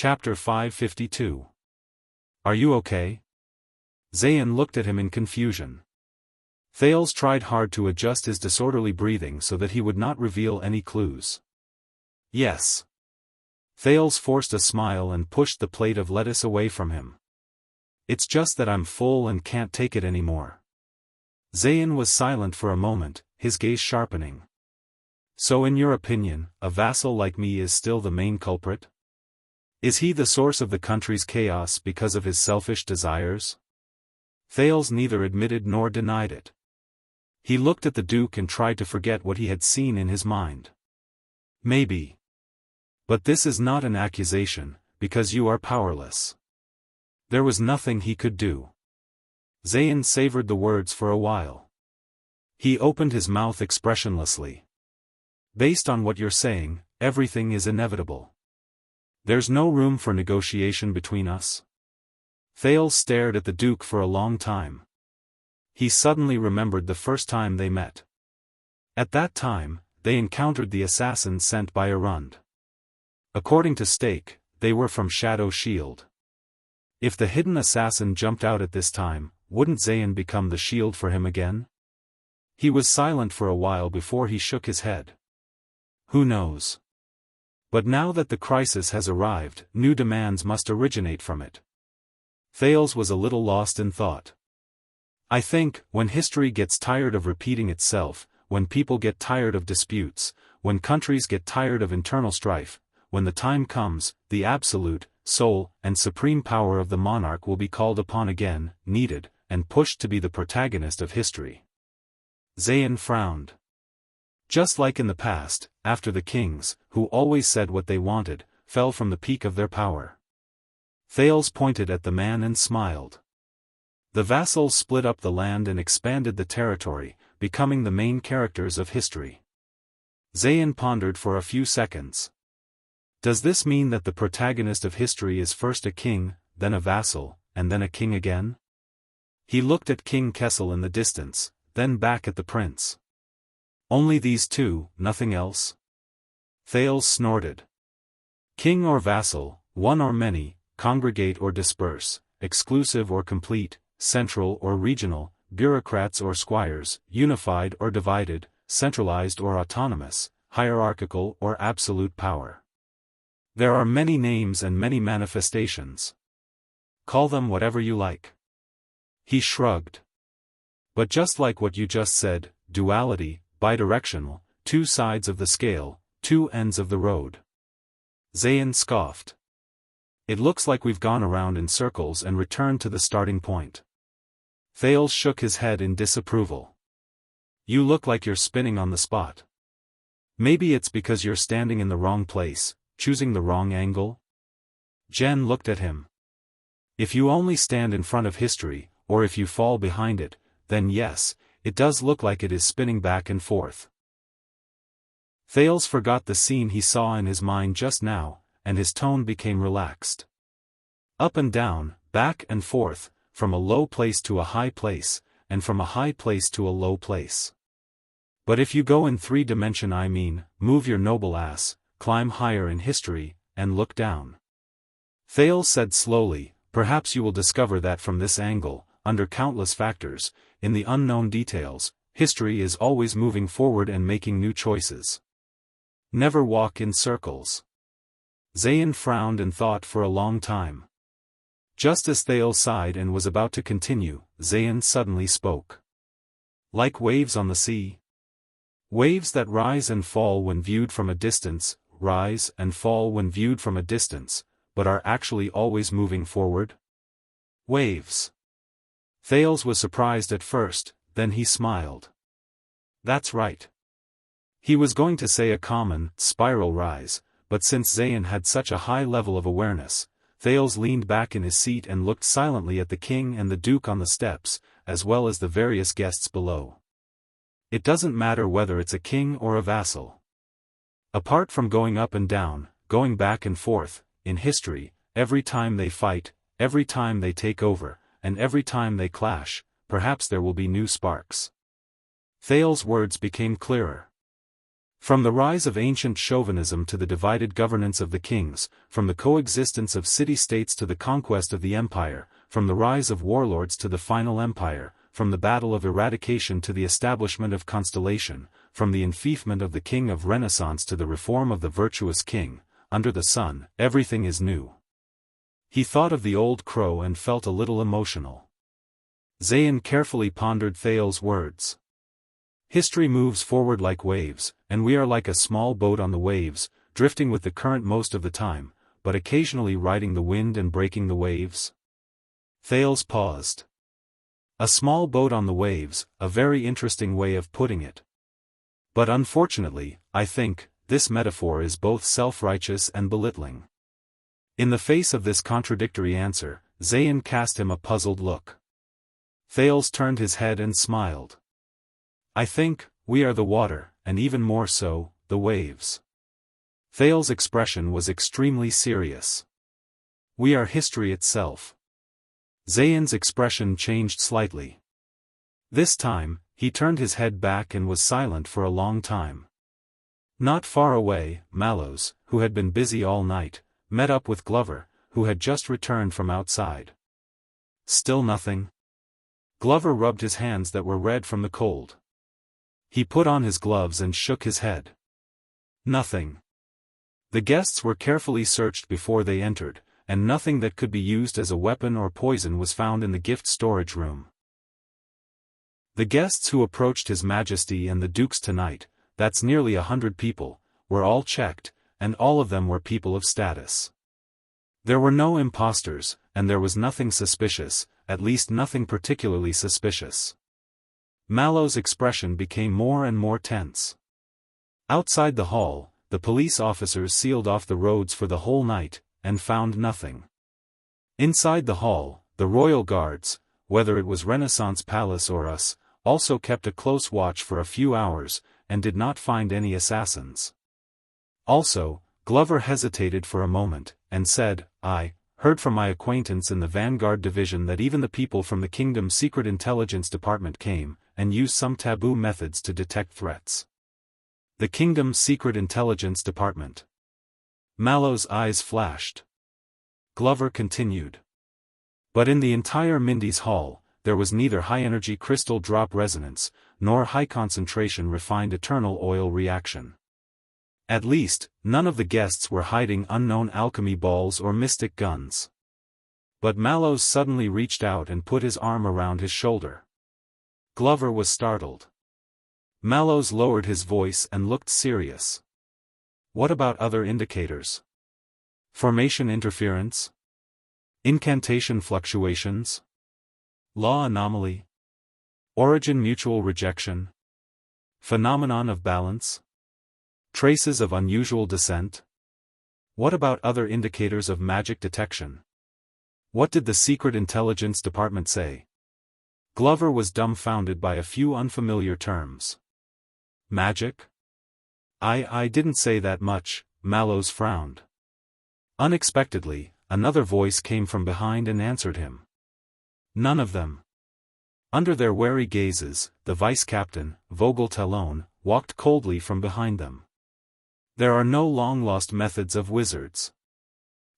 Chapter 552. Are you okay? Zayn looked at him in confusion. Thales tried hard to adjust his disorderly breathing so that he would not reveal any clues. Yes. Thales forced a smile and pushed the plate of lettuce away from him. It's just that I'm full and can't take it anymore. Zayn was silent for a moment, his gaze sharpening. So in your opinion, a vassal like me is still the main culprit? Is he the source of the country's chaos because of his selfish desires? Thales neither admitted nor denied it. He looked at the Duke and tried to forget what he had seen in his mind. Maybe. But this is not an accusation, because you are powerless. There was nothing he could do. Zayn savored the words for a while. He opened his mouth expressionlessly. Based on what you're saying, everything is inevitable. There's no room for negotiation between us? Thales stared at the Duke for a long time. He suddenly remembered the first time they met. At that time, they encountered the assassins sent by Arund. According to Stake, they were from Shadow Shield. If the hidden assassin jumped out at this time, wouldn't Zayn become the shield for him again? He was silent for a while before he shook his head. Who knows? But now that the crisis has arrived, new demands must originate from it. Thales was a little lost in thought. I think, when history gets tired of repeating itself, when people get tired of disputes, when countries get tired of internal strife, when the time comes, the absolute, sole, and supreme power of the monarch will be called upon again, needed, and pushed to be the protagonist of history. Zayn frowned. Just like in the past, after the kings, who always said what they wanted, fell from the peak of their power. Thales pointed at the man and smiled. The vassals split up the land and expanded the territory, becoming the main characters of history. Zayn pondered for a few seconds. Does this mean that the protagonist of history is first a king, then a vassal, and then a king again? He looked at King Kessel in the distance, then back at the prince. Only these two, nothing else? Thales snorted. King or vassal, one or many, congregate or disperse, exclusive or complete, central or regional, bureaucrats or squires, unified or divided, centralized or autonomous, hierarchical or absolute power. There are many names and many manifestations. Call them whatever you like. He shrugged. But just like what you just said, duality, bidirectional, two sides of the scale, two ends of the road. Zayn scoffed. It looks like we've gone around in circles and returned to the starting point. Thales shook his head in disapproval. You look like you're spinning on the spot. Maybe it's because you're standing in the wrong place, choosing the wrong angle? Jen looked at him. If you only stand in front of history, or if you fall behind it, then yes, it does look like it is spinning back and forth. Thales forgot the scene he saw in his mind just now, and his tone became relaxed. Up and down, back and forth, from a low place to a high place, and from a high place to a low place. But if you go in 3-dimension, I mean, move your noble ass, climb higher in history, and look down. Thales said slowly, perhaps you will discover that from this angle, under countless factors, in the unknown details, history is always moving forward and making new choices. Never walk in circles. Zayn frowned and thought for a long time. Just as Thales sighed and was about to continue, Zayn suddenly spoke. Like waves on the sea? Waves that rise and fall when viewed from a distance, rise and fall when viewed from a distance, but are actually always moving forward? Waves. Thales was surprised at first, then he smiled. That's right. He was going to say a common, spiral rise, but since Zayn had such a high level of awareness, Thales leaned back in his seat and looked silently at the king and the duke on the steps, as well as the various guests below. It doesn't matter whether it's a king or a vassal. Apart from going up and down, going back and forth, in history, every time they fight, every time they take over, and every time they clash, perhaps there will be new sparks. Thales' words became clearer. From the rise of ancient chauvinism to the divided governance of the kings, from the coexistence of city-states to the conquest of the empire, from the rise of warlords to the final empire, from the battle of eradication to the establishment of constellation, from the enfeoffment of the king of Renaissance to the reform of the virtuous king, under the sun, everything is new. He thought of the old crow and felt a little emotional. Zayan carefully pondered Thales's words. History moves forward like waves, and we are like a small boat on the waves, drifting with the current most of the time, but occasionally riding the wind and breaking the waves. Thales paused. A small boat on the waves, a very interesting way of putting it. But unfortunately, I think, this metaphor is both self-righteous and belittling. In the face of this contradictory answer, Zayan cast him a puzzled look. Thales turned his head and smiled. I think, we are the water, and even more so, the waves. Thales's expression was extremely serious. We are history itself. Zayan's expression changed slightly. This time, he turned his head back and was silent for a long time. Not far away, Mallows, who had been busy all night, met up with Glover, who had just returned from outside. Still nothing? Glover rubbed his hands that were red from the cold. He put on his gloves and shook his head. Nothing. The guests were carefully searched before they entered, and nothing that could be used as a weapon or poison was found in the gift storage room. The guests who approached His Majesty and the Dukes tonight, that's nearly 100 people, were all checked, and all of them were people of status. There were no impostors, and there was nothing suspicious, at least nothing particularly suspicious. Mallow's expression became more and more tense. Outside the hall, the police officers sealed off the roads for the whole night, and found nothing. Inside the hall, the royal guards, whether it was Renaissance Palace or us, also kept a close watch for a few hours, and did not find any assassins. Also, Glover hesitated for a moment, and said, I heard from my acquaintance in the Vanguard Division that even the people from the Kingdom's Secret Intelligence Department came, and used some taboo methods to detect threats. The Kingdom's Secret Intelligence Department. Mallow's eyes flashed. Glover continued. But in the entire Mindy's Hall, there was neither high-energy crystal drop resonance, nor high-concentration refined eternal oil reaction. At least, none of the guests were hiding unknown alchemy balls or mystic guns. But Mallows suddenly reached out and put his arm around his shoulder. Glover was startled. Mallows lowered his voice and looked serious. What about other indicators? Formation interference? Incantation fluctuations? Law anomaly? Origin mutual rejection? Phenomenon of balance? Traces of unusual descent? What about other indicators of magic detection? What did the Secret Intelligence Department say? Glover was dumbfounded by a few unfamiliar terms. Magic? I didn't say that much, Mallows frowned. Unexpectedly, another voice came from behind and answered him. None of them. Under their wary gazes, the vice-captain, Vogel Talon, walked coldly from behind them. There are no long-lost methods of wizards.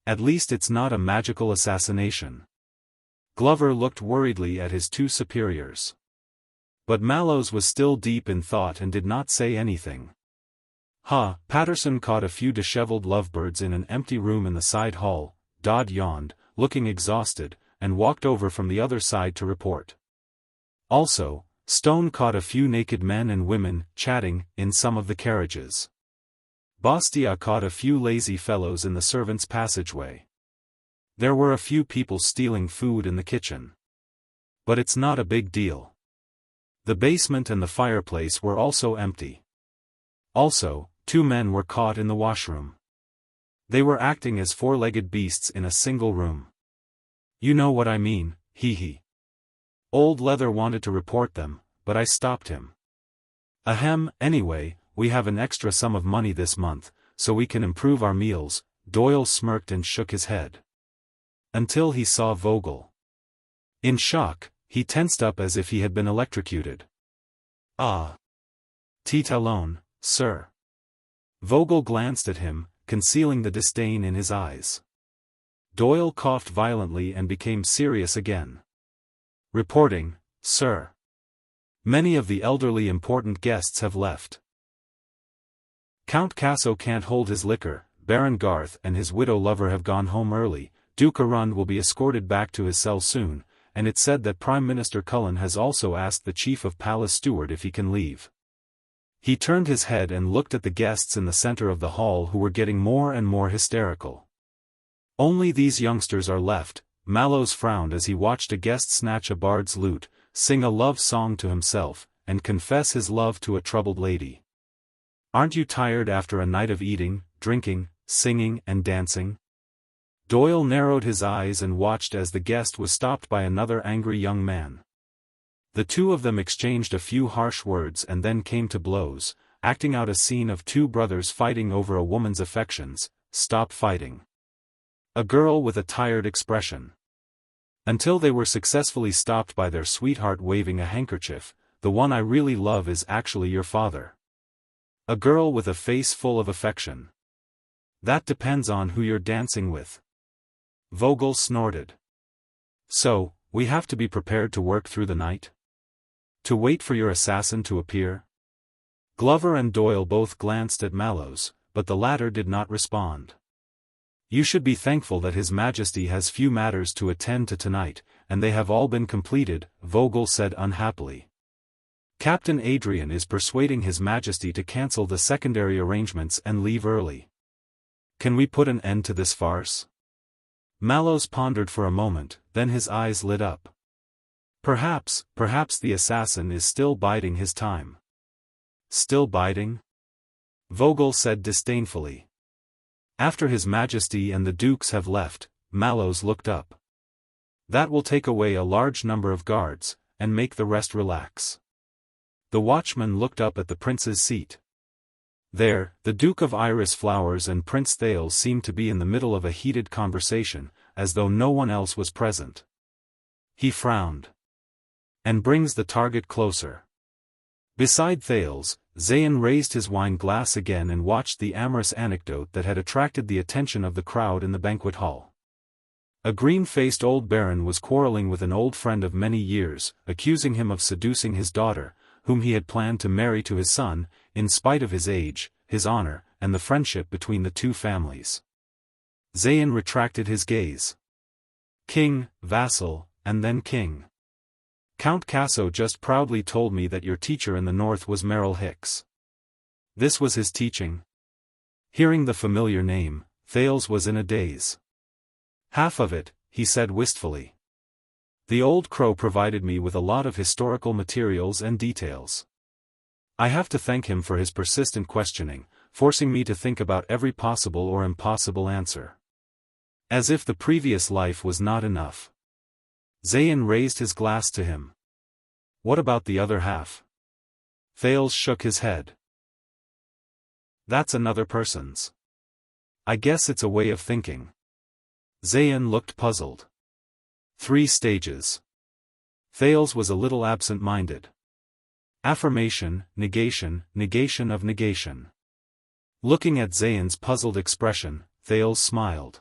At least it's not a magical assassination. Glover looked worriedly at his two superiors. But Mallows was still deep in thought and did not say anything. Patterson caught a few disheveled lovebirds in an empty room in the side hall. Dodd yawned, looking exhausted, and walked over from the other side to report. Also, Stone caught a few naked men and women, chatting, in some of the carriages. Bastia caught a few lazy fellows in the servants' passageway. There were a few people stealing food in the kitchen. But it's not a big deal. The basement and the fireplace were also empty. Also, 2 men were caught in the washroom. They were acting as 4-legged beasts in a single room. You know what I mean, hee. Old Leather wanted to report them, but I stopped him. Ahem, anyway, we have an extra sum of money this month, so we can improve our meals. Doyle smirked and shook his head. Until he saw Vogel. In shock, he tensed up as if he had been electrocuted. Ah. Talon, sir. Vogel glanced at him, concealing the disdain in his eyes. Doyle coughed violently and became serious again. "Reporting, sir. Many of the elderly important guests have left. Count Casso can't hold his liquor, Baron Garth and his widow lover have gone home early, Duke Arund will be escorted back to his cell soon, and it's said that Prime Minister Cullen has also asked the Chief of Palace Steward if he can leave." He turned his head and looked at the guests in the center of the hall who were getting more and more hysterical. "Only these youngsters are left," Mallows frowned as he watched a guest snatch a bard's lute, sing a love song to himself, and confess his love to a troubled lady. "Aren't you tired after a night of eating, drinking, singing and dancing?" Doyle narrowed his eyes and watched as the guest was stopped by another angry young man. The two of them exchanged a few harsh words and then came to blows, acting out a scene of two brothers fighting over a woman's affections. "Stop fighting." A girl with a tired expression. "Until they were successfully stopped by their sweetheart waving a handkerchief, the one I really love is actually your father." A girl with a face full of affection. "That depends on who you're dancing with." Vogel snorted. "So, we have to be prepared to work through the night? To wait for your assassin to appear?" Glover and Doyle both glanced at Mallows, but the latter did not respond. "You should be thankful that His Majesty has few matters to attend to tonight, and they have all been completed," Vogel said unhappily. "Captain Adrian is persuading His Majesty to cancel the secondary arrangements and leave early. Can we put an end to this farce?" Mallows pondered for a moment, then his eyes lit up. Perhaps the assassin is still biding his time." "Still biding?" Vogel said disdainfully. "After His Majesty and the dukes have left," Mallows looked up. "That will take away a large number of guards, and make the rest relax." The watchman looked up at the prince's seat. There, the Duke of Iris Flowers and Prince Thales seemed to be in the middle of a heated conversation, as though no one else was present. He frowned. "And brings the target closer." Beside Thales, Zayn raised his wine glass again and watched the amorous anecdote that had attracted the attention of the crowd in the banquet hall. A green-faced old baron was quarreling with an old friend of many years, accusing him of seducing his daughter, whom he had planned to marry to his son, in spite of his age, his honor, and the friendship between the two families. Zayn retracted his gaze. "King, vassal, and then king. Count Casso just proudly told me that your teacher in the north was Merrill Hicks." This was his teaching? Hearing the familiar name, Thales was in a daze. "Half of it," he said wistfully. "The old crow provided me with a lot of historical materials and details. I have to thank him for his persistent questioning, forcing me to think about every possible or impossible answer. As if the previous life was not enough." Zayn raised his glass to him. "What about the other half?" Thales shook his head. "That's another person's. I guess it's a way of thinking." Zayn looked puzzled. 3 stages. Thales was a little absent-minded. Affirmation, negation, negation of negation. Looking at Zayn's puzzled expression, Thales smiled.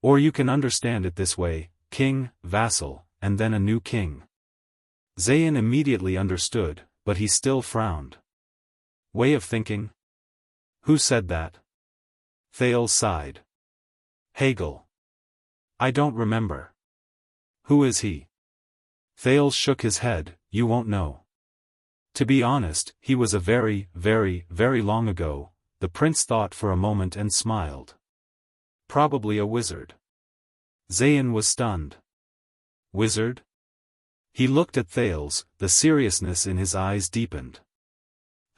"Or you can understand it this way, king, vassal, and then a new king." Zayn immediately understood, but he still frowned. "Way of thinking? Who said that?" Thales sighed. "Hegel." "I don't remember." "Who is he?" Thales shook his head. "You won't know." "To be honest, he was a very, very, very long ago." The prince thought for a moment and smiled. "Probably a wizard." Zayn was stunned. "Wizard?" He looked at Thales, the seriousness in his eyes deepened.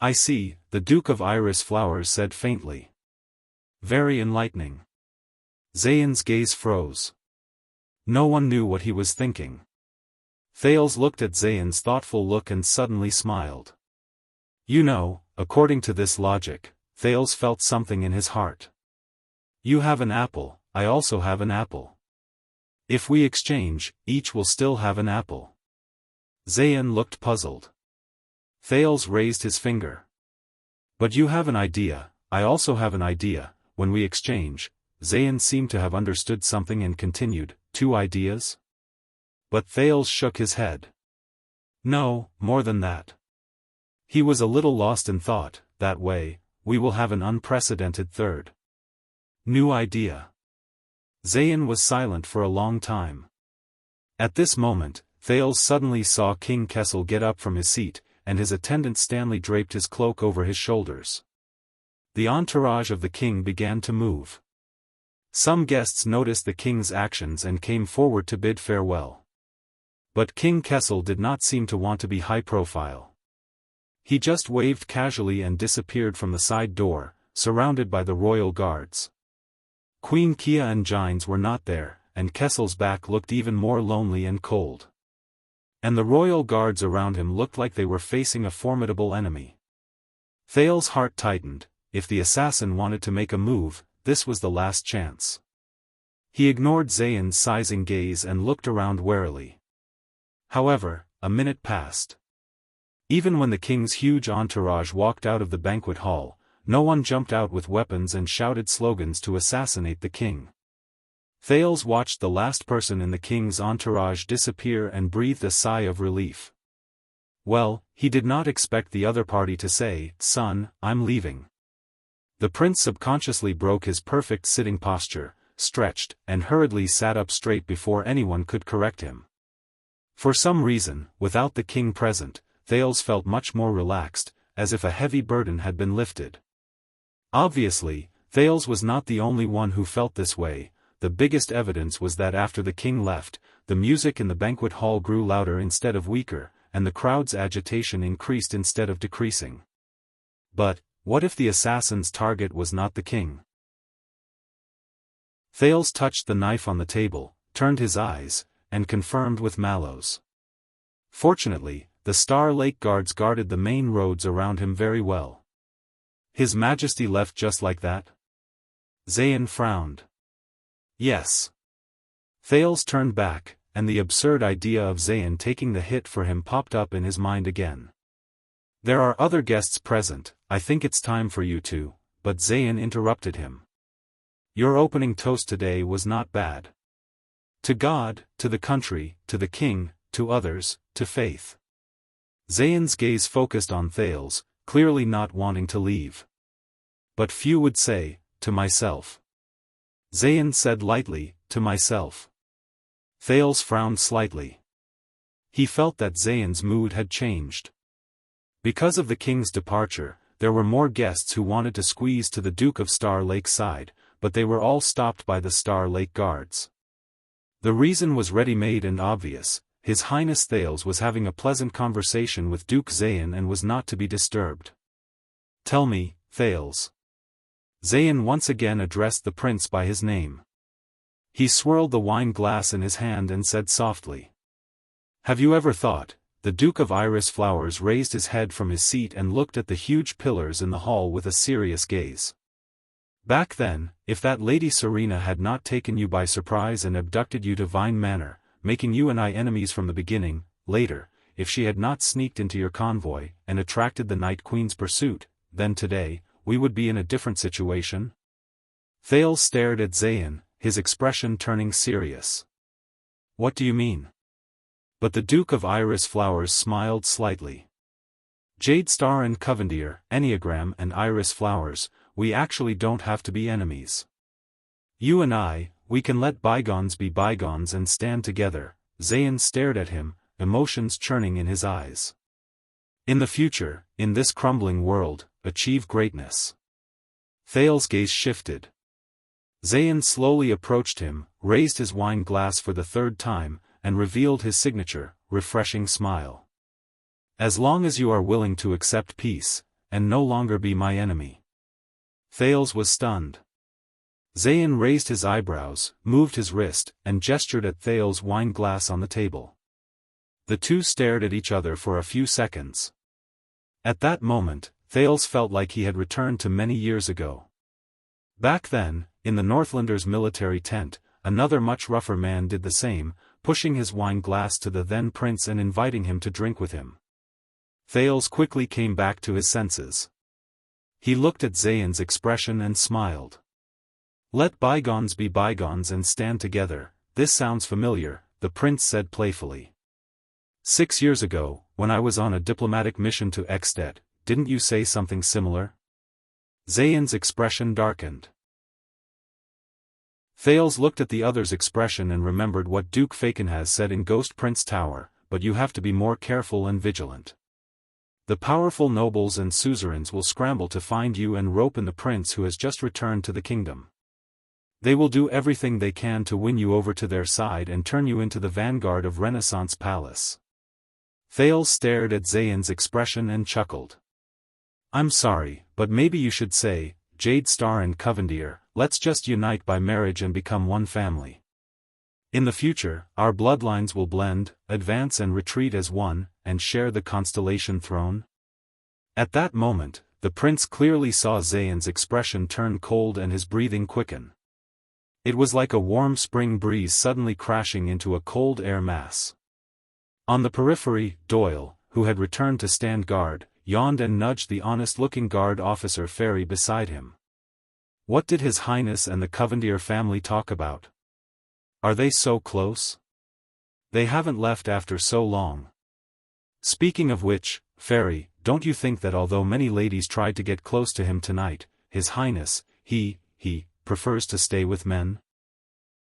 "I see," the Duke of Iris Flowers said faintly. "Very enlightening." Zayn's gaze froze. No one knew what he was thinking. Thales looked at Zayn's thoughtful look and suddenly smiled. "You know, according to this logic," Thales felt something in his heart. "You have an apple, I also have an apple. If we exchange, each will still have an apple." Zayn looked puzzled. Thales raised his finger. "But you have an idea, I also have an idea. When we exchange, Zayn seemed to have understood something and continued, 2 ideas? But Thales shook his head. No, more than that. He was a little lost in thought. That way, we will have an unprecedented third new idea. Zayn was silent for a long time. At this moment, Thales suddenly saw King Kessel get up from his seat, and his attendant Stanley draped his cloak over his shoulders. The entourage of the king began to move. Some guests noticed the king's actions and came forward to bid farewell. But King Kessel did not seem to want to be high-profile. He just waved casually and disappeared from the side door, surrounded by the royal guards. Queen Kia and Gines were not there, and Kessel's back looked even more lonely and cold. And the royal guards around him looked like they were facing a formidable enemy. Thales' heart tightened. If the assassin wanted to make a move, this was the last chance. He ignored Zayn's sizing gaze and looked around warily. However, a minute passed. Even when the king's huge entourage walked out of the banquet hall, no one jumped out with weapons and shouted slogans to assassinate the king. Thales watched the last person in the king's entourage disappear and breathed a sigh of relief. Well, he did not expect the other party to say, "Son, I'm leaving." The prince subconsciously broke his perfect sitting posture, stretched, and hurriedly sat up straight before anyone could correct him. For some reason, without the king present, Thales felt much more relaxed, as if a heavy burden had been lifted. Obviously, Thales was not the only one who felt this way. The biggest evidence was that after the king left, the music in the banquet hall grew louder instead of weaker, and the crowd's agitation increased instead of decreasing. But, what if the assassin's target was not the king? Thales touched the knife on the table, turned his eyes, and confirmed with Mallows. Fortunately, the Star Lake guards guarded the main roads around him very well. His Majesty left just like that? Zayn frowned. Yes. Thales turned back, and the absurd idea of Zayn taking the hit for him popped up in his mind again. There are other guests present, I think it's time for you to, but Zayn interrupted him. Your opening toast today was not bad. To God, to the country, to the king, to others, to faith. Zayn's gaze focused on Thales, clearly not wanting to leave. But few would say, to myself. Zayn said lightly, to myself. Thales frowned slightly. He felt that Zayn's mood had changed. Because of the king's departure, there were more guests who wanted to squeeze to the Duke of Star Lake's side, but they were all stopped by the Star Lake guards. The reason was ready-made and obvious. His Highness Thales was having a pleasant conversation with Duke Zayn and was not to be disturbed. Tell me, Thales. Zayn once again addressed the prince by his name. He swirled the wine glass in his hand and said softly. Have you ever thought? The Duke of Iris Flowers raised his head from his seat and looked at the huge pillars in the hall with a serious gaze. Back then, if that Lady Serena had not taken you by surprise and abducted you to Vine Manor, making you and I enemies from the beginning, later, if she had not sneaked into your convoy and attracted the Night Queen's pursuit, then today, we would be in a different situation? Thales stared at Zayn, his expression turning serious. What do you mean? But the Duke of Iris Flowers smiled slightly. Jade Star and Covendier, Enneagram and Iris Flowers, we actually don't have to be enemies. You and I, we can let bygones be bygones and stand together. Zayn stared at him, emotions churning in his eyes. In the future, in this crumbling world, achieve greatness. Thales' gaze shifted. Zayn slowly approached him, raised his wine glass for the third time, and revealed his signature, refreshing smile. As long as you are willing to accept peace, and no longer be my enemy. Thales was stunned. Zayn raised his eyebrows, moved his wrist, and gestured at Thales' wine glass on the table. The two stared at each other for a few seconds. At that moment, Thales felt like he had returned to many years ago. Back then, in the Northlanders' military tent, another much rougher man did the same, pushing his wine glass to the then prince and inviting him to drink with him. Thales quickly came back to his senses. He looked at Zayn's expression and smiled. Let bygones be bygones and stand together. This sounds familiar, the prince said playfully. 6 years ago, when I was on a diplomatic mission to Xdet, didn't you say something similar? Zayn's expression darkened. Thales looked at the other's expression and remembered what Duke Fakenhas said in Ghost Prince Tower, but you have to be more careful and vigilant. The powerful nobles and suzerains will scramble to find you and rope in the prince who has just returned to the kingdom. They will do everything they can to win you over to their side and turn you into the vanguard of Renaissance Palace. Thales stared at Zayn's expression and chuckled. I'm sorry, but maybe you should say, Jade Star and Covendier, let's just unite by marriage and become one family. In the future, our bloodlines will blend, advance and retreat as one, and share the constellation throne. At that moment, the prince clearly saw Zayn's expression turn cold and his breathing quicken. It was like a warm spring breeze suddenly crashing into a cold air mass. On the periphery, Doyle, who had returned to stand guard, yawned and nudged the honest-looking guard officer Ferry beside him. What did His Highness and the Covendier family talk about? Are they so close? They haven't left after so long. Speaking of which, Ferry, don't you think that although many ladies tried to get close to him tonight, His Highness, he prefers to stay with men?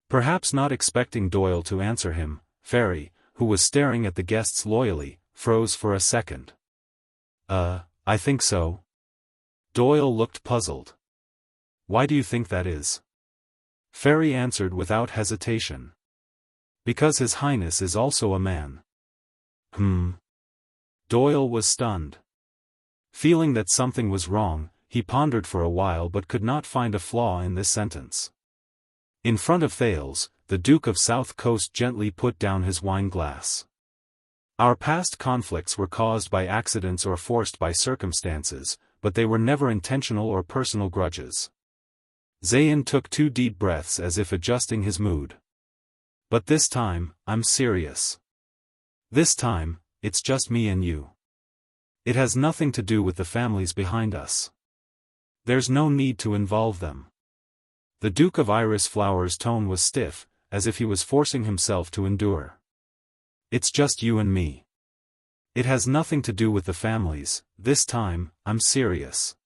Perhaps not expecting Doyle to answer him, Ferry, who was staring at the guests loyally, froze for a second. I think so. Doyle looked puzzled. Why do you think that is? Ferry answered without hesitation. Because His Highness is also a man. Doyle was stunned. Feeling that something was wrong, he pondered for a while but could not find a flaw in this sentence. In front of Thales, the Duke of South Coast gently put down his wine glass. Our past conflicts were caused by accidents or forced by circumstances, but they were never intentional or personal grudges. Zayn took 2 deep breaths as if adjusting his mood. But this time, I'm serious. This time, it's just me and you. It has nothing to do with the families behind us. There's no need to involve them. The Duke of Iris Flower's tone was stiff, as if he was forcing himself to endure. It's just you and me. It has nothing to do with the families, this time, I'm serious.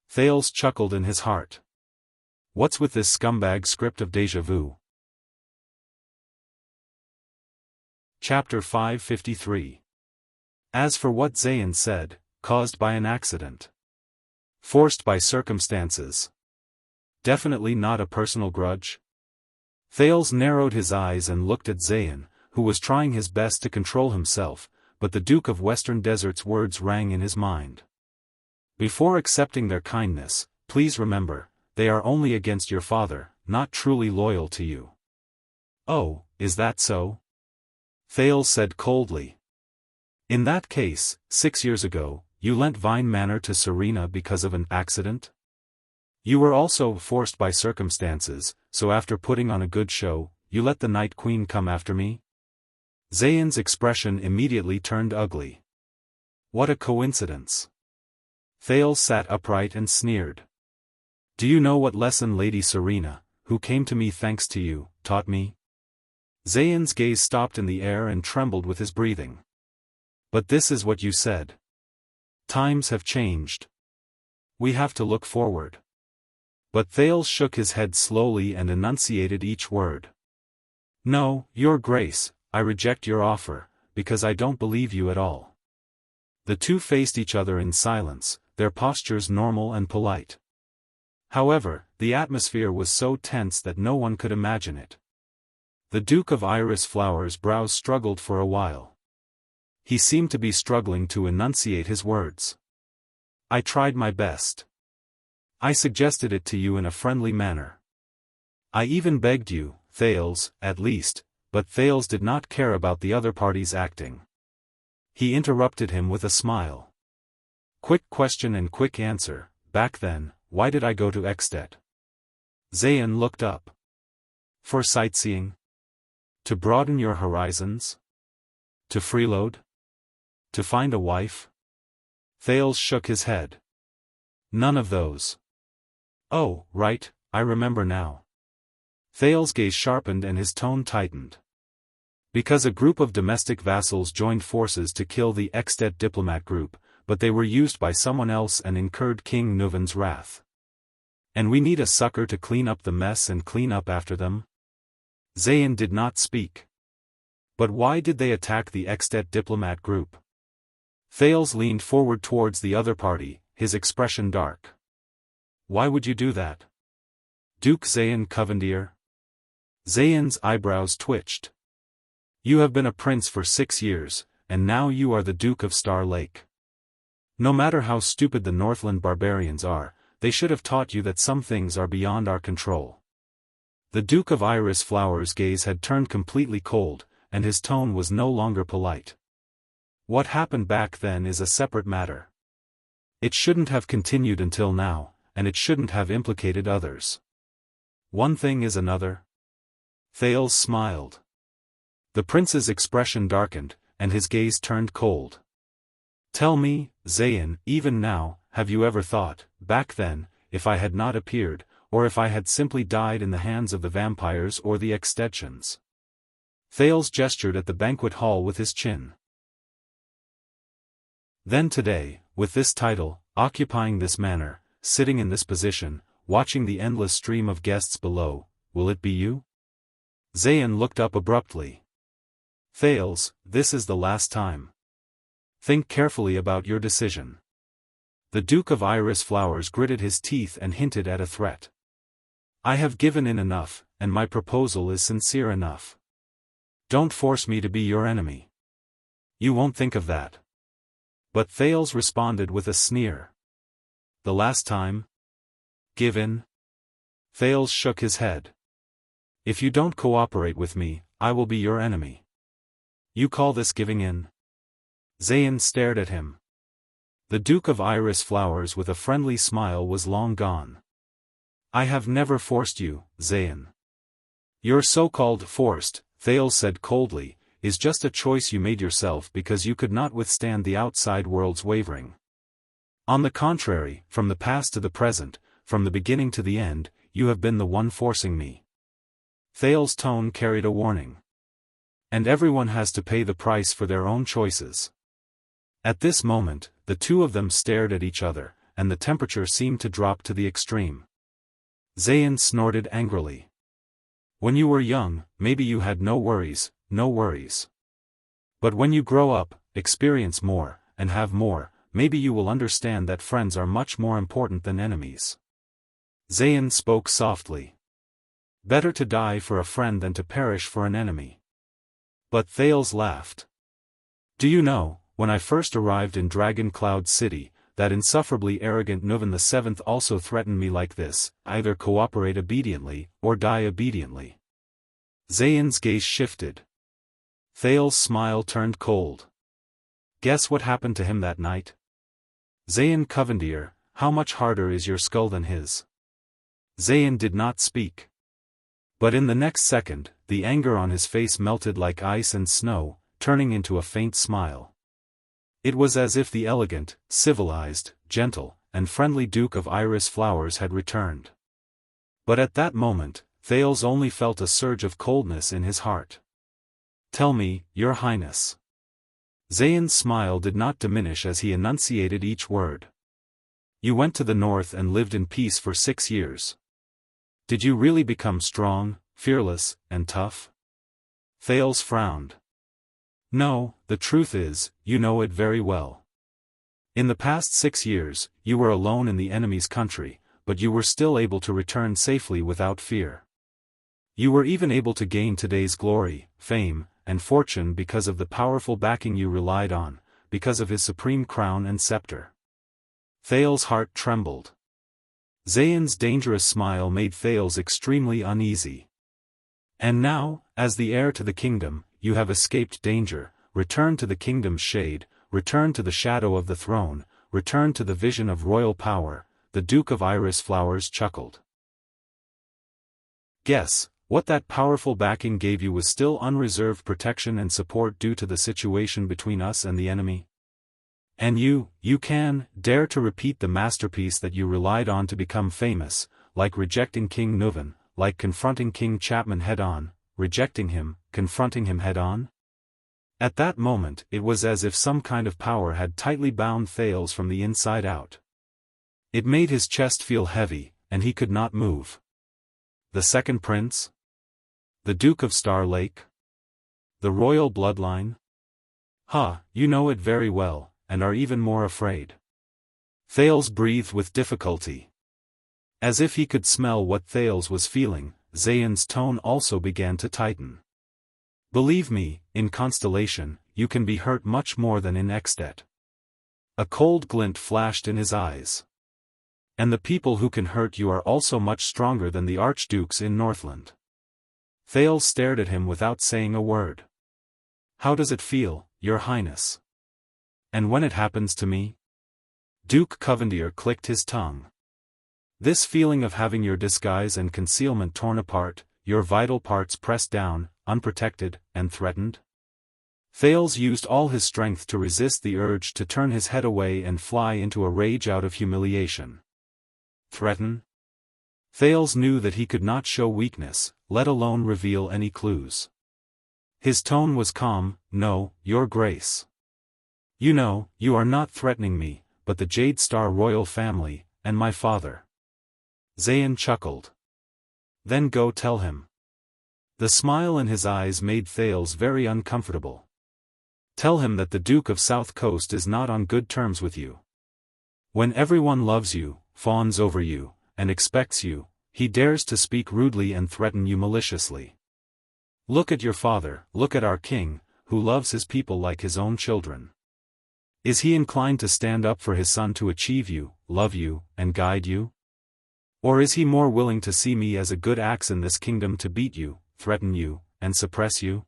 Thales chuckled in his heart. What's with this scumbag script of déjà vu? Chapter 553. As for what Zayn said, caused by an accident. Forced by circumstances. Definitely not a personal grudge. Thales narrowed his eyes and looked at Zayn, who was trying his best to control himself, but the Duke of Western Desert's words rang in his mind. Before accepting their kindness, please remember, they are only against your father, not truly loyal to you. Oh, is that so? Thales said coldly. In that case, 6 years ago, you lent Vine Manor to Serena because of an accident? You were also forced by circumstances, so after putting on a good show, you let the Night Queen come after me? Zayn's expression immediately turned ugly. What a coincidence. Thales sat upright and sneered. Do you know what lesson Lady Serena, who came to me thanks to you, taught me? Zayn's gaze stopped in the air and trembled with his breathing. But this is what you said. Times have changed. We have to look forward. But Thales shook his head slowly and enunciated each word. No, Your Grace, I reject your offer, because I don't believe you at all. The two faced each other in silence, their postures normal and polite. However, the atmosphere was so tense that no one could imagine it. The Duke of Iris Flower's brows struggled for a while. He seemed to be struggling to enunciate his words. I tried my best. I suggested it to you in a friendly manner. I even begged you, Thales, at least, but Thales did not care about the other party's acting. He interrupted him with a smile. Quick question and quick answer, back then, why did I go to Xdet? Zayn looked up. For sightseeing? To broaden your horizons? To freeload? To find a wife? Thales shook his head. None of those. Oh, right, I remember now. Thale's gaze sharpened and his tone tightened. Because a group of domestic vassals joined forces to kill the extant diplomat group, but they were used by someone else and incurred King Nuvan's wrath. And we need a sucker to clean up the mess and clean up after them? Zayn did not speak. But why did they attack the extant diplomat group? Thales leaned forward towards the other party, his expression dark. Why would you do that? Duke Zayn Covendier? Zayn's eyebrows twitched. You have been a prince for 6 years, and now you are the Duke of Star Lake. No matter how stupid the Northland barbarians are, they should have taught you that some things are beyond our control. The Duke of Iris Flower's gaze had turned completely cold, and his tone was no longer polite. What happened back then is a separate matter. It shouldn't have continued until now, and it shouldn't have implicated others. One thing is another. Thales smiled. The prince's expression darkened, and his gaze turned cold. Tell me, Zayn, even now, have you ever thought, back then, if I had not appeared, or if I had simply died in the hands of the vampires or the extensions? Thales gestured at the banquet hall with his chin. Then today, with this title, occupying this manor, sitting in this position, watching the endless stream of guests below, will it be you? Zayn looked up abruptly. Thales, this is the last time. Think carefully about your decision. The Duke of Iris Flowers gritted his teeth and hinted at a threat. I have given in enough, and my proposal is sincere enough. Don't force me to be your enemy. You won't think of that. But Thales responded with a sneer. The last time? Give in? Thales shook his head. If you don't cooperate with me, I will be your enemy. You call this giving in? Zayn stared at him. The Duke of Iris Flowers with a friendly smile was long gone. I have never forced you, Zayn. Your so-called forced, Thales said coldly, is just a choice you made yourself because you could not withstand the outside world's wavering. On the contrary, from the past to the present, from the beginning to the end, you have been the one forcing me. Thales' tone carried a warning. And everyone has to pay the price for their own choices. At this moment, the two of them stared at each other, and the temperature seemed to drop to the extreme. Zayn snorted angrily. When you were young, maybe you had no worries, no worries. But when you grow up, experience more, and have more, maybe you will understand that friends are much more important than enemies. Zayn spoke softly. Better to die for a friend than to perish for an enemy. But Thales laughed. Do you know, when I first arrived in Dragon Cloud City, that insufferably arrogant Nuvan VII also threatened me like this, either cooperate obediently, or die obediently. Zayn's gaze shifted. Thales' smile turned cold. Guess what happened to him that night? Zayn Covendier, how much harder is your skull than his? Zayn did not speak. But in the next second, the anger on his face melted like ice and snow, turning into a faint smile. It was as if the elegant, civilized, gentle, and friendly Duke of Iris Flowers had returned. But at that moment, Thales only felt a surge of coldness in his heart. Tell me, Your Highness. Zayn's smile did not diminish as he enunciated each word. You went to the north and lived in peace for 6 years. Did you really become strong, fearless, and tough? Thales frowned. No, the truth is, you know it very well. In the past 6 years, you were alone in the enemy's country, but you were still able to return safely without fear. You were even able to gain today's glory, fame, and fortune because of the powerful backing you relied on, because of his supreme crown and scepter. Thales' heart trembled. Zayn's dangerous smile made Thales extremely uneasy. And now, as the heir to the kingdom, you have escaped danger, returned to the kingdom's shade, returned to the shadow of the throne, returned to the vision of royal power, the Duke of Iris Flowers chuckled. Guess, what that powerful backing gave you was still unreserved protection and support due to the situation between us and the enemy? And you dare to repeat the masterpiece that you relied on to become famous, like rejecting King Nuvan, like confronting King Chapman head-on, rejecting him, confronting him head-on? At that moment it was as if some kind of power had tightly bound Thales from the inside out. It made his chest feel heavy, and he could not move. The second prince? The Duke of Star Lake? The royal bloodline? You know it very well, and are even more afraid. Thales breathed with difficulty. As if he could smell what Thales was feeling, Zayan's tone also began to tighten. Believe me, in Constellation, you can be hurt much more than in Extet. A cold glint flashed in his eyes. And the people who can hurt you are also much stronger than the archdukes in Northland. Thales stared at him without saying a word. How does it feel, Your Highness? And when it happens to me? Duke Covendier clicked his tongue. This feeling of having your disguise and concealment torn apart, your vital parts pressed down, unprotected, and threatened? Thales used all his strength to resist the urge to turn his head away and fly into a rage out of humiliation. Threaten? Thales knew that he could not show weakness, let alone reveal any clues. His tone was calm. No, Your Grace. You know, you are not threatening me, but the Jade Star royal family, and my father. Zayan chuckled. Then go tell him. The smile in his eyes made Thales very uncomfortable. Tell him that the Duke of South Coast is not on good terms with you. When everyone loves you, fawns over you, and expects you, he dares to speak rudely and threaten you maliciously. Look at your father, look at our king, who loves his people like his own children. Is he inclined to stand up for his son to achieve you, love you, and guide you? Or is he more willing to see me as a good axe in this kingdom to beat you, threaten you, and suppress you?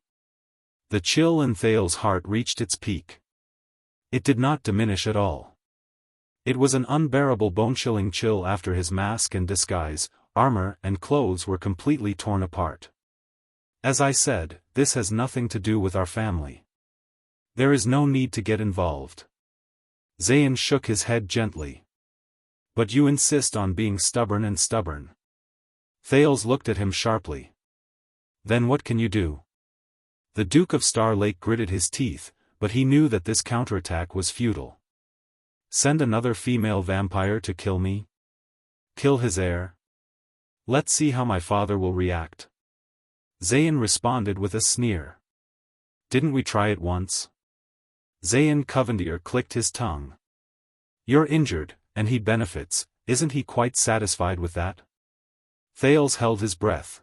The chill in Thales' heart reached its peak. It did not diminish at all. It was an unbearable bone-chilling chill after his mask and disguise, armor and clothes were completely torn apart. As I said, this has nothing to do with our family. There is no need to get involved. Zayan shook his head gently. But you insist on being stubborn and stubborn. Thales looked at him sharply. Then what can you do? The Duke of Star Lake gritted his teeth, but he knew that this counterattack was futile. Send another female vampire to kill me? Kill his heir? Let's see how my father will react. Zayan responded with a sneer. Didn't we try it once? Zayan Covendier clicked his tongue. You're injured, and he benefits, isn't he quite satisfied with that? Thales held his breath.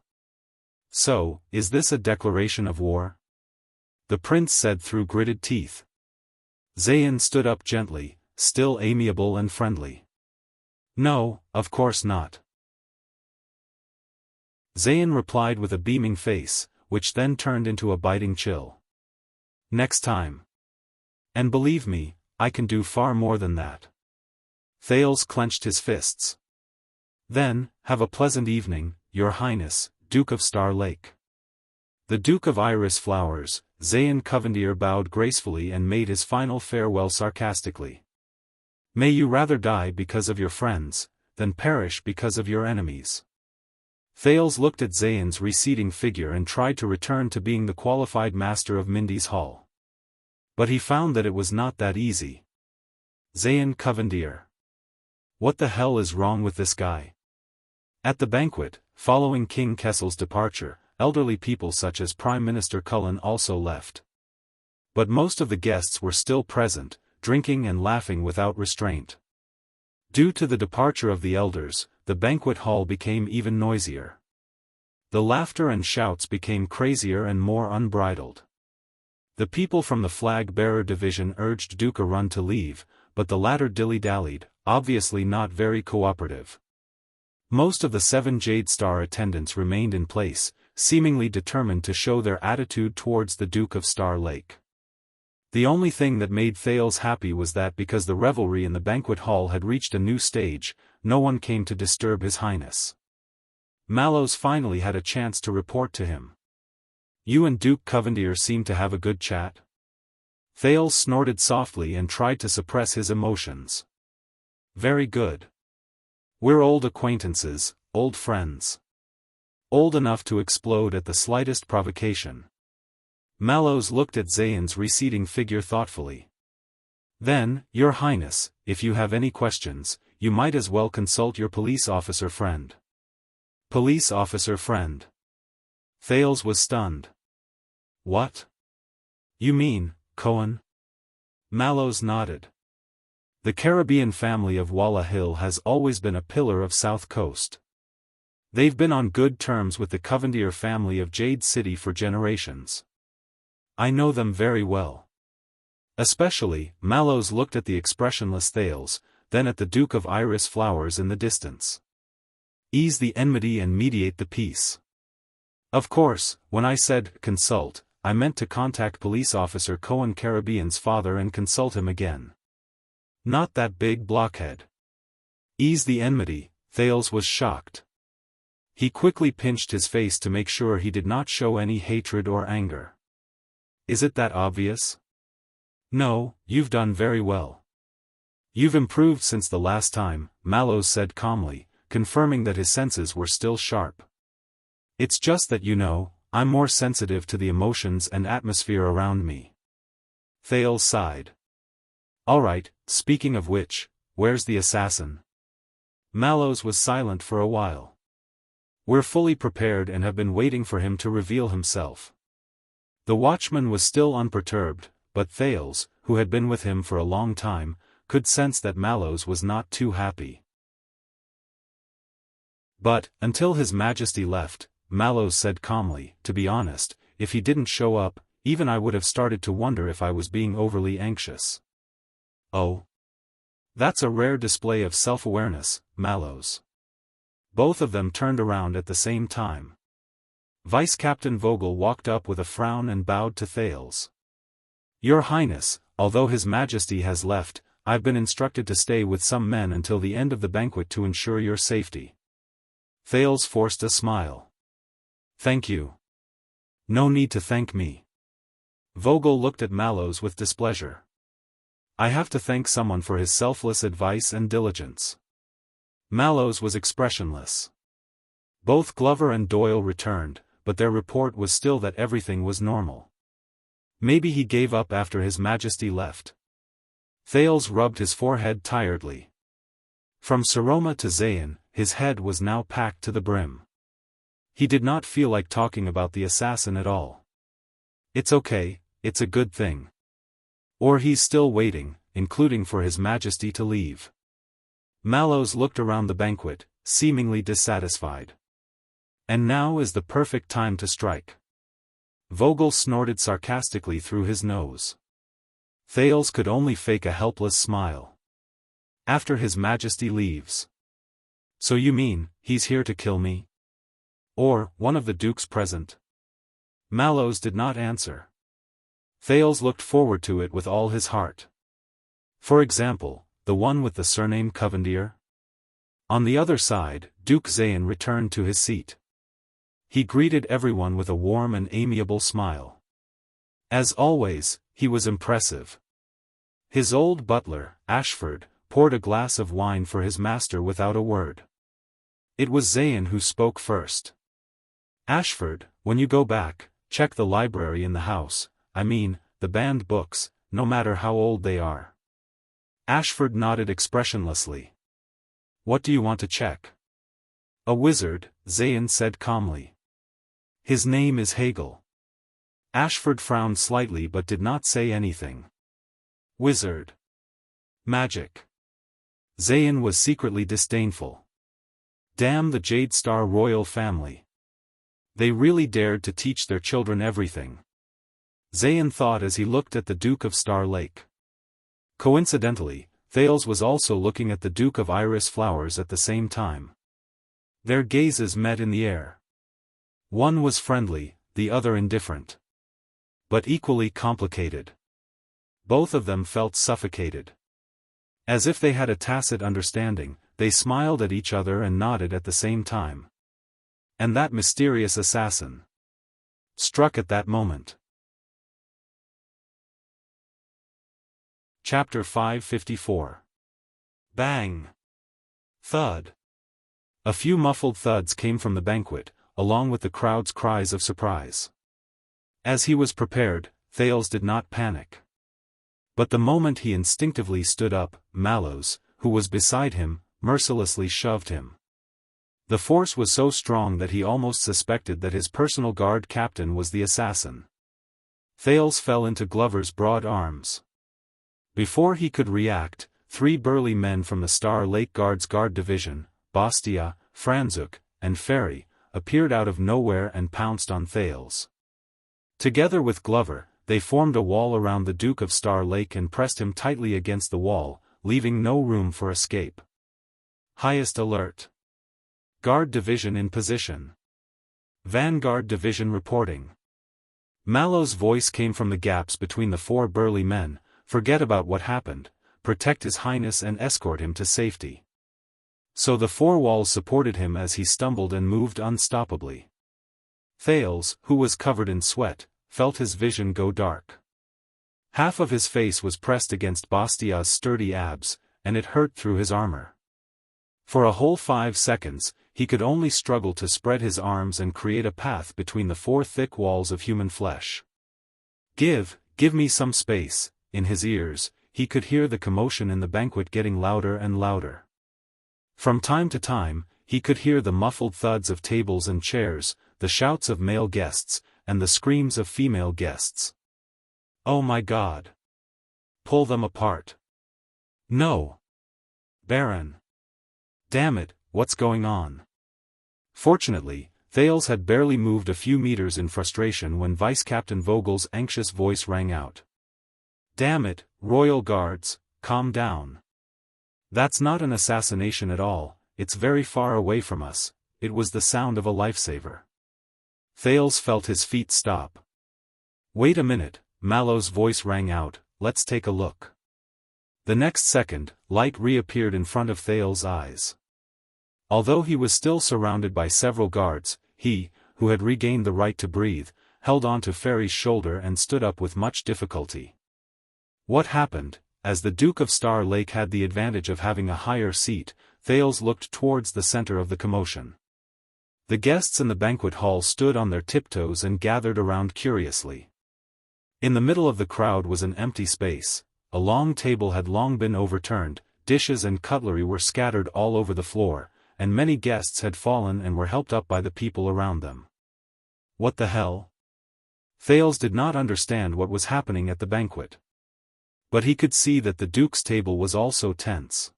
So, is this a declaration of war? The prince said through gritted teeth. Zayan stood up gently, still amiable and friendly. No, of course not. Zayan replied with a beaming face, which then turned into a biting chill. Next time. And believe me, I can do far more than that. Thales clenched his fists. Then, have a pleasant evening, Your Highness, Duke of Star Lake. The Duke of Iris Flowers, Zayan Covendier bowed gracefully and made his final farewell sarcastically. May you rather die because of your friends, than perish because of your enemies. Thales looked at Zayan's receding figure and tried to return to being the qualified master of Mindy's Hall. But he found that it was not that easy. Zayan Covendier. What the hell is wrong with this guy? At the banquet, following King Kessel's departure, elderly people such as Prime Minister Cullen also left. But most of the guests were still present, drinking and laughing without restraint. Due to the departure of the elders, the banquet hall became even noisier. The laughter and shouts became crazier and more unbridled. The people from the flag-bearer division urged Duke Arun to leave, but the latter dilly-dallied, obviously not very cooperative. Most of the 7 Jade Star attendants remained in place, seemingly determined to show their attitude towards the Duke of Star Lake. The only thing that made Thales happy was that because the revelry in the banquet hall had reached a new stage, no one came to disturb His Highness. Mallows finally had a chance to report to him. You and Duke Covendier seem to have a good chat. Thales snorted softly and tried to suppress his emotions. Very good. We're old acquaintances, old friends. Old enough to explode at the slightest provocation. Mallows looked at Zayn's receding figure thoughtfully. Then, Your Highness, if you have any questions, you might as well consult your police officer friend. Police officer friend. Thales was stunned. What? You mean, Cohen? Mallows nodded. The Caribbean family of Walla Hill has always been a pillar of South Coast. They've been on good terms with the Covendier family of Jade City for generations. I know them very well. Especially, Mallows looked at the expressionless Thales, then at the Duke of Iris flowers in the distance. Ease the enmity and mediate the peace. Of course, when I said consult, I meant to contact Police Officer Cohen Caribbean's father and consult him again. Not that big blockhead. Ease the enmity, Thales was shocked. He quickly pinched his face to make sure he did not show any hatred or anger. Is it that obvious? No, you've done very well. You've improved since the last time, Mallows said calmly, confirming that his senses were still sharp. It's just that I'm more sensitive to the emotions and atmosphere around me. Thales sighed. Alright, speaking of which, where's the assassin? Mallows was silent for a while. We're fully prepared and have been waiting for him to reveal himself. The watchman was still unperturbed, but Thales, who had been with him for a long time, could sense that Mallows was not too happy. But, until His Majesty left, Mallows said calmly, to be honest, if he didn't show up, even I would have started to wonder if I was being overly anxious. Oh. That's a rare display of self-awareness, Mallows. Both of them turned around at the same time. Vice Captain Vogel walked up with a frown and bowed to Thales. Your Highness, although His Majesty has left, I've been instructed to stay with some men until the end of the banquet to ensure your safety. Thales forced a smile. Thank you. No need to thank me. Vogel looked at Mallows with displeasure. I have to thank someone for his selfless advice and diligence. Mallows was expressionless. Both Glover and Doyle returned, but their report was still that everything was normal. Maybe he gave up after His Majesty left. Thales rubbed his forehead tiredly. From Saroma to Zayn, his head was now packed to the brim. He did not feel like talking about the assassin at all. It's okay, it's a good thing. Or he's still waiting, including for His Majesty to leave. Mallows looked around the banquet, seemingly dissatisfied. And now is the perfect time to strike. Vogel snorted sarcastically through his nose. Thales could only fake a helpless smile. After His Majesty leaves. So you mean, he's here to kill me? Or, one of the dukes present? Mallows did not answer. Thales looked forward to it with all his heart. For example, the one with the surname Covendier? On the other side, Duke Zayn returned to his seat. He greeted everyone with a warm and amiable smile. As always, he was impressive. His old butler, Ashford, poured a glass of wine for his master without a word. It was Zayn who spoke first. Ashford, when you go back, check the library in the house, the banned books, no matter how old they are. Ashford nodded expressionlessly. What do you want to check? A wizard, Zayn said calmly. His name is Hegel. Ashford frowned slightly but did not say anything. Wizard. Magic. Zayn was secretly disdainful. Damn the Jade Star royal family. They really dared to teach their children everything. Zayn thought as he looked at the Duke of Star Lake. Coincidentally, Thales was also looking at the Duke of Iris flowers at the same time. Their gazes met in the air. One was friendly, the other indifferent. But equally complicated. Both of them felt suffocated. As if they had a tacit understanding, they smiled at each other and nodded at the same time. And that mysterious assassin struck at that moment. Chapter 554. Bang! Thud! A few muffled thuds came from the banquet, along with the crowd's cries of surprise. As he was prepared, Thales did not panic. But the moment he instinctively stood up, Mallows, who was beside him, mercilessly shoved him. The force was so strong that he almost suspected that his personal guard captain was the assassin. Thales fell into Glover's broad arms. Before he could react, 3 burly men from the Star Lake Guard's guard division, Bastia, Franzuk, and Ferry, appeared out of nowhere and pounced on Thales. Together with Glover, they formed a wall around the Duke of Star Lake and pressed him tightly against the wall, leaving no room for escape. Highest alert. Guard Division in position. Vanguard Division reporting. Mallow's voice came from the gaps between the 4 burly men. Forget about what happened, protect His Highness and escort him to safety. So the 4 walls supported him as he stumbled and moved unstoppably. Thales, who was covered in sweat, felt his vision go dark. Half of his face was pressed against Bastia's sturdy abs, and it hurt through his armor. For a whole 5 seconds, he could only struggle to spread his arms and create a path between the 4 thick walls of human flesh. Give me some space. In his ears, he could hear the commotion in the banquet getting louder and louder. From time to time, he could hear the muffled thuds of tables and chairs, the shouts of male guests, and the screams of female guests. Oh my God! Pull them apart. No! Baron! Damn it, what's going on? Fortunately, Thales had barely moved a few meters in frustration when Vice Captain Vogel's anxious voice rang out. Damn it, Royal Guards, calm down. That's not an assassination at all, it's very far away from us. It was the sound of a lifesaver. Thales felt his feet stop. Wait a minute, Mallow's voice rang out, let's take a look. The next second, light reappeared in front of Thales' eyes. Although he was still surrounded by several guards, he, who had regained the right to breathe, held on to Ferry's shoulder and stood up with much difficulty. What happened? As the Duke of Star Lake had the advantage of having a higher seat, Thales looked towards the center of the commotion. The guests in the banquet hall stood on their tiptoes and gathered around curiously. In the middle of the crowd was an empty space. A long table had long been overturned, dishes and cutlery were scattered all over the floor, and many guests had fallen and were helped up by the people around them. What the hell? Thales did not understand what was happening at the banquet. But he could see that the Duke's table was also tense.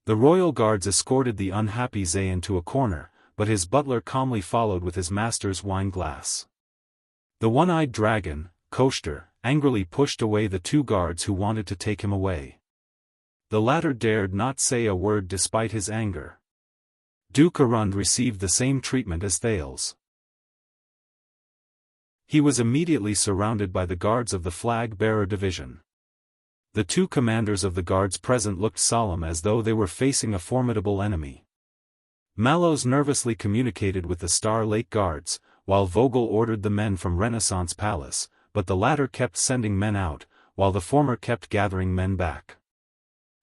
The royal guards escorted the unhappy Zayn to a corner, but his butler calmly followed with his master's wine glass. The one-eyed dragon, Koshter, angrily pushed away the 2 guards who wanted to take him away. The latter dared not say a word despite his anger. Duke Arund received the same treatment as Thales. He was immediately surrounded by the guards of the flag-bearer division. The 2 commanders of the guards present looked solemn as though they were facing a formidable enemy. Mallows nervously communicated with the Star Lake Guards, while Vogel ordered the men from Renaissance Palace, but the latter kept sending men out, while the former kept gathering men back.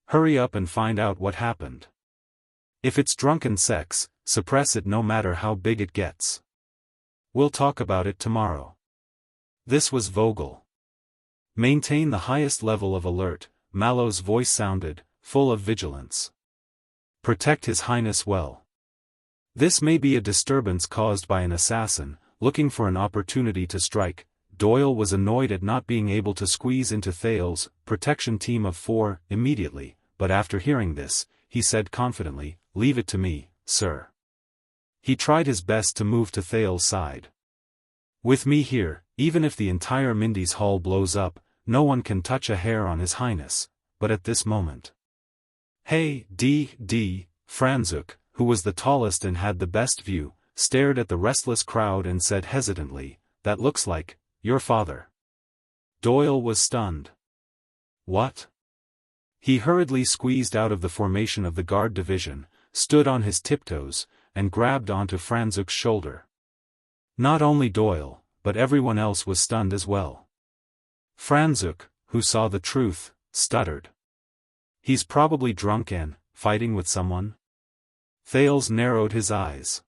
Hurry up and find out what happened. If it's drunken sex, suppress it no matter how big it gets. We'll talk about it tomorrow. This was Vogel. Maintain the highest level of alert, Mallow's voice sounded, full of vigilance. Protect His Highness well. This may be a disturbance caused by an assassin, looking for an opportunity to strike. Doyle was annoyed at not being able to squeeze into Thales' protection team of 4 immediately, but after hearing this, he said confidently, "Leave it to me, sir." He tried his best to move to Thales' side. With me here, even if the entire Mindy's Hall blows up, no one can touch a hair on His Highness, but at this moment. Hey, Franzuk, who was the tallest and had the best view, stared at the restless crowd and said hesitantly, "That looks like your father." Doyle was stunned. What? He hurriedly squeezed out of the formation of the guard division, stood on his tiptoes, and grabbed onto Franzuk's shoulder. Not only Doyle, but everyone else was stunned as well. Franzuk, who saw the truth, stuttered. He's probably drunk and fighting with someone? Thales narrowed his eyes.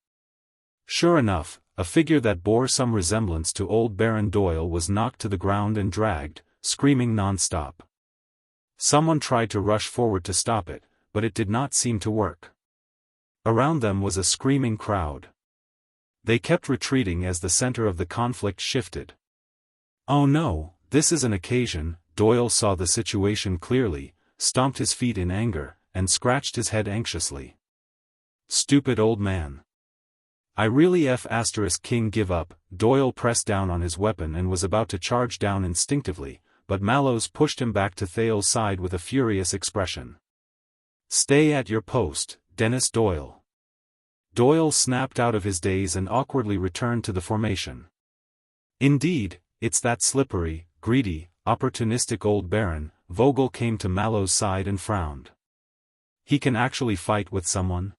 Sure enough, a figure that bore some resemblance to old Baron Doyle was knocked to the ground and dragged, screaming non-stop. Someone tried to rush forward to stop it, but it did not seem to work. Around them was a screaming crowd. They kept retreating as the center of the conflict shifted. Oh no, this is an occasion. Doyle saw the situation clearly, stomped his feet in anger, and scratched his head anxiously. Stupid old man. I really King give up. Doyle pressed down on his weapon and was about to charge down instinctively, but Mallows pushed him back to Thales' side with a furious expression. Stay at your post, Dennis Doyle. Doyle snapped out of his daze and awkwardly returned to the formation. Indeed, it's that slippery, greedy, opportunistic old Baron. Vogel came to Mallows' side and frowned. He can actually fight with someone?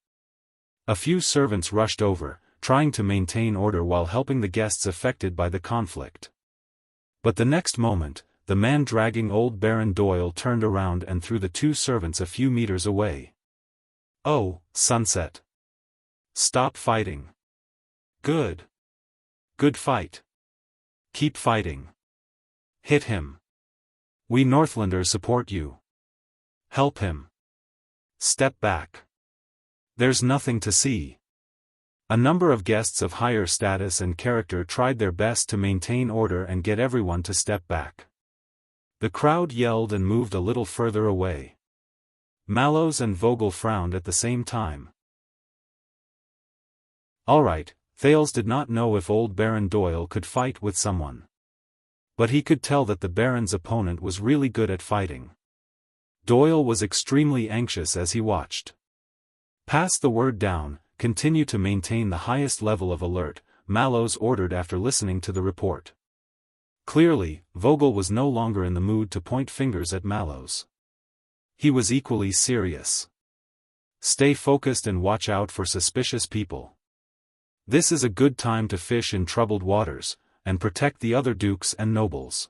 A few servants rushed over, trying to maintain order while helping the guests affected by the conflict. But the next moment, the man dragging old Baron Doyle turned around and threw the two servants a few meters away. Oh, Sunset. Stop fighting. Good. Good fight. Keep fighting. Hit him. We Northlanders support you. Help him. Step back. There's nothing to see. A number of guests of higher status and character tried their best to maintain order and get everyone to step back. The crowd yelled and moved a little further away. Mallows and Vogel frowned at the same time. All right, Thales did not know if old Baron Doyle could fight with someone. But he could tell that the Baron's opponent was really good at fighting. Doyle was extremely anxious as he watched. Pass the word down, continue to maintain the highest level of alert, Mallows ordered after listening to the report. Clearly, Vogel was no longer in the mood to point fingers at Mallows. He was equally serious. Stay focused and watch out for suspicious people. This is a good time to fish in troubled waters, and protect the other dukes and nobles.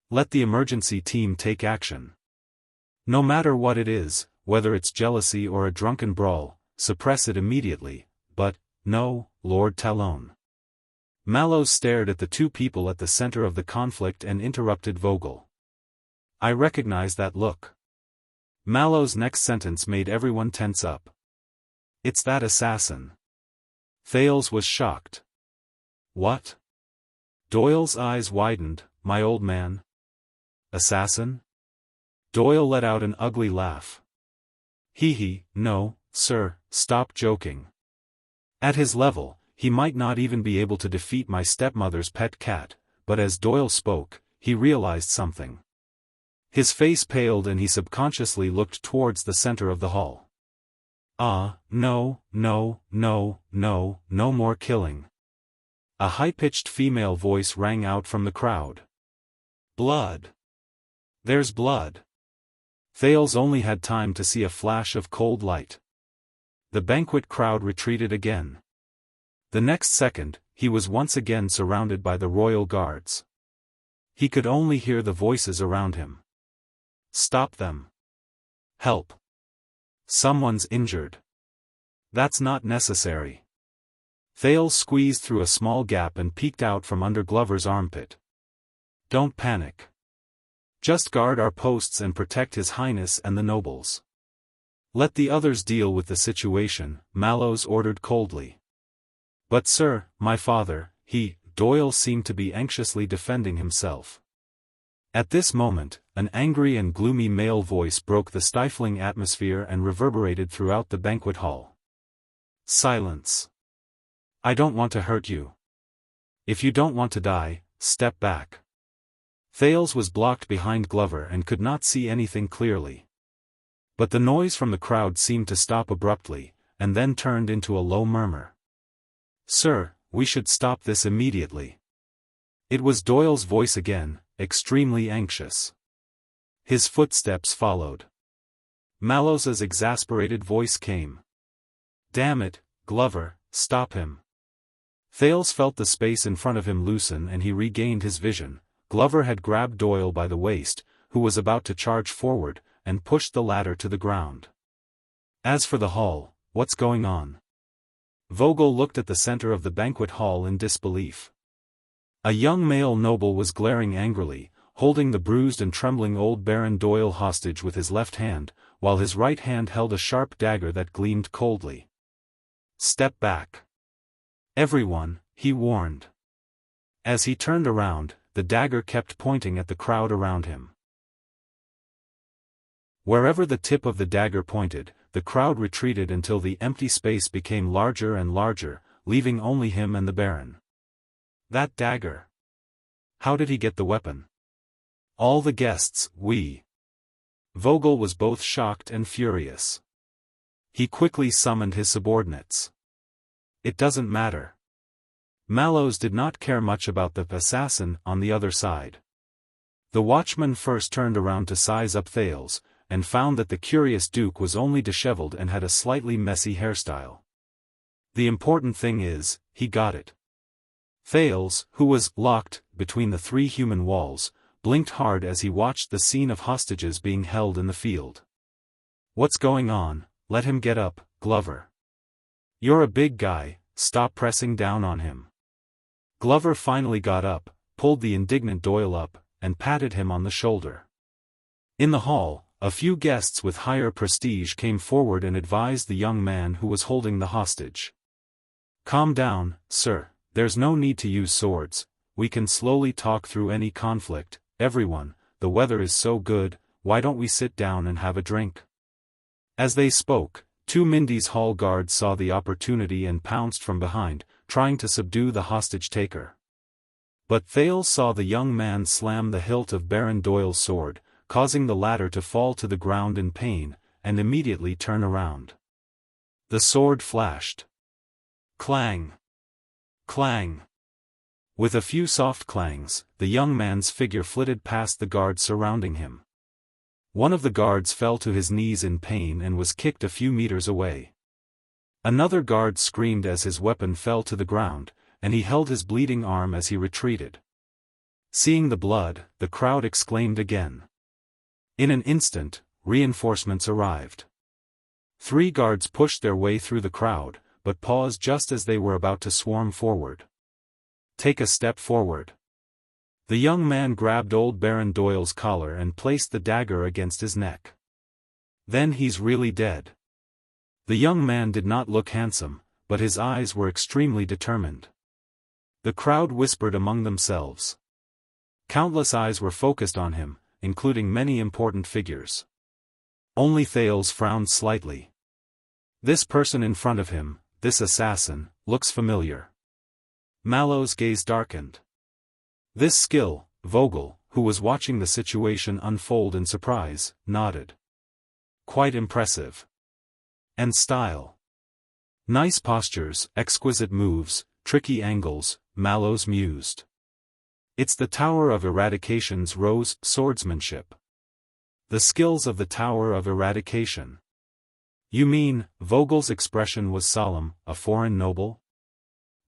Let the emergency team take action. No matter what it is, whether it's jealousy or a drunken brawl, suppress it immediately, but, no, Lord Talon. Mallows stared at the two people at the center of the conflict and interrupted Vogel. I recognize that look. Mallows' next sentence made everyone tense up. It's that assassin. Thales was shocked. What? Doyle's eyes widened. My old man. Assassin? Doyle let out an ugly laugh. No, sir, stop joking. At his level, he might not even be able to defeat my stepmother's pet cat, but as Doyle spoke, he realized something. His face paled and he subconsciously looked towards the center of the hall. No more killing. A high-pitched female voice rang out from the crowd. Blood. There's blood. Thales only had time to see a flash of cold light. The banquet crowd retreated again. The next second, he was once again surrounded by the royal guards. He could only hear the voices around him. Stop them. Help. Someone's injured. That's not necessary. Thales squeezed through a small gap and peeked out from under Glover's armpit. Don't panic. Just guard our posts and protect His Highness and the nobles. Let the others deal with the situation, Mallows ordered coldly. But sir, my father, Doyle seemed to be anxiously defending himself. At this moment, an angry and gloomy male voice broke the stifling atmosphere and reverberated throughout the banquet hall. Silence. I don't want to hurt you. If you don't want to die, step back. Thales was blocked behind Glover and could not see anything clearly. But the noise from the crowd seemed to stop abruptly, and then turned into a low murmur. Sir, we should stop this immediately. It was Doyle's voice again, extremely anxious. His footsteps followed. Mallows's exasperated voice came. Damn it, Glover, stop him. Thales felt the space in front of him loosen and he regained his vision. Glover had grabbed Doyle by the waist, who was about to charge forward, and pushed the ladder to the ground. As for the hall, what's going on? Vogel looked at the center of the banquet hall in disbelief. A young male noble was glaring angrily, holding the bruised and trembling old Baron Doyle hostage with his left hand, while his right hand held a sharp dagger that gleamed coldly. "Step back. Everyone," he warned. As he turned around, the dagger kept pointing at the crowd around him. Wherever the tip of the dagger pointed, the crowd retreated until the empty space became larger and larger, leaving only him and the Baron. That dagger. How did he get the weapon? All the guests, Vogel was both shocked and furious. He quickly summoned his subordinates. It doesn't matter. Mallows did not care much about the assassin on the other side. The watchman first turned around to size up Thales, and found that the curious Duke was only disheveled and had a slightly messy hairstyle. The important thing is, he got it. Thales, who was locked between the three human walls, blinked hard as he watched the scene of hostages being held in the field. "What's going on? Let him get up, Glover. You're a big guy, stop pressing down on him." Glover finally got up, pulled the indignant Doyle up, and patted him on the shoulder. In the hall, a few guests with higher prestige came forward and advised the young man who was holding the hostage. "Calm down, sir, there's no need to use swords, we can slowly talk through any conflict. Everyone, the weather is so good, why don't we sit down and have a drink?" As they spoke, two Mindy's hall guards saw the opportunity and pounced from behind, trying to subdue the hostage-taker. But Thales saw the young man slam the hilt of Baron Doyle's sword, causing the latter to fall to the ground in pain, and immediately turn around. The sword flashed. Clang! Clang! With a few soft clangs, the young man's figure flitted past the guards surrounding him. One of the guards fell to his knees in pain and was kicked a few meters away. Another guard screamed as his weapon fell to the ground, and he held his bleeding arm as he retreated. Seeing the blood, the crowd exclaimed again. In an instant, reinforcements arrived. 3 guards pushed their way through the crowd, but paused just as they were about to swarm forward. "Take a step forward." The young man grabbed old Baron Doyle's collar and placed the dagger against his neck. "Then he's really dead." The young man did not look handsome, but his eyes were extremely determined. The crowd whispered among themselves. Countless eyes were focused on him, including many important figures. Only Thales frowned slightly. This person in front of him, this assassin, looks familiar. Mallow's gaze darkened. This skill, Vogel, who was watching the situation unfold in surprise, nodded. "Quite impressive. And style. Nice postures, exquisite moves, tricky angles," Mallows mused. "It's the Tower of Eradication's rose swordsmanship." "The skills of the Tower of Eradication." "You mean," Vogel's expression was solemn, "a foreign noble?"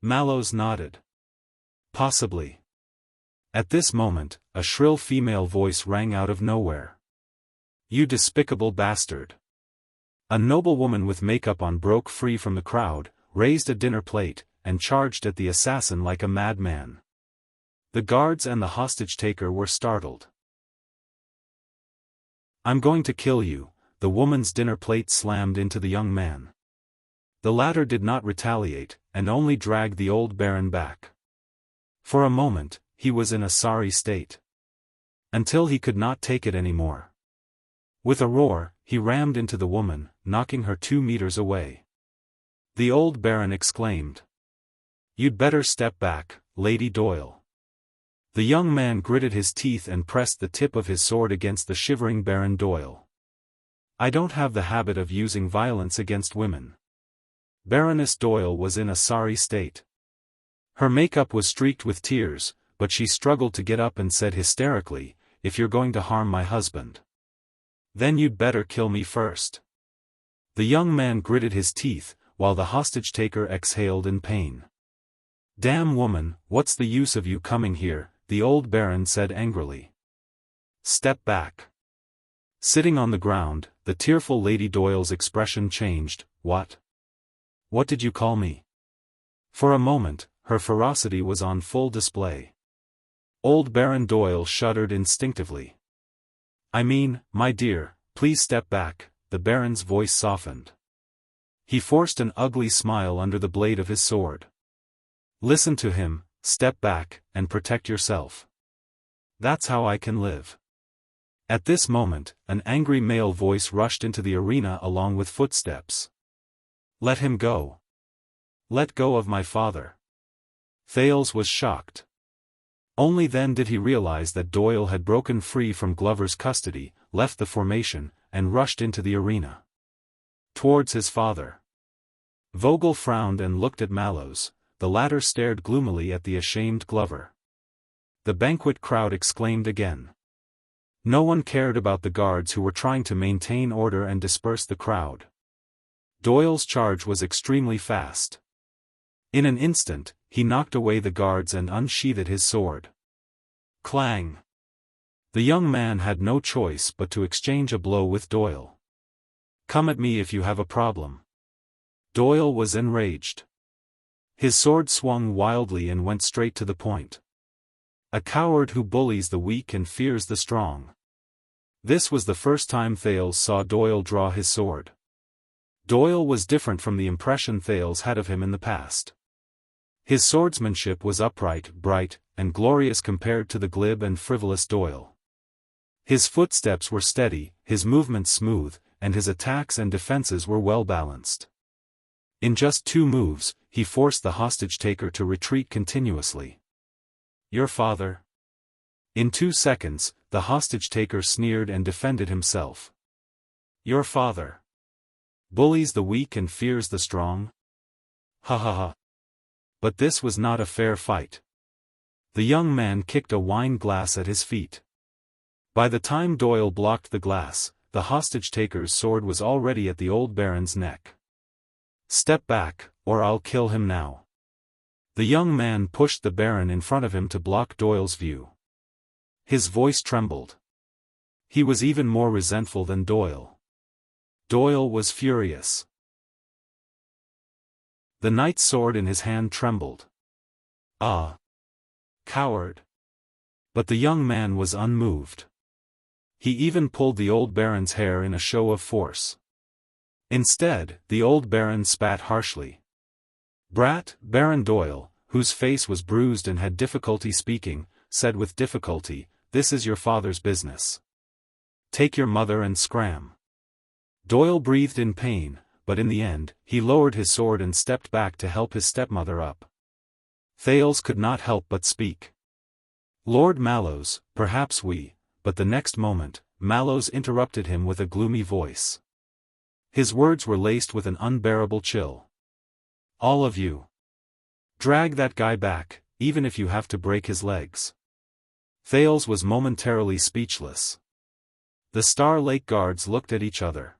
Mallows nodded. "Possibly." At this moment, a shrill female voice rang out of nowhere. "You despicable bastard." A noblewoman with makeup on broke free from the crowd, raised a dinner plate, and charged at the assassin like a madman. The guards and the hostage-taker were startled. "I'm going to kill you," the woman's dinner plate slammed into the young man. The latter did not retaliate, and only dragged the old baron back. For a moment, he was in a sorry state. Until he could not take it anymore. With a roar, he rammed into the woman, knocking her 2 meters away. The old baron exclaimed. "You'd better step back, Lady Doyle." The young man gritted his teeth and pressed the tip of his sword against the shivering Baron Doyle. "I don't have the habit of using violence against women." Baroness Doyle was in a sorry state. Her makeup was streaked with tears, but she struggled to get up and said hysterically, "If you're going to harm my husband, then you'd better kill me first." The young man gritted his teeth, while the hostage-taker exhaled in pain. "Damn woman, what's the use of you coming here?" the old baron said angrily. Step back. Sitting on the ground, the tearful Lady Doyle's expression changed. What? What did you call me? For a moment, her ferocity was on full display. Old Baron Doyle shuddered instinctively. I mean, my dear, please step back, the Baron's voice softened. He forced an ugly smile under the blade of his sword. Listen to him, step back, and protect yourself. That's how I can live. At this moment, an angry male voice rushed into the arena along with footsteps. Let him go. Let go of my father. Thales was shocked. Only then did he realize that Doyle had broken free from Glover's custody, left the formation, and rushed into the arena. Towards his father. Vogel frowned and looked at Mallows, the latter stared gloomily at the ashamed Glover. The banquet crowd exclaimed again. No one cared about the guards who were trying to maintain order and disperse the crowd. Doyle's charge was extremely fast. In an instant, he knocked away the guards and unsheathed his sword. Clang! The young man had no choice but to exchange a blow with Doyle. Come at me if you have a problem. Doyle was enraged. His sword swung wildly and went straight to the point. A coward who bullies the weak and fears the strong. This was the first time Thales saw Doyle draw his sword. Doyle was different from the impression Thales had of him in the past. His swordsmanship was upright, bright, and glorious compared to the glib and frivolous Doyle. His footsteps were steady, his movements smooth, and his attacks and defenses were well balanced. In just 2 moves, he forced the hostage-taker to retreat continuously. Your father? In 2 seconds, the hostage-taker sneered and defended himself. Your father bullies the weak and fears the strong? Ha ha ha. But this was not a fair fight. The young man kicked a wine glass at his feet. By the time Doyle blocked the glass, the hostage-taker's sword was already at the old baron's neck. Step back, or I'll kill him now. The young man pushed the baron in front of him to block Doyle's view. His voice trembled. He was even more resentful than Doyle. Doyle was furious. The knight's sword in his hand trembled. Ah! Coward! But the young man was unmoved. He even pulled the old baron's hair in a show of force. Instead, the old baron spat harshly. Brat, Baron Doyle, whose face was bruised and had difficulty speaking, said with difficulty, "This is your father's business. Take your mother and scram." Doyle breathed in pain, but in the end, he lowered his sword and stepped back to help his stepmother up. Thales could not help but speak. Lord Mallows, perhaps we, but the next moment, Mallows interrupted him with a gloomy voice. His words were laced with an unbearable chill. All of you. Drag that guy back, even if you have to break his legs. Thales was momentarily speechless. The Star Lake guards looked at each other.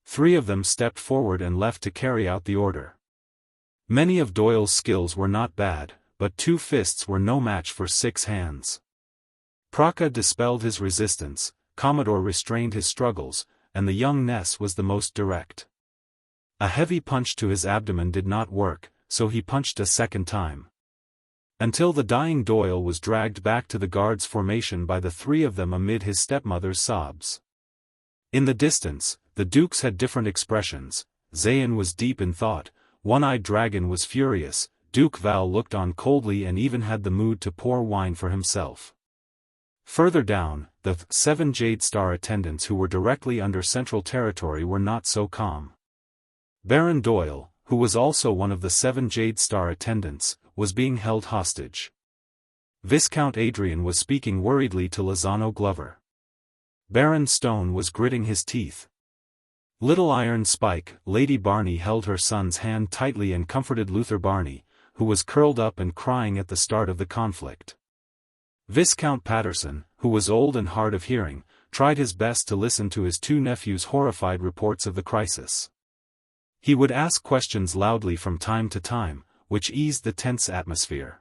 3 of them stepped forward and left to carry out the order. Many of Doyle's skills were not bad, but 2 fists were no match for 6 hands. Praka dispelled his resistance, Commodore restrained his struggles, and the young Ness was the most direct. A heavy punch to his abdomen did not work, so he punched a second time. Until the dying Doyle was dragged back to the guards' formation by the 3 of them amid his stepmother's sobs. In the distance, the dukes had different expressions. Zayn was deep in thought, One-Eyed Dragon was furious, Duke Val looked on coldly and even had the mood to pour wine for himself. Further down, the 7 Jade Star attendants who were directly under Central Territory were not so calm. Baron Doyle, who was also one of the 7 Jade Star attendants, was being held hostage. Viscount Adrian was speaking worriedly to Lozano Glover. Baron Stone was gritting his teeth. Little Iron Spike, Lady Barney held her son's hand tightly and comforted Luther Barney, who was curled up and crying at the start of the conflict. Viscount Patterson, who was old and hard of hearing, tried his best to listen to his 2 nephews' horrified reports of the crisis. He would ask questions loudly from time to time, which eased the tense atmosphere.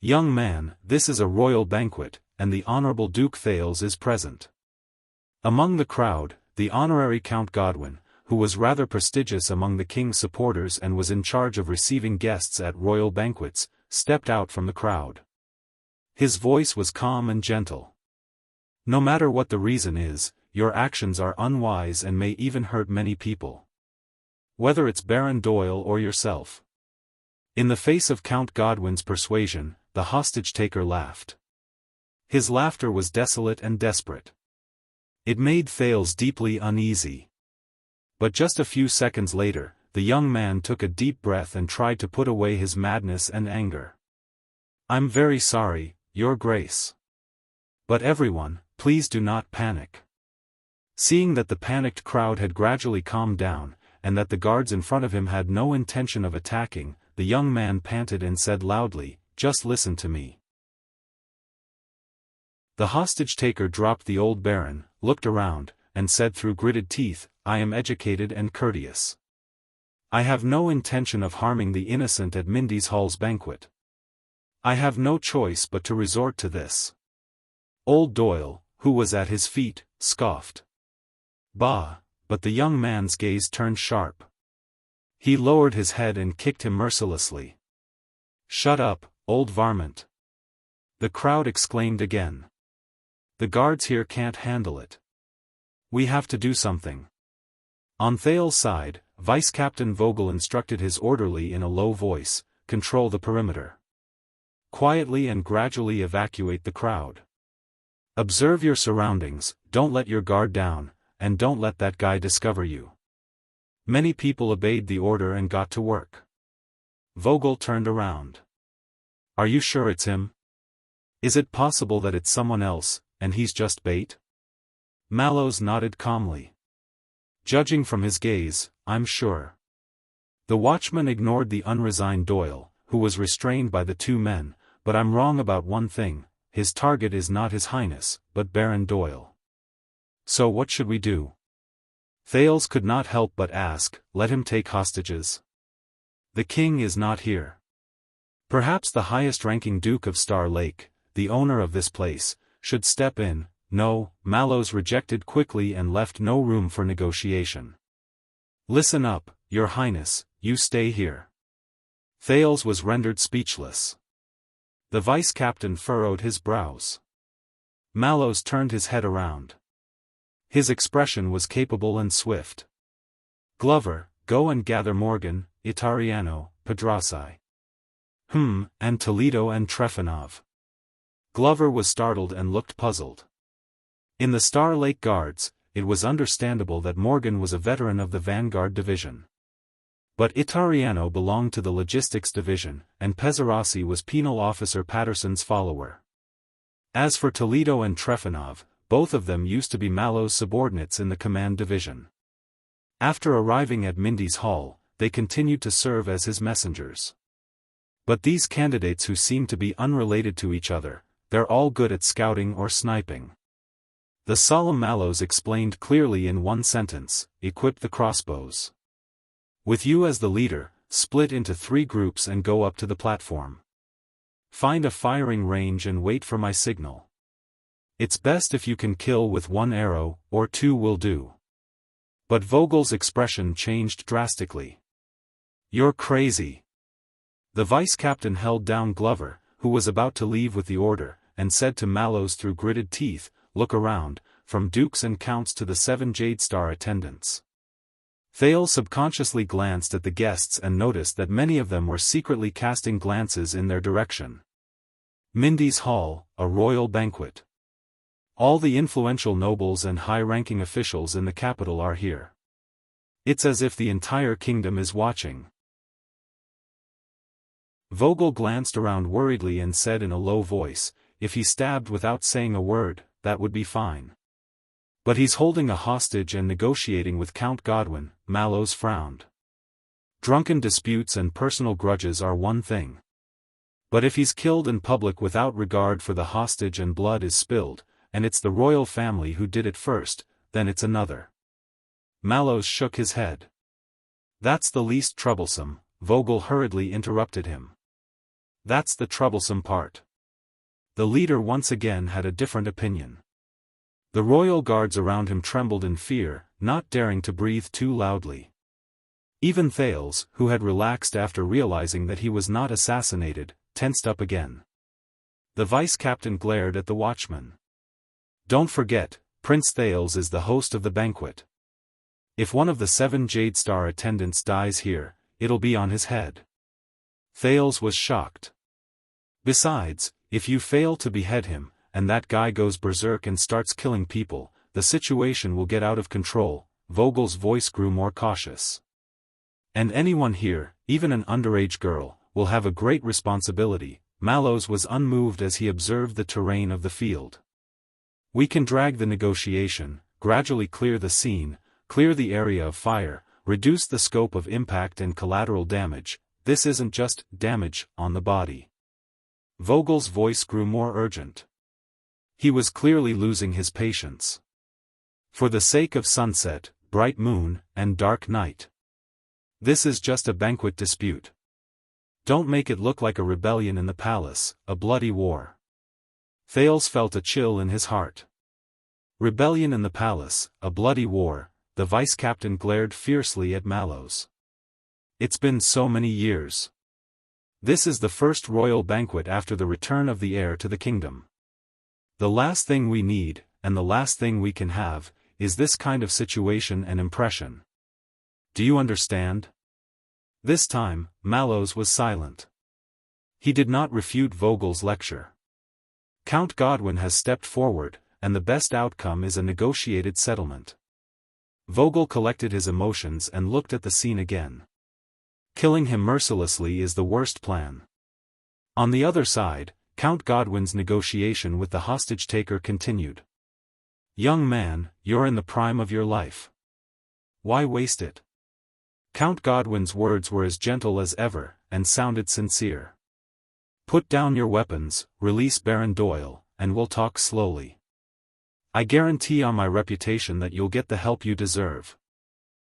Young man, this is a royal banquet, and the Honorable Duke Thales is present. Among the crowd, the honorary Count Godwin, who was rather prestigious among the king's supporters and was in charge of receiving guests at royal banquets, stepped out from the crowd. His voice was calm and gentle. No matter what the reason is, your actions are unwise and may even hurt many people. Whether it's Baron Doyle or yourself. In the face of Count Godwin's persuasion, the hostage-taker laughed. His laughter was desolate and desperate. It made Thales deeply uneasy. But just a few seconds later, the young man took a deep breath and tried to put away his madness and anger. "I'm very sorry, Your Grace. But everyone, please do not panic." Seeing that the panicked crowd had gradually calmed down, and that the guards in front of him had no intention of attacking, the young man panted and said loudly, "Just listen to me." The hostage-taker dropped the old baron, looked around, and said through gritted teeth, "I am educated and courteous. I have no intention of harming the innocent at Mindy's Hall's banquet. I have no choice but to resort to this." Old Doyle, who was at his feet, scoffed. "Bah," but the young man's gaze turned sharp. He lowered his head and kicked him mercilessly. "Shut up, old varmint!" The crowd exclaimed again. "The guards here can't handle it. We have to do something." On Thales' side, Vice Captain Vogel instructed his orderly in a low voice, "Control the perimeter. Quietly and gradually evacuate the crowd. Observe your surroundings, don't let your guard down, and don't let that guy discover you." Many people obeyed the order and got to work. Vogel turned around. "Are you sure it's him? Is it possible that it's someone else, and he's just bait?" Mallows nodded calmly. "Judging from his gaze, I'm sure." The watchman ignored the unresigned Doyle, who was restrained by the two men, "But I'm wrong about one thing, his target is not His Highness, but Baron Doyle. So what should we do?" Thales could not help but ask, "Let him take hostages? The king is not here. Perhaps the highest-ranking Duke of Star Lake, the owner of this place, should step in." "No," Mallows rejected quickly and left no room for negotiation. "Listen up, Your Highness, you stay here." Thales was rendered speechless. The vice-captain furrowed his brows. Mallows turned his head around. His expression was capable and swift. "Glover, go and gather Morgan, Itariano, Pedrassi. And Toledo and Trefanov." Glover was startled and looked puzzled. In the Star Lake Guards, it was understandable that Morgan was a veteran of the Vanguard Division. But Itariano belonged to the Logistics Division, and Pezzarossi was Penal Officer Patterson's follower. As for Toledo and Trefanov, both of them used to be Mallows' subordinates in the Command Division. After arriving at Mindy's Hall, they continued to serve as his messengers. But these candidates who seemed to be unrelated to each other, they're all good at scouting or sniping. The solemn Mallows explained clearly in one sentence, "Equip the crossbows. With you as the leader, split into 3 groups and go up to the platform. Find a firing range and wait for my signal. It's best if you can kill with 1 arrow, or 2 will do." But Vogel's expression changed drastically. "You're crazy." The vice-captain held down Glover, who was about to leave with the order, and said to Mallows through gritted teeth, "Look around, from dukes and counts to the 7 Jade Star attendants." Thales subconsciously glanced at the guests and noticed that many of them were secretly casting glances in their direction. Mindy's Hall, a royal banquet. All the influential nobles and high-ranking officials in the capital are here. It's as if the entire kingdom is watching. Vogel glanced around worriedly and said in a low voice, "If he stabbed without saying a word, that would be fine. But he's holding a hostage and negotiating with Count Godwin." Mallows frowned. "Drunken disputes and personal grudges are one thing. But if he's killed in public without regard for the hostage and blood is spilled, and it's the royal family who did it first, then it's another." Mallows shook his head. "That's the least troublesome," Vogel hurriedly interrupted him. "That's the troublesome part. The leader once again had a different opinion. The royal guards around him trembled in fear, not daring to breathe too loudly. Even Thales, who had relaxed after realizing that he was not assassinated, tensed up again. The vice-captain glared at the watchman. "Don't forget, Prince Thales is the host of the banquet. If one of the 7 Jade Star attendants dies here, it'll be on his head." Thales was shocked. "Besides, if you fail to behead him, and that guy goes berserk and starts killing people, the situation will get out of control." Vogel's voice grew more cautious. "And anyone here, even an underage girl, will have a great responsibility." Mallows was unmoved as he observed the terrain of the field. "We can drag the negotiation, gradually clear the scene, clear the area of fire, reduce the scope of impact and collateral damage. This isn't just damage on the body." Vogel's voice grew more urgent. He was clearly losing his patience. "For the sake of sunset, bright moon, and dark night. This is just a banquet dispute. Don't make it look like a rebellion in the palace, a bloody war." Thales felt a chill in his heart. Rebellion in the palace, a bloody war. The vice-captain glared fiercely at Mallows. "It's been so many years. This is the first royal banquet after the return of the heir to the kingdom. The last thing we need, and the last thing we can have, is this kind of situation and impression. Do you understand?" This time, Mallows was silent. He did not refute Vogel's lecture. "Count Godwin has stepped forward, and the best outcome is a negotiated settlement." Vogel collected his emotions and looked at the scene again. "Killing him mercilessly is the worst plan." On the other side, Count Godwin's negotiation with the hostage-taker continued. "Young man, you're in the prime of your life. Why waste it?" Count Godwin's words were as gentle as ever, and sounded sincere. "Put down your weapons, release Baron Doyle, and we'll talk slowly. I guarantee on my reputation that you'll get the help you deserve."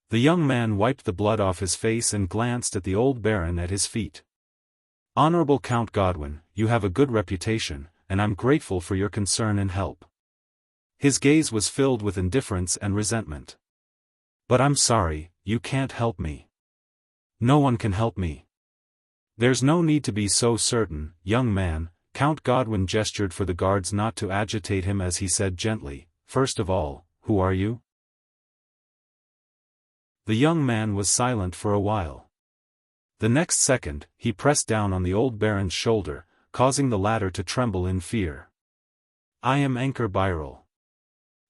The young man wiped the blood off his face and glanced at the old baron at his feet. "Honorable Count Godwin, you have a good reputation, and I'm grateful for your concern and help." His gaze was filled with indifference and resentment. "But I'm sorry, you can't help me. No one can help me." "There's no need to be so certain, young man." Count Godwin gestured for the guards not to agitate him as he said gently, "First of all, who are you?" The young man was silent for a while. The next second, he pressed down on the old baron's shoulder, causing the latter to tremble in fear. "I am Unparalleled."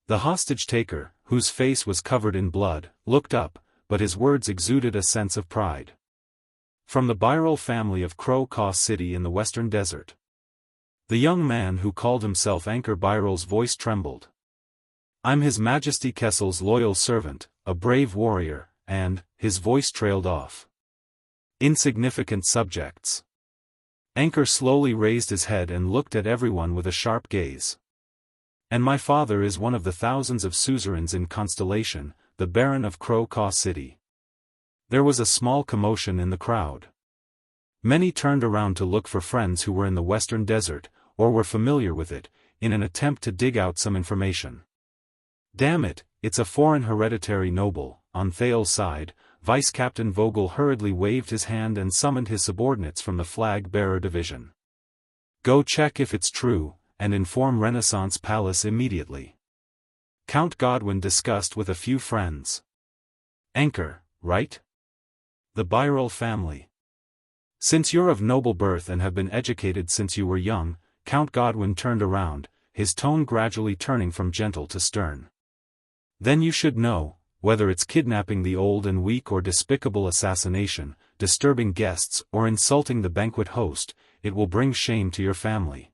The hostage-taker, whose face was covered in blood, looked up, but his words exuded a sense of pride. "From the Unparalleled family of Crow Caw City in the western desert." The young man who called himself Unparalleled's voice trembled. "I'm His Majesty Kessel's loyal servant, a brave warrior," and, his voice trailed off. "Insignificant subjects." Anchor slowly raised his head and looked at everyone with a sharp gaze. "And my father is one of the thousands of suzerains in Constellation, the Baron of Crow Caw City." There was a small commotion in the crowd. Many turned around to look for friends who were in the western desert, or were familiar with it, in an attempt to dig out some information. "Damn it, it's a foreign hereditary noble." On Thales' side, Vice-Captain Vogel hurriedly waved his hand and summoned his subordinates from the flag-bearer division. "Go check if it's true, and inform Renaissance Palace immediately." Count Godwin discussed with a few friends. "Anchor, right? The Unparalleled family. Since you're of noble birth and have been educated since you were young." Count Godwin turned around, his tone gradually turning from gentle to stern. "Then you should know, whether it's kidnapping the old and weak or despicable assassination, disturbing guests or insulting the banquet host, it will bring shame to your family."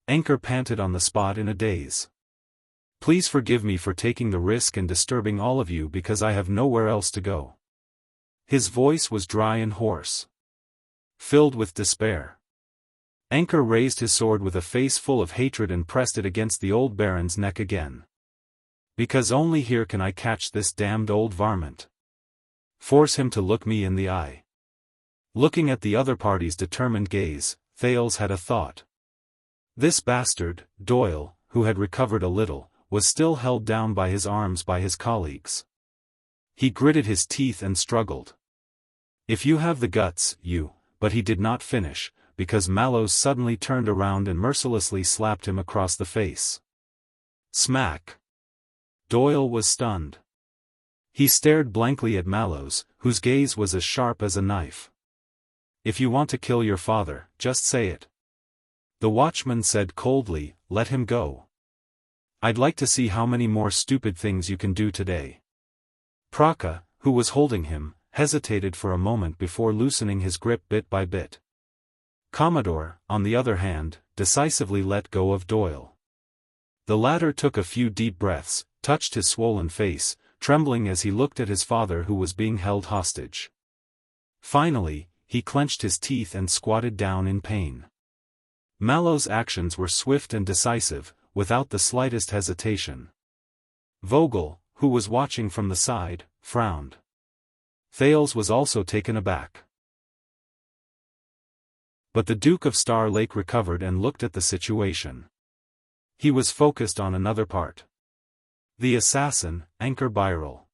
Anchor panted on the spot in a daze. "Please forgive me for taking the risk and disturbing all of you because I have nowhere else to go." His voice was dry and hoarse, filled with despair. Anchor raised his sword with a face full of hatred and pressed it against the old baron's neck again. "Because only here can I catch this damned old varmint. Force him to look me in the eye." Looking at the other party's determined gaze, Thales had a thought. This bastard, Doyle, who had recovered a little, was still held down by his arms by his colleagues. He gritted his teeth and struggled. "If you have the guts, you," but he did not finish, because Mallows suddenly turned around and mercilessly slapped him across the face. Smack! Doyle was stunned. He stared blankly at Mallows, whose gaze was as sharp as a knife. "If you want to kill your father, just say it." The watchman said coldly, "Let him go. I'd like to see how many more stupid things you can do today." Praka, who was holding him, hesitated for a moment before loosening his grip bit by bit. Commodore, on the other hand, decisively let go of Doyle. The latter took a few deep breaths, touched his swollen face, trembling as he looked at his father who was being held hostage. Finally, he clenched his teeth and squatted down in pain. Mallow's actions were swift and decisive, without the slightest hesitation. Vogel, who was watching from the side, frowned. Thales was also taken aback. But the Duke of Star Lake recovered and looked at the situation. He was focused on another part. The assassin, Unparalleled.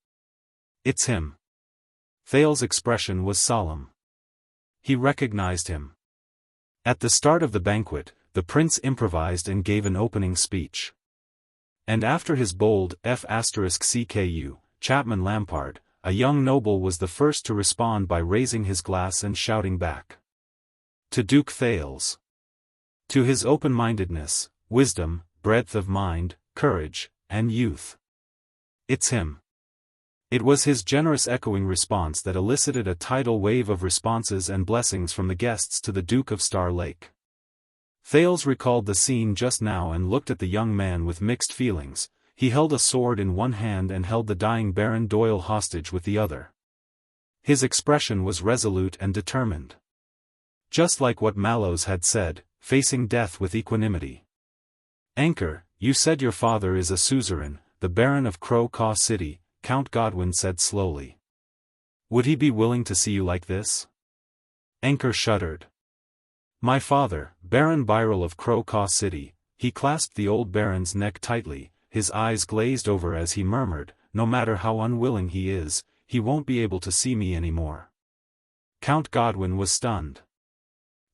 "It's him." Thales' expression was solemn. He recognized him. At the start of the banquet, the prince improvised and gave an opening speech. And after his bold F***CKU, Chapman Lampard, a young noble was the first to respond by raising his glass and shouting back. To Duke Thales. To his open-mindedness, wisdom, breadth of mind, courage, and youth. "It's him." It was his generous echoing response that elicited a tidal wave of responses and blessings from the guests to the Duke of Star Lake. Thales recalled the scene just now and looked at the young man with mixed feelings. He held a sword in one hand and held the dying Baron Doyle hostage with the other. His expression was resolute and determined. Just like what Mallows had said, facing death with equanimity. "Anchor, you said your father is a suzerain, the Baron of Crow Caw City," Count Godwin said slowly. "Would he be willing to see you like this?" Anchor shuddered. "My father, Baron Birel of Crow Caw City," he clasped the old Baron's neck tightly, his eyes glazed over as he murmured, "No matter how unwilling he is, he won't be able to see me anymore." Count Godwin was stunned.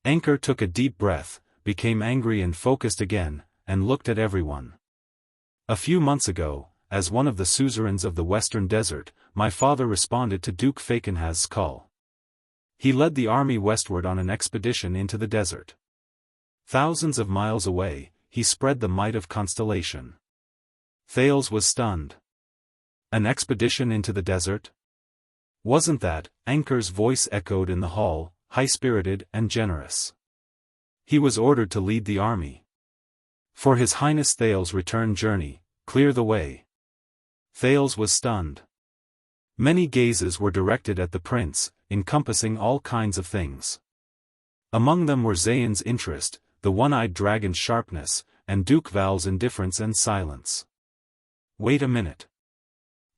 Anchor took a deep breath, became angry and focused again, and looked at everyone. "A few months ago, as one of the suzerains of the Western Desert, my father responded to Duke Fakenhaz's call. He led the army westward on an expedition into the desert. Thousands of miles away, he spread the might of Constellation." Thales was stunned. An expedition into the desert? Wasn't that? Anchor's voice echoed in the hall, high-spirited and generous. He was ordered to lead the army. For His Highness Thales' return journey, clear the way. Thales was stunned. Many gazes were directed at the prince, encompassing all kinds of things. Among them were Zayn's interest, the one-eyed dragon's sharpness, and Duke Val's indifference and silence. Wait a minute.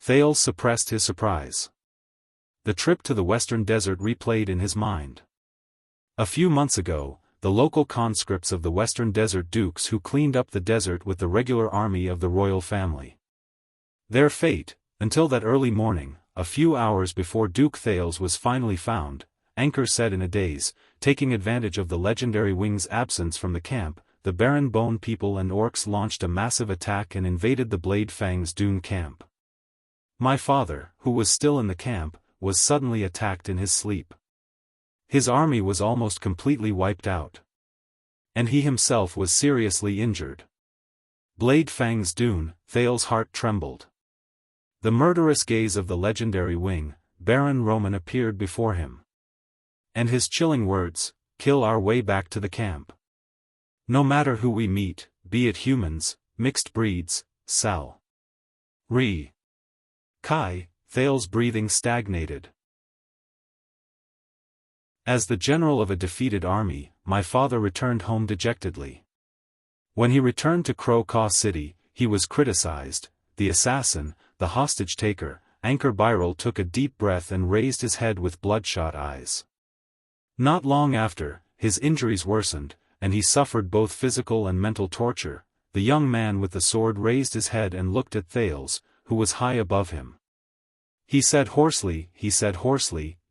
Thales suppressed his surprise. The trip to the Western Desert replayed in his mind. A few months ago, the local conscripts of the Western Desert dukes who cleaned up the desert with the regular army of the royal family. Their fate, until that early morning, a few hours before Duke Thales was finally found, Anchor said in a daze, taking advantage of the legendary wing's absence from the camp, the Baron Bone people and orcs launched a massive attack and invaded the Blade Fang's dune camp. My father, who was still in the camp, was suddenly attacked in his sleep. His army was almost completely wiped out. And he himself was seriously injured. Blade Fang's dune, Thales' heart trembled. The murderous gaze of the legendary wing, Baron Roman appeared before him. And his chilling words, "Kill our way back to the camp. No matter who we meet, be it humans, mixed breeds, Sal. Re. Kai." Thales' breathing stagnated. As the general of a defeated army, my father returned home dejectedly. When he returned to Crow Caw City, he was criticized. The assassin, the hostage-taker, Anchor Birel took a deep breath and raised his head with bloodshot eyes. Not long after, his injuries worsened, and he suffered both physical and mental torture. The young man with the sword raised his head and looked at Thales, who was high above him. He said hoarsely,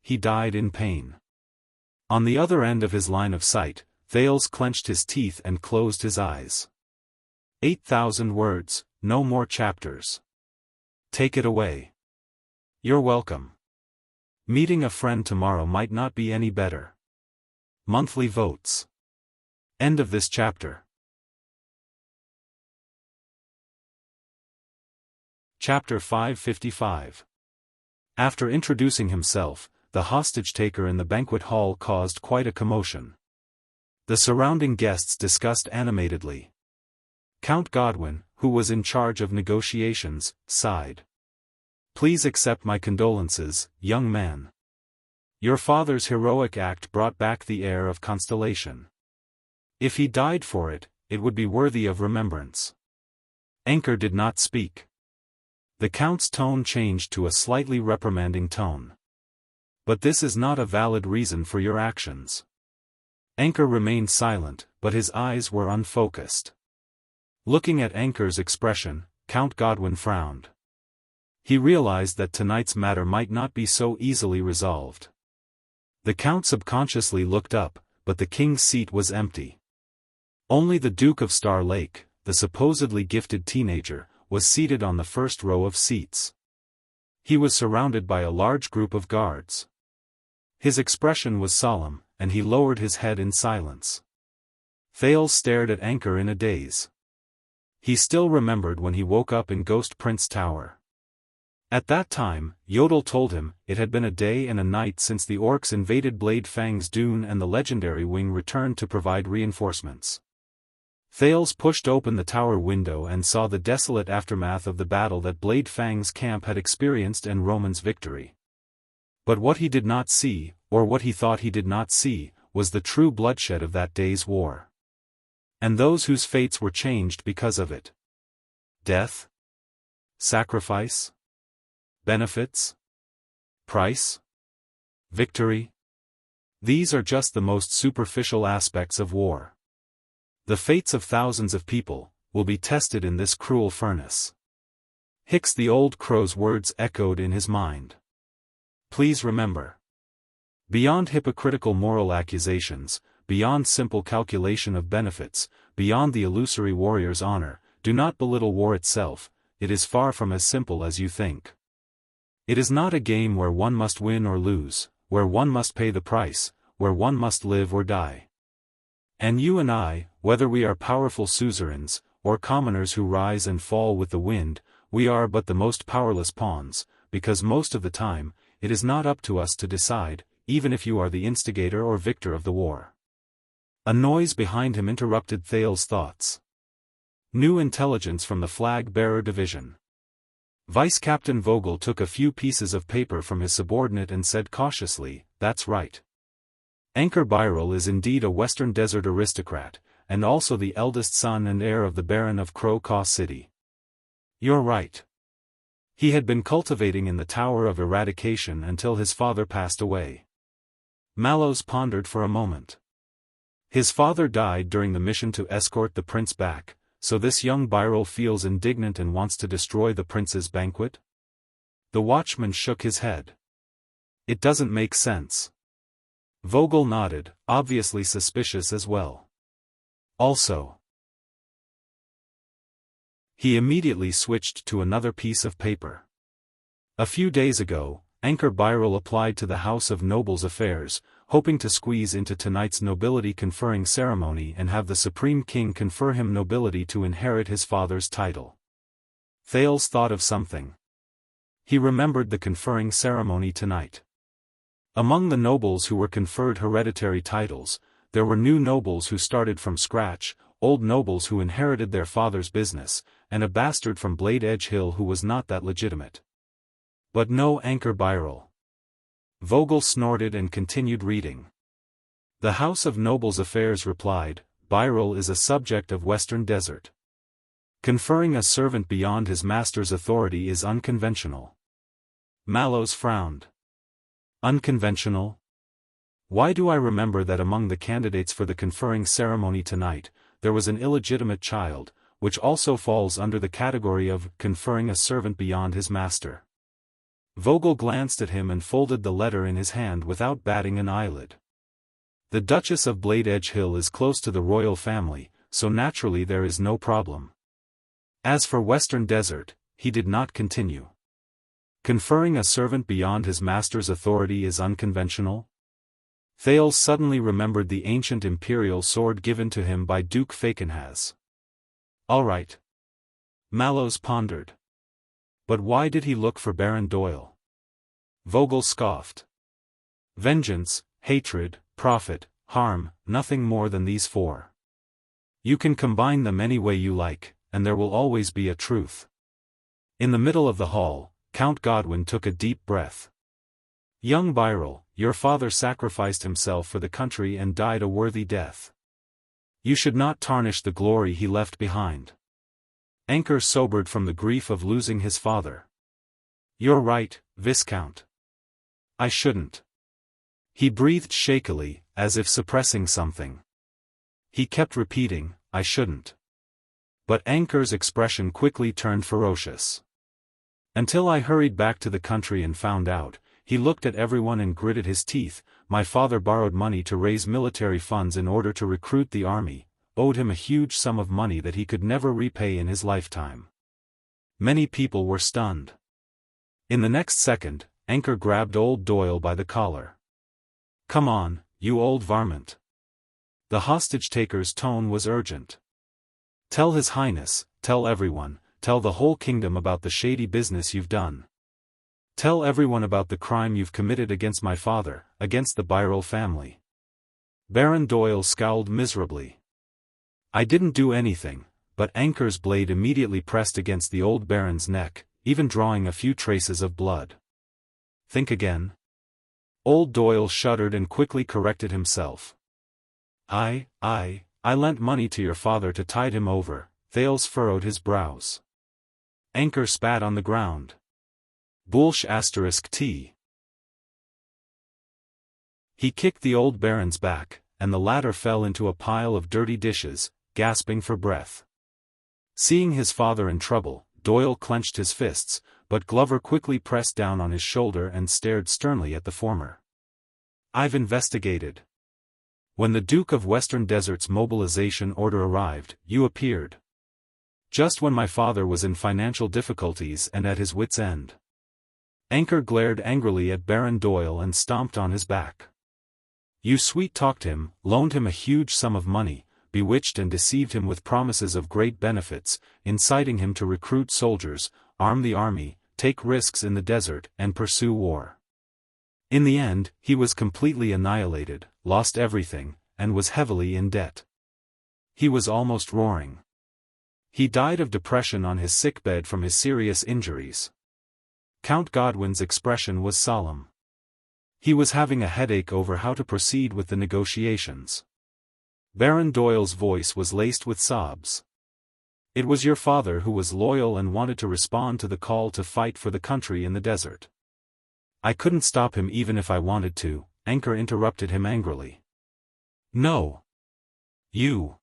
he died in pain. On the other end of his line of sight, Thales clenched his teeth and closed his eyes. 8,000 words, no more chapters. Take it away. You're welcome. Meeting a friend tomorrow might not be any better. Monthly votes. End of this chapter. Chapter 555. After introducing himself, the hostage-taker in the banquet hall caused quite a commotion. The surrounding guests discussed animatedly. Count Godwin, who was in charge of negotiations, sighed. Please accept my condolences, young man. Your father's heroic act brought back the air of constellation. If he died for it, it would be worthy of remembrance. Anchor did not speak. The count's tone changed to a slightly reprimanding tone. But this is not a valid reason for your actions. Anchor remained silent, but his eyes were unfocused. Looking at Anchor's expression, Count Godwin frowned. He realized that tonight's matter might not be so easily resolved. The count subconsciously looked up, but the king's seat was empty. Only the Duke of Star Lake, the supposedly gifted teenager, was seated on the first row of seats. He was surrounded by a large group of guards. His expression was solemn, and he lowered his head in silence. Thales stared at Anchor in a daze. He still remembered when he woke up in Ghost Prince Tower. At that time, Yodel told him, it had been a day and a night since the orcs invaded Blade Fang's dune and the legendary wing returned to provide reinforcements. Thales pushed open the tower window and saw the desolate aftermath of the battle that Blade Fang's camp had experienced and Roman's victory. But what he did not see, or what he thought he did not see, was the true bloodshed of that day's war. And those whose fates were changed because of it. Death? Sacrifice? Benefits? Price? Victory? These are just the most superficial aspects of war. The fates of thousands of people will be tested in this cruel furnace. Hicks the old crow's words echoed in his mind. Please remember. Beyond hypocritical moral accusations, beyond simple calculation of benefits, beyond the illusory warrior's honor, do not belittle war itself. It is far from as simple as you think. It is not a game where one must win or lose, where one must pay the price, where one must live or die. And you and I, whether we are powerful suzerains, or commoners who rise and fall with the wind, we are but the most powerless pawns, because most of the time, it is not up to us to decide, even if you are the instigator or victor of the war. A noise behind him interrupted Thales' thoughts. New intelligence from the flag-bearer division. Vice-Captain Vogel took a few pieces of paper from his subordinate and said cautiously, "That's right. Anchor Byrel is indeed a Western Desert aristocrat, and also the eldest son and heir of the Baron of Crow Caw City. You're right. He had been cultivating in the Tower of Eradication until his father passed away." Mallows pondered for a moment. His father died during the mission to escort the prince back, so this young Byrel feels indignant and wants to destroy the prince's banquet? The watchman shook his head. It doesn't make sense. Vogel nodded, obviously suspicious as well. Also. He immediately switched to another piece of paper. A few days ago, Anchor Byrel applied to the House of Nobles Affairs, hoping to squeeze into tonight's nobility conferring ceremony and have the Supreme King confer him nobility to inherit his father's title. Thales thought of something. He remembered the conferring ceremony tonight. Among the nobles who were conferred hereditary titles, there were new nobles who started from scratch, old nobles who inherited their father's business, and a bastard from Blade Edge Hill who was not that legitimate. But no Anchor Byrel. Vogel snorted and continued reading. The House of Nobles Affairs replied, "Byrel is a subject of Western Desert. Conferring a servant beyond his master's authority is unconventional." Mallows frowned. Unconventional? Why do I remember that among the candidates for the conferring ceremony tonight, there was an illegitimate child, which also falls under the category of conferring a servant beyond his master. Vogel glanced at him and folded the letter in his hand without batting an eyelid. The Duchess of Blade Edge Hill is close to the royal family, so naturally there is no problem. As for Western Desert, he did not continue. Conferring a servant beyond his master's authority is unconventional? Thales suddenly remembered the ancient imperial sword given to him by Duke Fakenhas. All right. Mallows pondered. But why did he look for Baron Doyle? Vogel scoffed. Vengeance, hatred, profit, harm, nothing more than these four. You can combine them any way you like, and there will always be a truth. In the middle of the hall, Count Godwin took a deep breath. Young Byrrel, your father sacrificed himself for the country and died a worthy death. You should not tarnish the glory he left behind. Anchor sobered from the grief of losing his father. You're right, Viscount. I shouldn't. He breathed shakily, as if suppressing something. He kept repeating, I shouldn't. But Anchor's expression quickly turned ferocious. Until I hurried back to the country and found out, he looked at everyone and gritted his teeth. My father borrowed money to raise military funds in order to recruit the army, owed him a huge sum of money that he could never repay in his lifetime. Many people were stunned. In the next second, Anchor grabbed old Doyle by the collar. Come on, you old varmint. The hostage-taker's tone was urgent. Tell His Highness, tell everyone, tell the whole kingdom about the shady business you've done. Tell everyone about the crime you've committed against my father, against the Byrrel family. Baron Doyle scowled miserably. I didn't do anything, but Anchor's blade immediately pressed against the old baron's neck, even drawing a few traces of blood. Think again. Old Doyle shuddered and quickly corrected himself. I lent money to your father to tide him over. Thales furrowed his brows. Anchor spat on the ground. Bullsh *T. He kicked the old baron's back, and the latter fell into a pile of dirty dishes, gasping for breath. Seeing his father in trouble, Doyle clenched his fists, but Glover quickly pressed down on his shoulder and stared sternly at the former. I've investigated. When the Duke of Western Desert's mobilization order arrived, you appeared. Just when my father was in financial difficulties and at his wits' end. Anchor glared angrily at Baron Doyle and stomped on his back. You sweet-talked him, loaned him a huge sum of money, bewitched and deceived him with promises of great benefits, inciting him to recruit soldiers, arm the army, take risks in the desert, and pursue war. In the end, he was completely annihilated, lost everything, and was heavily in debt. He was almost roaring. He died of depression on his sickbed from his serious injuries. Count Godwin's expression was solemn. He was having a headache over how to proceed with the negotiations. Baron Doyle's voice was laced with sobs. It was your father who was loyal and wanted to respond to the call to fight for the country in the desert. I couldn't stop him even if I wanted to, Anchor interrupted him angrily. No. You.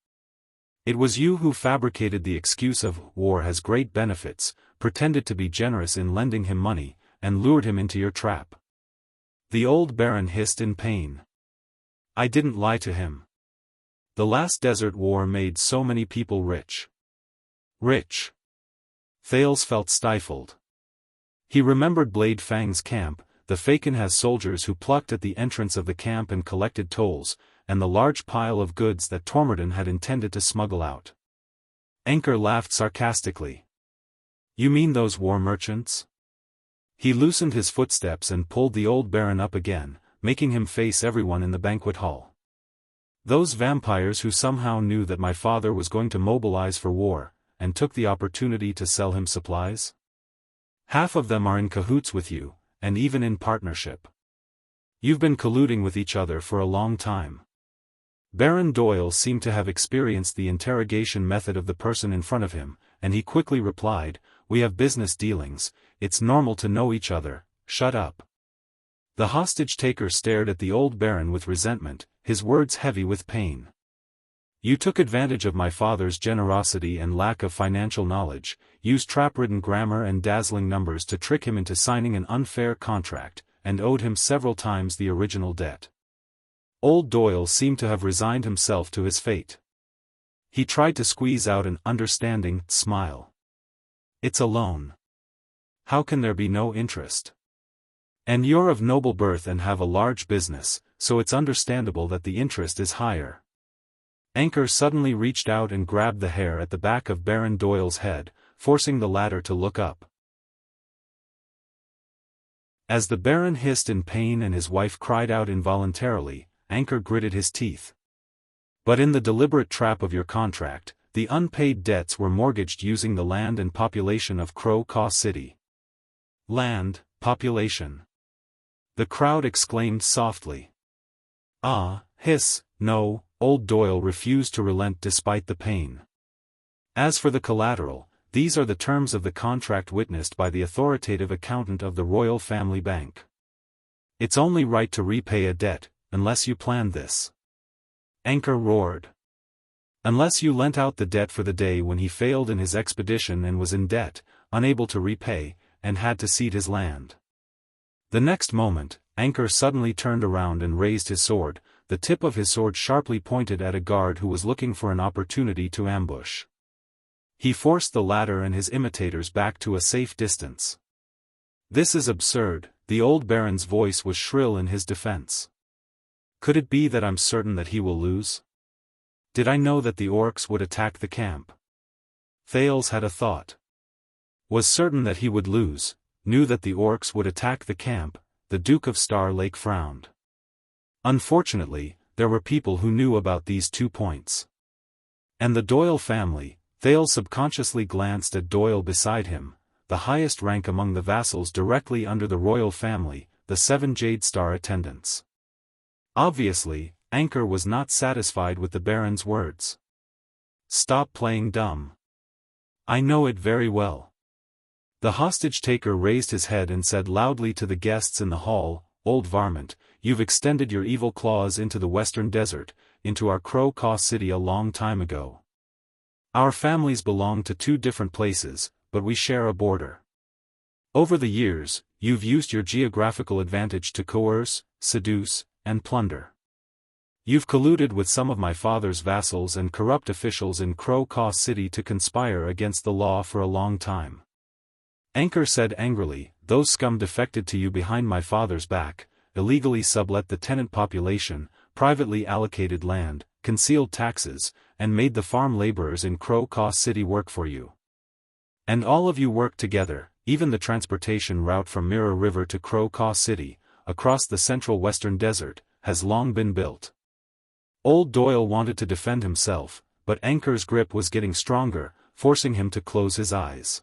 It was you who fabricated the excuse of war has great benefits, pretended to be generous in lending him money, and lured him into your trap. The old baron hissed in pain. I didn't lie to him. The last desert war made so many people rich. Rich. Thales felt stifled. He remembered Blade Fang's camp, the Fakenhas soldiers who plucked at the entrance of the camp and collected tolls, and the large pile of goods that Tormodon had intended to smuggle out. Anchor laughed sarcastically. You mean those war merchants? He loosened his footsteps and pulled the old baron up again, making him face everyone in the banquet hall. Those vampires who somehow knew that my father was going to mobilize for war, and took the opportunity to sell him supplies? Half of them are in cahoots with you, and even in partnership. You've been colluding with each other for a long time. Baron Doyle seemed to have experienced the interrogation method of the person in front of him, and he quickly replied, We have business dealings, it's normal to know each other, shut up. The hostage-taker stared at the old baron with resentment, his words heavy with pain. You took advantage of my father's generosity and lack of financial knowledge, used trap-ridden grammar and dazzling numbers to trick him into signing an unfair contract, and owed him several times the original debt. Old Doyle seemed to have resigned himself to his fate. He tried to squeeze out an understanding smile. It's a loan. How can there be no interest? And you're of noble birth and have a large business, so it's understandable that the interest is higher. Anchor suddenly reached out and grabbed the hair at the back of Baron Doyle's head, forcing the latter to look up. As the Baron hissed in pain and his wife cried out involuntarily, Anchor gritted his teeth. But in the deliberate trap of your contract, the unpaid debts were mortgaged using the land and population of Crow Caw City. Land, population. The crowd exclaimed softly. Ah, hiss, no. Old Doyle refused to relent despite the pain. As for the collateral, these are the terms of the contract witnessed by the authoritative accountant of the Royal Family Bank. It's only right to repay a debt, unless you planned this. Anchor roared. Unless you lent out the debt for the day when he failed in his expedition and was in debt, unable to repay, and had to cede his land. The next moment, Anchor suddenly turned around and raised his sword, the tip of his sword sharply pointed at a guard who was looking for an opportunity to ambush. He forced the latter and his imitators back to a safe distance. This is absurd, the old baron's voice was shrill in his defense. Could it be that I'm certain that he will lose? Did I know that the orcs would attack the camp? Thales had a thought. Was certain that he would lose, knew that the orcs would attack the camp. The Duke of Star Lake frowned. Unfortunately, there were people who knew about these 2 points. And the Doyle family, Thales subconsciously glanced at Doyle beside him, the highest rank among the vassals directly under the royal family, the 7 Jade Star attendants. Obviously, Anchor was not satisfied with the Baron's words. Stop playing dumb. I know it very well. The hostage-taker raised his head and said loudly to the guests in the hall, Old varmint, you've extended your evil claws into the western desert, into our Crow Caw City a long time ago. Our families belong to 2 different places, but we share a border. Over the years, you've used your geographical advantage to coerce, seduce, and plunder. You've colluded with some of my father's vassals and corrupt officials in Crow Caw City to conspire against the law for a long time. Anchor said angrily, those scum defected to you behind my father's back, illegally sublet the tenant population, privately allocated land, concealed taxes, and made the farm laborers in Crow Caw City work for you. And all of you worked together, even the transportation route from Mirror River to Crow Caw City, across the central western desert, has long been built. Old Doyle wanted to defend himself, but Anchor's grip was getting stronger, forcing him to close his eyes.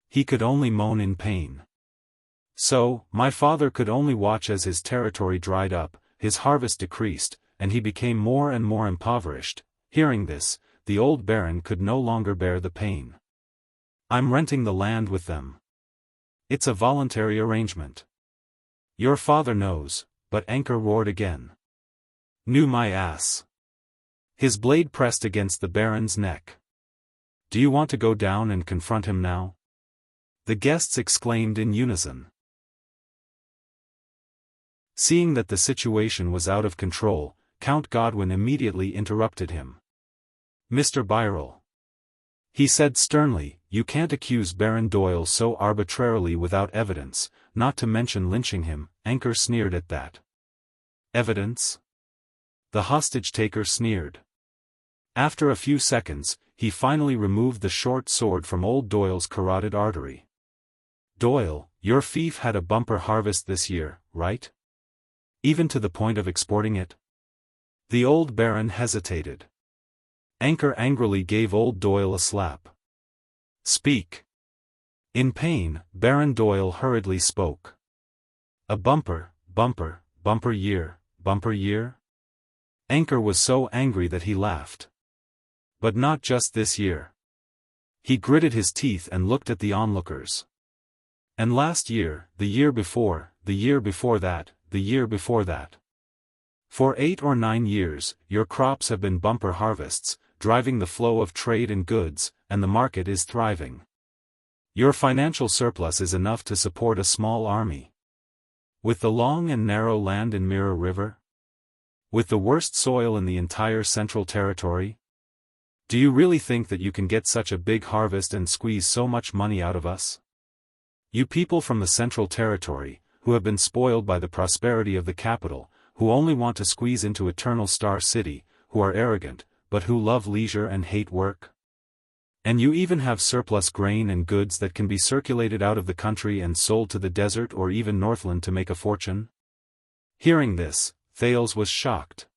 He could only moan in pain. So, my father could only watch as his territory dried up, his harvest decreased, and he became more and more impoverished. Hearing this, the old baron could no longer bear the pain. I'm renting the land with them. It's a voluntary arrangement. Your father knows, but Anchor roared again. Knew my ass. His blade pressed against the baron's neck. Do you want to go down and confront him now? The guests exclaimed in unison. Seeing that the situation was out of control, Count Godwin immediately interrupted him. Mr. Birrell. He said sternly, you can't accuse Baron Doyle so arbitrarily without evidence, not to mention lynching him. Anchor sneered at that. Evidence? The hostage-taker sneered. After a few seconds, he finally removed the short sword from old Doyle's carotid artery. Doyle, your fief had a bumper harvest this year, right? Even to the point of exporting it? The old baron hesitated. Anchor angrily gave old Doyle a slap. Speak. In pain, Baron Doyle hurriedly spoke. A bumper year? Anchor was so angry that he laughed. But not just this year. He gritted his teeth and looked at the onlookers. And last year, the year before, the year before that, the year before that. For 8 or 9 years, your crops have been bumper harvests, driving the flow of trade and goods, and the market is thriving. Your financial surplus is enough to support a small army. With the long and narrow land in Mirror River? With the worst soil in the entire Central Territory? Do you really think that you can get such a big harvest and squeeze so much money out of us? You people from the Central Territory, who have been spoiled by the prosperity of the capital, who only want to squeeze into Eternal Star City, who are arrogant, but who love leisure and hate work? And you even have surplus grain and goods that can be circulated out of the country and sold to the desert or even Northland to make a fortune? Hearing this, Thales was shocked.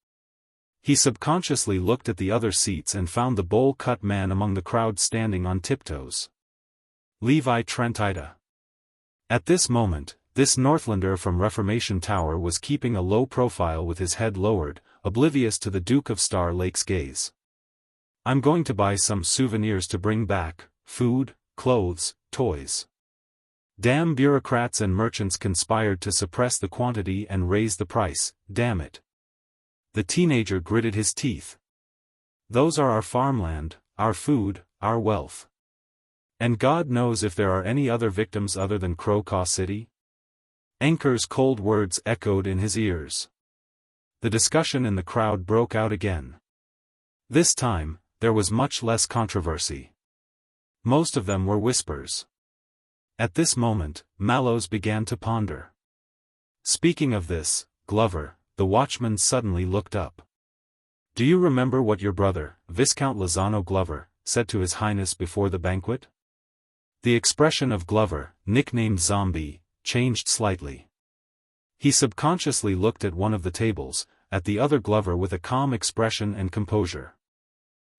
He subconsciously looked at the other seats and found the bowl-cut man among the crowd standing on tiptoes. Levi Trentida. At this moment, this Northlander from Reformation Tower was keeping a low profile with his head lowered, oblivious to the Duke of Star Lake's gaze. I'm going to buy some souvenirs to bring back, food, clothes, toys. Damn bureaucrats and merchants conspired to suppress the quantity and raise the price, damn it. The teenager gritted his teeth. Those are our farmland, our food, our wealth. And God knows if there are any other victims other than Crocaw City? Anchor's cold words echoed in his ears. The discussion in the crowd broke out again. This time, there was much less controversy. Most of them were whispers. At this moment, Mallows began to ponder. Speaking of this, Glover, the watchman suddenly looked up. Do you remember what your brother, Viscount Lozano Glover, said to His Highness before the banquet? The expression of Glover, nicknamed Zombie, changed slightly. He subconsciously looked at one of the tables, at the other Glover with a calm expression and composure.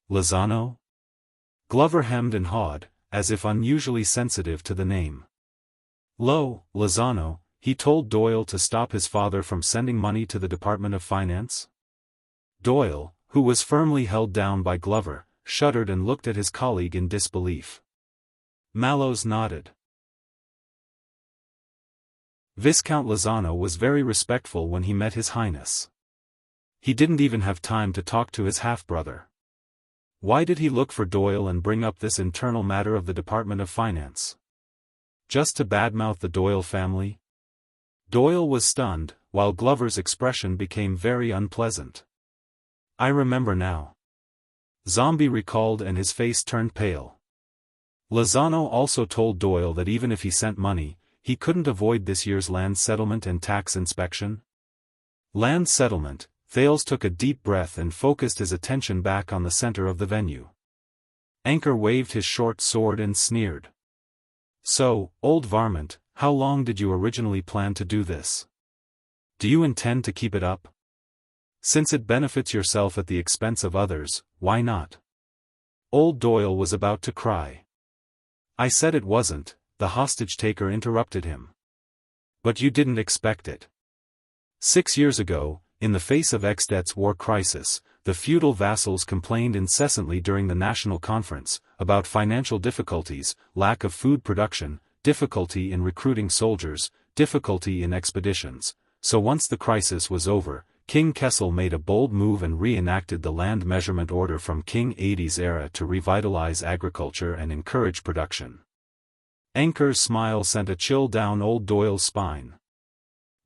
Lozano? Glover hemmed and hawed, as if unusually sensitive to the name. Lozano, he told Doyle to stop his father from sending money to the Department of Finance? Doyle, who was firmly held down by Glover, shuddered and looked at his colleague in disbelief. Mallows nodded. Viscount Lozano was very respectful when he met His Highness. He didn't even have time to talk to his half-brother. Why did he look for Doyle and bring up this internal matter of the Department of Finance? Just to badmouth the Doyle family? Doyle was stunned, while Glover's expression became very unpleasant. I remember now. Zombie recalled and his face turned pale. Lozano also told Doyle that even if he sent money, he couldn't avoid this year's land settlement and tax inspection. Land settlement. Thales took a deep breath and focused his attention back on the center of the venue. Anchor waved his short sword and sneered. So, old varmint, how long did you originally plan to do this? Do you intend to keep it up? Since it benefits yourself at the expense of others, why not? Old Doyle was about to cry. I said it wasn't, the hostage-taker interrupted him. But you didn't expect it. 6 years ago, in the face of Exdet's war crisis, the feudal vassals complained incessantly during the national conference, about financial difficulties, lack of food production, difficulty in recruiting soldiers, difficulty in expeditions. So once the crisis was over, King Kessel made a bold move and reenacted the land measurement order from King Aidy's era to revitalize agriculture and encourage production. Anchor's smile sent a chill down old Doyle's spine.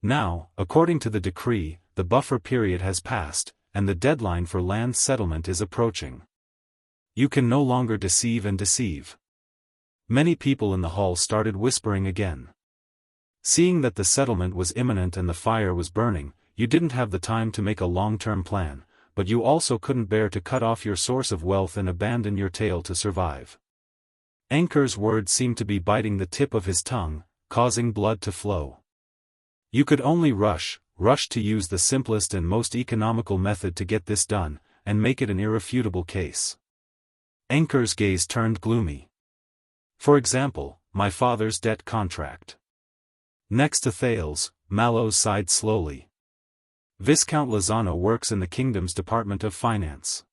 Now, according to the decree, the buffer period has passed, and the deadline for land settlement is approaching. You can no longer deceive and deceive. Many people in the hall started whispering again. Seeing that the settlement was imminent and the fire was burning, you didn't have the time to make a long-term plan, but you also couldn't bear to cut off your source of wealth and abandon your tail to survive. Anchor's words seemed to be biting the tip of his tongue, causing blood to flow. You could only rush to use the simplest and most economical method to get this done, and make it an irrefutable case. Anchor's gaze turned gloomy. For example, my father's debt contract. Next to Thales, Mallows sighed slowly. Viscount Lozano works in the kingdom's Department of Finance.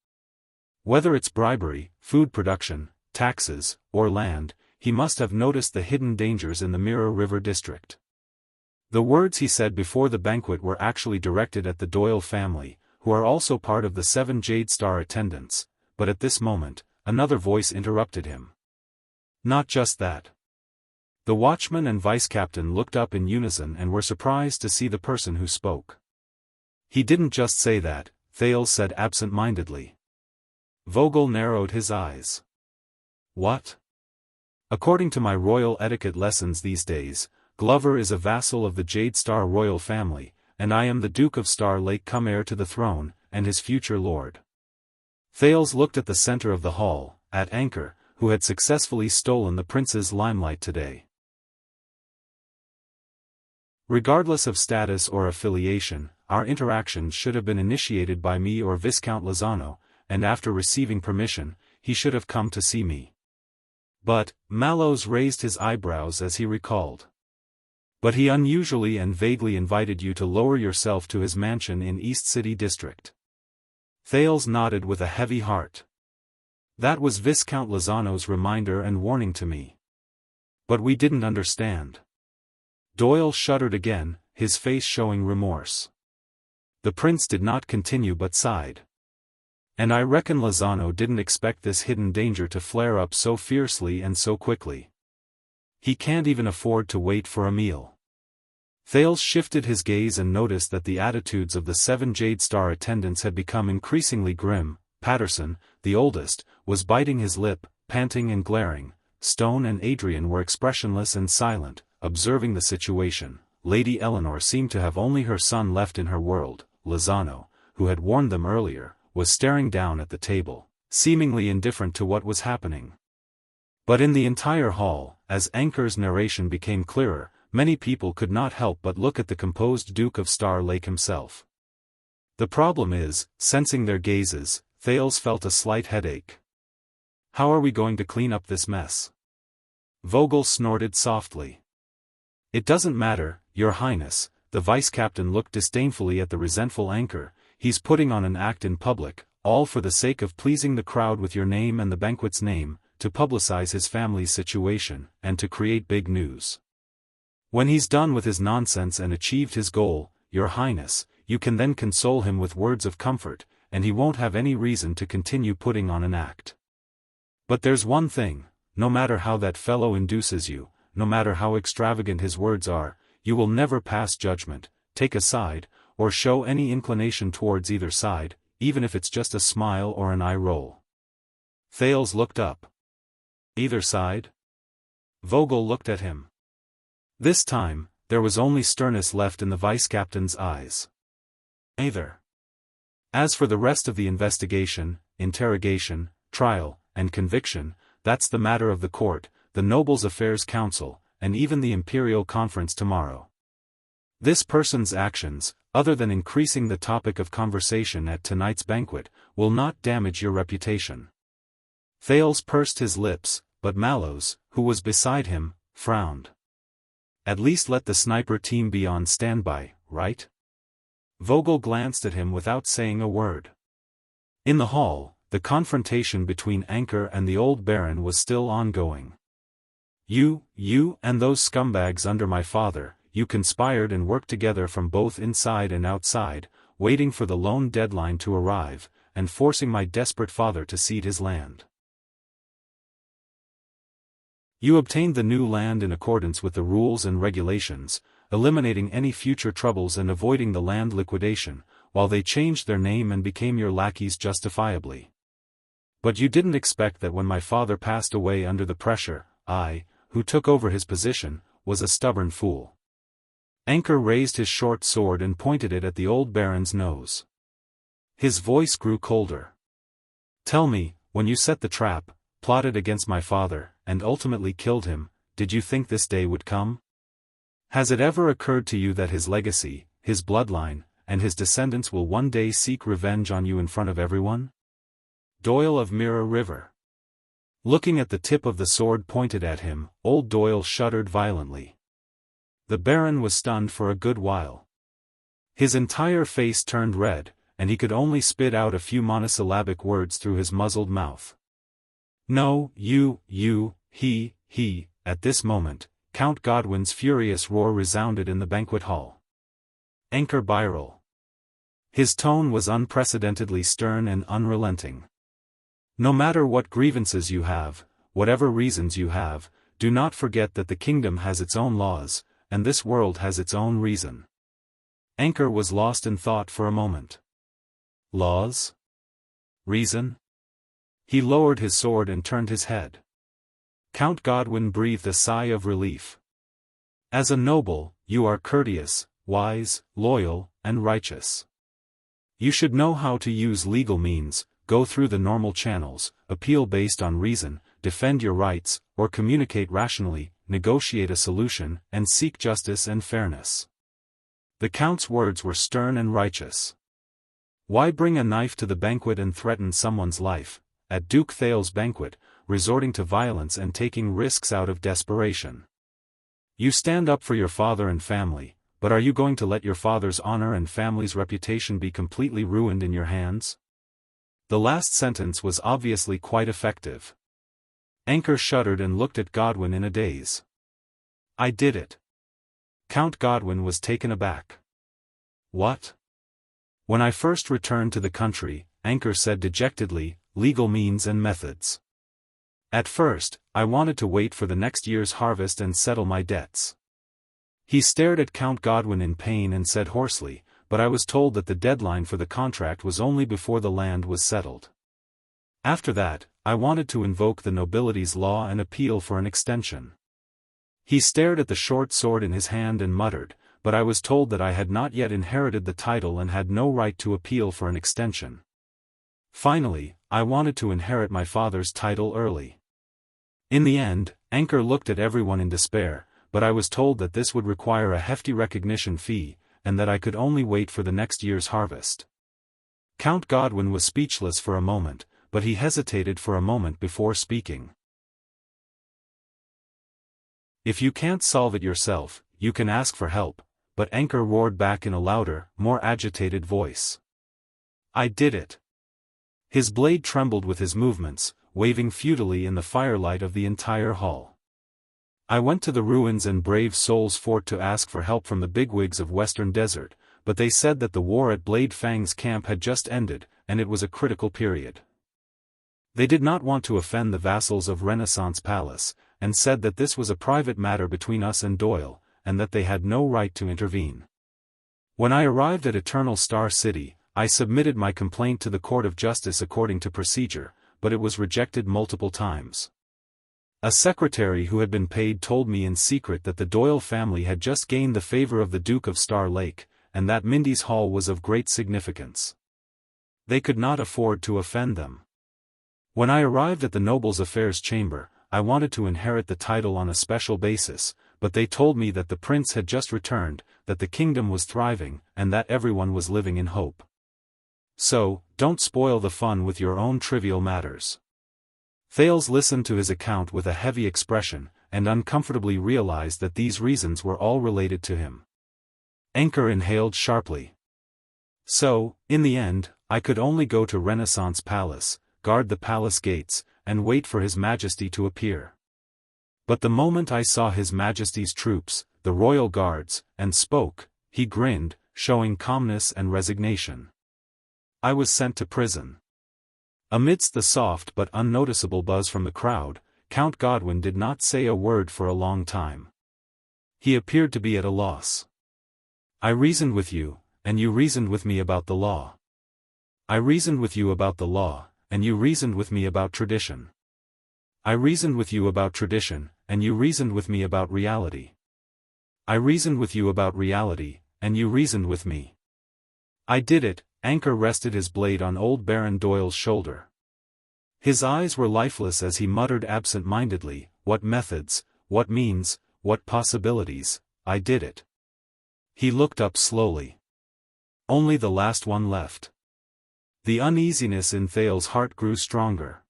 Whether it's bribery, food production, taxes, or land, he must have noticed the hidden dangers in the Mirror River district. The words he said before the banquet were actually directed at the Doyle family, who are also part of the 7 Jade Star attendants, but at this moment, another voice interrupted him. Not just that. The watchman and vice-captain looked up in unison and were surprised to see the person who spoke. He didn't just say that, Thales said absent-mindedly. Vogel narrowed his eyes. What? According to my royal etiquette lessons these days, Glover is a vassal of the Jade Star royal family, and I am the Duke of Star Lake, come heir to the throne, and his future lord. Thales looked at the center of the hall, at Anchor, who had successfully stolen the prince's limelight today. Regardless of status or affiliation, our interactions should have been initiated by me or Viscount Lozano, and after receiving permission, he should have come to see me. But, Mallows raised his eyebrows as he recalled. But he unusually and vaguely invited you to lower yourself to his mansion in East City District. Thales nodded with a heavy heart. That was Viscount Lozano's reminder and warning to me. But we didn't understand. Doyle shuddered again, his face showing remorse. The prince did not continue but sighed. And I reckon Lozano didn't expect this hidden danger to flare up so fiercely and so quickly. He can't even afford to wait for a meal. Thales shifted his gaze and noticed that the attitudes of the 7 Jade Star attendants had become increasingly grim. Patterson, the oldest, was biting his lip, panting and glaring. Stone and Adrian were expressionless and silent, observing the situation. Lady Eleanor seemed to have only her son left in her world. Lozano, who had warned them earlier, was staring down at the table, seemingly indifferent to what was happening. But in the entire hall, as Anchor's narration became clearer, many people could not help but look at the composed Duke of Star Lake himself. The problem is, sensing their gazes, Thales felt a slight headache. How are we going to clean up this mess? Vogel snorted softly. It doesn't matter, Your Highness. The vice-captain looked disdainfully at the resentful Anchor. He's putting on an act in public, all for the sake of pleasing the crowd with your name and the banquet's name, to publicize his family's situation, and to create big news. When he's done with his nonsense and achieved his goal, Your Highness, you can then console him with words of comfort, and he won't have any reason to continue putting on an act. But there's one thing, no matter how that fellow induces you, no matter how extravagant his words are, you will never pass judgment, take a side, or show any inclination towards either side, even if it's just a smile or an eye roll. Thales looked up. Either side? Vogel looked at him. This time, there was only sternness left in the vice-captain's eyes. Either. As for the rest of the investigation, interrogation, trial, and conviction, that's the matter of the court, the Nobles' Affairs Council, and even the Imperial Conference tomorrow. This person's actions, other than increasing the topic of conversation at tonight's banquet, will not damage your reputation. Thales pursed his lips, but Mallows, who was beside him, frowned. At least let the sniper team be on standby, right? Vogel glanced at him without saying a word. In the hall, the confrontation between Anchor and the old Baron was still ongoing. You and those scumbags under my father, you conspired and worked together from both inside and outside, waiting for the lone deadline to arrive, and forcing my desperate father to cede his land. You obtained the new land in accordance with the rules and regulations, eliminating any future troubles and avoiding the land liquidation, while they changed their name and became your lackeys justifiably. But you didn't expect that when my father passed away under the pressure, I, who took over his position, was a stubborn fool. Anchor raised his short sword and pointed it at the old Baron's nose. His voice grew colder. Tell me, when you set the trap, plotted against my father, and ultimately killed him, did you think this day would come? Has it ever occurred to you that his legacy, his bloodline, and his descendants will one day seek revenge on you in front of everyone? Doyle of Mirror River. Looking at the tip of the sword pointed at him, old Doyle shuddered violently. The Baron was stunned for a good while. His entire face turned red, and he could only spit out a few monosyllabic words through his muzzled mouth. No, he, at this moment, Count Godwin's furious roar resounded in the banquet hall. Unparalleled. His tone was unprecedentedly stern and unrelenting. No matter what grievances you have, whatever reasons you have, do not forget that the kingdom has its own laws, and this world has its own reason. Anchor was lost in thought for a moment. Laws? Reason? He lowered his sword and turned his head. Count Godwin breathed a sigh of relief. As a noble, you are courteous, wise, loyal, and righteous. You should know how to use legal means, go through the normal channels, appeal based on reason, defend your rights, or communicate rationally, negotiate a solution, and seek justice and fairness. The Count's words were stern and righteous. Why bring a knife to the banquet and threaten someone's life, at Duke Thael's banquet, resorting to violence and taking risks out of desperation? You stand up for your father and family, but are you going to let your father's honor and family's reputation be completely ruined in your hands? The last sentence was obviously quite effective. Anchor shuddered and looked at Godwin in a daze. I did it. Count Godwin was taken aback. What? When I first returned to the country, Anchor said dejectedly, legal means and methods. At first, I wanted to wait for the next year's harvest and settle my debts. He stared at Count Godwin in pain and said hoarsely, but I was told that the deadline for the contract was only before the land was settled. After that, I wanted to invoke the nobility's law and appeal for an extension. He stared at the short sword in his hand and muttered, but I was told that I had not yet inherited the title and had no right to appeal for an extension. Finally, I wanted to inherit my father's title early. In the end, Anchor looked at everyone in despair, but I was told that this would require a hefty recognition fee, and that I could only wait for the next year's harvest. Count Godwin was speechless for a moment, but he hesitated for a moment before speaking. If you can't solve it yourself, you can ask for help, but Anchor roared back in a louder, more agitated voice. I did it. His blade trembled with his movements, waving futilely in the firelight of the entire hall. I went to the ruins and Brave Souls Fort to ask for help from the bigwigs of Western Desert, but they said that the war at Blade Fang's camp had just ended, and it was a critical period. They did not want to offend the vassals of Renaissance Palace, and said that this was a private matter between us and Doyle, and that they had no right to intervene. When I arrived at Eternal Star City, I submitted my complaint to the Court of Justice according to procedure, but it was rejected multiple times. A secretary who had been paid told me in secret that the Doyle family had just gained the favor of the Duke of Star Lake, and that Mindy's Hall was of great significance. They could not afford to offend them. When I arrived at the Nobles' Affairs Chamber, I wanted to inherit the title on a special basis, but they told me that the prince had just returned, that the kingdom was thriving, and that everyone was living in hope. So, don't spoil the fun with your own trivial matters. Thales listened to his account with a heavy expression, and uncomfortably realized that these reasons were all related to him. Anchor inhaled sharply. So, in the end, I could only go to Renaissance Palace, guard the palace gates, and wait for His Majesty to appear. But the moment I saw His Majesty's troops, the royal guards, and spoke, he grinned, showing calmness and resignation. I was sent to prison. Amidst the soft but unnoticeable buzz from the crowd, Count Godwin did not say a word for a long time. He appeared to be at a loss. I reasoned with you, and you reasoned with me about the law. I reasoned with you about the law, and you reasoned with me about tradition. I reasoned with you about tradition, and you reasoned with me about reality. I reasoned with you about reality, and you reasoned with me. I did it. Anchor rested his blade on old Baron Doyle's shoulder. His eyes were lifeless as he muttered absent-mindedly, what methods, what means, what possibilities, I did it. He looked up slowly. Only the last one left. The uneasiness in Thale's heart grew stronger.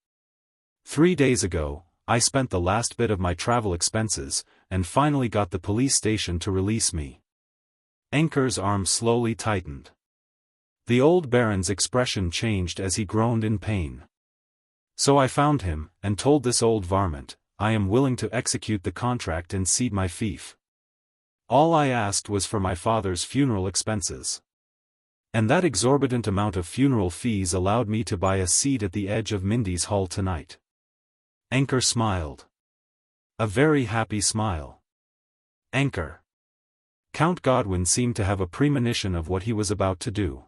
3 days ago, I spent the last bit of my travel expenses, and finally got the police station to release me. Anchor's arm slowly tightened. The old Baron's expression changed as he groaned in pain. So I found him, and told this old varmint, I am willing to execute the contract and cede my fief. All I asked was for my father's funeral expenses. And that exorbitant amount of funeral fees allowed me to buy a seat at the edge of Mindy's hall tonight." Anchor smiled. A very happy smile. Anchor. Count Godwin seemed to have a premonition of what he was about to do.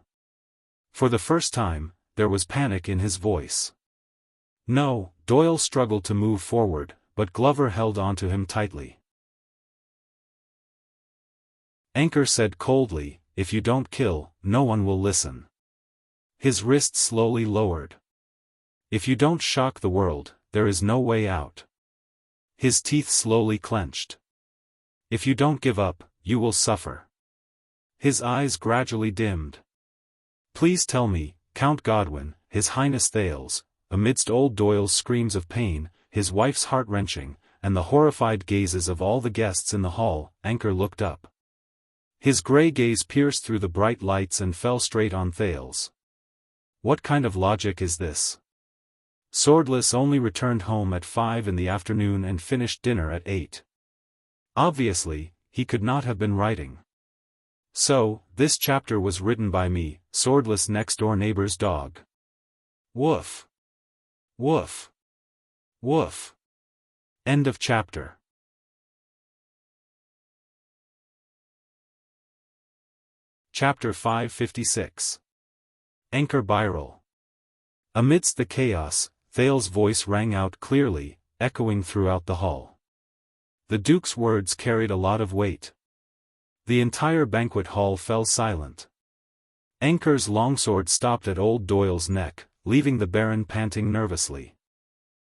For the first time, there was panic in his voice. "No," Doyle struggled to move forward, but Glover held onto him tightly. Anchor said coldly, "If you don't kill, no one will listen." His wrist slowly lowered. "If you don't shock the world, there is no way out." His teeth slowly clenched. "If you don't give up, you will suffer." His eyes gradually dimmed. "Please tell me, Count Godwin," His Highness Thales, amidst old Doyle's screams of pain, his wife's heart-wrenching, and the horrified gazes of all the guests in the hall, Anchor looked up. His grey gaze pierced through the bright lights and fell straight on Thales. "What kind of logic is this? Swordless only returned home at 5 in the afternoon and finished dinner at 8. Obviously, he could not have been writing. So, this chapter was written by me, Swordless next-door neighbor's dog. Woof. Woof. Woof." End of chapter. Chapter 556. Anchor Viral. Amidst the chaos, Thales' voice rang out clearly, echoing throughout the hall. The Duke's words carried a lot of weight. The entire banquet hall fell silent. Anchor's longsword stopped at old Doyle's neck, leaving the Baron panting nervously.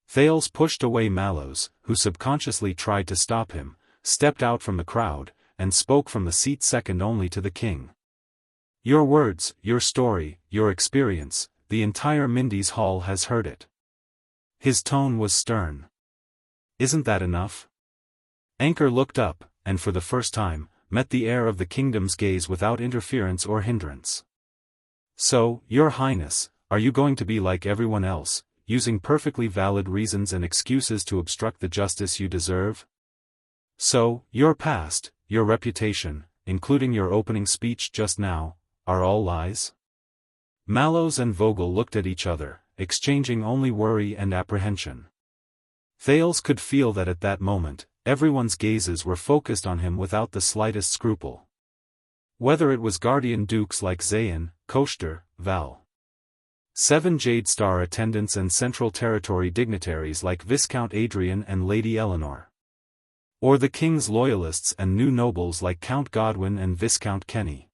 Thales pushed away Mallows, who subconsciously tried to stop him, stepped out from the crowd, and spoke from the seat second only to the king. "Your words, your story, your experience, the entire Mindy's hall has heard it." His tone was stern. "Isn't that enough?" Anchor looked up, and for the first time, met the heir of the kingdom's gaze without interference or hindrance. "So, Your Highness, are you going to be like everyone else, using perfectly valid reasons and excuses to obstruct the justice you deserve? So, your past, your reputation, including your opening speech just now, are all lies?" Mallows and Vogel looked at each other, exchanging only worry and apprehension. Thales could feel that at that moment, everyone's gazes were focused on him without the slightest scruple. Whether it was guardian dukes like Zayn, Koshter, Val. 7 Jade Star attendants and Central Territory dignitaries like Viscount Adrian and Lady Eleanor. Or the king's loyalists and new nobles like Count Godwin and Viscount Kenny.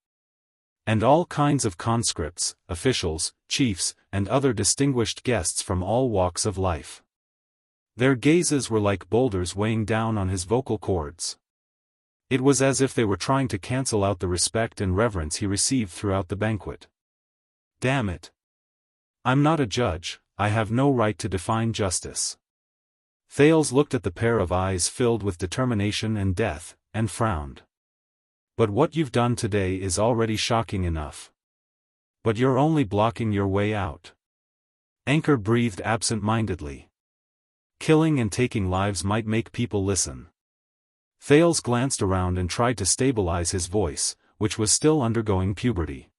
And all kinds of conscripts, officials, chiefs, and other distinguished guests from all walks of life. Their gazes were like boulders weighing down on his vocal cords. It was as if they were trying to cancel out the respect and reverence he received throughout the banquet. Damn it. I'm not a judge, I have no right to define justice. Thales looked at the pair of eyes filled with determination and death, and frowned. But what you've done today is already shocking enough. But you're only blocking your way out. Anchor breathed absent-mindedly. Killing and taking lives might make people listen. Thales glanced around and tried to stabilize his voice, which was still undergoing puberty.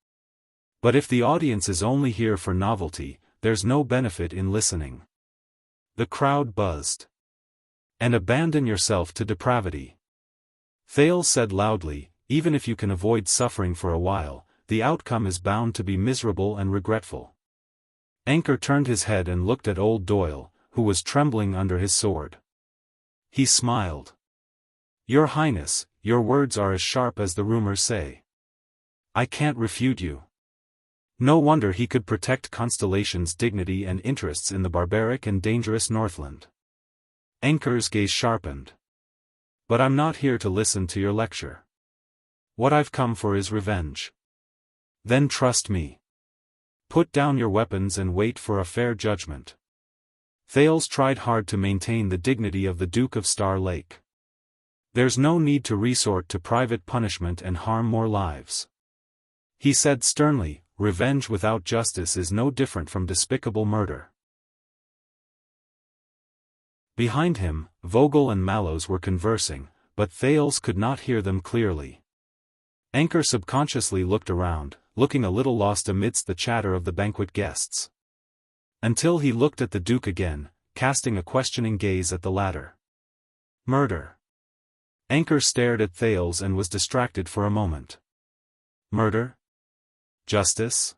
But if the audience is only here for novelty, there's no benefit in listening. The crowd buzzed. And abandon yourself to depravity. Thales said loudly, even if you can avoid suffering for a while, the outcome is bound to be miserable and regretful. Anchor turned his head and looked at old Doyle, who was trembling under his sword. He smiled. Your Highness, your words are as sharp as the rumors say. I can't refute you. No wonder he could protect Constellation's dignity and interests in the barbaric and dangerous Northland. Anchor's gaze sharpened. But I'm not here to listen to your lecture. What I've come for is revenge. Then trust me. Put down your weapons and wait for a fair judgment. Thales tried hard to maintain the dignity of the Duke of Star Lake. There's no need to resort to private punishment and harm more lives. He said sternly, revenge without justice is no different from despicable murder. Behind him, Vogel and Mallows were conversing, but Thales could not hear them clearly. Anchor subconsciously looked around, looking a little lost amidst the chatter of the banquet guests. Until he looked at the Duke again, casting a questioning gaze at the latter. Murder. Anchor stared at Thales and was distracted for a moment. Murder? Justice?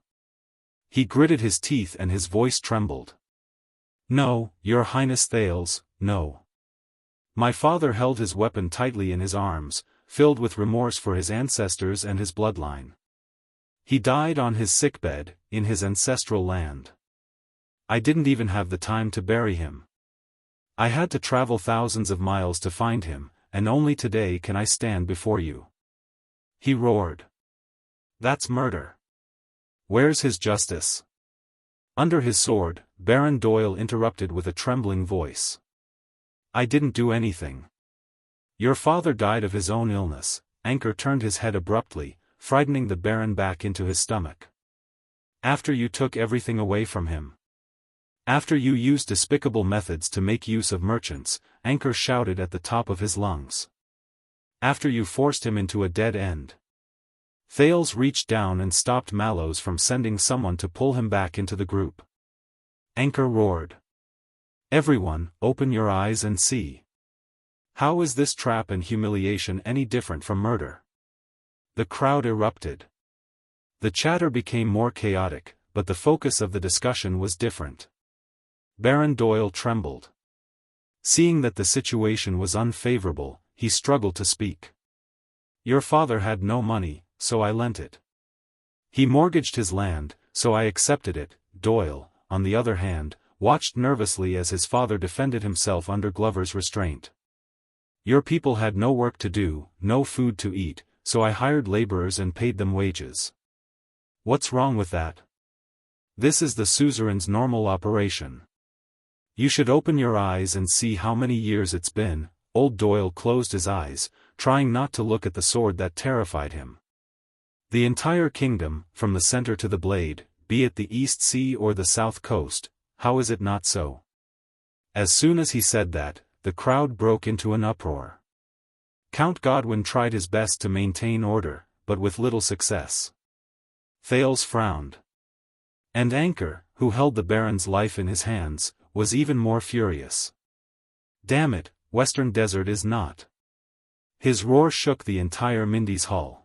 He gritted his teeth and his voice trembled. No, Your Highness Thales, no. My father held his weapon tightly in his arms, filled with remorse for his ancestors and his bloodline. He died on his sickbed, in his ancestral land. I didn't even have the time to bury him. I had to travel thousands of miles to find him, and only today can I stand before you. He roared. That's murder. Where's his justice? Under his sword, Baron Doyle interrupted with a trembling voice. I didn't do anything. Your father died of his own illness. Anchor turned his head abruptly, frightening the Baron back into his stomach. After you took everything away from him. After you used despicable methods to make use of merchants, Anchor shouted at the top of his lungs. After you forced him into a dead end. Thales reached down and stopped Mallows from sending someone to pull him back into the group. Anchor roared. Everyone, open your eyes and see. How is this trap and humiliation any different from murder? The crowd erupted. The chatter became more chaotic, but the focus of the discussion was different. Baron Doyle trembled. Seeing that the situation was unfavorable, he struggled to speak. Your father had no money, so I lent it. He mortgaged his land, so I accepted it. Doyle, on the other hand, watched nervously as his father defended himself under Glover's restraint. Your people had no work to do, no food to eat, so I hired laborers and paid them wages. What's wrong with that? This is the suzerain's normal operation. You should open your eyes and see how many years it's been. Old Doyle closed his eyes, trying not to look at the sword that terrified him. The entire kingdom, from the center to the blade, be it the East Sea or the South Coast, how is it not so? As soon as he said that, the crowd broke into an uproar. Count Godwin tried his best to maintain order, but with little success. Thales frowned. And Anchor, who held the Baron's life in his hands, was even more furious. Damn it, Western Desert is not. His roar shook the entire Mindy's Hall.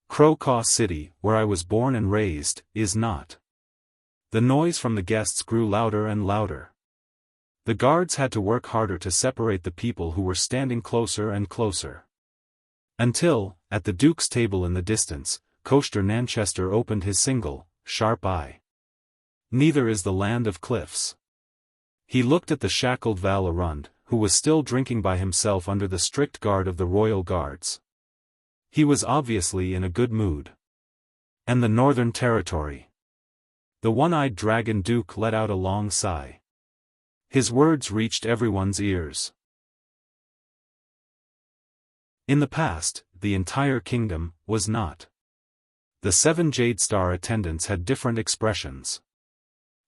Crocaw City, where I was born and raised, is not. The noise from the guests grew louder and louder. The guards had to work harder to separate the people who were standing closer and closer. Until, at the Duke's table in the distance, Coaster Nanchester opened his single, sharp eye. Neither is the land of cliffs. He looked at the shackled Val Arund, who was still drinking by himself under the strict guard of the royal guards. He was obviously in a good mood. And the Northern Territory. The one-eyed dragon Duke let out a long sigh. His words reached everyone's ears. In the past, the entire kingdom was not. The 7 Jade Star attendants had different expressions.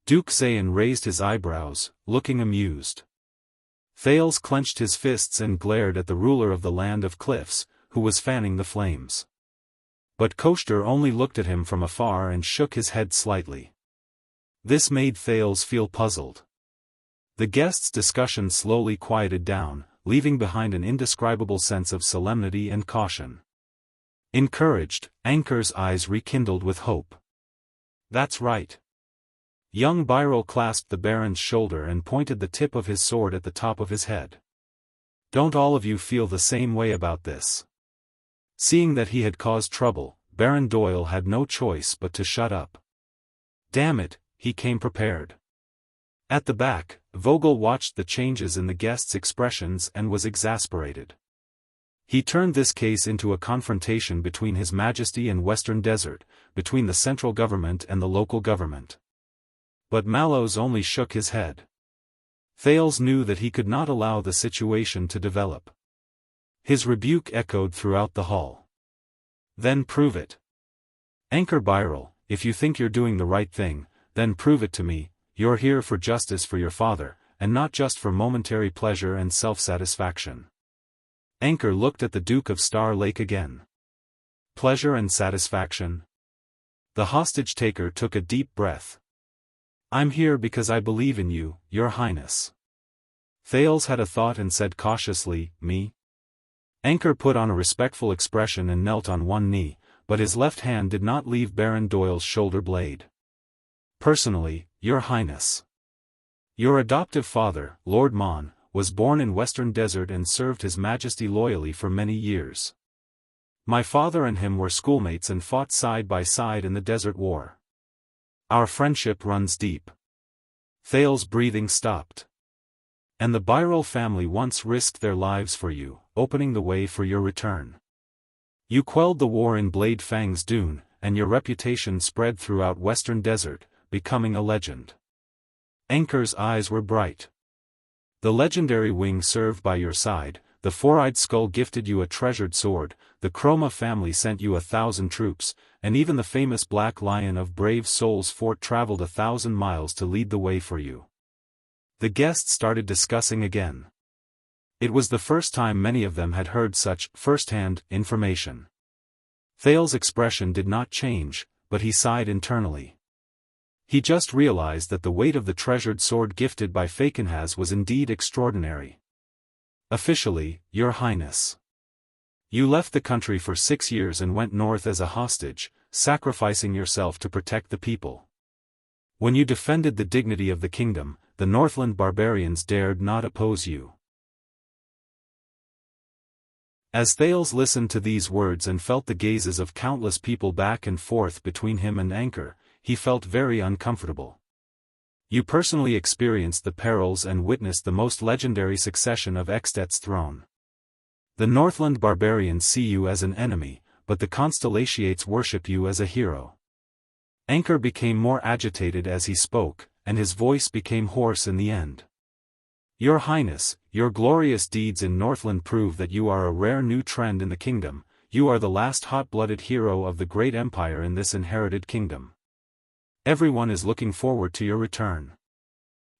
Duke Zayn raised his eyebrows, looking amused. Thales clenched his fists and glared at the ruler of the land of cliffs, who was fanning the flames. But Coaster only looked at him from afar and shook his head slightly. This made Thales feel puzzled. The guests' discussion slowly quieted down, leaving behind an indescribable sense of solemnity and caution. Encouraged, Anchor's eyes rekindled with hope. That's right. Young Byril clasped the Baron's shoulder and pointed the tip of his sword at the top of his head. Don't all of you feel the same way about this? Seeing that he had caused trouble, Baron Doyle had no choice but to shut up. Damn it, he came prepared. At the back, Vogel watched the changes in the guests' expressions and was exasperated. He turned this case into a confrontation between His Majesty and Western Desert, between the central government and the local government. But Mallows only shook his head. Thales knew that he could not allow the situation to develop. His rebuke echoed throughout the hall. Then prove it. Anchor Byril, if you think you're doing the right thing, then prove it to me. You're here for justice for your father, and not just for momentary pleasure and self-satisfaction. Anchor looked at the Duke of Star Lake again. Pleasure and satisfaction? The hostage-taker took a deep breath. I'm here because I believe in you, Your Highness. Thales had a thought and said cautiously, Me? Anchor put on a respectful expression and knelt on one knee, but his left hand did not leave Baron Doyle's shoulder blade. Personally, Your Highness. Your adoptive father, Lord Mon, was born in Western Desert and served His Majesty loyally for many years. My father and him were schoolmates and fought side by side in the Desert War. Our friendship runs deep. Thales' breathing stopped. And the Birol family once risked their lives for you, opening the way for your return. You quelled the war in Blade Fang's Dune, and your reputation spread throughout Western Desert, becoming a legend. Anchor's eyes were bright. The legendary wing served by your side, the four-eyed skull gifted you a treasured sword, the Chroma family sent you 1,000 troops, and even the famous Black Lion of Brave Souls fort traveled 1,000 miles to lead the way for you. The guests started discussing again. It was the first time many of them had heard such first-hand information. Thales' expression did not change, but he sighed internally. He just realized that the weight of the treasured sword gifted by Fakenhaz was indeed extraordinary. Officially, Your Highness. You left the country for 6 years and went north as a hostage, sacrificing yourself to protect the people. When you defended the dignity of the kingdom, the Northland barbarians dared not oppose you. As Thales listened to these words and felt the gazes of countless people back and forth between him and Anchor, he felt very uncomfortable. You personally experienced the perils and witnessed the most legendary succession of Extet's throne. The Northland barbarians see you as an enemy, but the Constellations worship you as a hero. Anchor became more agitated as he spoke, and his voice became hoarse in the end. Your Highness, your glorious deeds in Northland prove that you are a rare new trend in the kingdom. You are the last hot-blooded hero of the great empire in this inherited kingdom. Everyone is looking forward to your return.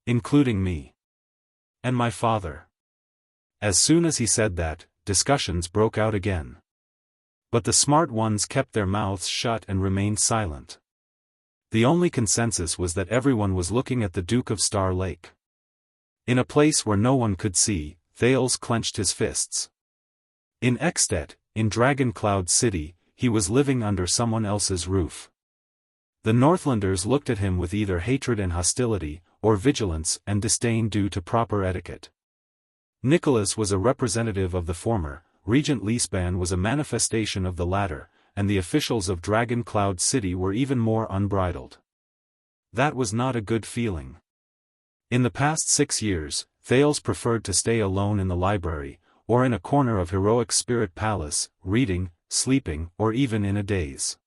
Including me. And my father. As soon as he said that, discussions broke out again. But the smart ones kept their mouths shut and remained silent. The only consensus was that everyone was looking at the Duke of Star Lake. In a place where no one could see, Thales clenched his fists. In Extet, in Dragon Cloud City, he was living under someone else's roof. The Northlanders looked at him with either hatred and hostility, or vigilance and disdain due to proper etiquette. Nicholas was a representative of the former, Regent Leespan was a manifestation of the latter, and the officials of Dragon Cloud City were even more unbridled. That was not a good feeling. In the past 6 years, Thales preferred to stay alone in the library, or in a corner of Heroic Spirit Palace, reading, sleeping, or even in a daze.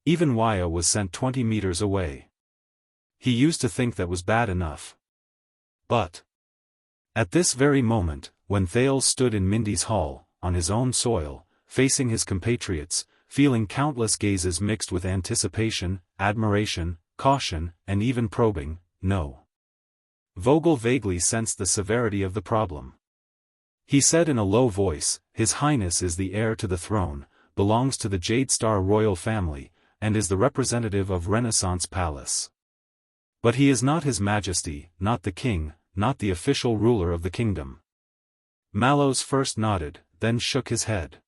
Even Waya was sent 20 meters away. He used to think that was bad enough. But at this very moment, when Thales stood in Mindy's hall, on his own soil, facing his compatriots, feeling countless gazes mixed with anticipation, admiration, caution, and even probing, no. Vogel vaguely sensed the severity of the problem. He said in a low voice, His Highness is the heir to the throne, belongs to the Jade Star royal family, and is the representative of Renaissance Palace. But he is not His Majesty, not the king, not the official ruler of the kingdom. Mallows first nodded, then shook his head.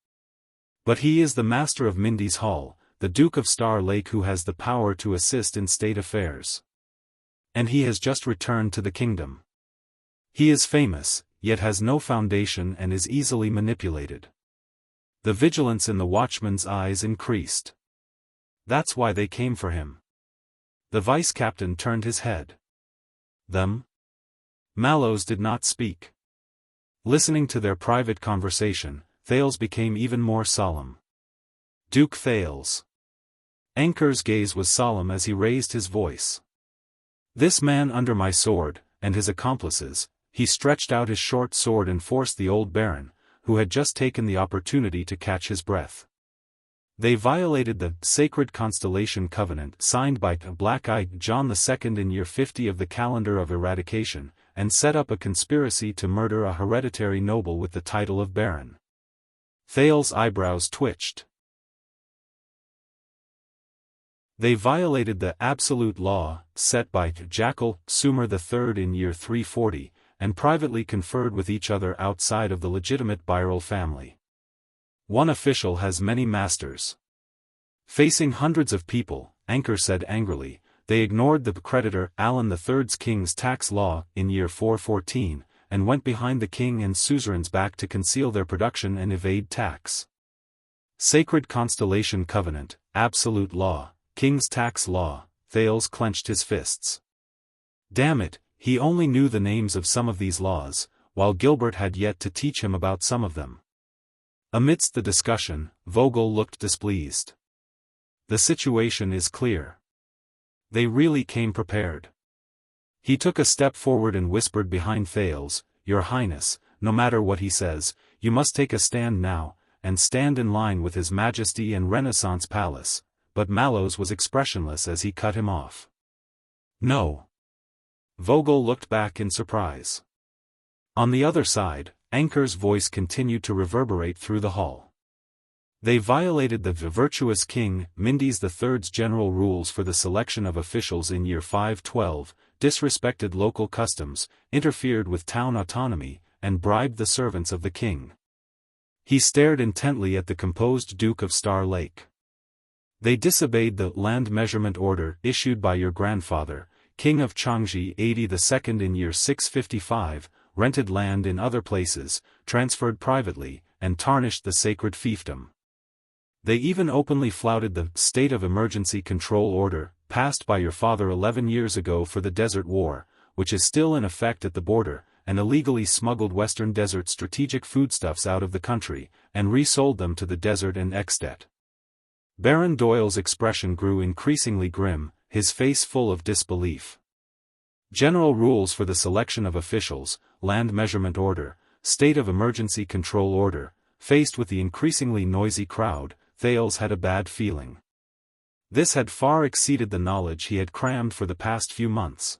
But he is the master of Mindy's Hall, the Duke of Star Lake who has the power to assist in state affairs. And he has just returned to the kingdom. He is famous, yet has no foundation and is easily manipulated. The vigilance in the watchman's eyes increased. That's why they came for him. The vice-captain turned his head. Them? Mallows did not speak. Listening to their private conversation, Thales became even more solemn. Duke Thales. Anchor's gaze was solemn as he raised his voice. This man under my sword, and his accomplices, he stretched out his short sword and forced the old baron, who had just taken the opportunity to catch his breath. They violated the sacred constellation covenant signed by Black-Eyed John II in year 50 of the calendar of eradication, and set up a conspiracy to murder a hereditary noble with the title of Baron. Thale's eyebrows twitched. They violated the absolute law, set by Jackal Sumer III in year 340, and privately conferred with each other outside of the legitimate Birol family. One official has many masters. Facing hundreds of people, Anchor said angrily, they ignored the creditor Alan III's king's tax law in year 414, and went behind the king and suzerain's back to conceal their production and evade tax. Sacred Constellation Covenant, absolute law, king's tax law, Thales clenched his fists. Damn it, he only knew the names of some of these laws, while Gilbert had yet to teach him about some of them. Amidst the discussion, Vogel looked displeased. The situation is clear. They really came prepared. He took a step forward and whispered behind Thales, Your Highness, no matter what he says, you must take a stand now, and stand in line with His Majesty and Renaissance Palace. But Mallows was expressionless as he cut him off. No. Vogel looked back in surprise. On the other side, Anchor's voice continued to reverberate through the hall. They violated the virtuous King Mindys III's general rules for the selection of officials in year 512, disrespected local customs, interfered with town autonomy, and bribed the servants of the king. He stared intently at the composed Duke of Star Lake. They disobeyed the land measurement order issued by your grandfather, King of Changji 82nd in year 655, rented land in other places, transferred privately, and tarnished the sacred fiefdom. They even openly flouted the state of emergency control order, passed by your father 11 years ago for the Desert War, which is still in effect at the border, and illegally smuggled Western Desert strategic foodstuffs out of the country, and resold them to the desert and Extet. Baron Doyle's expression grew increasingly grim, his face full of disbelief. General rules for the selection of officials, land measurement order, state of emergency control order. Faced with the increasingly noisy crowd, Thales had a bad feeling. This had far exceeded the knowledge he had crammed for the past few months.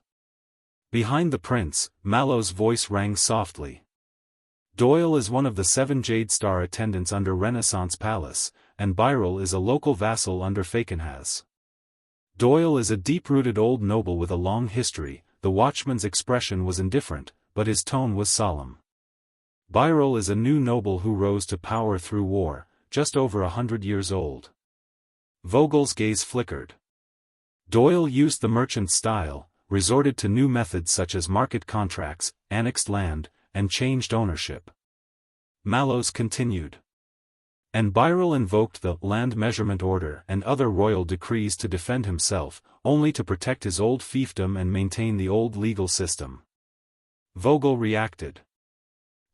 Behind the prince, Mallow's voice rang softly. Doyle is one of the 7 Jade Star attendants under Renaissance Palace, and Birol is a local vassal under Falkenhaz. Doyle is a deep-rooted old noble with a long history. The watchman's expression was indifferent, but his tone was solemn. Birol is a new noble who rose to power through war, just over 100 years old. Vogel's gaze flickered. Doyle used the merchant style, resorted to new methods such as market contracts, annexed land, and changed ownership. Mallows continued. And Birol invoked the land measurement order and other royal decrees to defend himself, only to protect his old fiefdom and maintain the old legal system. Vogel reacted.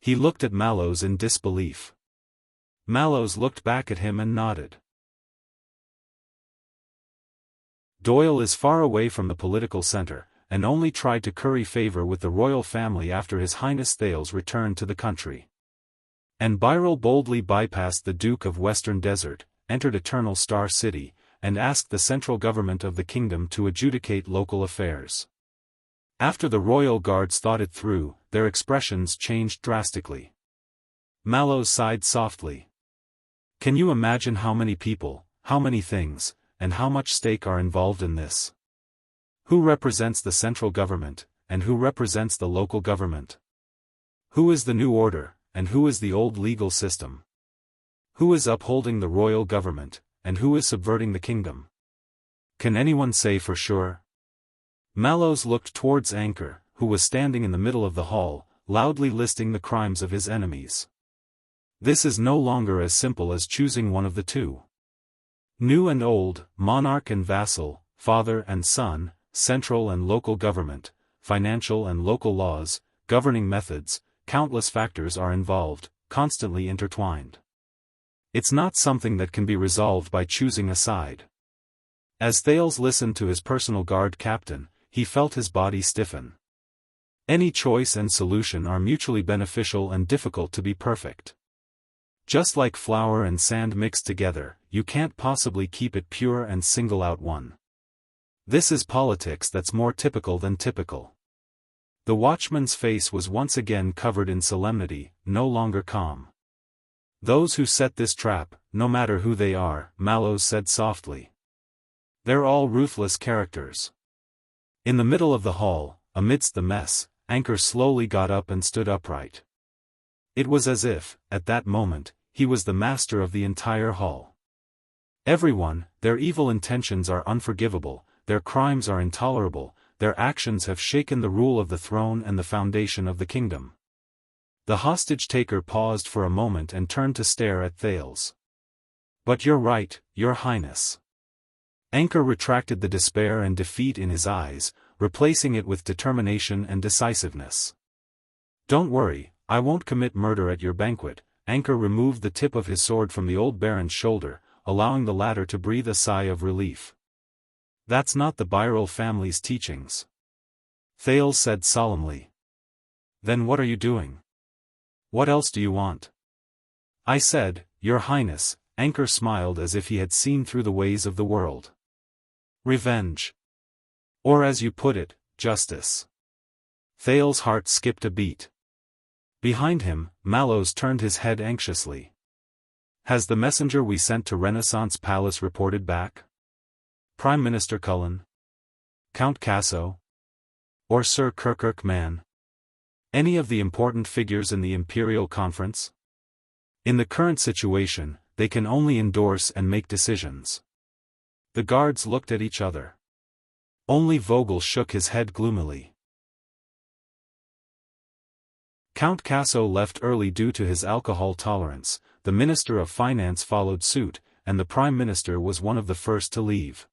He looked at Mallows in disbelief. Mallows looked back at him and nodded. Doyle is far away from the political center, and only tried to curry favor with the royal family after His Highness Thales returned to the country. And Birol boldly bypassed the Duke of Western Desert, entered Eternal Star City, and asked the central government of the kingdom to adjudicate local affairs. After the royal guards thought it through, their expressions changed drastically. Mallows sighed softly. Can you imagine how many people, how many things, and how much stake are involved in this? Who represents the central government, and who represents the local government? Who is the new order, and who is the old legal system? Who is upholding the royal government, and who is subverting the kingdom? Can anyone say for sure? Mallows looked towards Anchor, who was standing in the middle of the hall, loudly listing the crimes of his enemies. This is no longer as simple as choosing one of the two. New and old, monarch and vassal, father and son, central and local government, financial and local laws, governing methods, countless factors are involved, constantly intertwined. It's not something that can be resolved by choosing a side. As Thales listened to his personal guard captain, he felt his body stiffen. Any choice and solution are mutually beneficial and difficult to be perfect. Just like flour and sand mixed together, you can't possibly keep it pure and single out one. This is politics that's more typical than typical. The watchman's face was once again covered in solemnity, no longer calm. "Those who set this trap, no matter who they are," Mallows said softly. "They're all ruthless characters." In the middle of the hall, amidst the mess, Anchor slowly got up and stood upright. It was as if, at that moment, he was the master of the entire hall. "Everyone, their evil intentions are unforgivable, their crimes are intolerable, their actions have shaken the rule of the throne and the foundation of the kingdom." The hostage-taker paused for a moment and turned to stare at Thales. "But you're right, Your Highness." Anchor retracted the despair and defeat in his eyes, replacing it with determination and decisiveness. "Don't worry, I won't commit murder at your banquet." Anchor removed the tip of his sword from the old baron's shoulder, allowing the latter to breathe a sigh of relief. "That's not the Byrrell family's teachings," Thales said solemnly. "Then what are you doing? What else do you want?" "I said, Your Highness," Anchor smiled as if he had seen through the ways of the world. "Revenge. Or as you put it, justice." Thales' heart skipped a beat. Behind him, Mallows turned his head anxiously. "Has the messenger we sent to Renaissance Palace reported back? Prime Minister Cullen? Count Casso? Or Sir Kirkirk Man? Any of the important figures in the Imperial Conference? In the current situation, they can only endorse and make decisions." The guards looked at each other. Only Vogel shook his head gloomily. Count Casso left early due to his alcohol tolerance, the Minister of Finance followed suit, and the Prime Minister was one of the first to leave.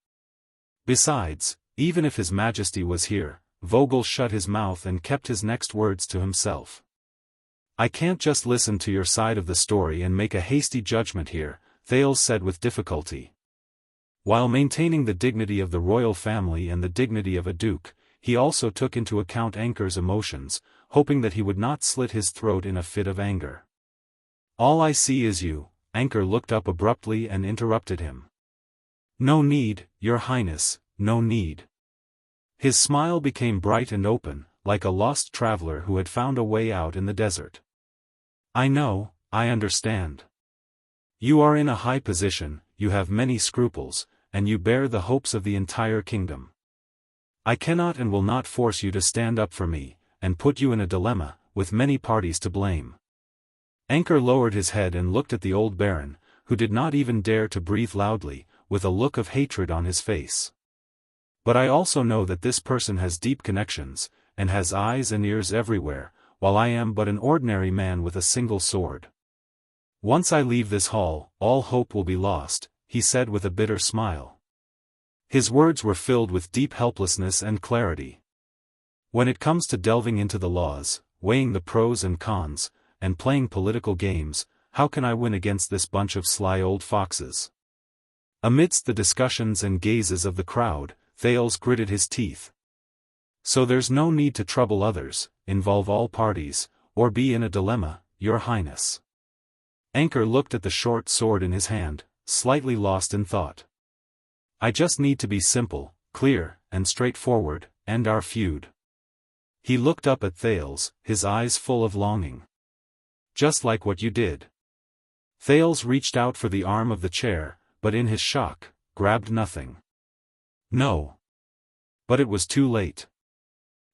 Besides, even if His Majesty was here, Vogel shut his mouth and kept his next words to himself. "I can't just listen to your side of the story and make a hasty judgment here," Thales said with difficulty. While maintaining the dignity of the royal family and the dignity of a duke, he also took into account Anchor's emotions, hoping that he would not slit his throat in a fit of anger. "All I see is you." Anchor looked up abruptly and interrupted him. "No need, Your Highness, no need." His smile became bright and open, like a lost traveler who had found a way out in the desert. "I know, I understand. You are in a high position, you have many scruples, and you bear the hopes of the entire kingdom. I cannot and will not force you to stand up for me, and put you in a dilemma, with many parties to blame." Anchor lowered his head and looked at the old baron, who did not even dare to breathe loudly, with a look of hatred on his face. "But I also know that this person has deep connections, and has eyes and ears everywhere, while I am but an ordinary man with a single sword. Once I leave this hall, all hope will be lost," he said with a bitter smile. His words were filled with deep helplessness and clarity. "When it comes to delving into the laws, weighing the pros and cons, and playing political games, how can I win against this bunch of sly old foxes?" Amidst the discussions and gazes of the crowd, Thales gritted his teeth. "So there's no need to trouble others, involve all parties, or be in a dilemma, Your Highness." Anchor looked at the short sword in his hand, slightly lost in thought. "I just need to be simple, clear, and straightforward, end our feud." He looked up at Thales, his eyes full of longing. "Just like what you did." Thales reached out for the arm of the chair, but in his shock, grabbed nothing. "No." But it was too late.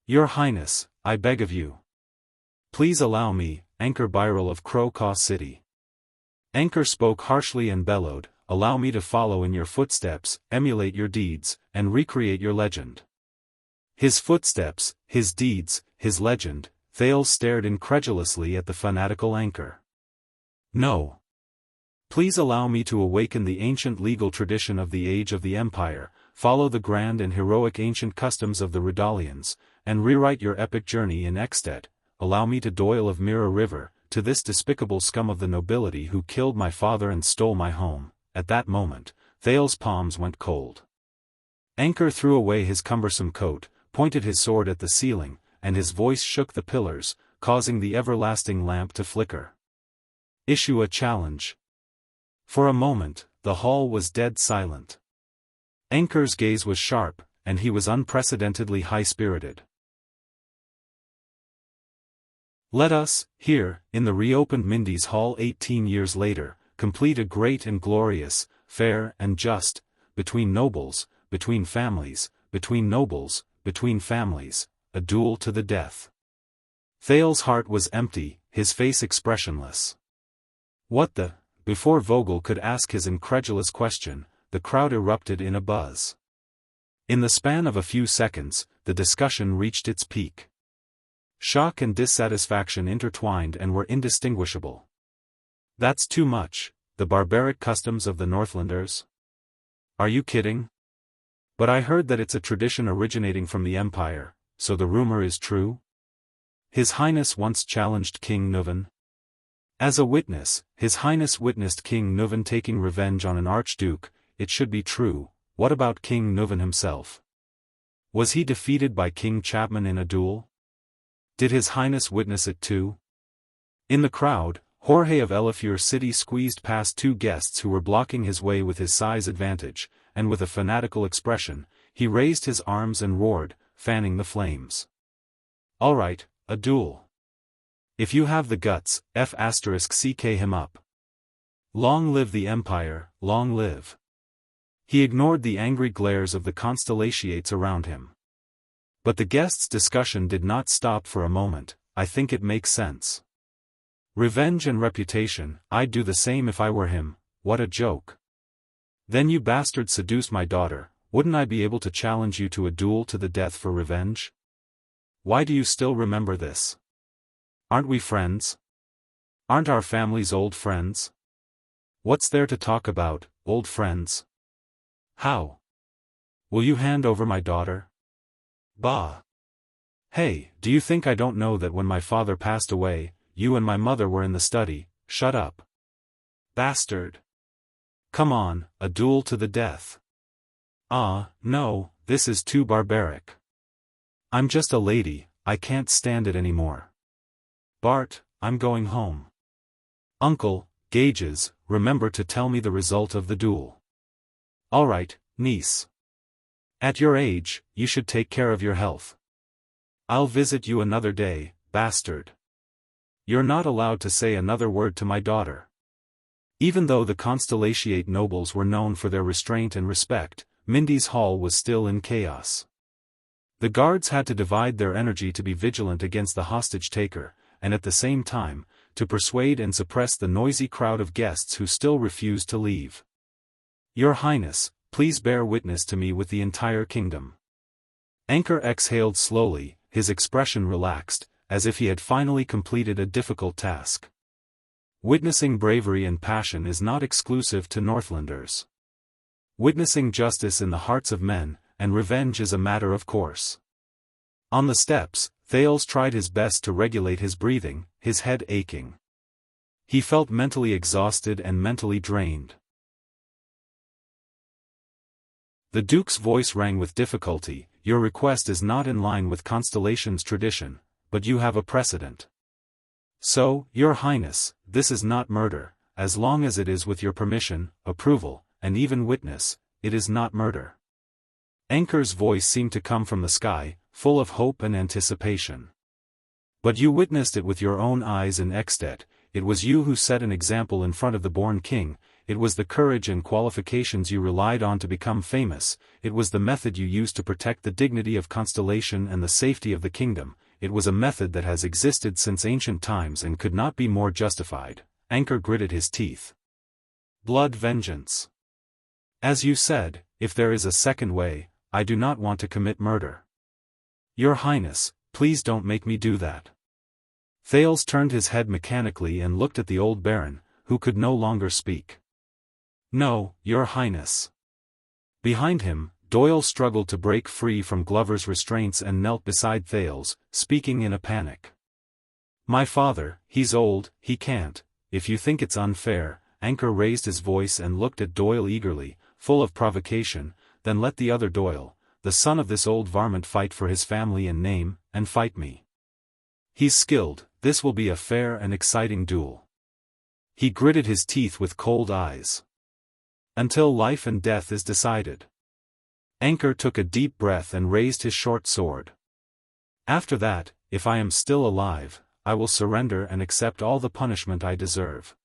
"Your Highness, I beg of you. Please allow me, Anchor Byrrell of Crow City." Anchor spoke harshly and bellowed, "Allow me to follow in your footsteps, emulate your deeds, and recreate your legend." His footsteps, his deeds, his legend. Thales stared incredulously at the fanatical Anchor. "No. Please allow me to awaken the ancient legal tradition of the age of the Empire, follow the grand and heroic ancient customs of the Redalians, and rewrite your epic journey in Extet. Allow me to Doyle of Mira River, to this despicable scum of the nobility who killed my father and stole my home." At that moment, Thales' palms went cold. Anchor threw away his cumbersome coat, pointed his sword at the ceiling, and his voice shook the pillars, causing the everlasting lamp to flicker. "Issue a challenge." For a moment, the hall was dead silent. Anchor's gaze was sharp, and he was unprecedentedly high-spirited. Let us, here, in the reopened Mindy's Hall 18 years later, complete a great and glorious, fair and just, between nobles, between families, between nobles, between families, a duel to the death. Thales's heart was empty, his face expressionless. What the? Before Vogel could ask his incredulous question, the crowd erupted in a buzz. In the span of a few seconds, the discussion reached its peak. Shock and dissatisfaction intertwined and were indistinguishable. That's too much, the barbaric customs of the Northlanders? Are you kidding? But I heard that it's a tradition originating from the Empire, so the rumor is true? His Highness once challenged King Nuvan. As a witness, His Highness witnessed King Nuvan taking revenge on an archduke. It should be true. What about King Nuvan himself? Was he defeated by King Chapman in a duel? Did His Highness witness it too? In the crowd, Jorge of Elefure City squeezed past two guests who were blocking his way with his size advantage, and with a fanatical expression, he raised his arms and roared, fanning the flames. All right, a duel. If you have the guts, *CK him up. Long live the Empire, long live. He ignored the angry glares of the constellations around him. But the guests' discussion did not stop for a moment. I think it makes sense. Revenge and reputation, I'd do the same if I were him. What a joke. Then you bastards seduced my daughter, wouldn't I be able to challenge you to a duel to the death for revenge? Why do you still remember this? Aren't we friends? Aren't our families old friends? What's there to talk about, old friends? How? Will you hand over my daughter? Bah! Hey, do you think I don't know that when my father passed away, you and my mother were in the study? Shut up. Bastard! Come on, a duel to the death. No, this is too barbaric. I'm just a lady, I can't stand it anymore. Bart, I'm going home. Uncle, Gages, remember to tell me the result of the duel. All right, niece. At your age, you should take care of your health. I'll visit you another day, bastard. You're not allowed to say another word to my daughter. Even though the Constellatiate nobles were known for their restraint and respect, Mindy's Hall was still in chaos. The guards had to divide their energy to be vigilant against the hostage-taker, and at the same time, to persuade and suppress the noisy crowd of guests who still refused to leave. Your Highness, please bear witness to me with the entire kingdom. Anchor exhaled slowly, his expression relaxed, as if he had finally completed a difficult task. Witnessing bravery and passion is not exclusive to Northlanders. Witnessing justice in the hearts of men, and revenge is a matter of course. On the steps, Thales tried his best to regulate his breathing, his head aching. He felt mentally exhausted and mentally drained. The Duke's voice rang with difficulty. Your request is not in line with Constellation's tradition, but you have a precedent. So, Your Highness, this is not murder. As long as it is with your permission, approval, and even witness, it is not murder. Anchor's voice seemed to come from the sky, full of hope and anticipation. But you witnessed it with your own eyes in Extet. It was you who set an example in front of the born king. It was the courage and qualifications you relied on to become famous. It was the method you used to protect the dignity of Constellation and the safety of the kingdom. It was a method that has existed since ancient times and could not be more justified. Anchor gritted his teeth. Blood vengeance. As you said, if there is a second way, I do not want to commit murder. Your Highness, please don't make me do that. Thales turned his head mechanically and looked at the old baron, who could no longer speak. No, Your Highness. Behind him, Doyle struggled to break free from Glover's restraints and knelt beside Thales, speaking in a panic. My father, he's old, he can't. If you think it's unfair. Anchor raised his voice and looked at Doyle eagerly, full of provocation. Then let the other Doyle, the son of this old varmint, fight for his family and name, and fight me. He's skilled, this will be a fair and exciting duel. He gritted his teeth with cold eyes. Until life and death is decided. Anchor took a deep breath and raised his short sword. After that, if I am still alive, I will surrender and accept all the punishment I deserve.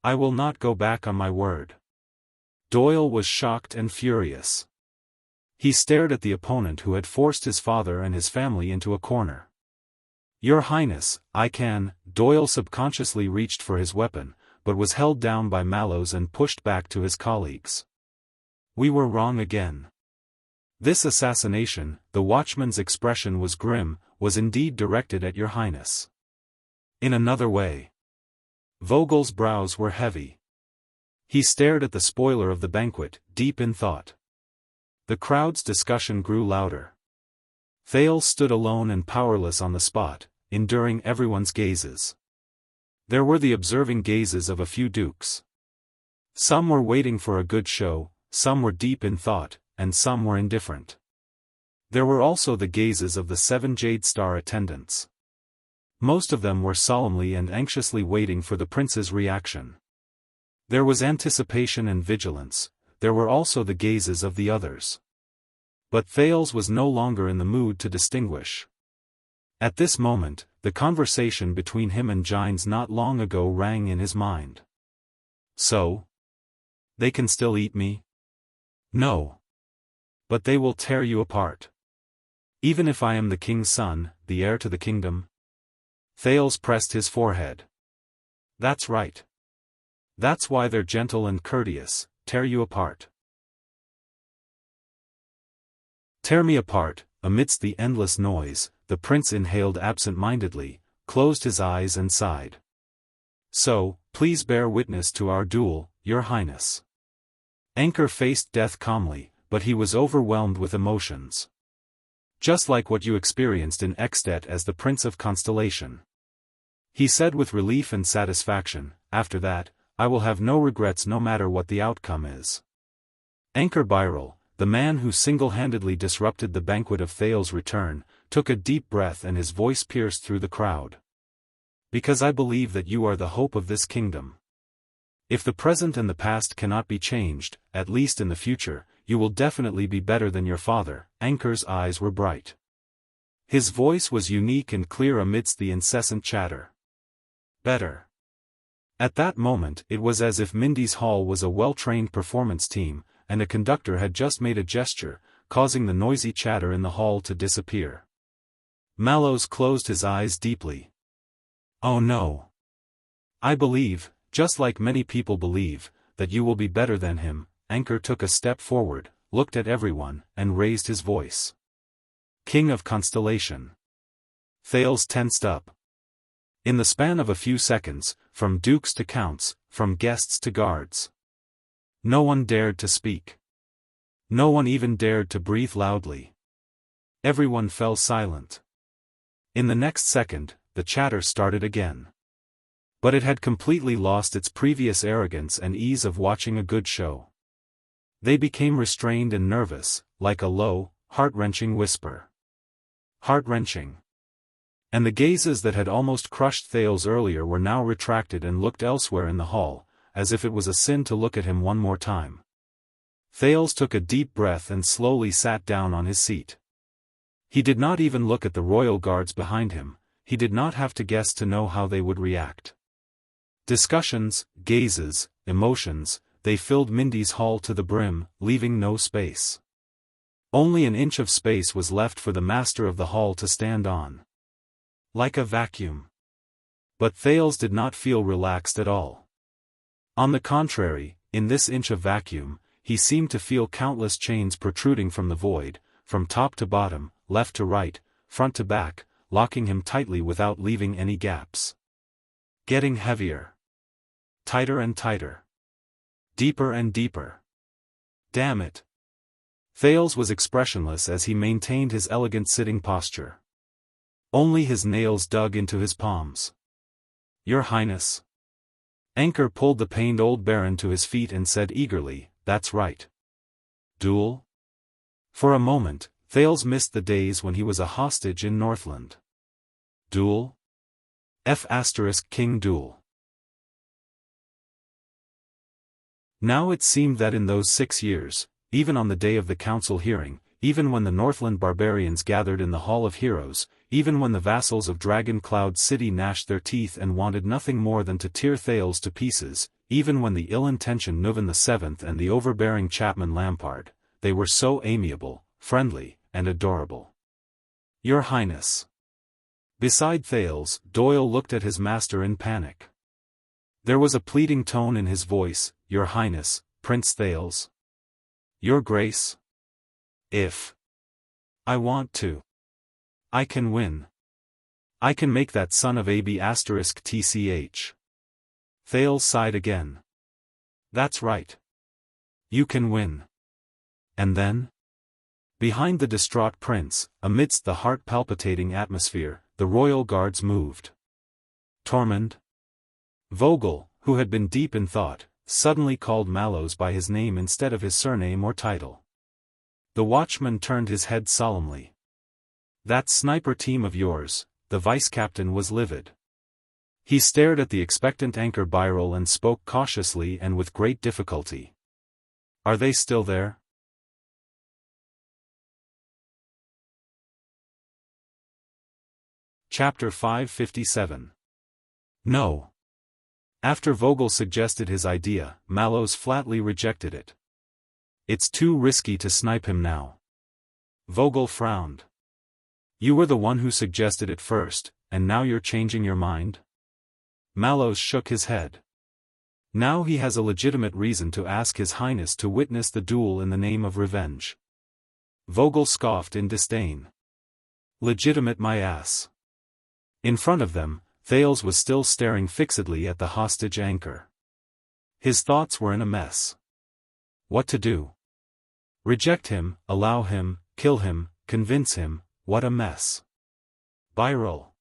I will not go back on my word. Doyle was shocked and furious. He stared at the opponent who had forced his father and his family into a corner. Your Highness, I can. Doyle subconsciously reached for his weapon, but was held down by Mallows and pushed back to his colleagues. We were wrong again. This assassination, the watchman's expression was grim, was indeed directed at Your Highness. In another way. Vogel's brows were heavy. He stared at the spoiler of the banquet, deep in thought. The crowd's discussion grew louder. Thales stood alone and powerless on the spot, enduring everyone's gazes. There were the observing gazes of a few dukes. Some were waiting for a good show, some were deep in thought, and some were indifferent. There were also the gazes of the 7 Jade Star attendants. Most of them were solemnly and anxiously waiting for the prince's reaction. There was anticipation and vigilance, there were also the gazes of the others. But Thales was no longer in the mood to distinguish. At this moment, the conversation between him and Gines not long ago rang in his mind. So? They can still eat me? No. But they will tear you apart. Even if I am the king's son, the heir to the kingdom? Thales pressed his forehead. That's right. That's why they're gentle and courteous, tear you apart. Tear me apart. Amidst the endless noise, the prince inhaled absent-mindedly, closed his eyes and sighed. So, please bear witness to our duel, Your Highness. Anchor faced death calmly, but he was overwhelmed with emotions. Just like what you experienced in Extet as the Prince of Constellation. He said with relief and satisfaction, after that, I will have no regrets no matter what the outcome is. Anchor Byral, the man who single-handedly disrupted the banquet of Thales' return, took a deep breath and his voice pierced through the crowd. Because I believe that you are the hope of this kingdom. If the present and the past cannot be changed, at least in the future, you will definitely be better than your father. Anchor's eyes were bright. His voice was unique and clear amidst the incessant chatter. Better. At that moment it was as if Mindy's Hall was a well-trained performance team, and a conductor had just made a gesture, causing the noisy chatter in the hall to disappear. Mallows closed his eyes deeply. Oh no. I believe, just like many people believe, that you will be better than him. Anchor took a step forward, looked at everyone, and raised his voice. King of Constellation. Thales tensed up. In the span of a few seconds, from dukes to counts, from guests to guards. No one dared to speak. No one even dared to breathe loudly. Everyone fell silent. In the next second, the chatter started again. But it had completely lost its previous arrogance and ease of watching a good show. They became restrained and nervous, like a low, heart-wrenching whisper. Heart-wrenching. And the gazes that had almost crushed Thales earlier were now retracted and looked elsewhere in the hall, as if it was a sin to look at him one more time. Thales took a deep breath and slowly sat down on his seat. He did not even look at the royal guards behind him, he did not have to guess to know how they would react. Discussions, gazes, emotions, they filled Mindy's Hall to the brim, leaving no space. Only an inch of space was left for the master of the hall to stand on. Like a vacuum. But Thales did not feel relaxed at all. On the contrary, in this inch of vacuum, he seemed to feel countless chains protruding from the void, from top to bottom, left to right, front to back, locking him tightly without leaving any gaps. Getting heavier. Tighter and tighter. Deeper and deeper. Damn it. Thales was expressionless as he maintained his elegant sitting posture. Only his nails dug into his palms. Your Highness. Anchor pulled the pained old baron to his feet and said eagerly, that's right. Duel? For a moment, Thales missed the days when he was a hostage in Northland. Duel? King duel. Now it seemed that in those 6 years, even on the day of the council hearing, even when the Northland barbarians gathered in the Hall of Heroes, even when the vassals of Dragon Cloud City gnashed their teeth and wanted nothing more than to tear Thales to pieces, even when the ill-intentioned Nuvan VII and the overbearing Chapman Lampard, they were so amiable, friendly, and adorable. Your Highness. Beside Thales, Doyle looked at his master in panic. There was a pleading tone in his voice. Your Highness, Prince Thales. Your Grace. If I want to, I can win. I can make that son of AB *TCH. Thales sighed again. That's right. You can win. And then? Behind the distraught prince, amidst the heart-palpitating atmosphere, the royal guards moved. Tormund. Vogel, who had been deep in thought, suddenly called Mallows by his name instead of his surname or title. The watchman turned his head solemnly. That sniper team of yours, the vice-captain was livid. He stared at the expectant anchor Byril and spoke cautiously and with great difficulty. Are they still there? Chapter 557. No. After Vogel suggested his idea, Mallows flatly rejected it. It's too risky to snipe him now. Vogel frowned. You were the one who suggested it first, and now you're changing your mind? Mallows shook his head. Now he has a legitimate reason to ask His Highness to witness the duel in the name of revenge. Vogel scoffed in disdain. Legitimate my ass. In front of them, Thales was still staring fixedly at the hostage anchor. His thoughts were in a mess. What to do? Reject him, allow him, kill him, convince him, what a mess. Byril.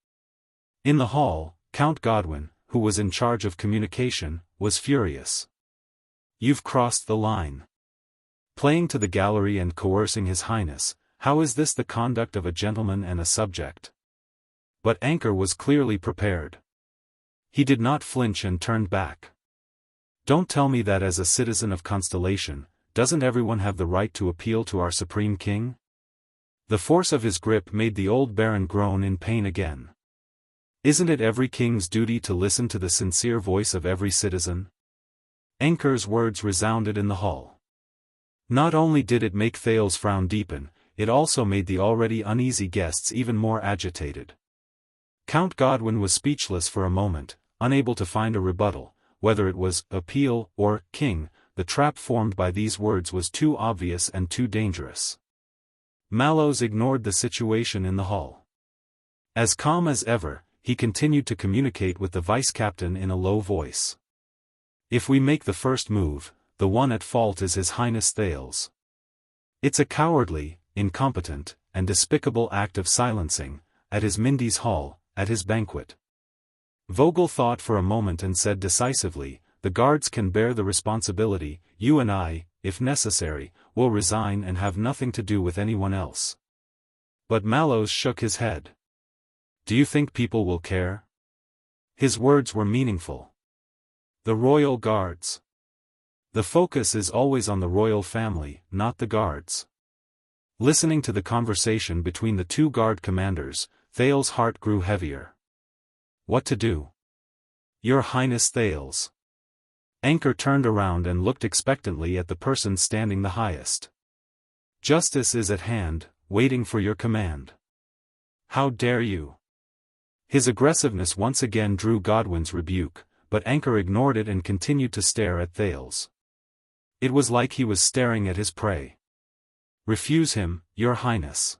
In the hall, Count Godwin, who was in charge of communication, was furious. You've crossed the line. Playing to the gallery and coercing His Highness, how is this the conduct of a gentleman and a subject? But Anchor was clearly prepared. He did not flinch and turned back. Don't tell me that as a citizen of Constellation, doesn't everyone have the right to appeal to our Supreme King? The force of his grip made the old Baron groan in pain again. Isn't it every king's duty to listen to the sincere voice of every citizen? Anchor's words resounded in the hall. Not only did it make Thales' frown deepen, it also made the already uneasy guests even more agitated. Count Godwin was speechless for a moment, unable to find a rebuttal, whether it was appeal or king. The trap formed by these words was too obvious and too dangerous. Mallows ignored the situation in the hall. As calm as ever, he continued to communicate with the vice-captain in a low voice. If we make the first move, the one at fault is His Highness Thales. It's a cowardly, incompetent, and despicable act of silencing, at his Mindy's hall, at his banquet. Vogel thought for a moment and said decisively, the guards can bear the responsibility, you and I, if necessary, will resign and have nothing to do with anyone else. But Mallows shook his head. Do you think people will care? His words were meaningful. The royal guards. The focus is always on the royal family, not the guards. Listening to the conversation between the two guard commanders, Thales' heart grew heavier. What to do? Your Highness Thales. Anchor turned around and looked expectantly at the person standing the highest. Justice is at hand, waiting for your command. How dare you? His aggressiveness once again drew Godwin's rebuke, but Anchor ignored it and continued to stare at Thales. It was like he was staring at his prey. Refuse him, Your Highness.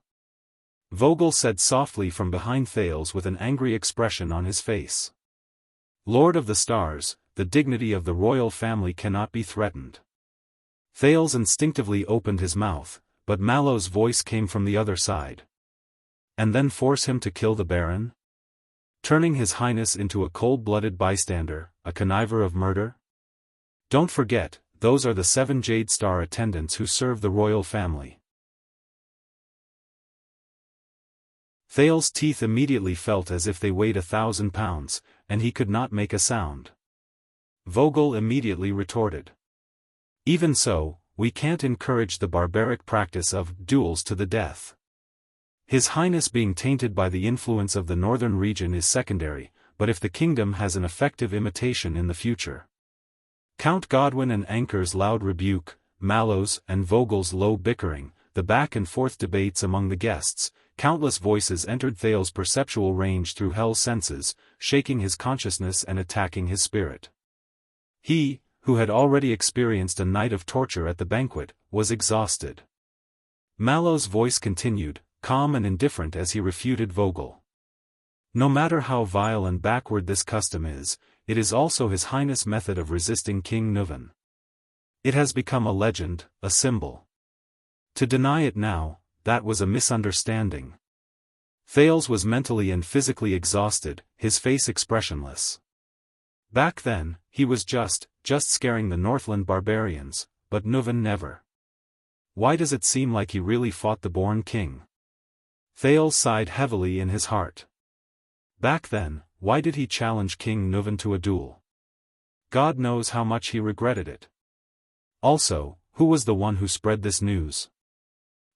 Vogel said softly from behind Thales with an angry expression on his face. Lord of the Stars, the dignity of the royal family cannot be threatened. Thales instinctively opened his mouth, but Mallows' voice came from the other side. And then force him to kill the Baron? Turning His Highness into a cold-blooded bystander, a conniver of murder? Don't forget, those are the 7 Jade Star attendants who serve the royal family. Thales' teeth immediately felt as if they weighed 1,000 pounds, and he could not make a sound. Vogel immediately retorted. Even so, we can't encourage the barbaric practice of duels to the death. His Highness being tainted by the influence of the northern region is secondary, but if the kingdom has an effective imitation in the future. Count Godwin and Anker's loud rebuke, Mallow's and Vogel's low bickering, the back-and-forth debates among the guests, countless voices entered Thales's perceptual range through Hell's senses, shaking his consciousness and attacking his spirit. He, who had already experienced a night of torture at the banquet, was exhausted. Mallow's voice continued, calm and indifferent as he refuted Vogel. No matter how vile and backward this custom is, it is also His Highness' method of resisting King Nuvan. It has become a legend, a symbol. To deny it now, that was a misunderstanding. Thales was mentally and physically exhausted, his face expressionless. Back then, he was just scaring the Northland barbarians, but Nuvan never. Why does it seem like he really fought the born king? Thales sighed heavily in his heart. Back then, why did he challenge King Nuvan to a duel? God knows how much he regretted it. Also, who was the one who spread this news?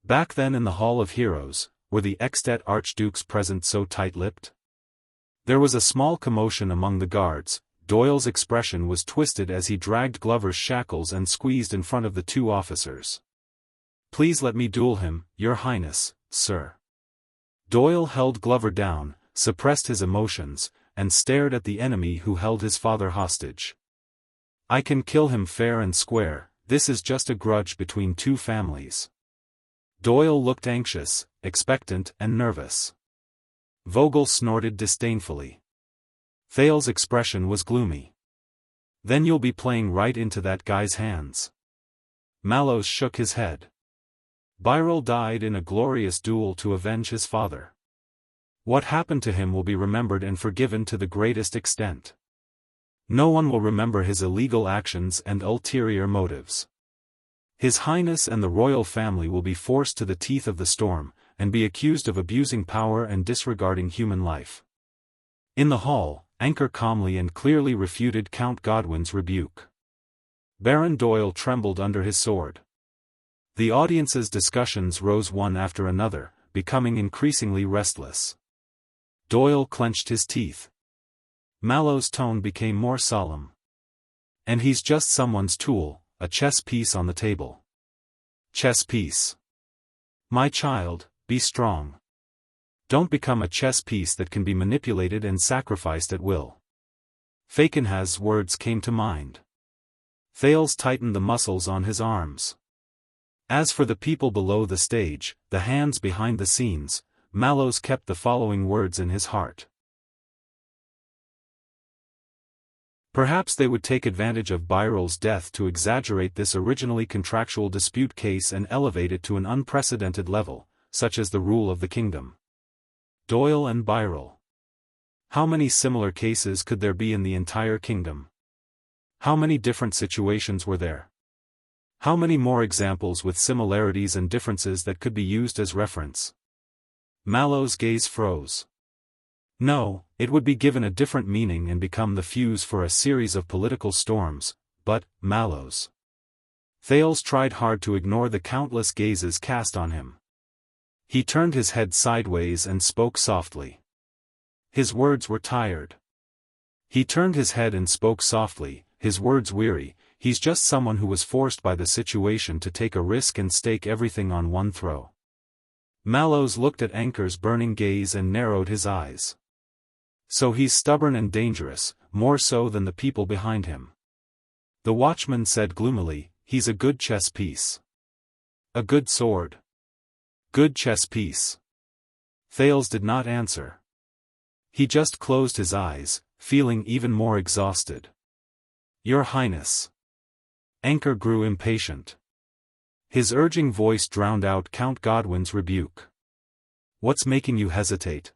Back then in the Hall of Heroes, were the Extet archdukes present so tight-lipped? There was a small commotion among the guards. Doyle's expression was twisted as he dragged Glover's shackles and squeezed in front of the two officers. Please let me duel him, Your Highness, sir. Doyle held Glover down, suppressed his emotions, and stared at the enemy who held his father hostage. I can kill him fair and square, this is just a grudge between two families. Doyle looked anxious, expectant and nervous. Vogel snorted disdainfully. Thales's expression was gloomy. Then you'll be playing right into that guy's hands. Mallows shook his head. Birel died in a glorious duel to avenge his father. What happened to him will be remembered and forgiven to the greatest extent. No one will remember his illegal actions and ulterior motives. His Highness and the royal family will be forced to the teeth of the storm, and be accused of abusing power and disregarding human life. In the hall, Anker calmly and clearly refuted Count Godwin's rebuke. Baron Doyle trembled under his sword. The audience's discussions rose one after another, becoming increasingly restless. Doyle clenched his teeth. Mallow's tone became more solemn. And he's just someone's tool, a chess piece on the table. Chess piece. My child, be strong. Don't become a chess piece that can be manipulated and sacrificed at will. Falkenhaz's words came to mind. Thales tightened the muscles on his arms. As for the people below the stage, the hands behind the scenes, Mallows kept the following words in his heart. Perhaps they would take advantage of Birel's death to exaggerate this originally contractual dispute case and elevate it to an unprecedented level, such as the rule of the kingdom. Doyle and Birel. How many similar cases could there be in the entire kingdom? How many different situations were there? How many more examples with similarities and differences that could be used as reference? Mallow's gaze froze. No, it would be given a different meaning and become the fuse for a series of political storms, but, Mallows. Thales tried hard to ignore the countless gazes cast on him. He turned his head sideways and spoke softly. His words were tired. He turned his head and spoke softly, his words weary. He's just someone who was forced by the situation to take a risk and stake everything on one throw. Mallows looked at Anker's burning gaze and narrowed his eyes. So he's stubborn and dangerous, more so than the people behind him. The watchman said gloomily, he's a good chess piece. A good sword. Good chess piece. Thales did not answer. He just closed his eyes, feeling even more exhausted. Your Highness. Anker grew impatient. His urging voice drowned out Count Godwin's rebuke. What's making you hesitate?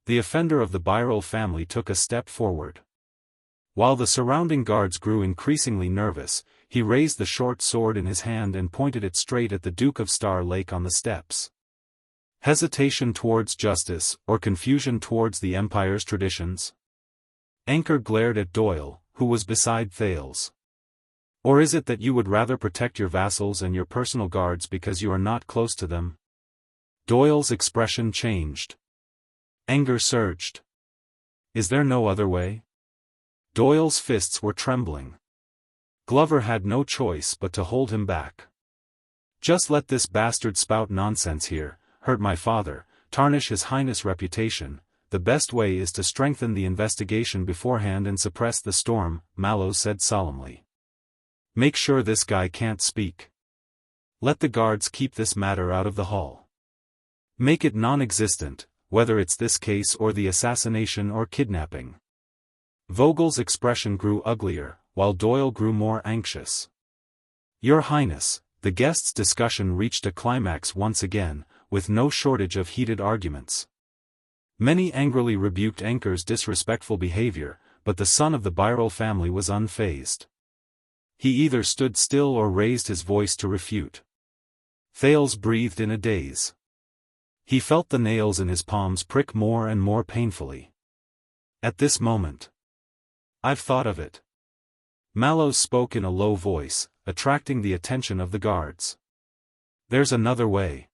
The offender of the Birel family took a step forward. While the surrounding guards grew increasingly nervous, he raised the short sword in his hand and pointed it straight at the Duke of Star Lake on the steps. Hesitation towards justice, or confusion towards the Empire's traditions? Anker glared at Doyle, who was beside Thales. Or is it that you would rather protect your vassals and your personal guards because you are not close to them? Doyle's expression changed. Anger surged. Is there no other way? Doyle's fists were trembling. Glover had no choice but to hold him back. Just let this bastard spout nonsense here, hurt my father, tarnish His Highness' reputation. The best way is to strengthen the investigation beforehand and suppress the storm, Mallows said solemnly. Make sure this guy can't speak. Let the guards keep this matter out of the hall. Make it non-existent, whether it's this case or the assassination or kidnapping. Vogel's expression grew uglier, while Doyle grew more anxious. Your Highness, the guests' discussion reached a climax once again, with no shortage of heated arguments. Many angrily rebuked Anker's disrespectful behavior, but the son of the Birol family was unfazed. He either stood still or raised his voice to refute. Thales breathed in a daze. He felt the nails in his palms prick more and more painfully. At this moment, I've thought of it. Mallows spoke in a low voice, attracting the attention of the guards. There's another way.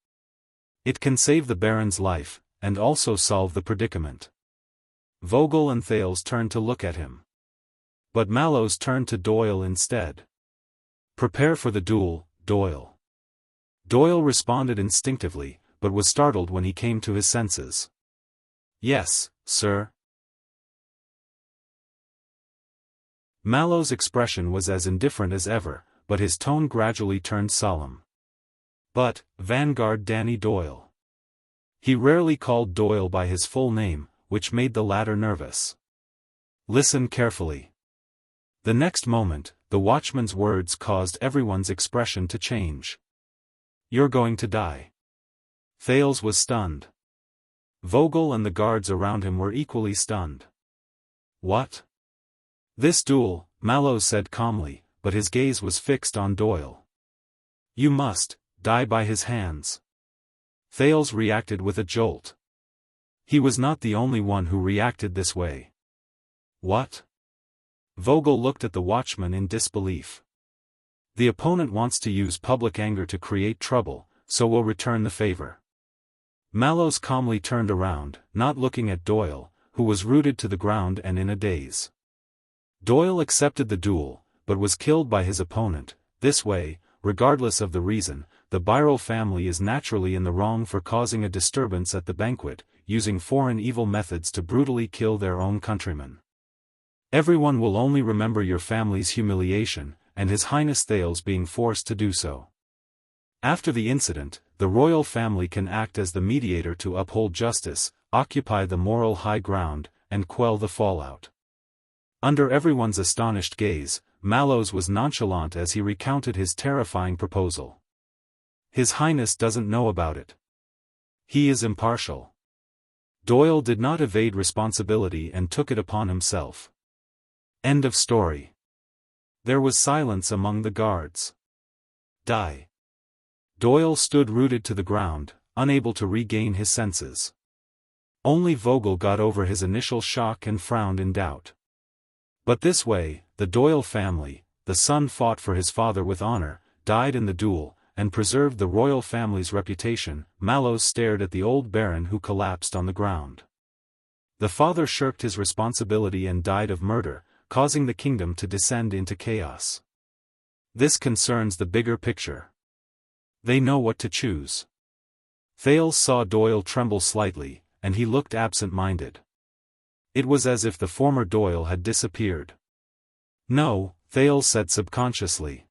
It can save the Baron's life, and also solve the predicament. Vogel and Thales turned to look at him. But Mallows turned to Doyle instead. Prepare for the duel, Doyle. Doyle responded instinctively, but was startled when he came to his senses. Yes, sir. Mallows' expression was as indifferent as ever, but his tone gradually turned solemn. But, Vanguard Danny Doyle. He rarely called Doyle by his full name, which made the latter nervous. Listen carefully. The next moment, the watchman's words caused everyone's expression to change. You're going to die. Thales was stunned. Vogel and the guards around him were equally stunned. What? This duel, Mallows said calmly, but his gaze was fixed on Doyle. You must die by his hands. Thales reacted with a jolt. He was not the only one who reacted this way. What? Vogel looked at the watchman in disbelief. The opponent wants to use public anger to create trouble, so we'll return the favor. Mallows calmly turned around, not looking at Doyle, who was rooted to the ground and in a daze. Doyle accepted the duel, but was killed by his opponent. This way, regardless of the reason, the Birol family is naturally in the wrong for causing a disturbance at the banquet, using foreign evil methods to brutally kill their own countrymen. Everyone will only remember your family's humiliation, and His Highness Thales being forced to do so. After the incident, the royal family can act as the mediator to uphold justice, occupy the moral high ground, and quell the fallout. Under everyone's astonished gaze, Mallows was nonchalant as he recounted his terrifying proposal. His Highness doesn't know about it. He is impartial. Doyle did not evade responsibility and took it upon himself. End of story. There was silence among the guards. Die. Doyle stood rooted to the ground, unable to regain his senses. Only Vogel got over his initial shock and frowned in doubt. But this way, the Doyle family, the son fought for his father with honor, died in the duel, and preserved the royal family's reputation. Mallows stared at the old baron who collapsed on the ground. The father shirked his responsibility and died of murder, causing the kingdom to descend into chaos. This concerns the bigger picture. They know what to choose. Thales saw Doyle tremble slightly, and he looked absent-minded. It was as if the former Doyle had disappeared. No, Thales said subconsciously.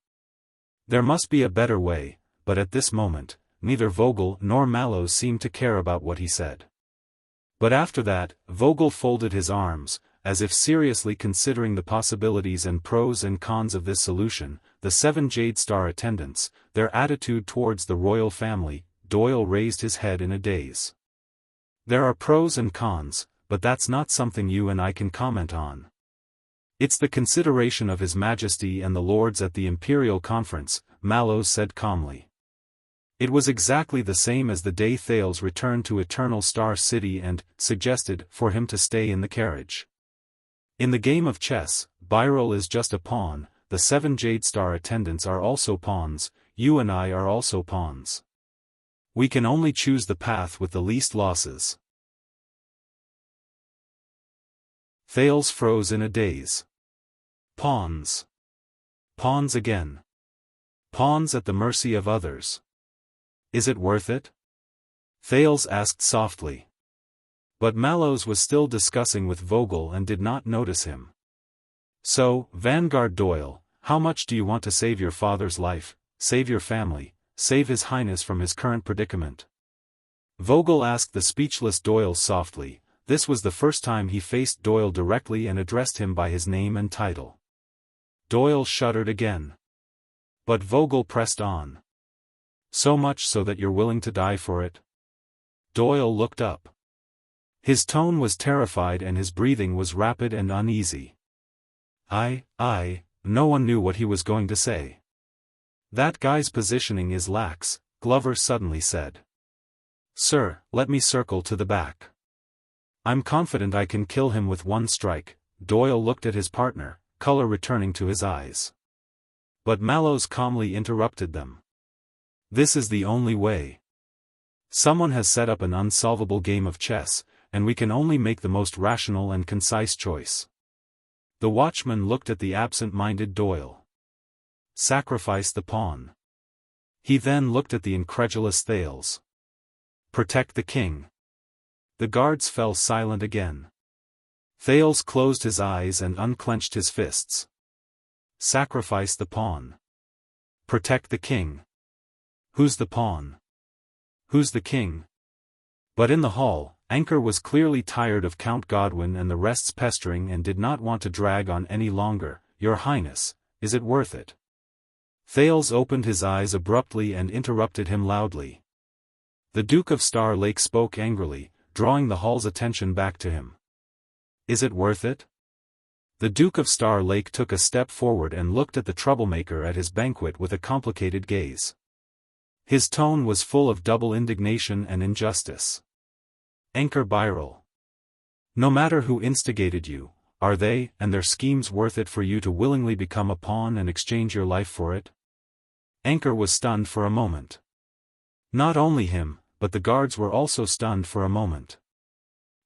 There must be a better way, but at this moment, neither Vogel nor Mallows seemed to care about what he said. But after that, Vogel folded his arms, as if seriously considering the possibilities and pros and cons of this solution. The 7 Jade Star attendants, their attitude towards the royal family. Doyle raised his head in a daze. There are pros and cons, but that's not something you and I can comment on. It's the consideration of His Majesty and the lords at the Imperial Conference, Mallows said calmly. It was exactly the same as the day Thales returned to Eternal Star City and suggested for him to stay in the carriage. In the game of chess, Birol is just a pawn. The 7 Jade Star attendants are also pawns. You and I are also pawns. We can only choose the path with the least losses. Thales froze in a daze. Pawns. Pawns again. Pawns at the mercy of others. Is it worth it? Thales asked softly. But Mallows was still discussing with Vogel and did not notice him. So, Vanguard Doyle, how much do you want to save your father's life, save your family, save His Highness from his current predicament? Vogel asked the speechless Doyle softly. This was the first time he faced Doyle directly and addressed him by his name and title. Doyle shuddered again. But Vogel pressed on. So much so that you're willing to die for it? Doyle looked up. His tone was terrified and his breathing was rapid and uneasy. No one knew what he was going to say. That guy's positioning is lax, Glover suddenly said. Sir, let me circle to the back. I'm confident I can kill him with one strike. Doyle looked at his partner, color returning to his eyes. But Mallows calmly interrupted them. This is the only way. Someone has set up an unsolvable game of chess, and we can only make the most rational and concise choice. The watchman looked at the absent-minded Doyle. Sacrifice the pawn. He then looked at the incredulous Thales. Protect the king. The guards fell silent again. Thales closed his eyes and unclenched his fists. Sacrifice the pawn. Protect the king. Who's the pawn? Who's the king? But in the hall, Anchor was clearly tired of Count Godwin and the rest's pestering and did not want to drag on any longer. Your Highness, is it worth it? Thales opened his eyes abruptly and interrupted him loudly. The Duke of Star Lake spoke angrily, drawing the hall's attention back to him. Is it worth it? The Duke of Star Lake took a step forward and looked at the troublemaker at his banquet with a complicated gaze. His tone was full of double indignation and injustice. Anchor Byrel. No matter who instigated you, are they and their schemes worth it for you to willingly become a pawn and exchange your life for it? Anchor was stunned for a moment. Not only him, but the guards were also stunned for a moment.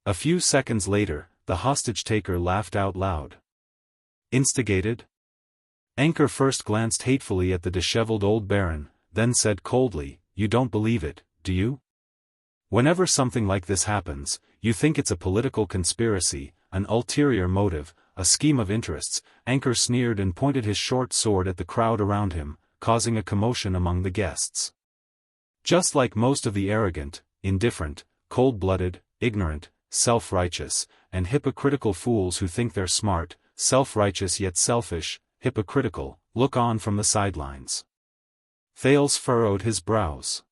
A few seconds later, the hostage-taker laughed out loud. Instigated? Anchor first glanced hatefully at the disheveled old baron, then said coldly, You don't believe it, do you? Whenever something like this happens, you think it's a political conspiracy, an ulterior motive, a scheme of interests. Anchor sneered and pointed his short sword at the crowd around him, causing a commotion among the guests. Just like most of the arrogant, indifferent, cold-blooded, ignorant, self-righteous, and hypocritical fools who think they're smart, self-righteous yet selfish, hypocritical, look on from the sidelines. Thales furrowed his brows.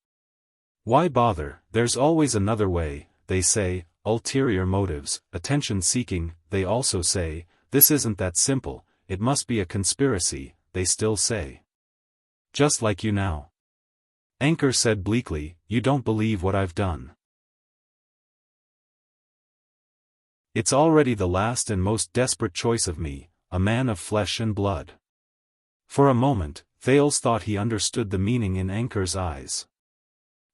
Why bother? There's always another way, they say, ulterior motives, attention-seeking, they also say, this isn't that simple, it must be a conspiracy, they still say. Just like you now. Anchor said bleakly, You don't believe what I've done. It's already the last and most desperate choice of me, a man of flesh and blood. For a moment, Thales thought he understood the meaning in Anchor's eyes.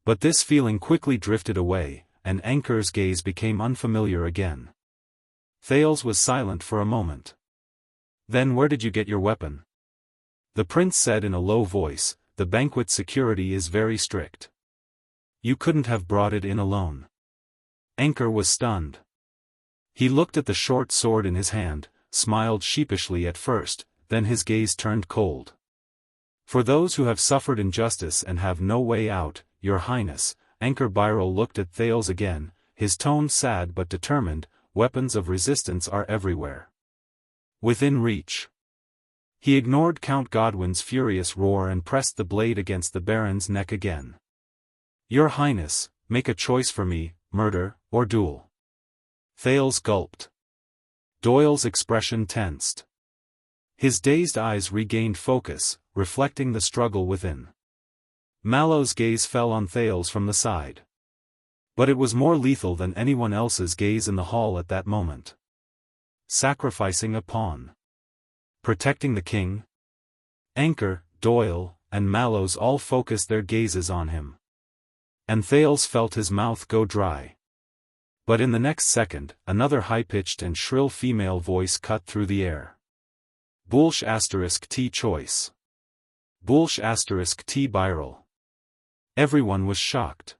But this feeling quickly drifted away, and Anchor's gaze became unfamiliar again. Thales was silent for a moment. Then where did you get your weapon? The prince said in a low voice, The banquet security is very strict. You couldn't have brought it in alone. Anchor was stunned. He looked at the short sword in his hand, smiled sheepishly at first, then his gaze turned cold. For those who have suffered injustice and have no way out, Your Highness, Anchor Byrel looked at Thales again, his tone sad but determined, weapons of resistance are everywhere. Within reach. He ignored Count Godwin's furious roar and pressed the blade against the Baron's neck again. Your Highness, make a choice for me, murder, or duel. Thales gulped. Doyle's expression tensed. His dazed eyes regained focus, reflecting the struggle within. Mallow's gaze fell on Thales from the side. But it was more lethal than anyone else's gaze in the hall at that moment. Sacrificing a pawn. Protecting the king? Anchor, Doyle, and Mallows all focused their gazes on him. And Thales felt his mouth go dry. But in the next second, another high-pitched and shrill female voice cut through the air. Bulsh * T choice. Bulsh * T viral. Everyone was shocked.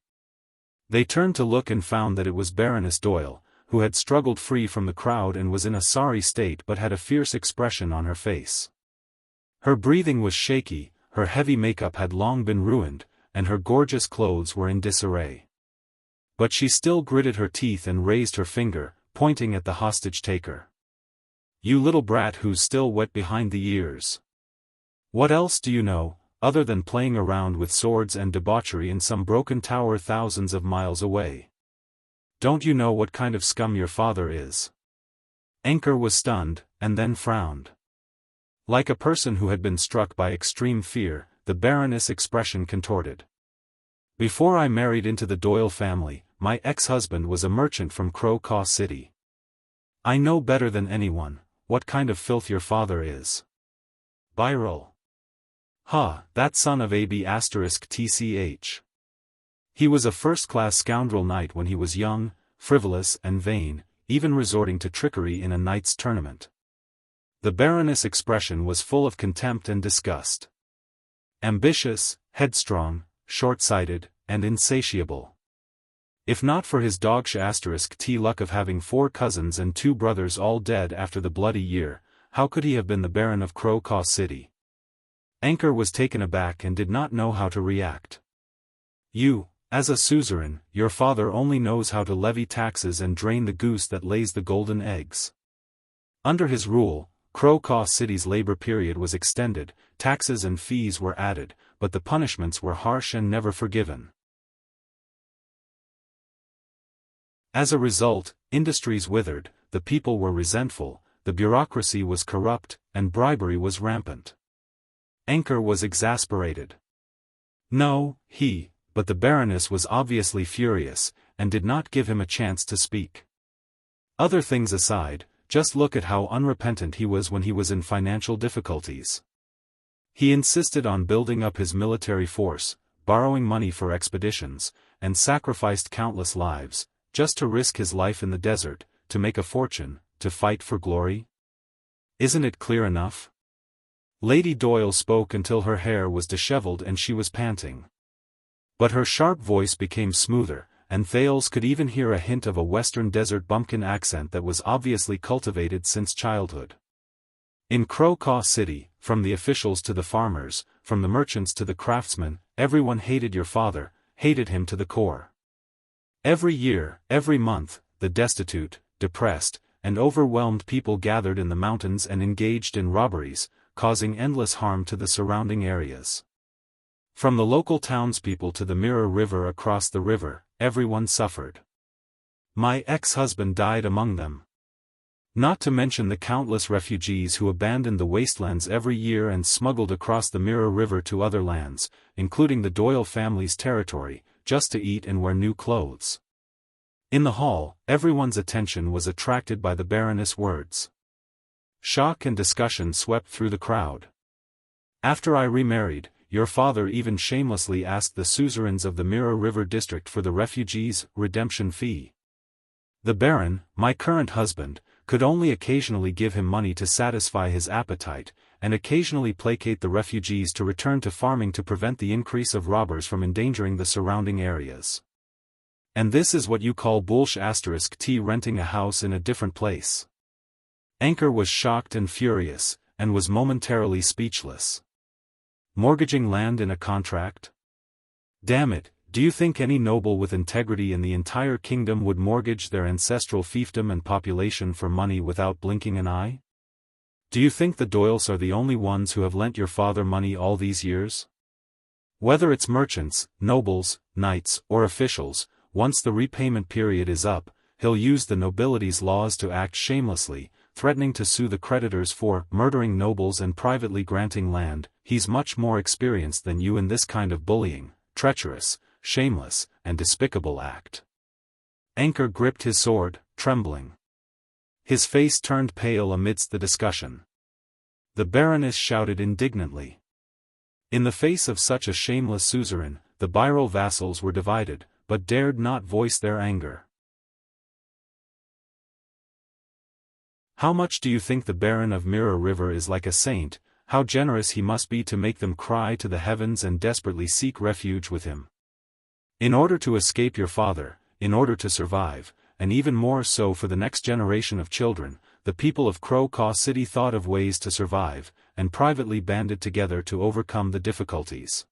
They turned to look and found that it was Baroness Doyle, who had struggled free from the crowd and was in a sorry state but had a fierce expression on her face. Her breathing was shaky, her heavy makeup had long been ruined, and her gorgeous clothes were in disarray. But she still gritted her teeth and raised her finger, pointing at the hostage-taker. "You little brat who's still wet behind the ears. What else do you know, other than playing around with swords and debauchery in some broken tower thousands of miles away? Don't you know what kind of scum your father is?" Anchor was stunned, and then frowned. Like a person who had been struck by extreme fear, the Baroness' expression contorted. "Before I married into the Doyle family, my ex-husband was a merchant from Crow City. I know better than anyone what kind of filth your father is." Viral. That son of AB * TCH. He was a first-class scoundrel knight when he was young, frivolous and vain, even resorting to trickery in a knight's tournament. The Baroness' expression was full of contempt and disgust. Ambitious, headstrong, short-sighted, and insatiable. If not for his dogsh * T luck of having 4 cousins and 2 brothers all dead after the bloody year, how could he have been the Baron of Crow City? Anchor was taken aback and did not know how to react. "You, as a suzerain, your father only knows how to levy taxes and drain the goose that lays the golden eggs. Under his rule, Crow City's labor period was extended, taxes and fees were added, but the punishments were harsh and never forgiven. As a result, industries withered, the people were resentful, the bureaucracy was corrupt, and bribery was rampant." Anchor was exasperated. But the Baroness was obviously furious, and did not give him a chance to speak. Other things aside, just look at how unrepentant he was when he was in financial difficulties. He insisted on building up his military force, borrowing money for expeditions, and sacrificed countless lives, just to risk his life in the desert, to make a fortune, to fight for glory. Isn't it clear enough? Lady Doyle spoke until her hair was disheveled and she was panting. But her sharp voice became smoother, and Thales could even hear a hint of a western desert bumpkin accent that was obviously cultivated since childhood. In Crow City, from the officials to the farmers, from the merchants to the craftsmen, everyone hated your father, hated him to the core. Every year, every month, the destitute, depressed, and overwhelmed people gathered in the mountains and engaged in robberies, causing endless harm to the surrounding areas. From the local townspeople to the Mirror River across the river, everyone suffered. My ex-husband died among them. Not to mention the countless refugees who abandoned the wastelands every year and smuggled across the Mirror River to other lands, including the Doyle family's territory, just to eat and wear new clothes. In the hall, everyone's attention was attracted by the Baroness' words. Shock and discussion swept through the crowd. "After I remarried, your father even shamelessly asked the suzerains of the Mirror River district for the refugees' redemption fee. The Baron, my current husband, could only occasionally give him money to satisfy his appetite, and occasionally placate the refugees to return to farming to prevent the increase of robbers from endangering the surrounding areas. And this is what you call Bulsh * T renting a house in a different place." Anchor was shocked and furious, and was momentarily speechless. Mortgaging land in a contract? Damn it, do you think any noble with integrity in the entire kingdom would mortgage their ancestral fiefdom and population for money without blinking an eye? Do you think the Doyles are the only ones who have lent your father money all these years? Whether it's merchants, nobles, knights, or officials, once the repayment period is up, he'll use the nobility's laws to act shamelessly, threatening to sue the creditors for murdering nobles and privately granting land. He's much more experienced than you in this kind of bullying, treacherous, shameless, and despicable act. Anchor gripped his sword, trembling. His face turned pale amidst the discussion. The Baroness shouted indignantly. In the face of such a shameless suzerain, the Byrol vassals were divided, but dared not voice their anger. How much do you think the Baron of Mirror River is like a saint? How generous he must be to make them cry to the heavens and desperately seek refuge with him. In order to escape your father, in order to survive, and even more so for the next generation of children, the people of Crow City thought of ways to survive, and privately banded together to overcome the difficulties.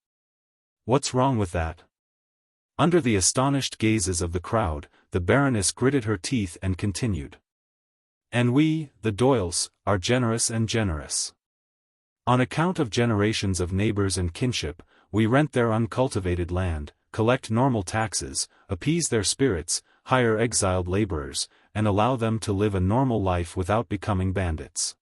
What's wrong with that? Under the astonished gazes of the crowd, the Baroness gritted her teeth and continued. And we, the Doyles, are generous and generous. On account of generations of neighbors and kinship, we rent their uncultivated land, collect normal taxes, appease their spirits, hire exiled laborers, and allow them to live a normal life without becoming bandits.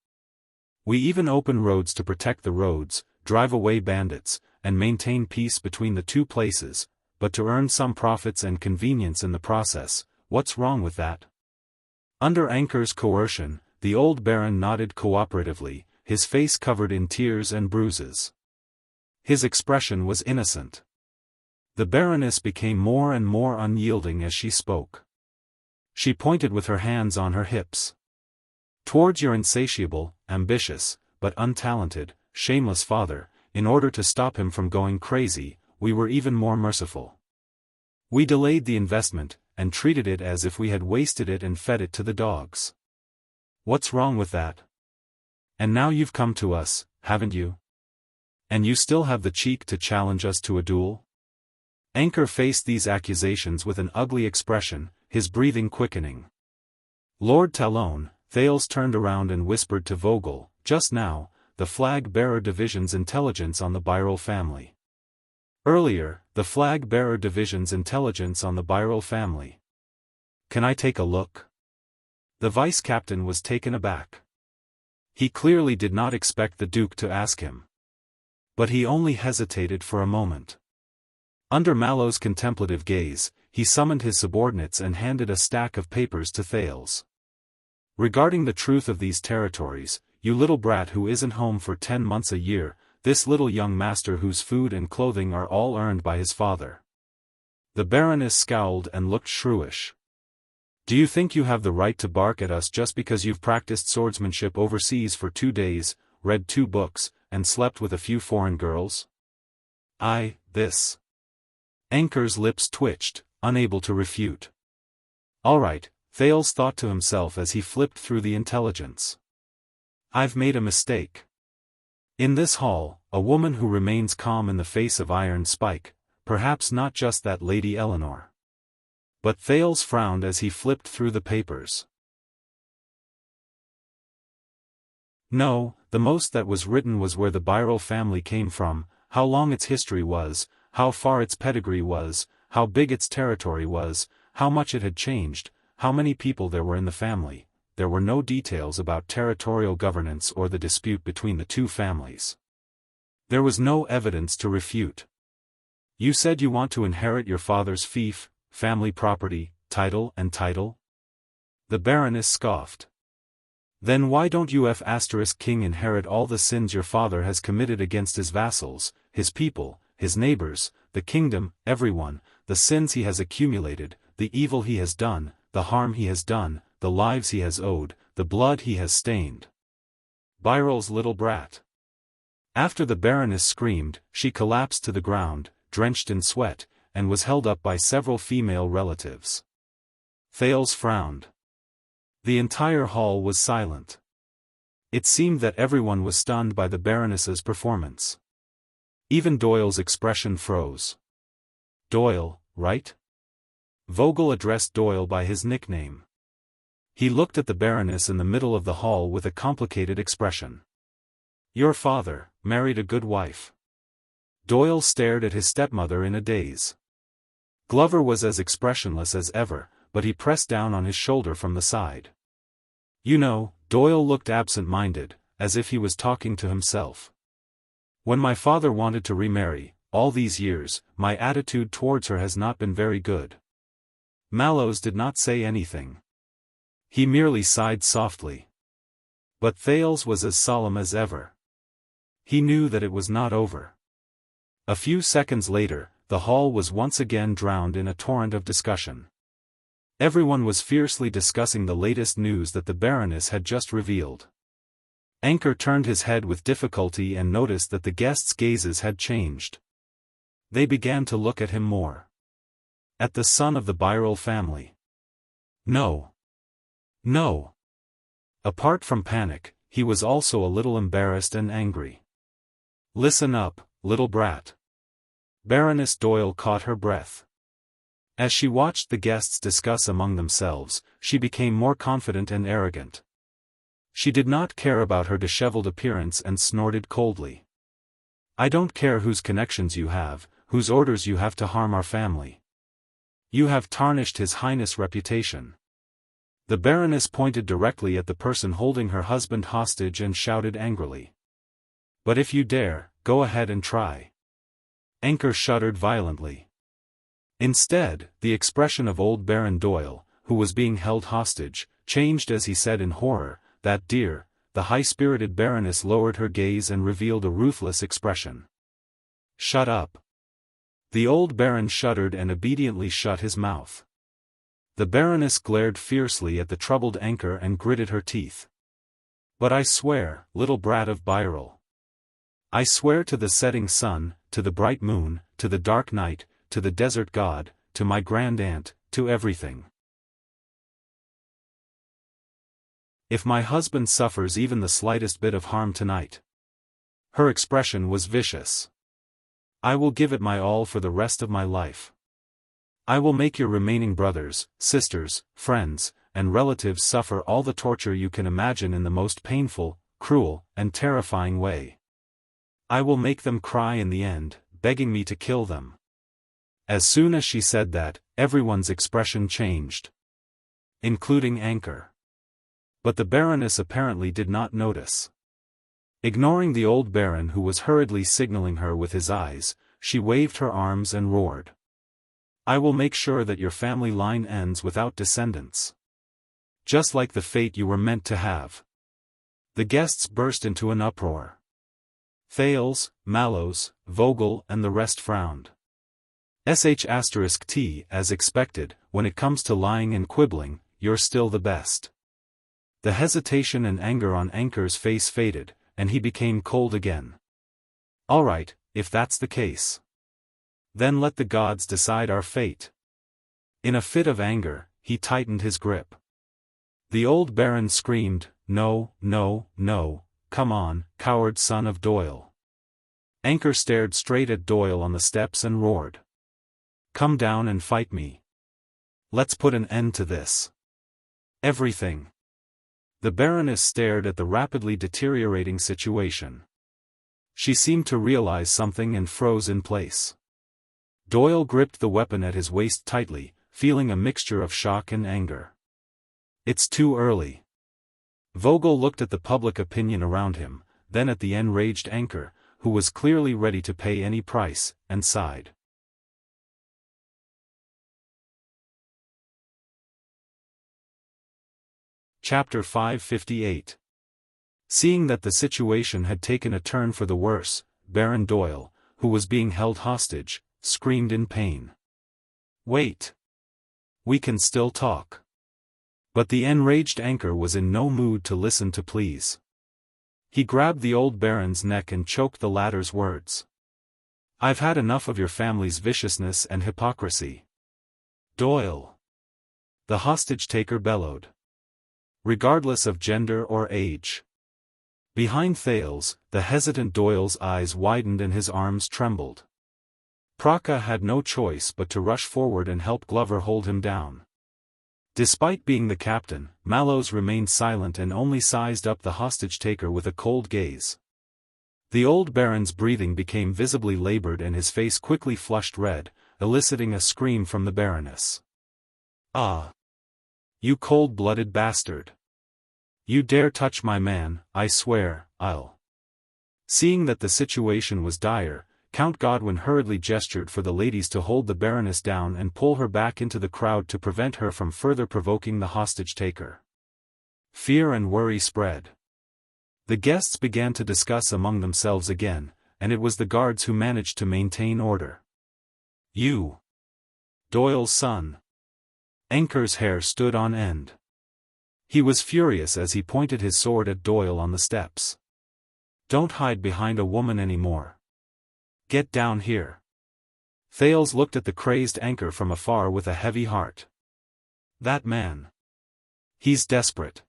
We even open roads to protect the roads, drive away bandits, and maintain peace between the two places, but to earn some profits and convenience in the process. What's wrong with that? Under Anker's coercion, the old Baron nodded cooperatively, his face covered in tears and bruises. His expression was innocent. The Baroness became more and more unyielding as she spoke. She pointed with her hands on her hips. Towards your insatiable, ambitious, but untalented, shameless father, in order to stop him from going crazy, we were even more merciful. We delayed the investment, and treated it as if we had wasted it and fed it to the dogs. What's wrong with that? And now you've come to us, haven't you? And you still have the cheek to challenge us to a duel? Anker faced these accusations with an ugly expression, his breathing quickening. Lord Talon, Thales turned around and whispered to Vogel, just now, the flag-bearer division's intelligence on the Byrol family. Earlier, the flag-bearer division's intelligence on the Byrol family. Can I take a look? The vice-captain was taken aback. He clearly did not expect the Duke to ask him. But he only hesitated for a moment. Under Mallow's contemplative gaze, he summoned his subordinates and handed a stack of papers to Thales. Regarding the truth of these territories, you little brat who isn't home for 10 months a year, this little young master whose food and clothing are all earned by his father. The Baroness scowled and looked shrewish. Do you think you have the right to bark at us just because you've practiced swordsmanship overseas for 2 days, read 2 books, and slept with a few foreign girls? This. Anker's lips twitched, unable to refute. All right, Thales thought to himself as he flipped through the intelligence. I've made a mistake. In this hall, a woman who remains calm in the face of iron spike, perhaps not just that Lady Eleanor. But Thales frowned as he flipped through the papers. No, the most that was written was where the Byrol family came from, how long its history was, how far its pedigree was, how big its territory was, how much it had changed, how many people there were in the family. There were no details about territorial governance or the dispute between the two families. There was no evidence to refute. You said you want to inherit your father's fief, family property, title and title? The Baroness scoffed. Then why don't you *king inherit all the sins your father has committed against his vassals, his people, his neighbors, the kingdom, everyone, the sins he has accumulated, the evil he has done, the harm he has done, the lives he has owed, the blood he has stained. Byrol's little brat. After the Baroness screamed, she collapsed to the ground, drenched in sweat, and was held up by several female relatives. Thales frowned. The entire hall was silent. It seemed that everyone was stunned by the Baroness's performance. Even Doyle's expression froze. Doyle, right? Vogel addressed Doyle by his nickname. He looked at the Baroness in the middle of the hall with a complicated expression. Your father married a good wife. Doyle stared at his stepmother in a daze. Glover was as expressionless as ever, but he pressed down on his shoulder from the side. You know, Doyle looked absent-minded, as if he was talking to himself. When my father wanted to remarry, all these years, my attitude towards her has not been very good. Mallows did not say anything. He merely sighed softly. But Thales was as solemn as ever. He knew that it was not over. A few seconds later, the hall was once again drowned in a torrent of discussion. Everyone was fiercely discussing the latest news that the Baroness had just revealed. Anchor turned his head with difficulty and noticed that the guests' gazes had changed. They began to look at him more. At the son of the Birel family. No. No. Apart from panic, he was also a little embarrassed and angry. Listen up, little brat. Baroness Doyle caught her breath. As she watched the guests discuss among themselves, she became more confident and arrogant. She did not care about her disheveled appearance and snorted coldly. I don't care whose connections you have, whose orders you have to harm our family. You have tarnished His Highness' reputation. The Baroness pointed directly at the person holding her husband hostage and shouted angrily. But if you dare, go ahead and try. Anchor shuddered violently. Instead, the expression of old Baron Doyle, who was being held hostage, changed as he said in horror, "That dear." The high-spirited Baroness lowered her gaze and revealed a ruthless expression. Shut up. The old Baron shuddered and obediently shut his mouth. The Baroness glared fiercely at the troubled Anchor and gritted her teeth. But I swear, little brat of Birel. I swear to the setting sun, to the bright moon, to the dark night, to the desert god, to my grand aunt, to everything. If my husband suffers even the slightest bit of harm tonight. Her expression was vicious. I will give it my all for the rest of my life. I will make your remaining brothers, sisters, friends, and relatives suffer all the torture you can imagine in the most painful, cruel, and terrifying way. I will make them cry in the end, begging me to kill them. As soon as she said that, everyone's expression changed. Including Anchor. But the Baroness apparently did not notice. Ignoring the old Baron who was hurriedly signaling her with his eyes, she waved her arms and roared. I will make sure that your family line ends without descendants. Just like the fate you were meant to have. The guests burst into an uproar. Thales, Mallows, Vogel and the rest frowned. *T, as expected, when it comes to lying and quibbling, you're still the best. The hesitation and anger on Anchor's face faded, and he became cold again. All right, if that's the case. Then let the gods decide our fate. In a fit of anger, he tightened his grip. The old Baron screamed, No, no, no, come on, coward son of Doyle. Anchor stared straight at Doyle on the steps and roared. Come down and fight me. Let's put an end to this. Everything. The Baroness stared at the rapidly deteriorating situation. She seemed to realize something and froze in place. Doyle gripped the weapon at his waist tightly, feeling a mixture of shock and anger. It's too early. Vogel looked at the public opinion around him, then at the enraged Anchor, who was clearly ready to pay any price, and sighed. Chapter 558. Seeing that the situation had taken a turn for the worse, Baron Doyle, who was being held hostage, screamed in pain. Wait. We can still talk. But the enraged Anchor was in no mood to listen to pleas. He grabbed the old Baron's neck and choked the latter's words. I've had enough of your family's viciousness and hypocrisy. Doyle. The hostage-taker bellowed. Regardless of gender or age. Behind Thales, the hesitant Doyle's eyes widened and his arms trembled. Praka had no choice but to rush forward and help Glover hold him down. Despite being the captain, Mallows remained silent and only sized up the hostage-taker with a cold gaze. The old Baron's breathing became visibly labored and his face quickly flushed red, eliciting a scream from the Baroness. Ah! You cold-blooded bastard! You dare touch my man, I swear, I'll. Seeing that the situation was dire, Count Godwin hurriedly gestured for the ladies to hold the Baroness down and pull her back into the crowd to prevent her from further provoking the hostage-taker. Fear and worry spread. The guests began to discuss among themselves again, and it was the guards who managed to maintain order. You. Doyle's son. Anchor's hair stood on end. He was furious as he pointed his sword at Doyle on the steps. Don't hide behind a woman anymore. Get down here. Thales looked at the crazed Anchor from afar with a heavy heart. That man. He's desperate.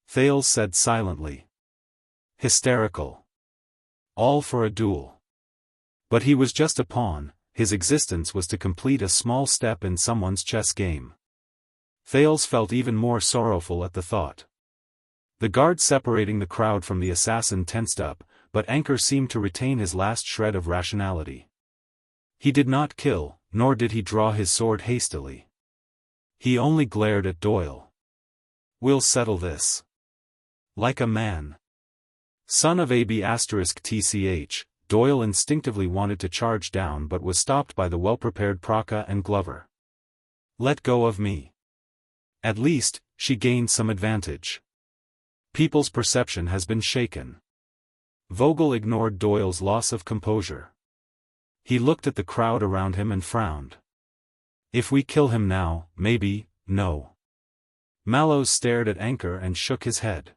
Thales said silently. Hysterical. All for a duel. But he was just a pawn, his existence was to complete a small step in someone's chess game. Thales felt even more sorrowful at the thought. The guard separating the crowd from the assassin tensed up, but Anchor seemed to retain his last shred of rationality. He did not kill, nor did he draw his sword hastily. He only glared at Doyle. We'll settle this. Like a man. Son of AB*TCH, Doyle instinctively wanted to charge down but was stopped by the well-prepared Praka and Glover. Let go of me. At least, she gained some advantage. People's perception has been shaken. Vogel ignored Doyle's loss of composure. He looked at the crowd around him and frowned. If we kill him now, maybe, no. Mallows stared at Anchor and shook his head.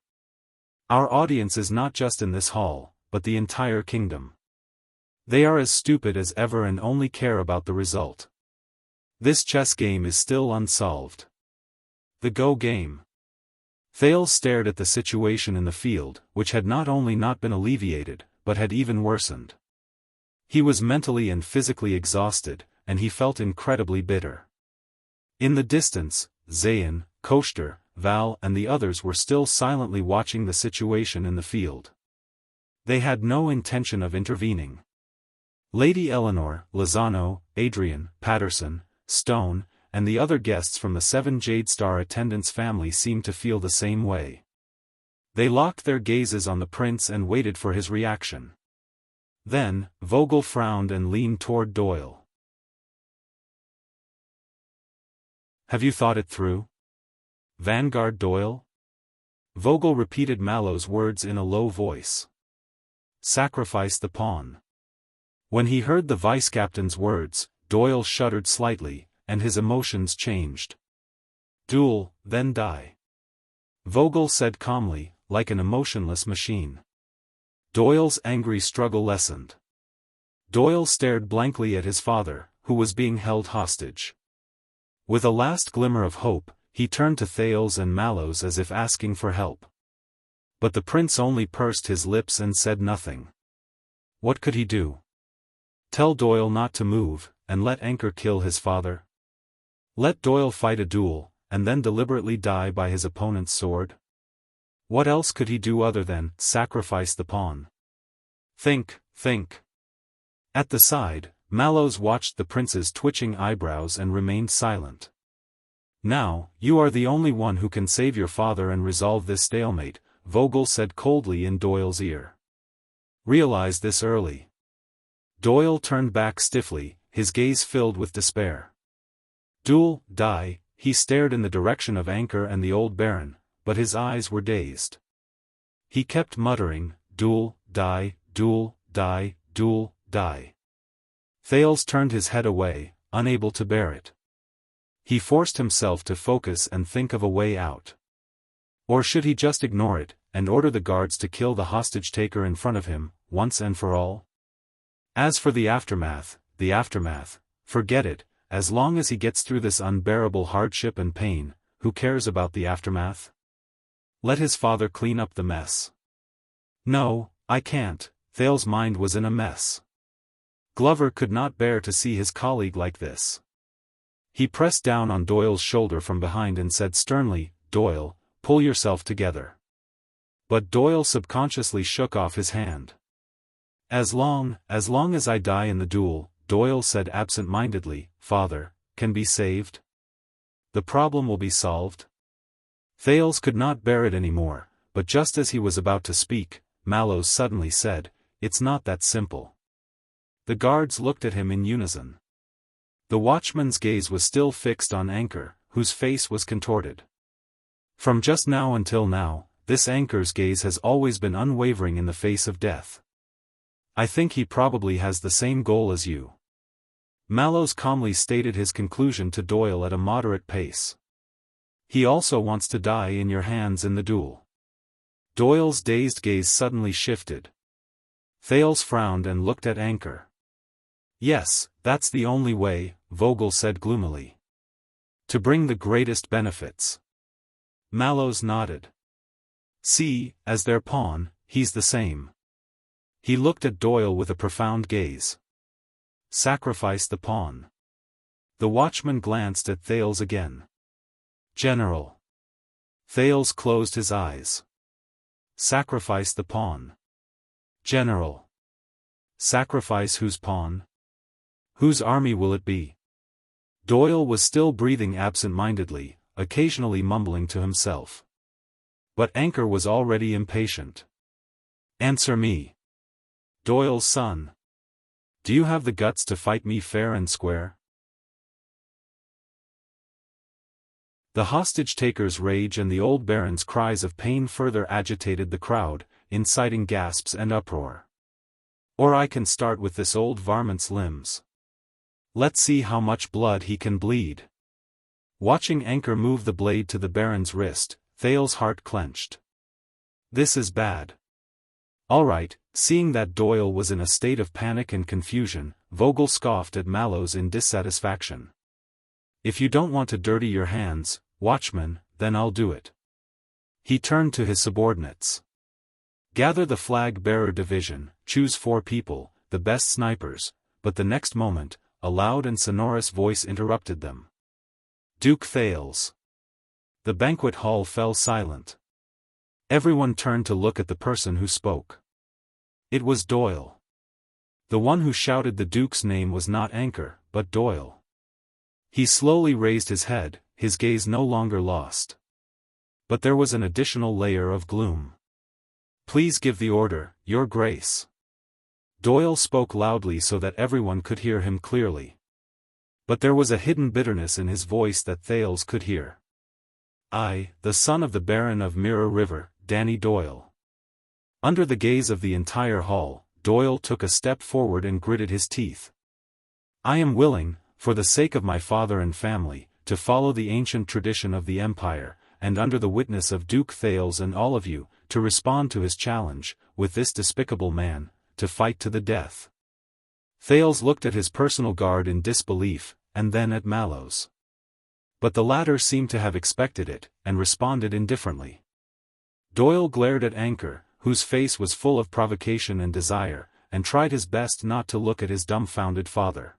Our audience is not just in this hall, but the entire kingdom. They are as stupid as ever and only care about the result. This chess game is still unsolved. The Go game. Thales stared at the situation in the field, which had not only not been alleviated, but had even worsened. He was mentally and physically exhausted, and he felt incredibly bitter. In the distance, Zayn, Koshter, Val and the others were still silently watching the situation in the field. They had no intention of intervening. Lady Eleanor, Lozano, Adrian, Patterson, Stone, and the other guests from the 7 Jade Star attendants family seemed to feel the same way. They locked their gazes on the prince and waited for his reaction. Then, Vogel frowned and leaned toward Doyle. Have you thought it through? Vanguard Doyle? Vogel repeated Mallow's words in a low voice. Sacrifice the pawn. When he heard the vice-captain's words, Doyle shuddered slightly, and his emotions changed. Duel, then die. Vogel said calmly, like an emotionless machine. Doyle's angry struggle lessened. Doyle stared blankly at his father, who was being held hostage. With a last glimmer of hope, he turned to Thales and Mallows as if asking for help. But the prince only pursed his lips and said nothing. What could he do? Tell Doyle not to move, and let Anchor kill his father? Let Doyle fight a duel, and then deliberately die by his opponent's sword? What else could he do other than sacrifice the pawn? Think. At the side, Mallows watched the prince's twitching eyebrows and remained silent. Now, you are the only one who can save your father and resolve this stalemate, Vogel said coldly in Doyle's ear. Realize this early. Doyle turned back stiffly, his gaze filled with despair. Duel, die, he stared in the direction of Anchor and the old baron, but his eyes were dazed. He kept muttering, duel, die, duel, die, duel, die. Thales turned his head away, unable to bear it. He forced himself to focus and think of a way out. Or should he just ignore it, and order the guards to kill the hostage-taker in front of him, once and for all? As for the aftermath, forget it, as long as he gets through this unbearable hardship and pain, who cares about the aftermath? Let his father clean up the mess. No, I can't, Thales' mind was in a mess. Glover could not bear to see his colleague like this. He pressed down on Doyle's shoulder from behind and said sternly, Doyle, pull yourself together. But Doyle subconsciously shook off his hand. As long as I die in the duel, Doyle said absent-mindedly, Father, can be saved? The problem will be solved? Thales could not bear it anymore, but just as he was about to speak, Mallows suddenly said, It's not that simple. The guards looked at him in unison. The watchman's gaze was still fixed on Anchor, whose face was contorted. From just now until now, this Anchor's gaze has always been unwavering in the face of death. I think he probably has the same goal as you. Mallows calmly stated his conclusion to Doyle at a moderate pace. He also wants to die in your hands in the duel. Doyle's dazed gaze suddenly shifted. Thales frowned and looked at Anchor. Yes, that's the only way, Vogel said gloomily. To bring the greatest benefits. Mallows nodded. See, as their pawn, he's the same. He looked at Doyle with a profound gaze. Sacrifice the pawn. The watchman glanced at Thales again. General. Thales closed his eyes. Sacrifice the pawn. General. Sacrifice whose pawn? Whose army will it be? Doyle was still breathing absent-mindedly, occasionally mumbling to himself. But Anchor was already impatient. Answer me. Doyle's son. Do you have the guts to fight me fair and square? The hostage-taker's rage and the old baron's cries of pain further agitated the crowd, inciting gasps and uproar. Or I can start with this old varmint's limbs. Let's see how much blood he can bleed. Watching Anchor move the blade to the baron's wrist, Thales' heart clenched. This is bad. All right, seeing that Doyle was in a state of panic and confusion, Vogel scoffed at Mallows in dissatisfaction. If you don't want to dirty your hands, watchman, then I'll do it. He turned to his subordinates. Gather the flag-bearer division, choose 4 people, the best snipers, but the next moment, a loud and sonorous voice interrupted them. Duke Thales. The banquet hall fell silent. Everyone turned to look at the person who spoke. It was Doyle. The one who shouted the Duke's name was not Anchor, but Doyle. He slowly raised his head, his gaze no longer lost. But there was an additional layer of gloom. Please give the order, Your Grace. Doyle spoke loudly so that everyone could hear him clearly. But there was a hidden bitterness in his voice that Thales could hear. I, the son of the Baron of Mirror River, Danny Doyle. Under the gaze of the entire hall, Doyle took a step forward and gritted his teeth. I am willing, for the sake of my father and family, to follow the ancient tradition of the Empire, and under the witness of Duke Thales and all of you, to respond to his challenge, with this despicable man, to fight to the death. Thales looked at his personal guard in disbelief, and then at Mallows. But the latter seemed to have expected it, and responded indifferently. Doyle glared at Anchor, whose face was full of provocation and desire, and tried his best not to look at his dumbfounded father.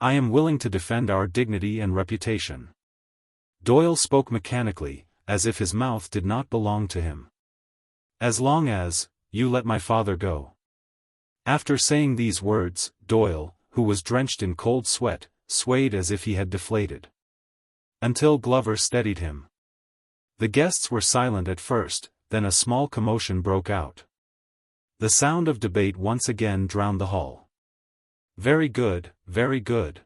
I am willing to defend our dignity and reputation. Doyle spoke mechanically, as if his mouth did not belong to him. As long as, you let my father go. After saying these words, Doyle, who was drenched in cold sweat, swayed as if he had deflated. Until Glover steadied him. The guests were silent at first, then a small commotion broke out. The sound of debate once again drowned the hall. Very good, very good.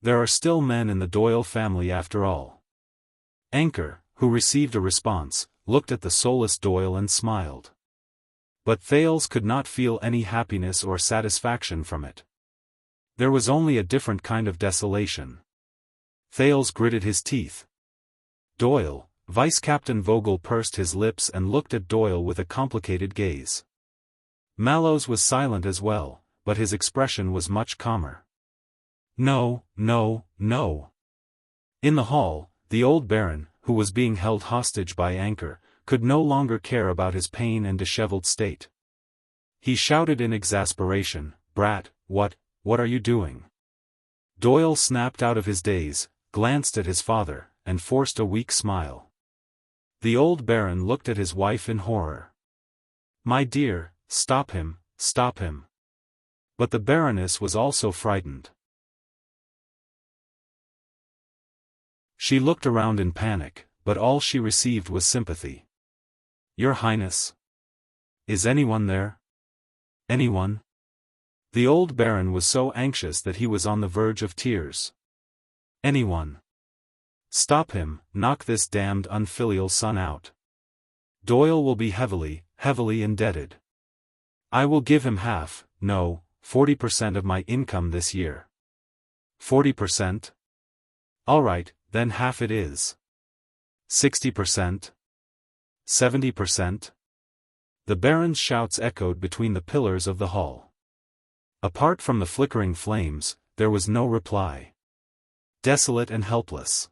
There are still men in the Doyle family after all. Anchor, who received a response, looked at the soulless Doyle and smiled. But Thales could not feel any happiness or satisfaction from it. There was only a different kind of desolation. Thales gritted his teeth. Doyle, Vice-Captain Vogel pursed his lips and looked at Doyle with a complicated gaze. Mallows was silent as well, but his expression was much calmer. No, no, no. In the hall, the old baron, who was being held hostage by Anchor, could no longer care about his pain and disheveled state. He shouted in exasperation, Brat, what are you doing? Doyle snapped out of his daze, glanced at his father, and forced a weak smile. The old baron looked at his wife in horror. My dear, stop him, stop him. But the Baroness was also frightened. She looked around in panic, but all she received was sympathy. Your Highness? Is anyone there? Anyone? The old Baron was so anxious that he was on the verge of tears. Anyone? Stop him, knock this damned unfilial son out. Doyle will be heavily indebted. I will give him half, no, 40% of my income this year. 40%? All right, then half it is. 60%? 70%? The Baron's shouts echoed between the pillars of the hall. Apart from the flickering flames, there was no reply. Desolate and helpless.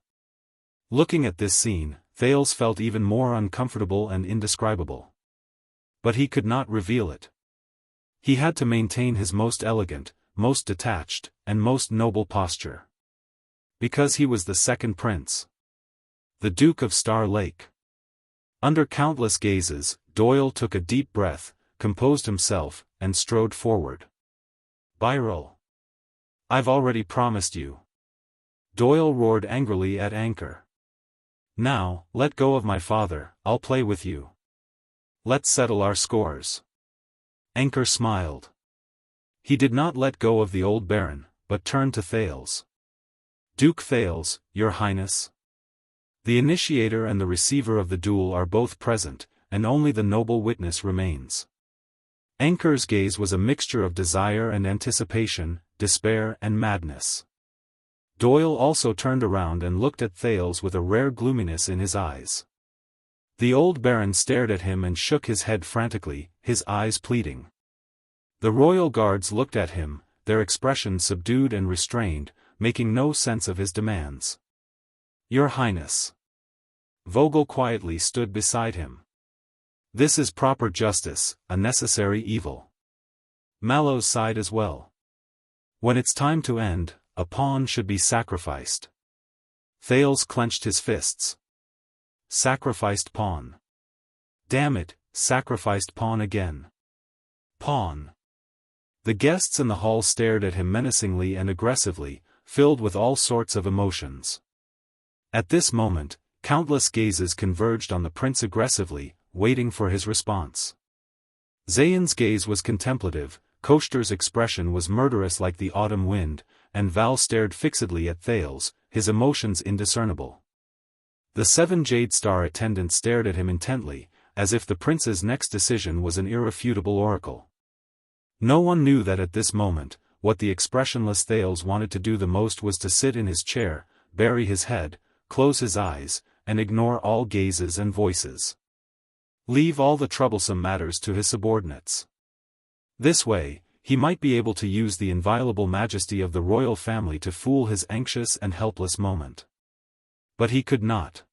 Looking at this scene, Thales felt even more uncomfortable and indescribable. But he could not reveal it. He had to maintain his most elegant, most detached, and most noble posture. Because he was the second prince. The Duke of Star Lake. Under countless gazes, Doyle took a deep breath, composed himself, and strode forward. Byril. I've already promised you. Doyle roared angrily at Anchor. Now, let go of my father, I'll play with you. Let's settle our scores. Anchor smiled. He did not let go of the old Baron, but turned to Thales. Duke Thales, your highness. The initiator and the receiver of the duel are both present, and only the noble witness remains. Anchor's gaze was a mixture of desire and anticipation, despair and madness. Doyle also turned around and looked at Thales with a rare gloominess in his eyes. The old Baron stared at him and shook his head frantically, his eyes pleading. The royal guards looked at him, their expressions subdued and restrained, making no sense of his demands. Your Highness. Vogel quietly stood beside him. This is proper justice, a necessary evil. Mallows sighed as well. When it's time to end, a pawn should be sacrificed. Thales clenched his fists. Sacrificed pawn. Damn it, sacrificed pawn again. Pawn. The guests in the hall stared at him menacingly and aggressively, filled with all sorts of emotions. At this moment, countless gazes converged on the prince aggressively, waiting for his response. Zayan's gaze was contemplative, Koshter's expression was murderous like the autumn wind, and Val stared fixedly at Thales, his emotions indiscernible. The 7 Jade Star attendants stared at him intently, as if the prince's next decision was an irrefutable oracle. No one knew that at this moment, what the expressionless Thales wanted to do the most was to sit in his chair, bury his head, close his eyes, and ignore all gazes and voices. Leave all the troublesome matters to his subordinates. This way, he might be able to use the inviolable majesty of the royal family to fool his anxious and helpless moment. But he could not.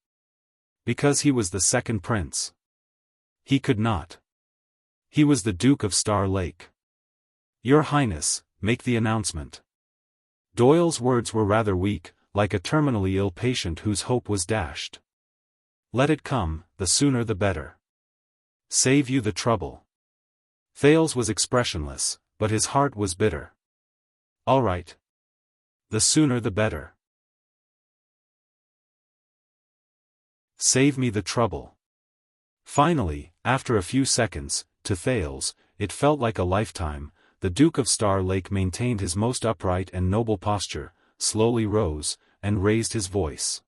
Because he was the second prince. He could not. He was the Duke of Star Lake. Your Highness, make the announcement. Doyle's words were rather weak, like a terminally ill patient whose hope was dashed. Let it come, the sooner the better. Save you the trouble. Thales was expressionless, but his heart was bitter. All right. The sooner the better. Save me the trouble. Finally, after a few seconds, to Thales, it felt like a lifetime, the Duke of Star Lake maintained his most upright and noble posture, slowly rose, and raised his voice.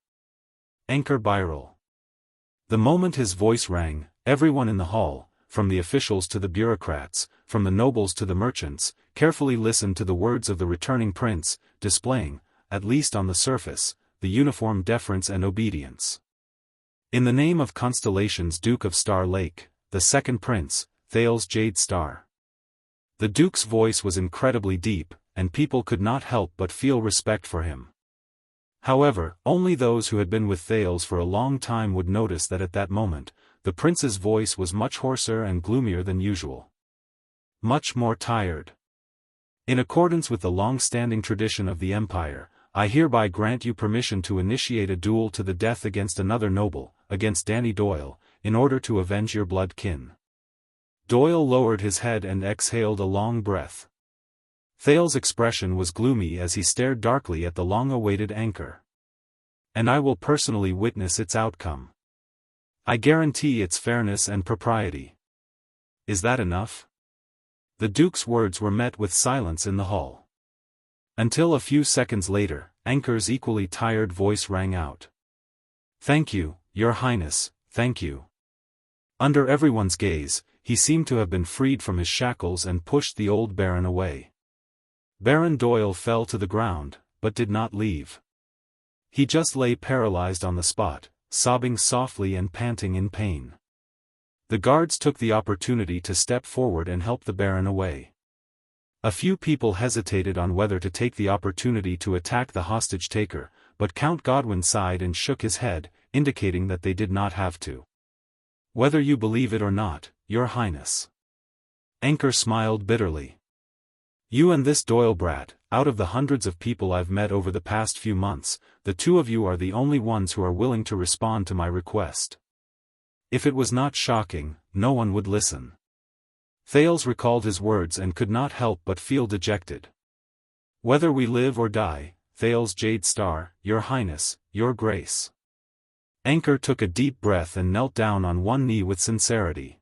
Anchor Byril. The moment his voice rang, everyone in the hall, from the officials to the bureaucrats, from the nobles to the merchants, carefully listened to the words of the returning prince, displaying, at least on the surface, the uniform deference and obedience. In the name of Constellation's Duke of Star Lake, the second prince, Thales Jade Star. The Duke's voice was incredibly deep, and people could not help but feel respect for him. However, only those who had been with Thales for a long time would notice that at that moment, the prince's voice was much hoarser and gloomier than usual. Much more tired. In accordance with the long-standing tradition of the Empire, I hereby grant you permission to initiate a duel to the death against another noble, against Danny Doyle, in order to avenge your blood kin. Doyle lowered his head and exhaled a long breath. Thales' expression was gloomy as he stared darkly at the long-awaited Anchor. And I will personally witness its outcome. I guarantee its fairness and propriety. Is that enough? The Duke's words were met with silence in the hall. Until a few seconds later, Anchor's equally tired voice rang out. Thank you, Your Highness, thank you. Under everyone's gaze, he seemed to have been freed from his shackles and pushed the old Baron away. Baron Doyle fell to the ground, but did not leave. He just lay paralyzed on the spot, sobbing softly and panting in pain. The guards took the opportunity to step forward and help the Baron away. A few people hesitated on whether to take the opportunity to attack the hostage-taker, but Count Godwin sighed and shook his head, indicating that they did not have to. "Whether you believe it or not, Your Highness." Anchor smiled bitterly. "You and this Doyle brat, out of the hundreds of people I've met over the past few months, the two of you are the only ones who are willing to respond to my request." If it was not shocking, no one would listen. Thales recalled his words and could not help but feel dejected. "Whether we live or die, Thales Jade Star, Your Highness, Your Grace." Anchor took a deep breath and knelt down on one knee with sincerity.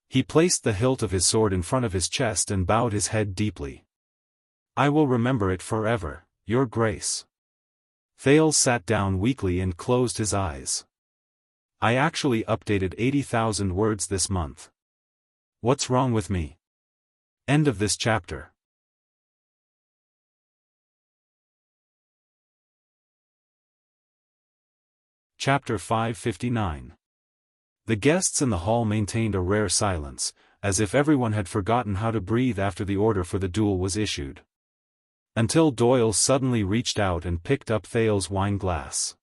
He placed the hilt of his sword in front of his chest and bowed his head deeply. "I will remember it forever, Your Grace." Thales sat down weakly and closed his eyes. "I actually updated 80,000 words this month. What's wrong with me?" End of this chapter. Chapter 559. The guests in the hall maintained a rare silence, as if everyone had forgotten how to breathe after the order for the duel was issued. Until Doyle suddenly reached out and picked up Thales' wine glass.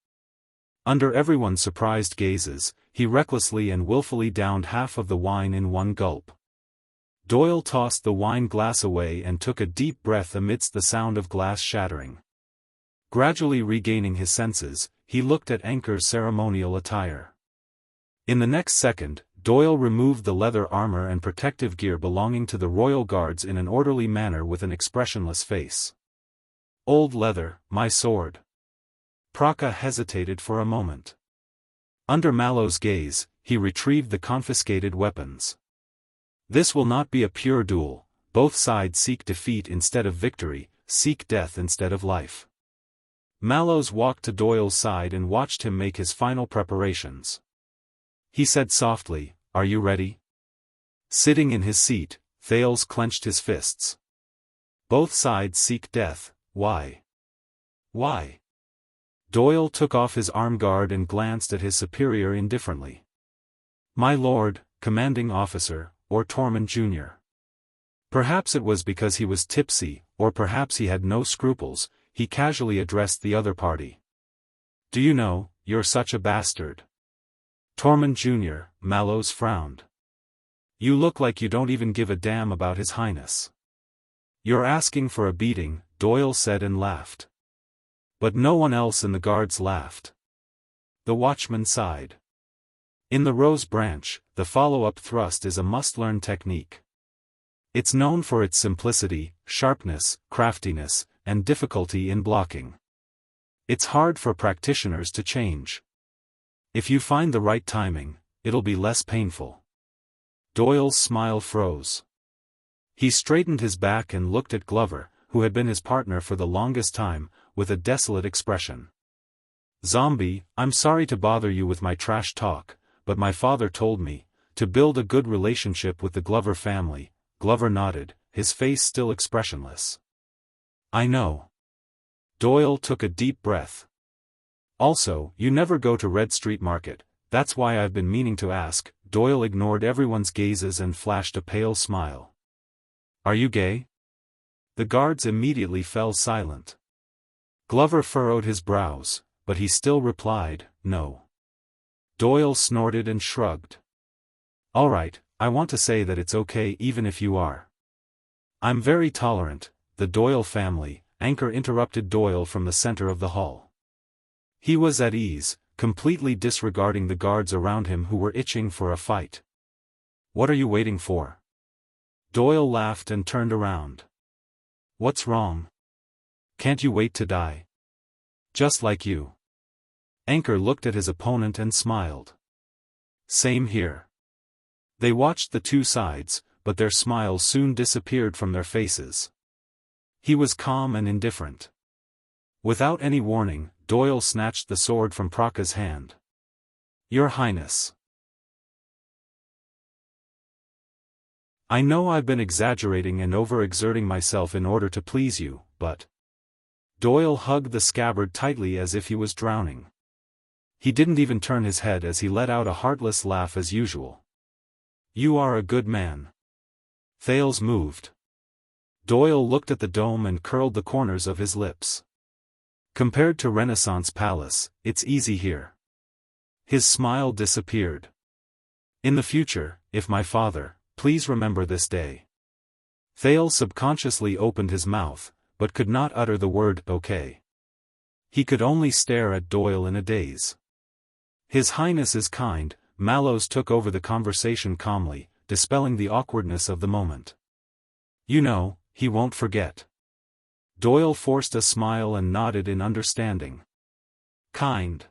Under everyone's surprised gazes, he recklessly and willfully downed half of the wine in one gulp. Doyle tossed the wine glass away and took a deep breath amidst the sound of glass shattering. Gradually regaining his senses, he looked at Anchor's ceremonial attire. In the next second, Doyle removed the leather armor and protective gear belonging to the royal guards in an orderly manner with an expressionless face. "Old leather, my sword." Praka hesitated for a moment. Under Mallow's gaze, he retrieved the confiscated weapons. "This will not be a pure duel, both sides seek defeat instead of victory, seek death instead of life." Mallows walked to Doyle's side and watched him make his final preparations. He said softly, "Are you ready?" Sitting in his seat, Thales clenched his fists. "Both sides seek death, why?" "Why?" Doyle took off his arm guard and glanced at his superior indifferently. "My lord, commanding officer, or Tormund Jr." Perhaps it was because he was tipsy, or perhaps he had no scruples, he casually addressed the other party. "Do you know, you're such a bastard." Tormund Jr., Mallows frowned. "You look like you don't even give a damn about His Highness." "You're asking for a beating," Doyle said and laughed. But no one else in the guards laughed. The watchman sighed. In the Rose Branch, the follow-up thrust is a must-learn technique. It's known for its simplicity, sharpness, craftiness, and difficulty in blocking. It's hard for practitioners to change. If you find the right timing, it'll be less painful. Doyle's smile froze. He straightened his back and looked at Glover, who had been his partner for the longest time, with a desolate expression. "Zombie, I'm sorry to bother you with my trash talk, but my father told me to build a good relationship with the Glover family." Glover nodded, his face still expressionless. "I know." Doyle took a deep breath. "Also, you never go to Red Street Market, that's why I've been meaning to ask." Doyle ignored everyone's gazes and flashed a pale smile. "Are you gay?" The guards immediately fell silent. Glover furrowed his brows, but he still replied, "No." Doyle snorted and shrugged. "All right, I want to say that it's okay even if you are." "I'm very tolerant." The Doyle family, Anchor interrupted Doyle from the center of the hall. He was at ease, completely disregarding the guards around him who were itching for a fight. "What are you waiting for?" Doyle laughed and turned around. "What's wrong? Can't you wait to die? Just like you." Anchor looked at his opponent and smiled. "Same here." They watched the two sides, but their smiles soon disappeared from their faces. He was calm and indifferent. Without any warning, Doyle snatched the sword from Praka's hand. "Your Highness. I know I've been exaggerating and overexerting myself in order to please you, but..." Doyle hugged the scabbard tightly as if he was drowning. He didn't even turn his head as he let out a heartless laugh as usual. "You are a good man." Thales moved. Doyle looked at the dome and curled the corners of his lips. "Compared to Renaissance Palace, it's easy here." His smile disappeared. "In the future, if my father, please remember this day." Thales subconsciously opened his mouth, but could not utter the word okay. He could only stare at Doyle in a daze. "His Highness is kind," Mallows took over the conversation calmly, dispelling the awkwardness of the moment. "You know, he won't forget." Doyle forced a smile and nodded in understanding. "Kind."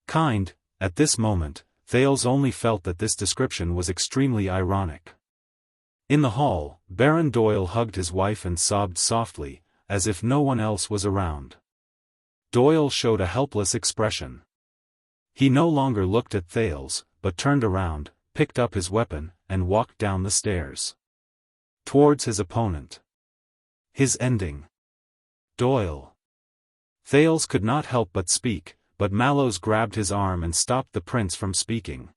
Kind, at this moment, Thales only felt that this description was extremely ironic. In the hall, Baron Doyle hugged his wife and sobbed softly, as if no one else was around. Doyle showed a helpless expression. He no longer looked at Thales, but turned around, picked up his weapon, and walked down the stairs. Towards his opponent. His ending. Doyle. Thales could not help but speak, but Mallows grabbed his arm and stopped the prince from speaking.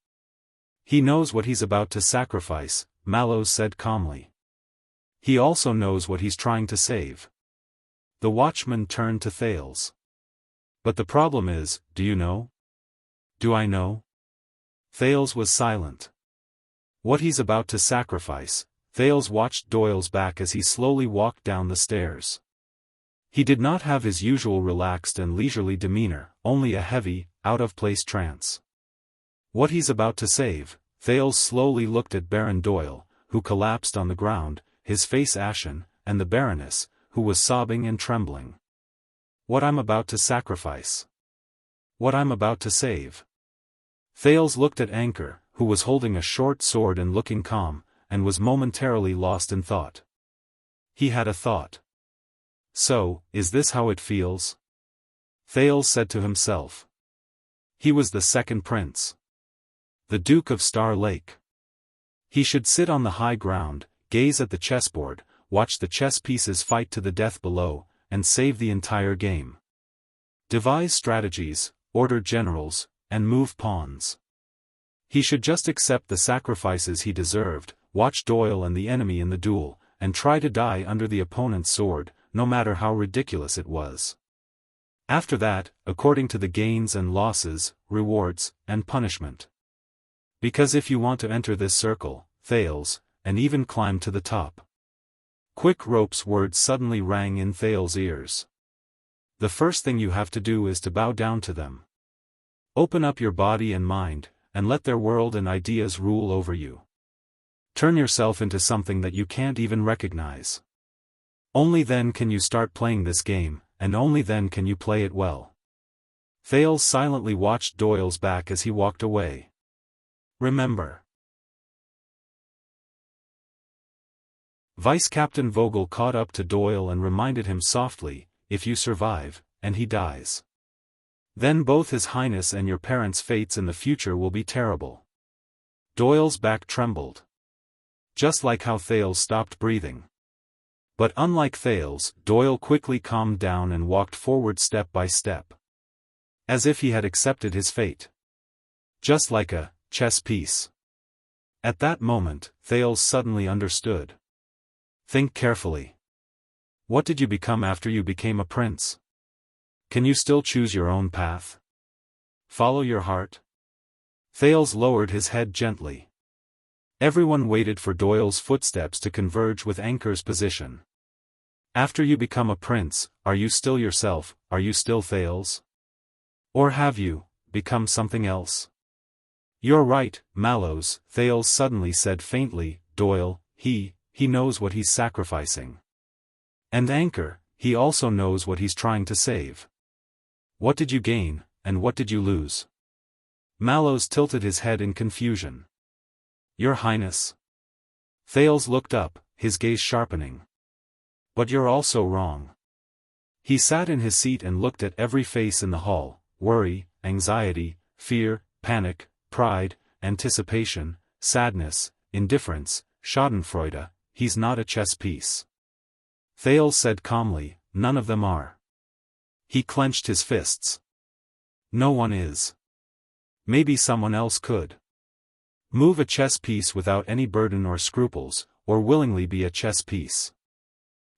"He knows what he's about to sacrifice," Mallows said calmly. "He also knows what he's trying to save." The watchman turned to Thales. "But the problem is, do you know?" "Do I know?" Thales was silent. What he's about to sacrifice. Thales watched Doyle's back as he slowly walked down the stairs. He did not have his usual relaxed and leisurely demeanor, only a heavy, out-of-place trance. What he's about to save. Thales slowly looked at Baron Doyle, who collapsed on the ground, his face ashen, and the Baroness, who was sobbing and trembling. "What I'm about to sacrifice. What I'm about to save." Thales looked at Anchor, who was holding a short sword and looking calm, and was momentarily lost in thought. He had a thought. "So, is this how it feels?" Thales said to himself. He was the second prince. The Duke of Star Lake. He should sit on the high ground, gaze at the chessboard, watch the chess pieces fight to the death below, and save the entire game. Devise strategies, order generals, and move pawns. He should just accept the sacrifices he deserved, watch Doyle and the enemy in the duel, and try to die under the opponent's sword, no matter how ridiculous it was. After that, according to the gains and losses, rewards, and punishment. Because if you want to enter this circle, Thales, and even climb to the top. Quick Rope's words suddenly rang in Thales' ears. The first thing you have to do is to bow down to them. Open up your body and mind, and let their world and ideas rule over you. Turn yourself into something that you can't even recognize. Only then can you start playing this game, and only then can you play it well. Thales silently watched Doyle's back as he walked away. Remember. Vice Captain Vogel caught up to Doyle and reminded him softly, "If you survive, and he dies. Then both His Highness and your parents' fates in the future will be terrible." Doyle's back trembled. Just like how Thales stopped breathing. But unlike Thales, Doyle quickly calmed down and walked forward step by step. As if he had accepted his fate. Just like a chess piece. At that moment, Thales suddenly understood. Think carefully. What did you become after you became a prince? Can you still choose your own path? Follow your heart? Thales lowered his head gently. Everyone waited for Doyle's footsteps to converge with Anchor's position. After you become a prince, are you still yourself? Are you still Thales? Or have you become something else? You're right, Mallows, Thales suddenly said faintly. Doyle, he knows what he's sacrificing. And Anchor, he also knows what he's trying to save. What did you gain, and what did you lose? Mallows tilted his head in confusion. Your Highness. Thales looked up, his gaze sharpening. But you're also wrong. He sat in his seat and looked at every face in the hall: worry, anxiety, fear, panic, pride, anticipation, sadness, indifference, schadenfreude. He's not a chess piece. Thales said calmly, none of them are. He clenched his fists. No one is. Maybe someone else could. Move a chess piece without any burden or scruples, or willingly be a chess piece.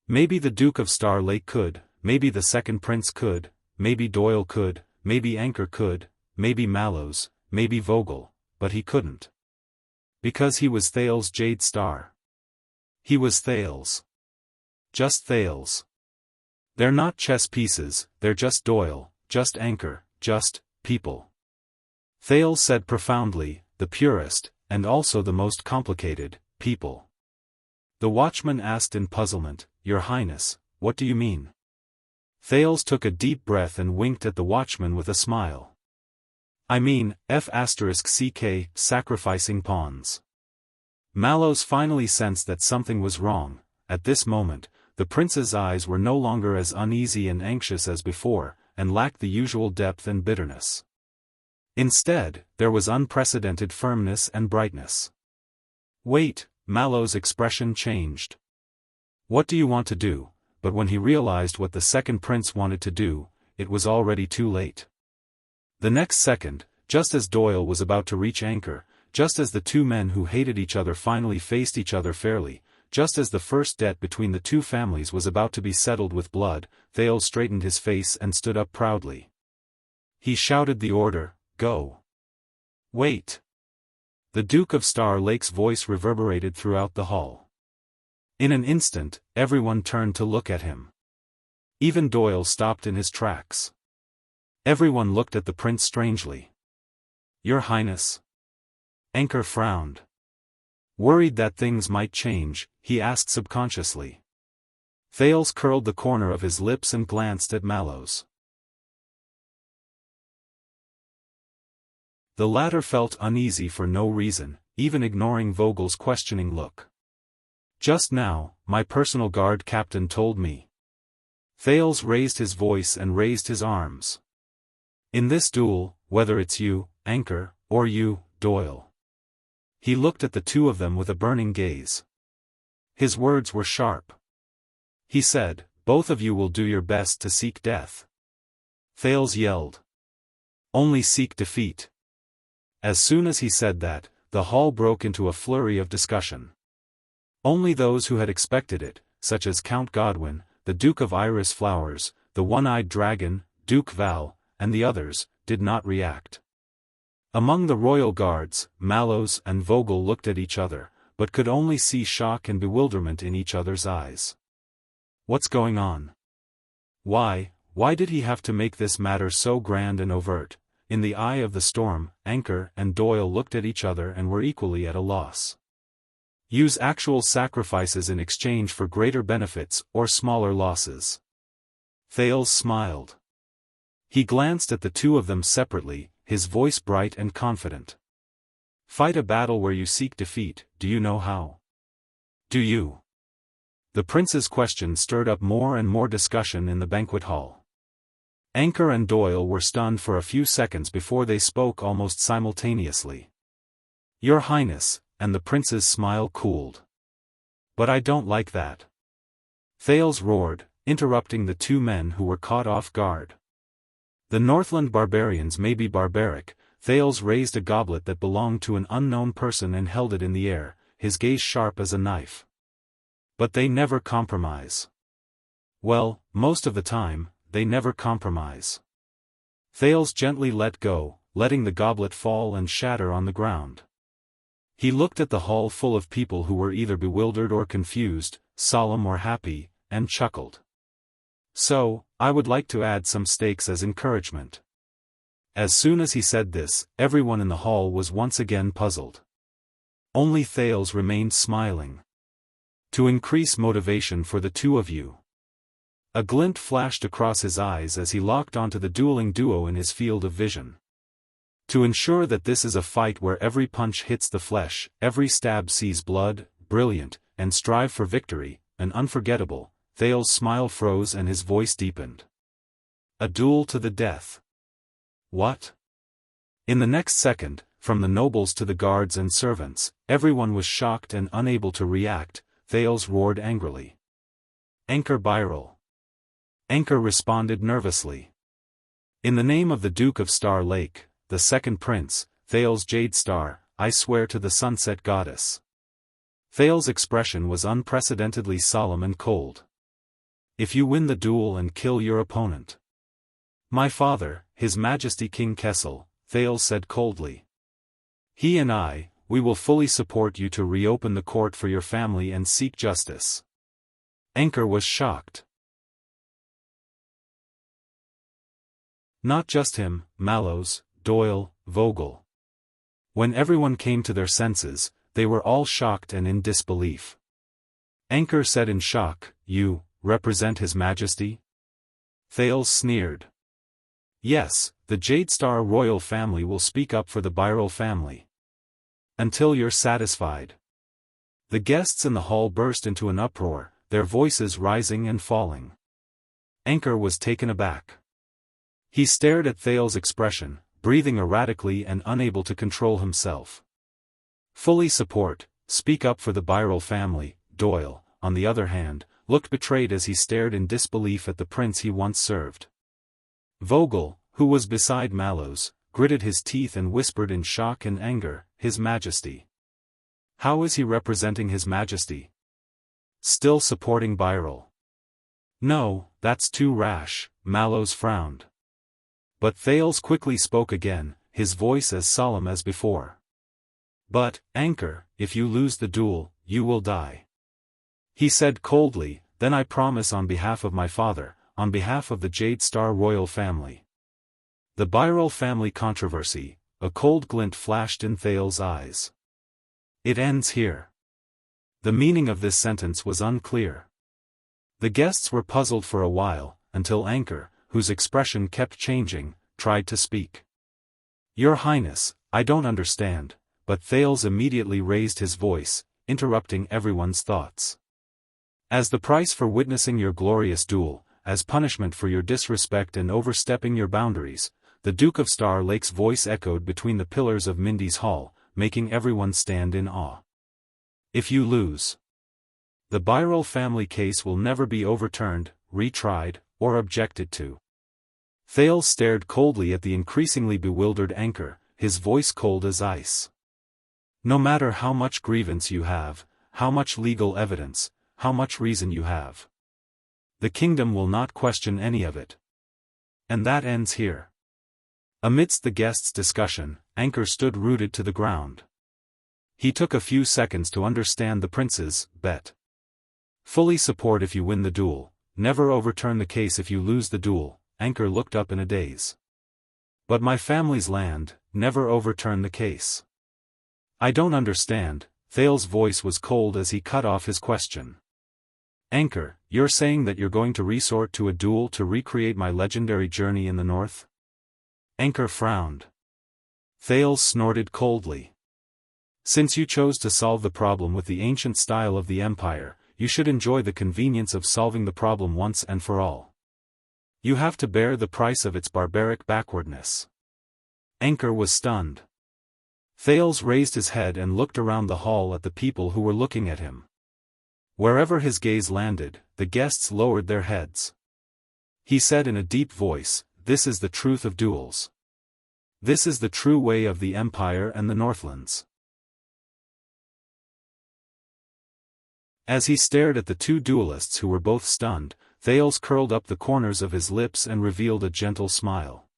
Maybe the Duke of Star Lake could, maybe the second prince could, maybe Doyle could, maybe Anchor could, maybe Mallows, maybe Vogel, but he couldn't. Because he was Thales' Jade Star. He was Thales. Just Thales. They're not chess pieces, they're just Doyle, just Anchor, just people. Thales said profoundly, the purest, and also the most complicated, people. The watchman asked in puzzlement, Your Highness, what do you mean? Thales took a deep breath and winked at the watchman with a smile. I mean, F***ck, sacrificing pawns. Mallows finally sensed that something was wrong. At this moment, the prince's eyes were no longer as uneasy and anxious as before, and lacked the usual depth and bitterness. Instead, there was unprecedented firmness and brightness. Wait, Mallows' expression changed. What do you want to do? But when he realized what the second prince wanted to do, it was already too late. The next second, just as Doyle was about to reach Anchor, just as the two men who hated each other finally faced each other fairly, just as the first debt between the two families was about to be settled with blood, Thales straightened his face and stood up proudly. He shouted the order, Go. Wait. The Duke of Star Lake's voice reverberated throughout the hall. In an instant, everyone turned to look at him. Even Doyle stopped in his tracks. Everyone looked at the prince strangely. Your Highness. Anchor frowned. Worried that things might change, he asked subconsciously. Thales curled the corner of his lips and glanced at Mallows. The latter felt uneasy for no reason, even ignoring Vogel's questioning look. Just now, my personal guard captain told me. Thales raised his voice and raised his arms. In this duel, whether it's you, Anchor, or you, Doyle. He looked at the two of them with a burning gaze. His words were sharp. He said, both of you will do your best to seek death. Thales yelled. Only seek defeat. As soon as he said that, the hall broke into a flurry of discussion. Only those who had expected it, such as Count Godwin, the Duke of Iris Flowers, the One-Eyed Dragon, Duke Val, and the others, did not react. Among the royal guards, Mallows and Vogel looked at each other, but could only see shock and bewilderment in each other's eyes. What's going on? Why did he have to make this matter so grand and overt? In the eye of the storm, Anchor and Doyle looked at each other and were equally at a loss. Use actual sacrifices in exchange for greater benefits or smaller losses. Thales smiled. He glanced at the two of them separately, his voice bright and confident. Fight a battle where you seek defeat, do you know how? Do you? The prince's question stirred up more and more discussion in the banquet hall. Anchor and Doyle were stunned for a few seconds before they spoke almost simultaneously. Your Highness, and the prince's smile cooled. But I don't like that. Thales roared, interrupting the two men who were caught off guard. The Northland barbarians may be barbaric. Thales raised a goblet that belonged to an unknown person and held it in the air, his gaze sharp as a knife. But they never compromise. Well, most of the time, they never compromise. Thales gently let go, letting the goblet fall and shatter on the ground. He looked at the hall full of people who were either bewildered or confused, solemn or happy, and chuckled. So, I would like to add some stakes as encouragement. As soon as he said this, everyone in the hall was once again puzzled. Only Thales remained smiling. To increase motivation for the two of you. A glint flashed across his eyes as he locked onto the dueling duo in his field of vision. To ensure that this is a fight where every punch hits the flesh, every stab sees blood, brilliant, and strive for victory, an unforgettable, Thales' smile froze and his voice deepened. A duel to the death. What? In the next second, from the nobles to the guards and servants, everyone was shocked and unable to react. Thales roared angrily. Anchor Byrel. Anchor responded nervously. In the name of the Duke of Star Lake, the second prince, Thales Jade Star, I swear to the Sunset Goddess. Thales' expression was unprecedentedly solemn and cold. If you win the duel and kill your opponent. My father, His Majesty King Kessel, Thales said coldly. He and I, we will fully support you to reopen the court for your family and seek justice. Anchor was shocked. Not just him, Mallows, Doyle, Vogel. When everyone came to their senses, they were all shocked and in disbelief. Anchor said in shock, "You represent His Majesty?" Thales sneered. Yes, the Jade Star royal family will speak up for the Byrel family. Until you're satisfied. The guests in the hall burst into an uproar, their voices rising and falling. Anchor was taken aback. He stared at Thales' expression, breathing erratically and unable to control himself. Fully support, speak up for the Byrel family. Doyle, on the other hand, looked betrayed as he stared in disbelief at the prince he once served. Vogel, who was beside Mallows, gritted his teeth and whispered in shock and anger, "His Majesty. How is he representing His Majesty? Still supporting Byrel?" "No, that's too rash," Mallows frowned. But Thales quickly spoke again, his voice as solemn as before. "But, Anchor, if you lose the duel, you will die." He said coldly, "Then I promise on behalf of my father, on behalf of the Jade Star royal family." The Byrel family controversy, a cold glint flashed in Thales' eyes. It ends here. The meaning of this sentence was unclear. The guests were puzzled for a while, until Anchor, whose expression kept changing, tried to speak. "Your Highness, I don't understand," but Thales immediately raised his voice, interrupting everyone's thoughts. "As the price for witnessing your glorious duel, as punishment for your disrespect and overstepping your boundaries," the Duke of Star Lake's voice echoed between the pillars of Mindy's hall, making everyone stand in awe. "If you lose, the Byrel family case will never be overturned, retried, or objected to." Thales stared coldly at the increasingly bewildered Anchor, his voice cold as ice. "No matter how much grievance you have, how much legal evidence, how much reason you have. The kingdom will not question any of it. And that ends here." Amidst the guests' discussion, Anchor stood rooted to the ground. He took a few seconds to understand the prince's bet. Fully support if you win the duel, never overturn the case if you lose the duel. Anchor looked up in a daze. "But my family's land, never overturn the case." "I don't understand." Thales' voice was cold as he cut off his question. "Anchor, you're saying that you're going to resort to a duel to recreate my legendary journey in the north?" Anchor frowned. Thales snorted coldly. "Since you chose to solve the problem with the ancient style of the Empire, you should enjoy the convenience of solving the problem once and for all. You have to bear the price of its barbaric backwardness." Anchor was stunned. Thales raised his head and looked around the hall at the people who were looking at him. Wherever his gaze landed, the guests lowered their heads. He said in a deep voice, "This is the truth of duels. This is the true way of the Empire and the Northlands." As he stared at the two duelists who were both stunned, Thales curled up the corners of his lips and revealed a gentle smile.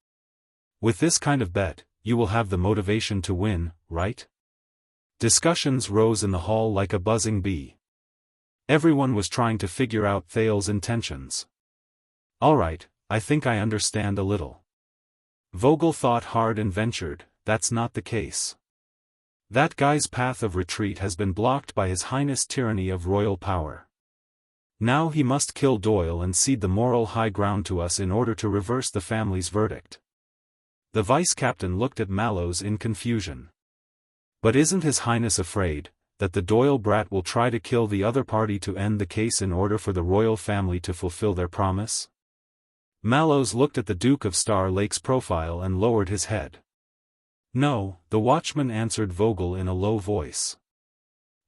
"With this kind of bet, you will have the motivation to win, right?" Discussions rose in the hall like a buzzing bee. Everyone was trying to figure out Thales' intentions. "All right, I think I understand a little." Vogel thought hard and ventured, "That's not the case. That guy's path of retreat has been blocked by His Highness' tyranny of royal power. Now he must kill Doyle and cede the moral high ground to us in order to reverse the family's verdict." The vice-captain looked at Mallows in confusion. "But isn't His Highness afraid that the Doyle brat will try to kill the other party to end the case in order for the royal family to fulfill their promise?" Mallows looked at the Duke of Star Lake's profile and lowered his head. "No," the watchman answered Vogel in a low voice.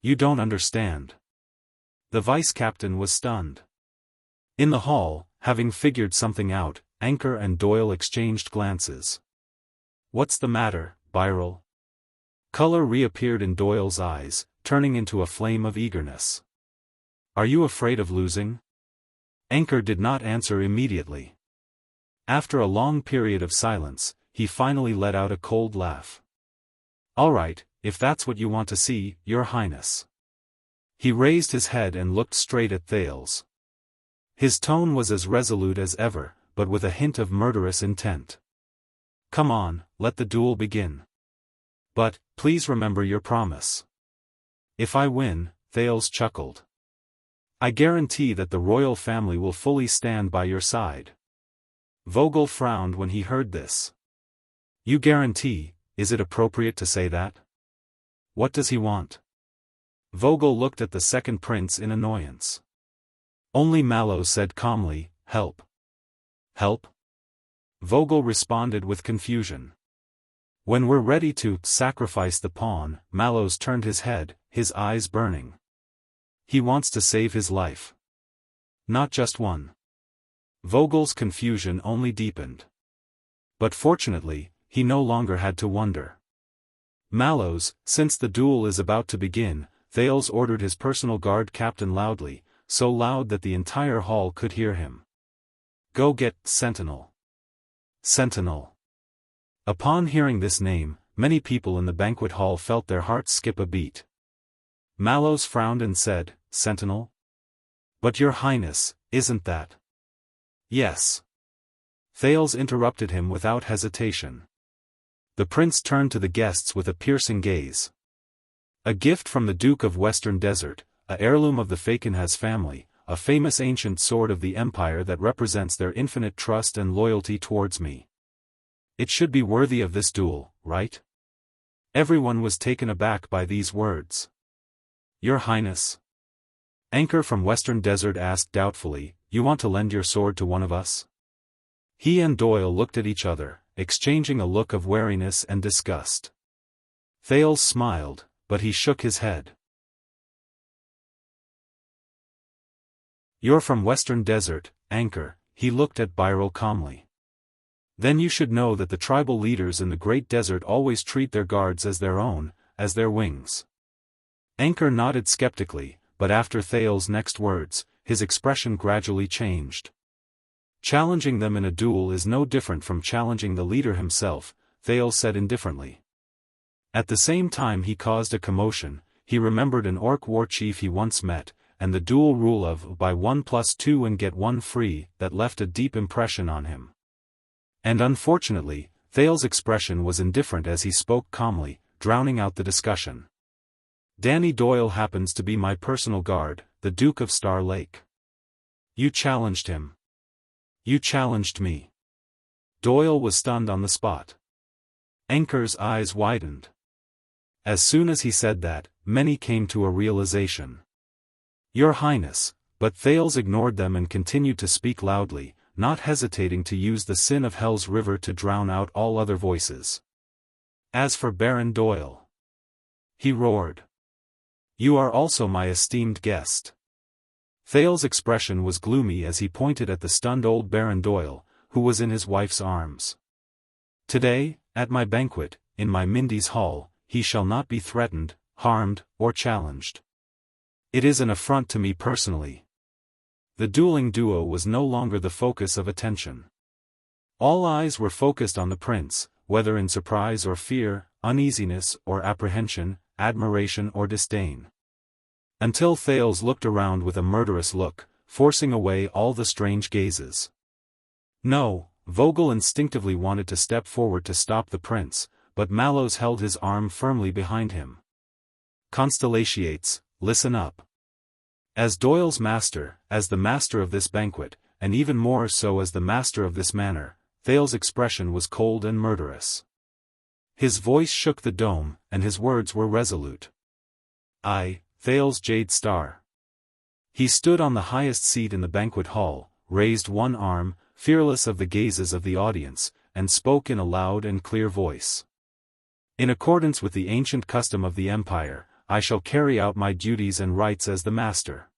"You don't understand." The vice-captain was stunned. In the hall, having figured something out, Anchor and Doyle exchanged glances. "What's the matter, Birel?" Color reappeared in Doyle's eyes, turning into a flame of eagerness. "Are you afraid of losing?" Anchor did not answer immediately. After a long period of silence, he finally let out a cold laugh. "All right, if that's what you want to see, Your Highness." He raised his head and looked straight at Thales. His tone was as resolute as ever, but with a hint of murderous intent. "Come on, let the duel begin. But, please remember your promise." "If I win," Thales chuckled, "I guarantee that the royal family will fully stand by your side." Vogel frowned when he heard this. "You guarantee, is it appropriate to say that? What does he want?" Vogel looked at the second prince in annoyance. Only Mallow said calmly, "Help." "Help?" Vogel responded with confusion. "When we're ready to sacrifice the pawn," Mallows turned his head, his eyes burning. "He wants to save his life. Not just one." Vogel's confusion only deepened. But fortunately, he no longer had to wonder. "Mallows, since the duel is about to begin," Thales ordered his personal guard captain loudly, so loud that the entire hall could hear him. "Go get Sentinel." Sentinel. Upon hearing this name, many people in the banquet hall felt their hearts skip a beat. Mallows frowned and said, "Sentinel? But Your Highness, isn't that?" "Yes." Thales interrupted him without hesitation. The prince turned to the guests with a piercing gaze. "A gift from the Duke of Western Desert, a heirloom of the Fakenhas family, a famous ancient sword of the Empire that represents their infinite trust and loyalty towards me. It should be worthy of this duel, right?" Everyone was taken aback by these words. "Your Highness?" Anchor from Western Desert asked doubtfully, "You want to lend your sword to one of us?" He and Doyle looked at each other, exchanging a look of wariness and disgust. Thales smiled, but he shook his head. "You're from Western Desert, Anchor," he looked at Birel calmly. "Then you should know that the tribal leaders in the Great Desert always treat their guards as their own, as their wings." Anchor nodded skeptically, but after Thales' next words, his expression gradually changed. "Challenging them in a duel is no different from challenging the leader himself," Thales said indifferently. At the same time he caused a commotion. He remembered an orc war chief he once met, and the dual rule of buy 1 + 2 and get 1 free that left a deep impression on him. And unfortunately, Thales' expression was indifferent as he spoke calmly, drowning out the discussion. "Danny Doyle happens to be my personal guard, the Duke of Star Lake. You challenged him. You challenged me." Doyle was stunned on the spot. Anchor's eyes widened. As soon as he said that, many came to a realization. "Your Highness," but Thales ignored them and continued to speak loudly, not hesitating to use the sin of Hell's River to drown out all other voices. "As for Baron Doyle," he roared, "you are also my esteemed guest." Thales' expression was gloomy as he pointed at the stunned old Baron Doyle, who was in his wife's arms. "Today, at my banquet, in my Mindy's hall, he shall not be threatened, harmed, or challenged. It is an affront to me personally." The dueling duo was no longer the focus of attention. All eyes were focused on the prince, whether in surprise or fear, uneasiness or apprehension, admiration or disdain. Until Thales looked around with a murderous look, forcing away all the strange gazes. No, Vogel instinctively wanted to step forward to stop the prince, but Mallows held his arm firmly behind him. "Constellatiates, listen up. As Doyle's master, as the master of this banquet, and even more so as the master of this manor," Thales' expression was cold and murderous. His voice shook the dome, and his words were resolute. "I, Thales Jade Star." He stood on the highest seat in the banquet hall, raised one arm, fearless of the gazes of the audience, and spoke in a loud and clear voice. "In accordance with the ancient custom of the Empire, I shall carry out my duties and rights as the master.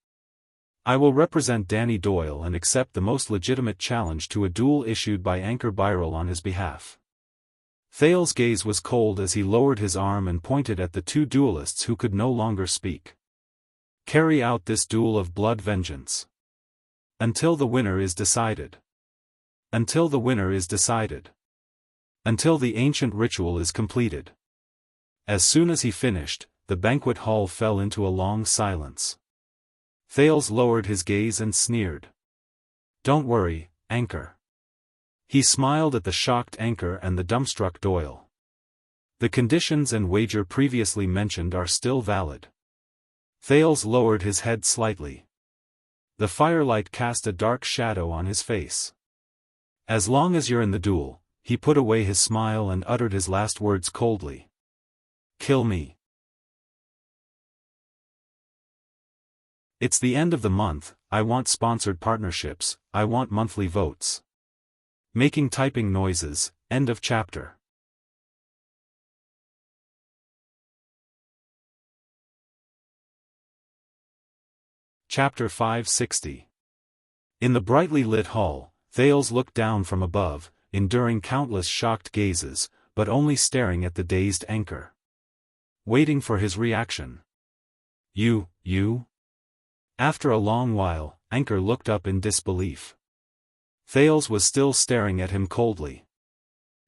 I will represent Danny Doyle and accept the most legitimate challenge to a duel issued by Anchor Birel on his behalf. Thales' gaze was cold as he lowered his arm and pointed at the two duelists who could no longer speak. Carry out this duel of blood vengeance. Until the winner is decided. Until the winner is decided. Until the ancient ritual is completed. As soon as he finished, the banquet hall fell into a long silence. Thales lowered his gaze and sneered. Don't worry, Anchor. He smiled at the shocked Anchor and the dumbstruck Doyle. The conditions and wager previously mentioned are still valid. Thales lowered his head slightly. The firelight cast a dark shadow on his face. As long as you're in the duel, he put away his smile and uttered his last words coldly. Kill me. It's the end of the month, I want sponsored partnerships, I want monthly votes. Making typing noises, end of chapter. Chapter 560. In the brightly lit hall, Thales looked down from above, enduring countless shocked gazes, but only staring at the dazed Anchor. Waiting for his reaction. You? After a long while, Anchor looked up in disbelief. Thales was still staring at him coldly.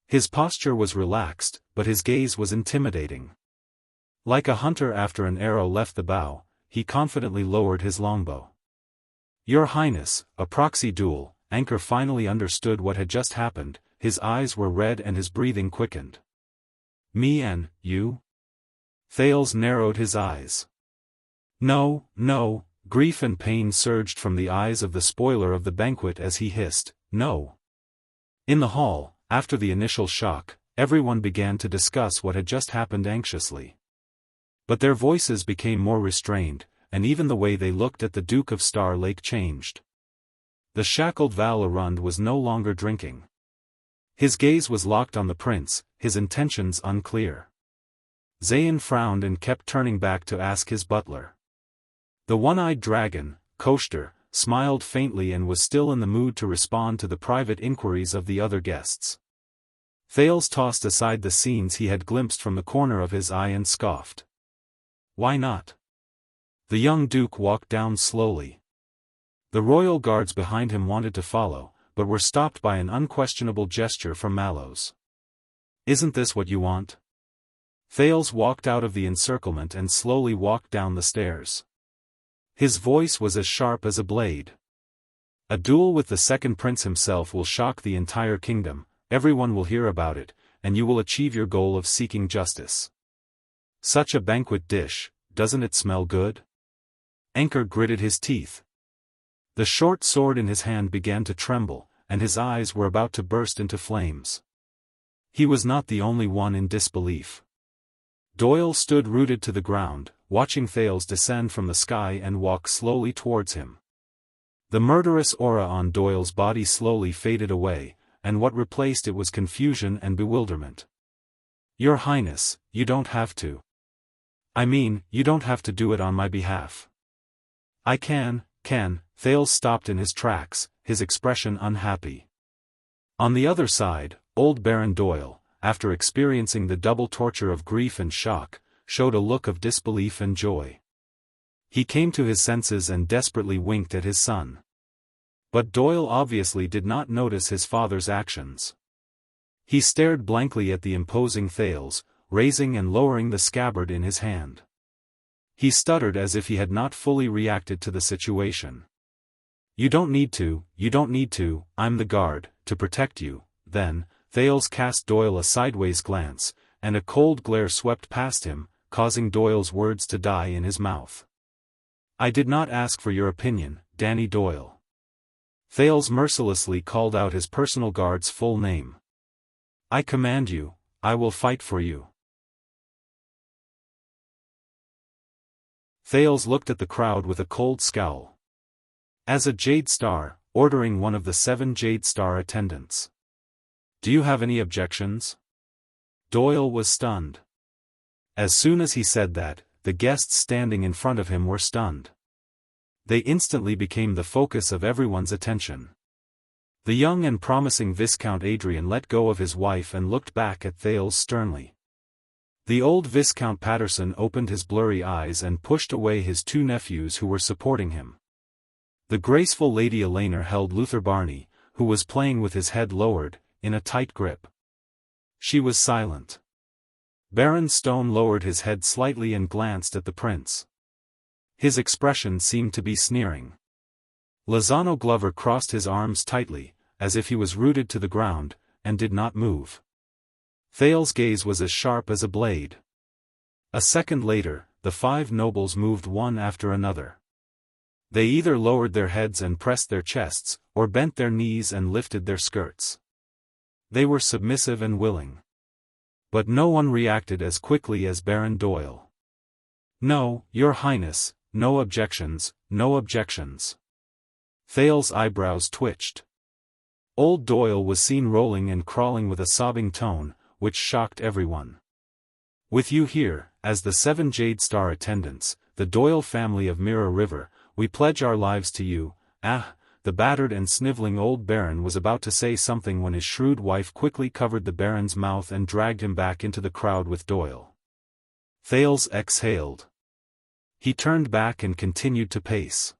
His posture was relaxed, but his gaze was intimidating. Like a hunter after an arrow left the bow, he confidently lowered his longbow. Your Highness, a proxy duel. Anchor finally understood what had just happened, his eyes were red and his breathing quickened. Me and you? Thales narrowed his eyes. No. Grief and pain surged from the eyes of the spoiler of the banquet as he hissed, no. In the hall, after the initial shock, everyone began to discuss what had just happened anxiously. But their voices became more restrained, and even the way they looked at the Duke of Star Lake changed. The shackled Val Arund was no longer drinking. His gaze was locked on the prince, his intentions unclear. Zayn frowned and kept turning back to ask his butler. The one-eyed dragon, Koshter, smiled faintly and was still in the mood to respond to the private inquiries of the other guests. Thales tossed aside the scenes he had glimpsed from the corner of his eye and scoffed. Why not? The young duke walked down slowly. The royal guards behind him wanted to follow, but were stopped by an unquestionable gesture from Mallows. Isn't this what you want? Thales walked out of the encirclement and slowly walked down the stairs. His voice was as sharp as a blade. A duel with the second prince himself will shock the entire kingdom, everyone will hear about it, and you will achieve your goal of seeking justice. Such a banquet dish, doesn't it smell good? Anchor gritted his teeth. The short sword in his hand began to tremble, and his eyes were about to burst into flames. He was not the only one in disbelief. Doyle stood rooted to the ground, watching Thales descend from the sky and walk slowly towards him. The murderous aura on Doyle's body slowly faded away, and what replaced it was confusion and bewilderment. Your Highness, you don't have to. I mean, you don't have to do it on my behalf. I can. Thales stopped in his tracks, his expression unhappy. On the other side, old Baron Doyle, after experiencing the double torture of grief and shock, showed a look of disbelief and joy. He came to his senses and desperately winked at his son. But Doyle obviously did not notice his father's actions. He stared blankly at the imposing Thales, raising and lowering the scabbard in his hand. He stuttered as if he had not fully reacted to the situation. You don't need to, I'm the guard, to protect you. Then, Thales cast Doyle a sideways glance, and a cold glare swept past him, causing Doyle's words to die in his mouth. I did not ask for your opinion, Danny Doyle. Thales mercilessly called out his personal guard's full name. I command you, I will fight for you. Thales looked at the crowd with a cold scowl. As a Jade Star, ordering one of the 7 Jade Star attendants. Do you have any objections? Doyle was stunned. As soon as he said that, the guests standing in front of him were stunned. They instantly became the focus of everyone's attention. The young and promising Viscount Adrian let go of his wife and looked back at Thales sternly. The old Viscount Patterson opened his blurry eyes and pushed away his two nephews who were supporting him. The graceful Lady Elainer held Luther Barney, who was playing with his head lowered, in a tight grip. She was silent. Baron Stone lowered his head slightly and glanced at the prince. His expression seemed to be sneering. Lozano Glover crossed his arms tightly, as if he was rooted to the ground, and did not move. Thales' gaze was as sharp as a blade. A second later, the 5 nobles moved one after another. They either lowered their heads and pressed their chests, or bent their knees and lifted their skirts. They were submissive and willing. But no one reacted as quickly as Baron Doyle. "No, Your Highness, no objections, no objections." Thales' eyebrows twitched. Old Doyle was seen rolling and crawling with a sobbing tone, which shocked everyone. "With you here, as the 7 Jade Star attendants, the Doyle family of Mirror River, we pledge our lives to you." The battered and sniveling old baron was about to say something when his shrewd wife quickly covered the baron's mouth and dragged him back into the crowd with Doyle. Thales exhaled. He turned back and continued to pace.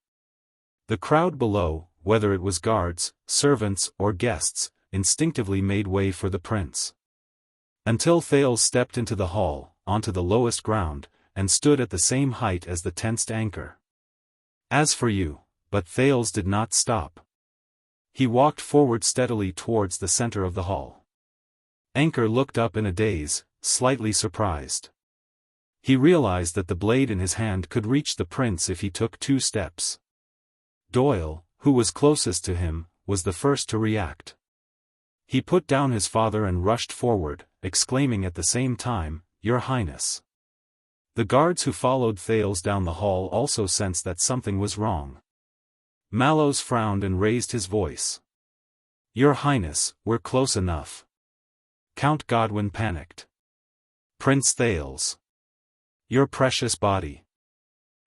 The crowd below, whether it was guards, servants, or guests, instinctively made way for the prince. Until Thales stepped into the hall, onto the lowest ground, and stood at the same height as the tensed anchor. "As for you," but Thales did not stop. He walked forward steadily towards the center of the hall. Anchor looked up in a daze, slightly surprised. He realized that the blade in his hand could reach the prince if he took 2 steps. Doyle, who was closest to him, was the first to react. He put down his father and rushed forward, exclaiming at the same time, "Your Highness." The guards who followed Thales down the hall also sensed that something was wrong. Mallows frowned and raised his voice. "Your Highness, we're close enough." Count Godwin panicked. "Prince Thales. Your precious body."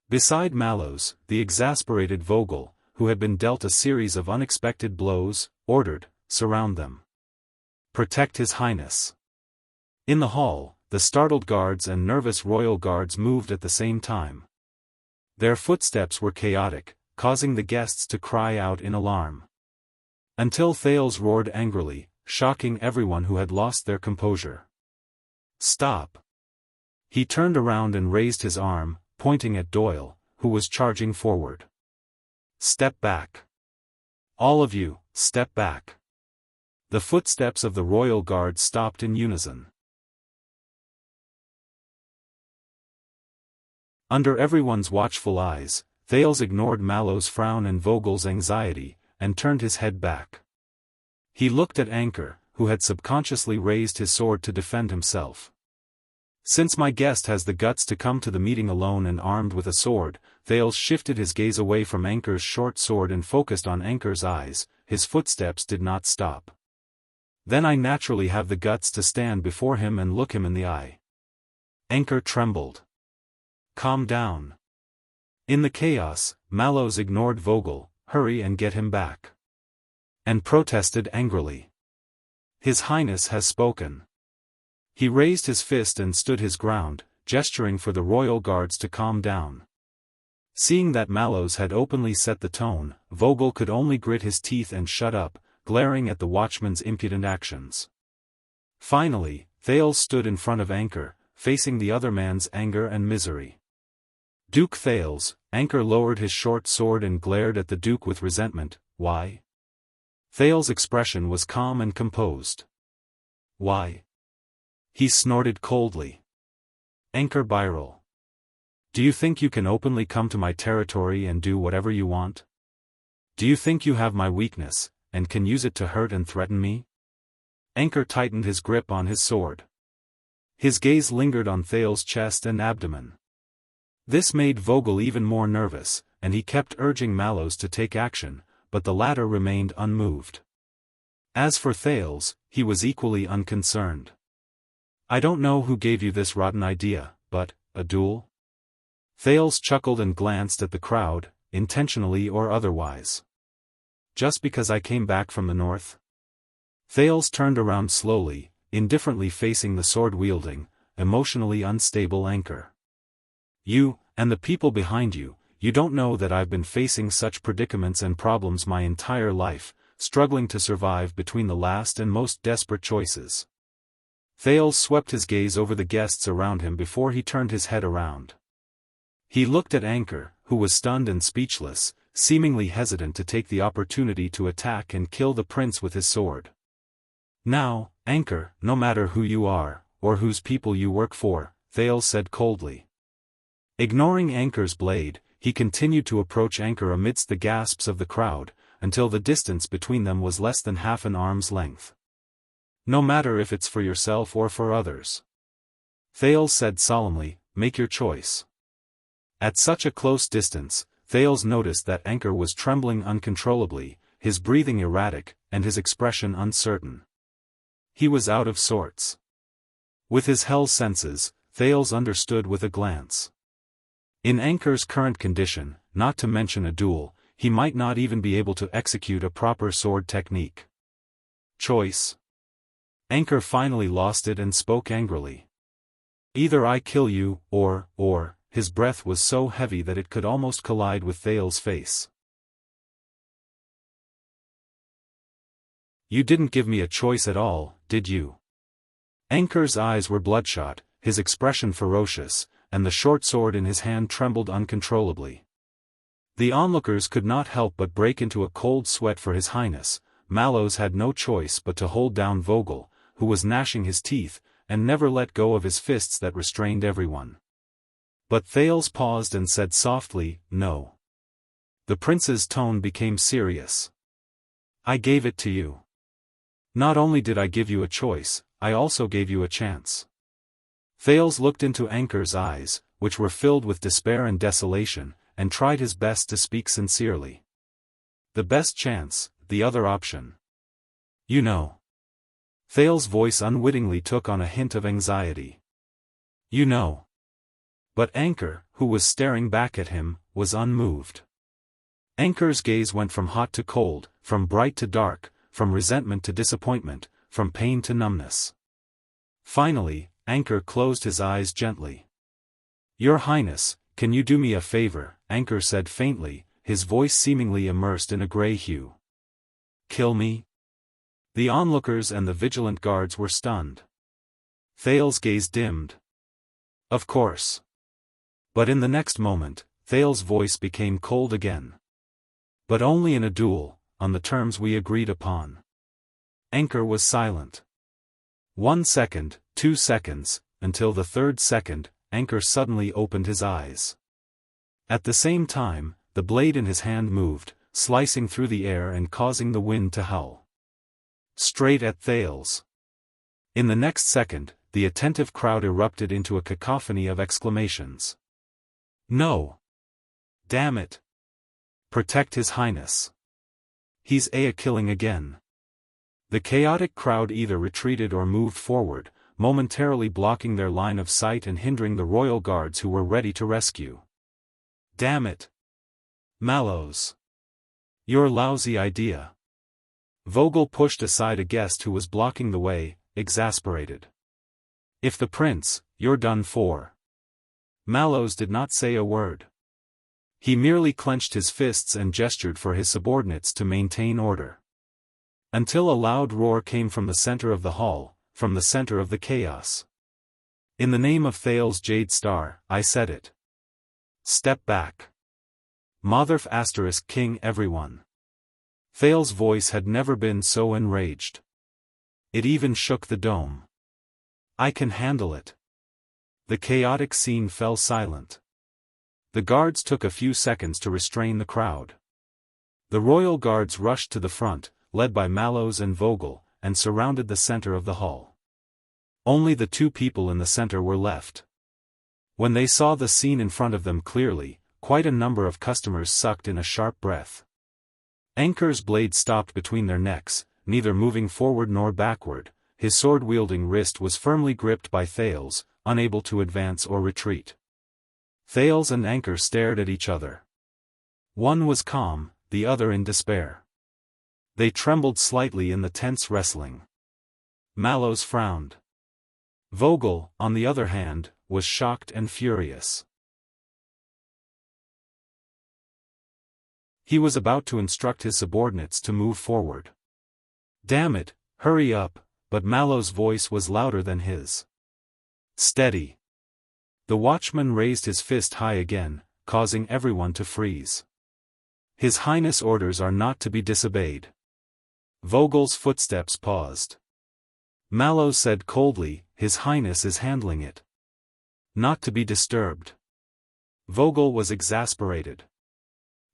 Beside Mallows, the exasperated Vogel, who had been dealt a series of unexpected blows, ordered, "Surround them. Protect His Highness." In the hall, the startled guards and nervous royal guards moved at the same time. Their footsteps were chaotic, causing the guests to cry out in alarm. Until Thales roared angrily, shocking everyone who had lost their composure. "Stop!" He turned around and raised his arm, pointing at Doyle, who was charging forward. "Step back. All of you, step back." The footsteps of the royal guard stopped in unison. Under everyone's watchful eyes, Thales ignored Mallow's frown and Vogel's anxiety, and turned his head back. He looked at Anchor, who had subconsciously raised his sword to defend himself. "Since my guest has the guts to come to the meeting alone and armed with a sword," Thales shifted his gaze away from Anchor's short sword and focused on Anchor's eyes. His footsteps did not stop. "Then I naturally have the guts to stand before him and look him in the eye." Anchor trembled. "Calm down." In the chaos, Mallows ignored Vogel, "Hurry and get him back." And protested angrily. "His Highness has spoken." He raised his fist and stood his ground, gesturing for the royal guards to calm down. Seeing that Mallows had openly set the tone, Vogel could only grit his teeth and shut up, glaring at the watchman's impudent actions. Finally, Thales stood in front of Anchor, facing the other man's anger and misery. "Duke Thales," Anchor lowered his short sword and glared at the Duke with resentment. "Why?" Thales' expression was calm and composed. "Why?" He snorted coldly. "Anchor Byrel. Do you think you can openly come to my territory and do whatever you want? Do you think you have my weakness, and can use it to hurt and threaten me?" Anchor tightened his grip on his sword. His gaze lingered on Thales' chest and abdomen. This made Vogel even more nervous, and he kept urging Mallows to take action, but the latter remained unmoved. As for Thales, he was equally unconcerned. "I don't know who gave you this rotten idea, but, a duel?" Thales chuckled and glanced at the crowd. intentionally or otherwise. Just because I came back from the north? Thales turned around slowly, indifferently facing the sword-wielding, emotionally unstable Anchor. You, and the people behind you, you don't know that I've been facing such predicaments and problems my entire life, struggling to survive between the last and most desperate choices. Thales swept his gaze over the guests around him before he turned his head around. He looked at Anchor, who was stunned and speechless, seemingly hesitant to take the opportunity to attack and kill the prince with his sword. Now, Anchor, no matter who you are, or whose people you work for, Thales said coldly. Ignoring Anchor's blade, he continued to approach Anchor amidst the gasps of the crowd, until the distance between them was less than half an arm's length. No matter if it's for yourself or for others. Thales said solemnly, make your choice. At such a close distance, Thales noticed that Anchor was trembling uncontrollably, his breathing erratic, and his expression uncertain. He was out of sorts. With his hell senses, Thales understood with a glance. In Anchor's current condition, not to mention a duel, he might not even be able to execute a proper sword technique. Choice. Anchor finally lost it and spoke angrily. Either I kill you, or, his breath was so heavy that it could almost collide with Thales' face. You didn't give me a choice at all, did you? Anchor's eyes were bloodshot, his expression ferocious, and the short sword in his hand trembled uncontrollably. The onlookers could not help but break into a cold sweat for His Highness. Mallows had no choice but to hold down Vogel, who was gnashing his teeth, and never let go of his fists that restrained everyone. But Thales paused and said softly, no. The prince's tone became serious. I gave it to you. Not only did I give you a choice, I also gave you a chance. Thales looked into Anchor's eyes, which were filled with despair and desolation, and tried his best to speak sincerely. The best chance, the other option. You know. Thales' voice unwittingly took on a hint of anxiety. You know. But Anchor, who was staring back at him, was unmoved. Anchor's gaze went from hot to cold, from bright to dark, from resentment to disappointment, from pain to numbness. Finally, Anchor closed his eyes gently. Your Highness, can you do me a favor? Anchor said faintly, his voice seemingly immersed in a gray hue. Kill me? The onlookers and the vigilant guards were stunned. Thales' gaze dimmed. Of course. But in the next moment, Thales' voice became cold again. But only in a duel, on the terms we agreed upon. Anchor was silent. 1 second, 2 seconds, until the third second, Anchor suddenly opened his eyes. At the same time, the blade in his hand moved, slicing through the air and causing the wind to howl. Straight at Thales. In the next second, the attentive crowd erupted into a cacophony of exclamations. No! Damn it! Protect His Highness! He's killing again. The chaotic crowd either retreated or moved forward, momentarily blocking their line of sight and hindering the royal guards who were ready to rescue. Damn it! Mallows! Your lousy idea! Vogel pushed aside a guest who was blocking the way, exasperated. If the prince, you're done for. Mallows did not say a word. He merely clenched his fists and gestured for his subordinates to maintain order. Until a loud roar came from the center of the hall, from the center of the chaos. In the name of Thales Jade Star, I said it. Step back. Motherf * King everyone. Thales' voice had never been so enraged. It even shook the dome. I can handle it. The chaotic scene fell silent. The guards took a few seconds to restrain the crowd. The royal guards rushed to the front, led by Mallows and Vogel, and surrounded the center of the hall. Only the two people in the center were left. When they saw the scene in front of them clearly, quite a number of customers sucked in a sharp breath. Anchor's blade stopped between their necks, neither moving forward nor backward. His sword-wielding wrist was firmly gripped by Thales, unable to advance or retreat. Thales and Anchor stared at each other. One was calm, the other in despair. They trembled slightly in the tense wrestling. Mallows frowned. Vogel, on the other hand, was shocked and furious. He was about to instruct his subordinates to move forward. "Damn it, hurry up," but Mallow's voice was louder than his. "Steady." The watchman raised his fist high again, causing everyone to freeze. "His Highness' orders are not to be disobeyed." Vogel's footsteps paused. Mallow said coldly, "His Highness is handling it. Not to be disturbed." Vogel was exasperated.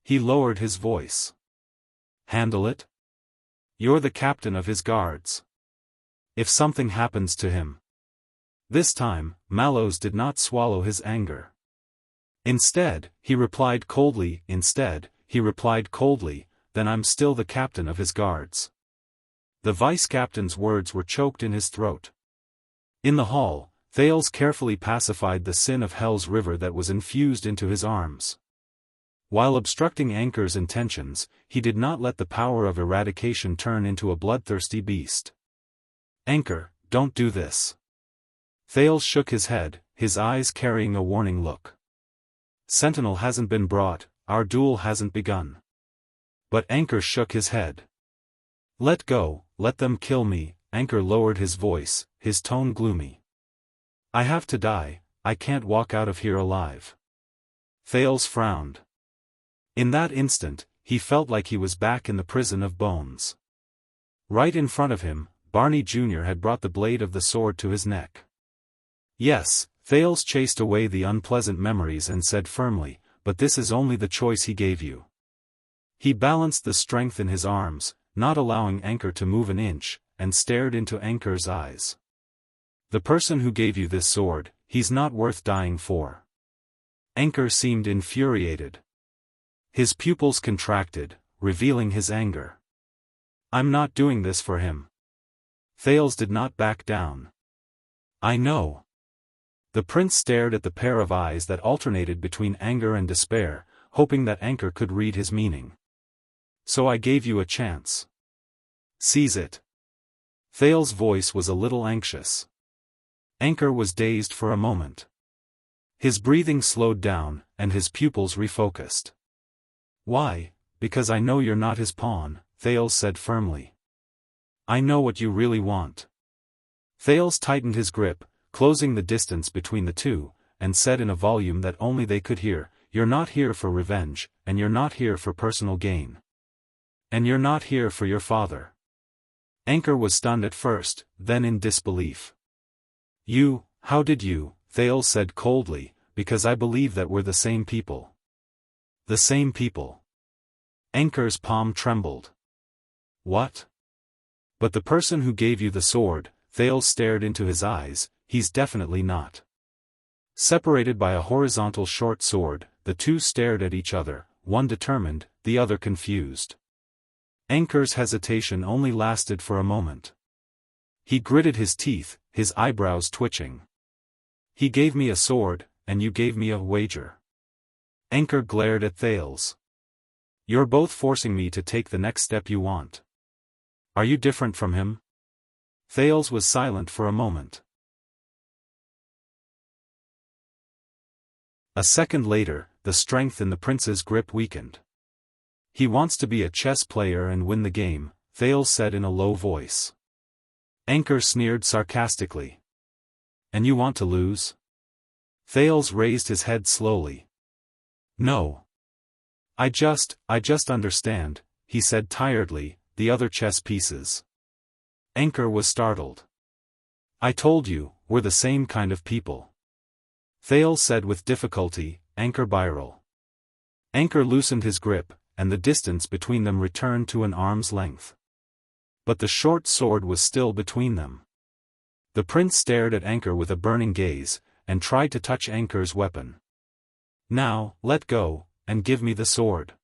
He lowered his voice. "Handle it? You're the captain of his guards. If something happens to him..." This time, Mallows did not swallow his anger. Instead, he replied coldly, "Then I'm still the captain of his guards." The vice-captain's words were choked in his throat. In the hall, Thales carefully pacified the sin of Hell's river that was infused into his arms. While obstructing Anchor's intentions, he did not let the power of eradication turn into a bloodthirsty beast. "Anchor, don't do this." Thales shook his head, his eyes carrying a warning look. "Sentinel hasn't been brought, our duel hasn't begun." But Anchor shook his head. "Let go, let them kill me." Anchor lowered his voice, his tone gloomy. "I have to die, I can't walk out of here alive." Thales frowned. In that instant, he felt like he was back in the prison of bones. Right in front of him, Barney Jr. had brought the blade of the sword to his neck. "Yes," Thales chased away the unpleasant memories and said firmly, "but this is only the choice he gave you." He balanced the strength in his arms, not allowing Anchor to move an inch, and stared into Anchor's eyes. "The person who gave you this sword, he's not worth dying for." Anchor seemed infuriated. His pupils contracted, revealing his anger. "I'm not doing this for him." Thales did not back down. "I know." The prince stared at the pair of eyes that alternated between anger and despair, hoping that Anchor could read his meaning. "So I gave you a chance. Seize it." Thales' voice was a little anxious. Anchor was dazed for a moment. His breathing slowed down, and his pupils refocused. "Why? Because I know you're not his pawn," Thales said firmly. "I know what you really want." Thales tightened his grip, closing the distance between the two, and said in a volume that only they could hear, "You're not here for revenge, and you're not here for personal gain. And you're not here for your father." Anchor was stunned at first, then in disbelief. How did you?" Thales said coldly, "because I believe that we're the same people." "The same people." Anchor's palm trembled. "What?" "But the person who gave you the sword," Thales stared into his eyes, "he's definitely not." Separated by a horizontal short sword, the two stared at each other, one determined, the other confused. Anchor's hesitation only lasted for a moment. He gritted his teeth, his eyebrows twitching. "He gave me a sword, and you gave me a wager." Anchor glared at Thales. "You're both forcing me to take the next step you want. Are you different from him?" Thales was silent for a moment. A second later, the strength in the prince's grip weakened. "He wants to be a chess player and win the game," Thales said in a low voice. Anchor sneered sarcastically. "And you want to lose?" Thales raised his head slowly. "No. I just understand," he said tiredly, "the other chess pieces." Anchor was startled. "I told you, we're the same kind of people." Thales said with difficulty, "Anchor Biral." Anchor loosened his grip, and the distance between them returned to an arm's length. But the short sword was still between them. The prince stared at Anchor with a burning gaze, and tried to touch Anchor's weapon. "Now, let go, and give me the sword."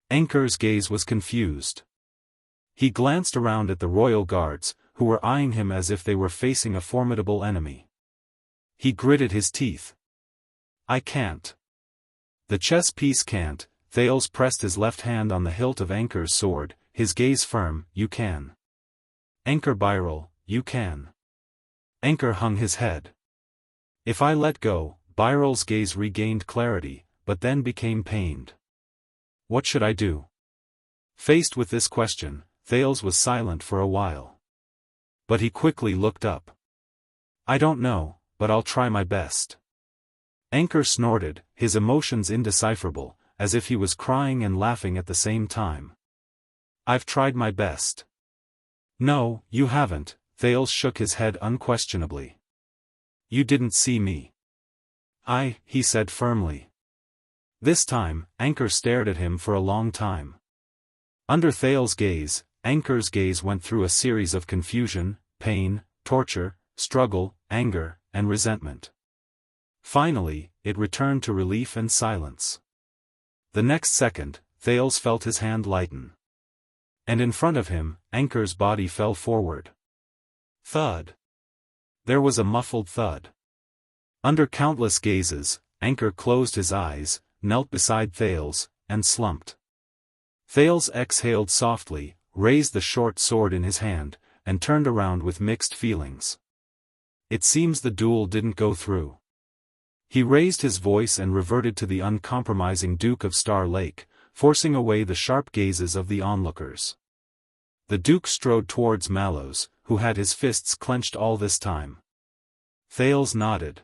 Anchor's gaze was confused. He glanced around at the royal guards, who were eyeing him as if they were facing a formidable enemy. He gritted his teeth. "I can't. The chess piece can't," Thales pressed his left hand on the hilt of Anchor's sword, his gaze firm. You can. Anchor Byril, you can. Anchor hung his head. If I let go, Byril's gaze regained clarity, but then became pained. What should I do? Faced with this question, Thales was silent for a while. But he quickly looked up. I don't know, but I'll try my best. Anchor snorted, his emotions indecipherable, as if he was crying and laughing at the same time. I've tried my best. No, you haven't, Thales shook his head unquestionably. You didn't see me. He said firmly. This time, Anchor stared at him for a long time. Under Thales' gaze, Anchor's gaze went through a series of confusion, pain, torture, struggle, anger, and resentment. Finally, it returned to relief and silence. The next second, Thales felt his hand lighten. And in front of him, Anchor's body fell forward. Thud. There was a muffled thud. Under countless gazes, Anchor closed his eyes, knelt beside Thales, and slumped. Thales exhaled softly, raised the short sword in his hand, and turned around with mixed feelings. It seems the duel didn't go through. He raised his voice and reverted to the uncompromising Duke of Star Lake, forcing away the sharp gazes of the onlookers. The Duke strode towards Mallows, who had his fists clenched all this time. Thales nodded.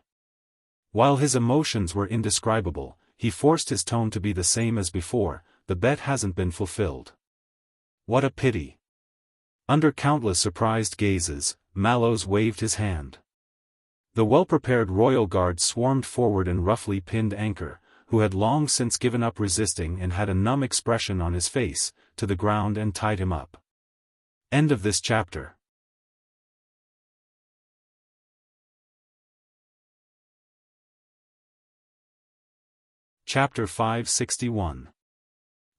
While his emotions were indescribable, he forced his tone to be the same as before. The bet hasn't been fulfilled. What a pity. Under countless surprised gazes, Mallows waved his hand. The well-prepared royal guard swarmed forward and roughly pinned Anchor, who had long since given up resisting and had a numb expression on his face, to the ground and tied him up. End of this chapter. Chapter 561.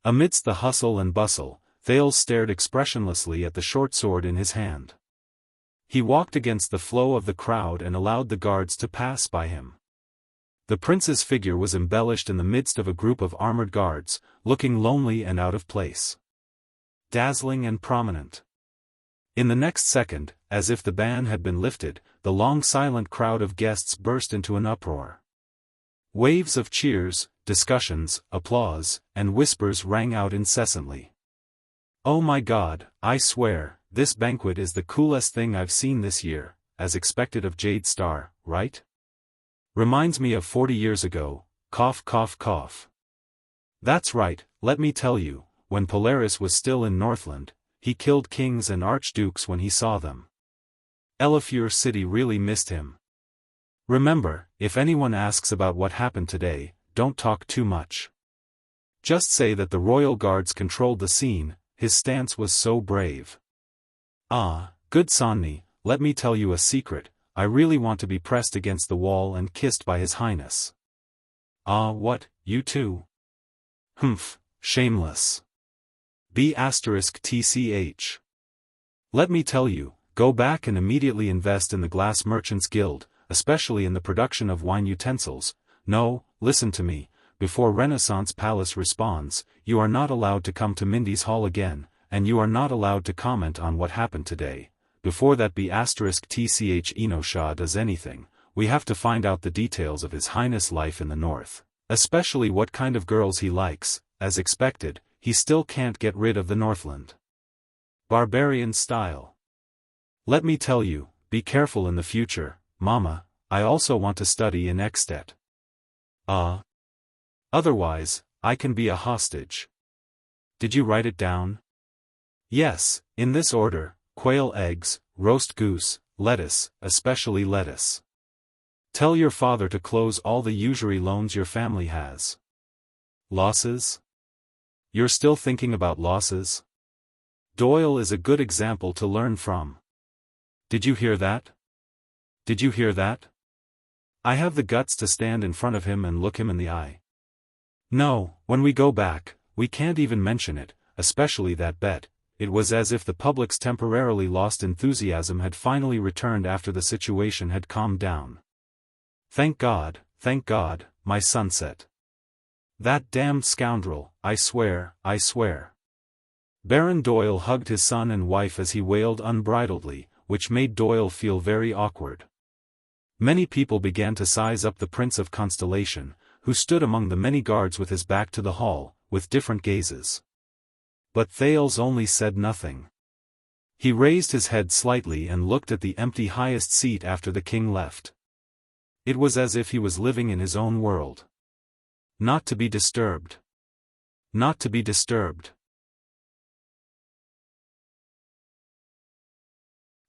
Amidst the hustle and bustle, Thales stared expressionlessly at the short sword in his hand. He walked against the flow of the crowd and allowed the guards to pass by him. The prince's figure was embellished in the midst of a group of armored guards, looking lonely and out of place. Dazzling and prominent. In the next second, as if the ban had been lifted, the long silent crowd of guests burst into an uproar. Waves of cheers, discussions, applause, and whispers rang out incessantly. Oh my God, I swear, this banquet is the coolest thing I've seen this year, as expected of Jade Star, right? Reminds me of 40 years ago, cough cough cough. That's right, let me tell you, when Polaris was still in Northland, he killed kings and archdukes when he saw them. Elefure City really missed him. Remember, if anyone asks about what happened today, don't talk too much. Just say that the royal guards controlled the scene, his stance was so brave. Good Sanni, let me tell you a secret, I really want to be pressed against the wall and kissed by His Highness. What, you too? Humph, shameless. B*TCH. Let me tell you, go back and immediately invest in the Glass Merchants Guild, especially in the production of wine utensils. No, listen to me, before Renaissance Palace responds, you are not allowed to come to Mindy's Hall again, and you are not allowed to comment on what happened today. Before that B*TCH Enosha does anything, we have to find out the details of His Highness' life in the north, especially what kind of girls he likes. As expected, he still can't get rid of the Northland barbarian style. Let me tell you, be careful in the future, Mama, I also want to study in Extet. Otherwise, I can be a hostage. Did you write it down? Yes, in this order: quail eggs, roast goose, lettuce, especially lettuce. Tell your father to close all the usury loans your family has. Losses? You're still thinking about losses? Doyle is a good example to learn from. Did you hear that? Did you hear that? I have the guts to stand in front of him and look him in the eye. No, when we go back, we can't even mention it, especially that bet. It was as if the public's temporarily lost enthusiasm had finally returned after the situation had calmed down. Thank God, my sunset. That damned scoundrel, I swear, I swear. Baron Doyle hugged his son and wife as he wailed unbridledly, which made Doyle feel very awkward. Many people began to size up the Prince of Constellation, who stood among the many guards with his back to the hall, with different gazes. But Thales only said nothing. He raised his head slightly and looked at the empty highest seat after the king left. It was as if he was living in his own world. Not to be disturbed. Not to be disturbed.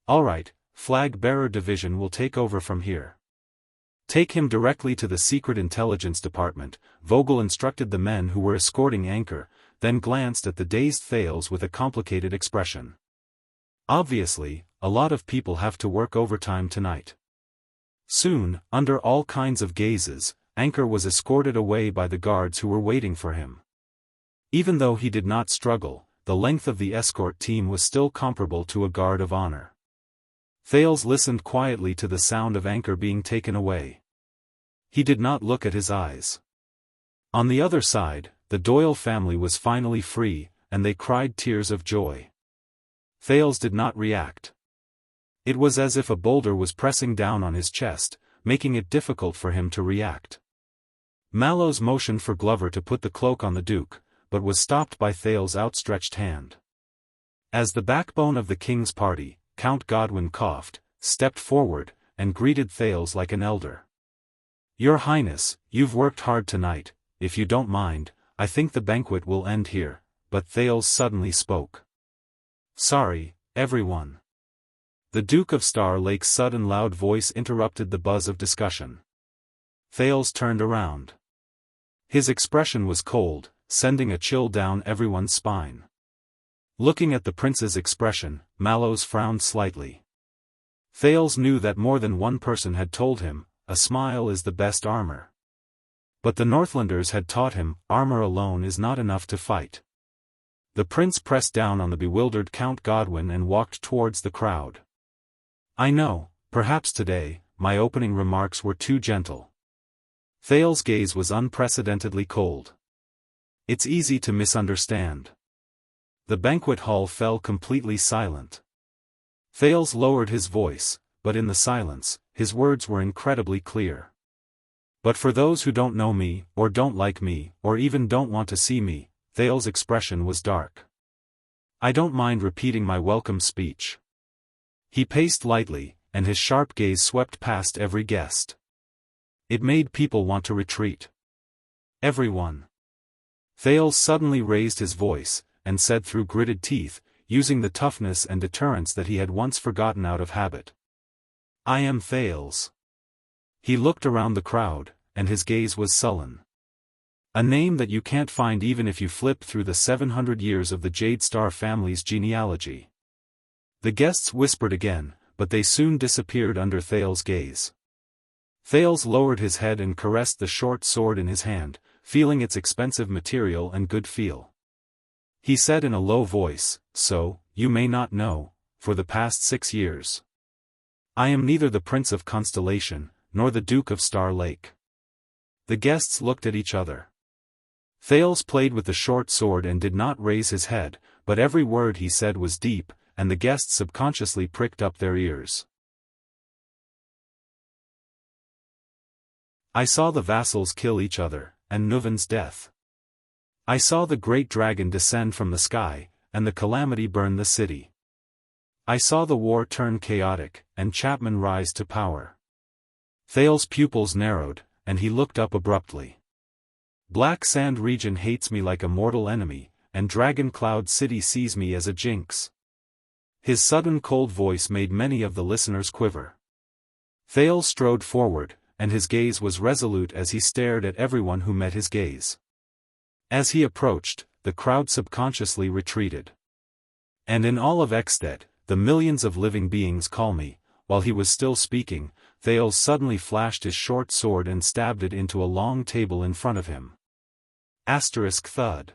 All right, Flag Bearer Division will take over from here. Take him directly to the Secret Intelligence Department, Vogel instructed the men who were escorting Anchor, then glanced at the dazed Thales with a complicated expression. Obviously, a lot of people have to work overtime tonight. Soon, under all kinds of gazes, Anchor was escorted away by the guards who were waiting for him. Even though he did not struggle, the length of the escort team was still comparable to a guard of honor. Thales listened quietly to the sound of Anchor being taken away. He did not look at his eyes. On the other side, the Doyle family was finally free, and they cried tears of joy. Thales did not react. It was as if a boulder was pressing down on his chest, making it difficult for him to react. Mallows motioned for Glover to put the cloak on the Duke, but was stopped by Thales' outstretched hand. As the backbone of the king's party, Count Godwin coughed, stepped forward, and greeted Thales like an elder. Your Highness, you've worked hard tonight. If you don't mind, I think the banquet will end here, but Thales suddenly spoke. Sorry, everyone. The Duke of Star Lake's sudden loud voice interrupted the buzz of discussion. Thales turned around. His expression was cold, sending a chill down everyone's spine. Looking at the prince's expression, Mallows frowned slightly. Thales knew that more than one person had told him, a smile is the best armor. But the Northlanders had taught him, armor alone is not enough to fight. The prince pressed down on the bewildered Count Godwin and walked towards the crowd. I know, perhaps today, my opening remarks were too gentle. Thales' gaze was unprecedentedly cold. It's easy to misunderstand. The banquet hall fell completely silent. Thales lowered his voice, but in the silence, his words were incredibly clear. But for those who don't know me, or don't like me, or even don't want to see me, Thales' expression was dark. I don't mind repeating my welcome speech. He paced lightly, and his sharp gaze swept past every guest. It made people want to retreat. Everyone. Thales suddenly raised his voice, and said through gritted teeth, using the toughness and deterrence that he had once forgotten out of habit. I am Thales. He looked around the crowd, and his gaze was sullen. A name that you can't find even if you flip through the 700 years of the Jade Star family's genealogy. The guests whispered again, but they soon disappeared under Thales' gaze. Thales lowered his head and caressed the short sword in his hand, feeling its expensive material and good feel. He said in a low voice, so, you may not know, for the past 6 years. I am neither the Prince of Constellation, nor the Duke of Star Lake. The guests looked at each other. Thales played with the short sword and did not raise his head, but every word he said was deep, and the guests subconsciously pricked up their ears. I saw the vassals kill each other, and Nuven's death. I saw the great dragon descend from the sky, and the calamity burn the city. I saw the war turn chaotic, and Chapman rise to power. Thales' pupils narrowed, and he looked up abruptly. Black Sand region hates me like a mortal enemy, and Dragon Cloud City sees me as a jinx. His sudden cold voice made many of the listeners quiver. Thales strode forward, and his gaze was resolute as he stared at everyone who met his gaze. As he approached, the crowd subconsciously retreated. And in all of Ekstedt, the millions of living beings call me. While he was still speaking, Thales suddenly flashed his short sword and stabbed it into a long table in front of him. Asterisk thud.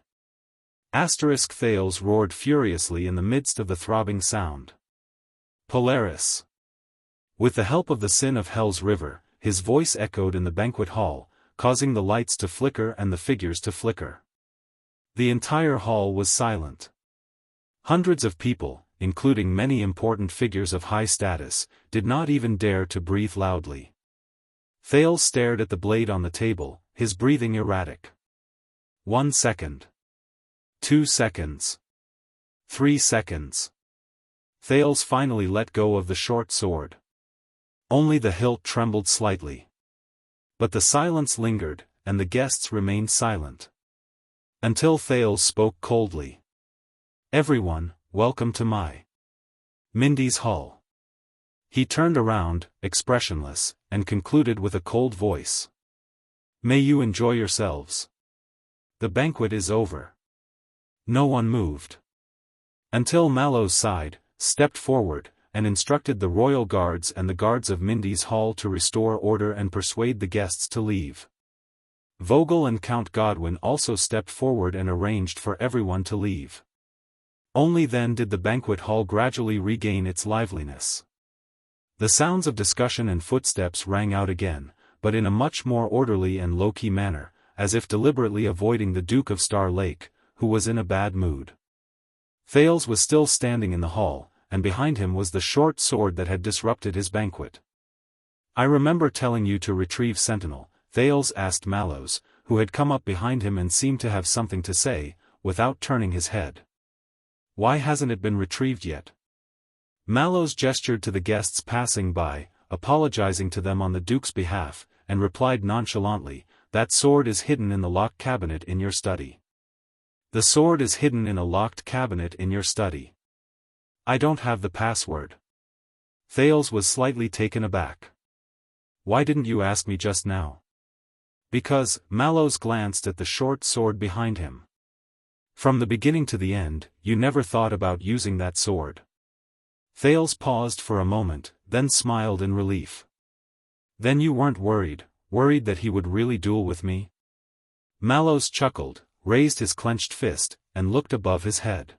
Asterisk Thales roared furiously in the midst of the throbbing sound. Polaris. With the help of the Sin of Hell's river, his voice echoed in the banquet hall, causing the lights to flicker and the figures to flicker. The entire hall was silent. Hundreds of people, including many important figures of high status, did not even dare to breathe loudly. Thales stared at the blade on the table, his breathing erratic. 1 second. 2 seconds. 3 seconds. Thales finally let go of the short sword. Only the hilt trembled slightly. But the silence lingered, and the guests remained silent. Until Thales spoke coldly. "Everyone, welcome to my Mindy's hall." He turned around, expressionless, and concluded with a cold voice. "May you enjoy yourselves. The banquet is over." No one moved. Until Mallows sighed, stepped forward, and instructed the royal guards and the guards of Mindy's hall to restore order and persuade the guests to leave. Vogel and Count Godwin also stepped forward and arranged for everyone to leave. Only then did the banquet hall gradually regain its liveliness. The sounds of discussion and footsteps rang out again, but in a much more orderly and low-key manner, as if deliberately avoiding the Duke of Star Lake, who was in a bad mood. Thales was still standing in the hall, and behind him was the short sword that had disrupted his banquet. "I remember telling you to retrieve Sentinel," Thales asked Mallows, who had come up behind him and seemed to have something to say, without turning his head. "Why hasn't it been retrieved yet?" Mallows gestured to the guests passing by, apologizing to them on the Duke's behalf, and replied nonchalantly, "That sword is hidden in the locked cabinet in your study." "The sword is hidden in a locked cabinet in your study. I don't have the password." Thales was slightly taken aback. "Why didn't you ask me just now?" "Because," Mallows glanced at the short sword behind him. "From the beginning to the end, you never thought about using that sword." Thales paused for a moment, then smiled in relief. "Then you weren't worried that he would really duel with me?" Mallows chuckled, raised his clenched fist, and looked above his head.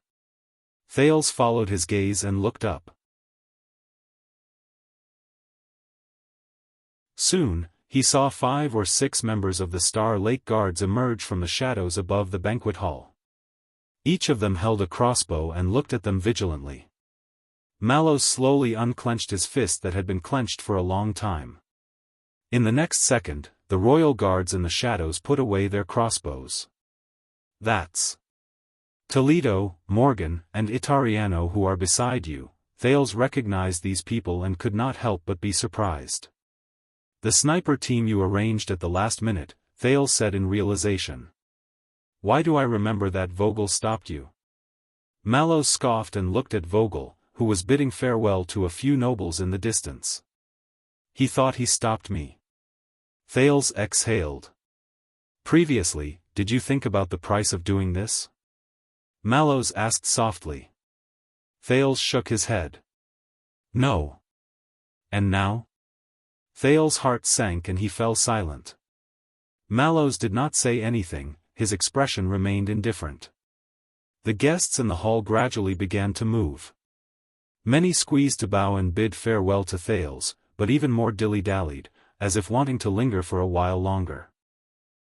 Thales followed his gaze and looked up. Soon, he saw 5 or 6 members of the Star Lake Guards emerge from the shadows above the banquet hall. Each of them held a crossbow and looked at them vigilantly. Mallows slowly unclenched his fist that had been clenched for a long time. In the next second, the royal guards in the shadows put away their crossbows. "That's Toledo, Morgan, and Itariano who are beside you." Thales recognized these people and could not help but be surprised. "The sniper team you arranged at the last minute," Thales said in realization. "Why do I remember that Vogel stopped you?" Mallows scoffed and looked at Vogel, who was bidding farewell to a few nobles in the distance. "He thought he stopped me." Thales exhaled. "Previously, did you think about the price of doing this?" Mallows asked softly. Thales shook his head. "No." "And now?" Thales' heart sank and he fell silent. Mallows did not say anything, his expression remained indifferent. The guests in the hall gradually began to move. Many squeezed to bow and bid farewell to Thales, but even more dilly-dallied, as if wanting to linger for a while longer.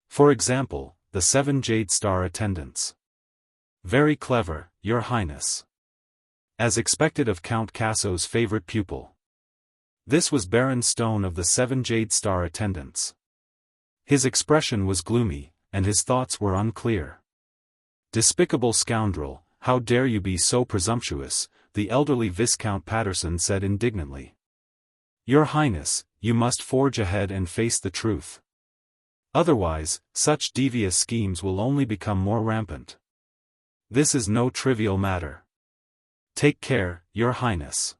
For example, the 7 Jade Star attendants. "Very clever, Your Highness." As expected of Count Casso's favorite pupil. This was Baron Stone of the 7 Jade Star attendants. His expression was gloomy, and his thoughts were unclear. "Despicable scoundrel, how dare you be so presumptuous," the elderly Viscount Patterson said indignantly. "Your Highness, you must forge ahead and face the truth. Otherwise, such devious schemes will only become more rampant. This is no trivial matter. Take care, Your Highness."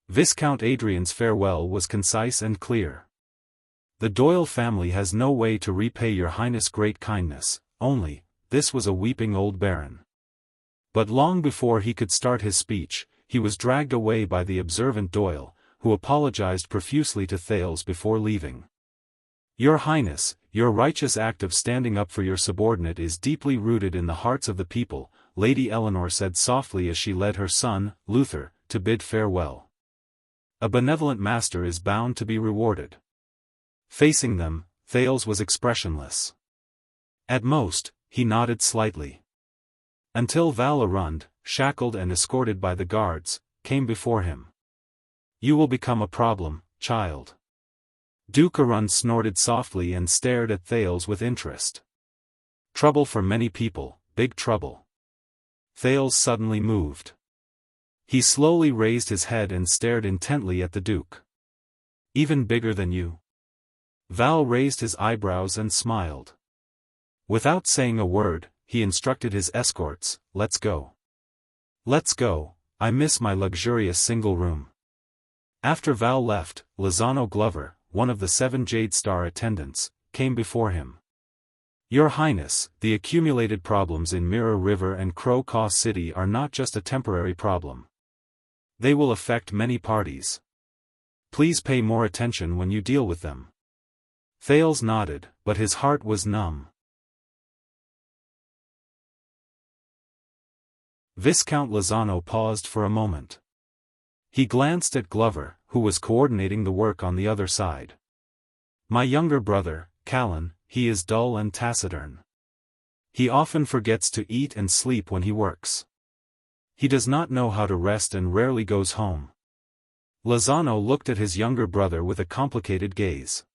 Viscount Adrian's farewell was concise and clear. "The Doyle family has no way to repay Your Highness' great kindness, only," this was a weeping old baron. But long before he could start his speech, he was dragged away by the observant Doyle, who apologized profusely to Thales before leaving. "Your Highness, your righteous act of standing up for your subordinate is deeply rooted in the hearts of the people," Lady Eleanor said softly as she led her son, Luther, to bid farewell. "A benevolent master is bound to be rewarded." Facing them, Thales was expressionless. At most, he nodded slightly. Until Val Arund, shackled and escorted by the guards, came before him. "You will become a problem, child." Duke Arund snorted softly and stared at Thales with interest. "Trouble for many people, big trouble." Thales suddenly moved. He slowly raised his head and stared intently at the Duke. "Even bigger than you?" Val raised his eyebrows and smiled. Without saying a word, he instructed his escorts, "Let's go. Let's go, I miss my luxurious single room." After Val left, Lozano Glover, one of the 7 Jade Star attendants, came before him. "Your Highness, the accumulated problems in Mirror River and Crow Caw City are not just a temporary problem. They will affect many parties. Please pay more attention when you deal with them." Thales nodded, but his heart was numb. Viscount Lozano paused for a moment. He glanced at Glover, who was coordinating the work on the other side. "My younger brother, Callan, he is dull and taciturn. He often forgets to eat and sleep when he works. He does not know how to rest and rarely goes home." Lozano looked at his younger brother with a complicated gaze.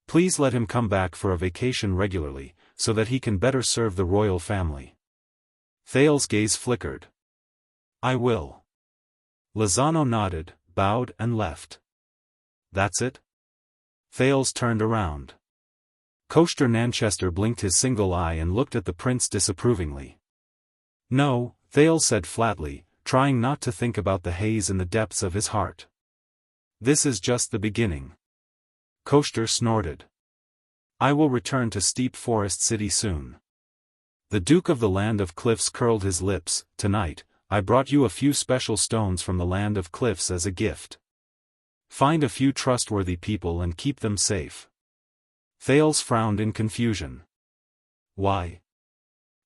"Please let him come back for a vacation regularly, so that he can better serve the royal family." Thales' gaze flickered. "I will." Lozano nodded, bowed and left. "That's it?" Thales turned around. Koster Nanchester blinked his single eye and looked at the prince disapprovingly. "No," Thales said flatly, trying not to think about the haze in the depths of his heart. "This is just the beginning." Koster snorted. "I will return to Steep Forest City soon." The Duke of the Land of Cliffs curled his lips. "Tonight, I brought you a few special stones from the Land of Cliffs as a gift. Find a few trustworthy people and keep them safe." Thales frowned in confusion. "Why?"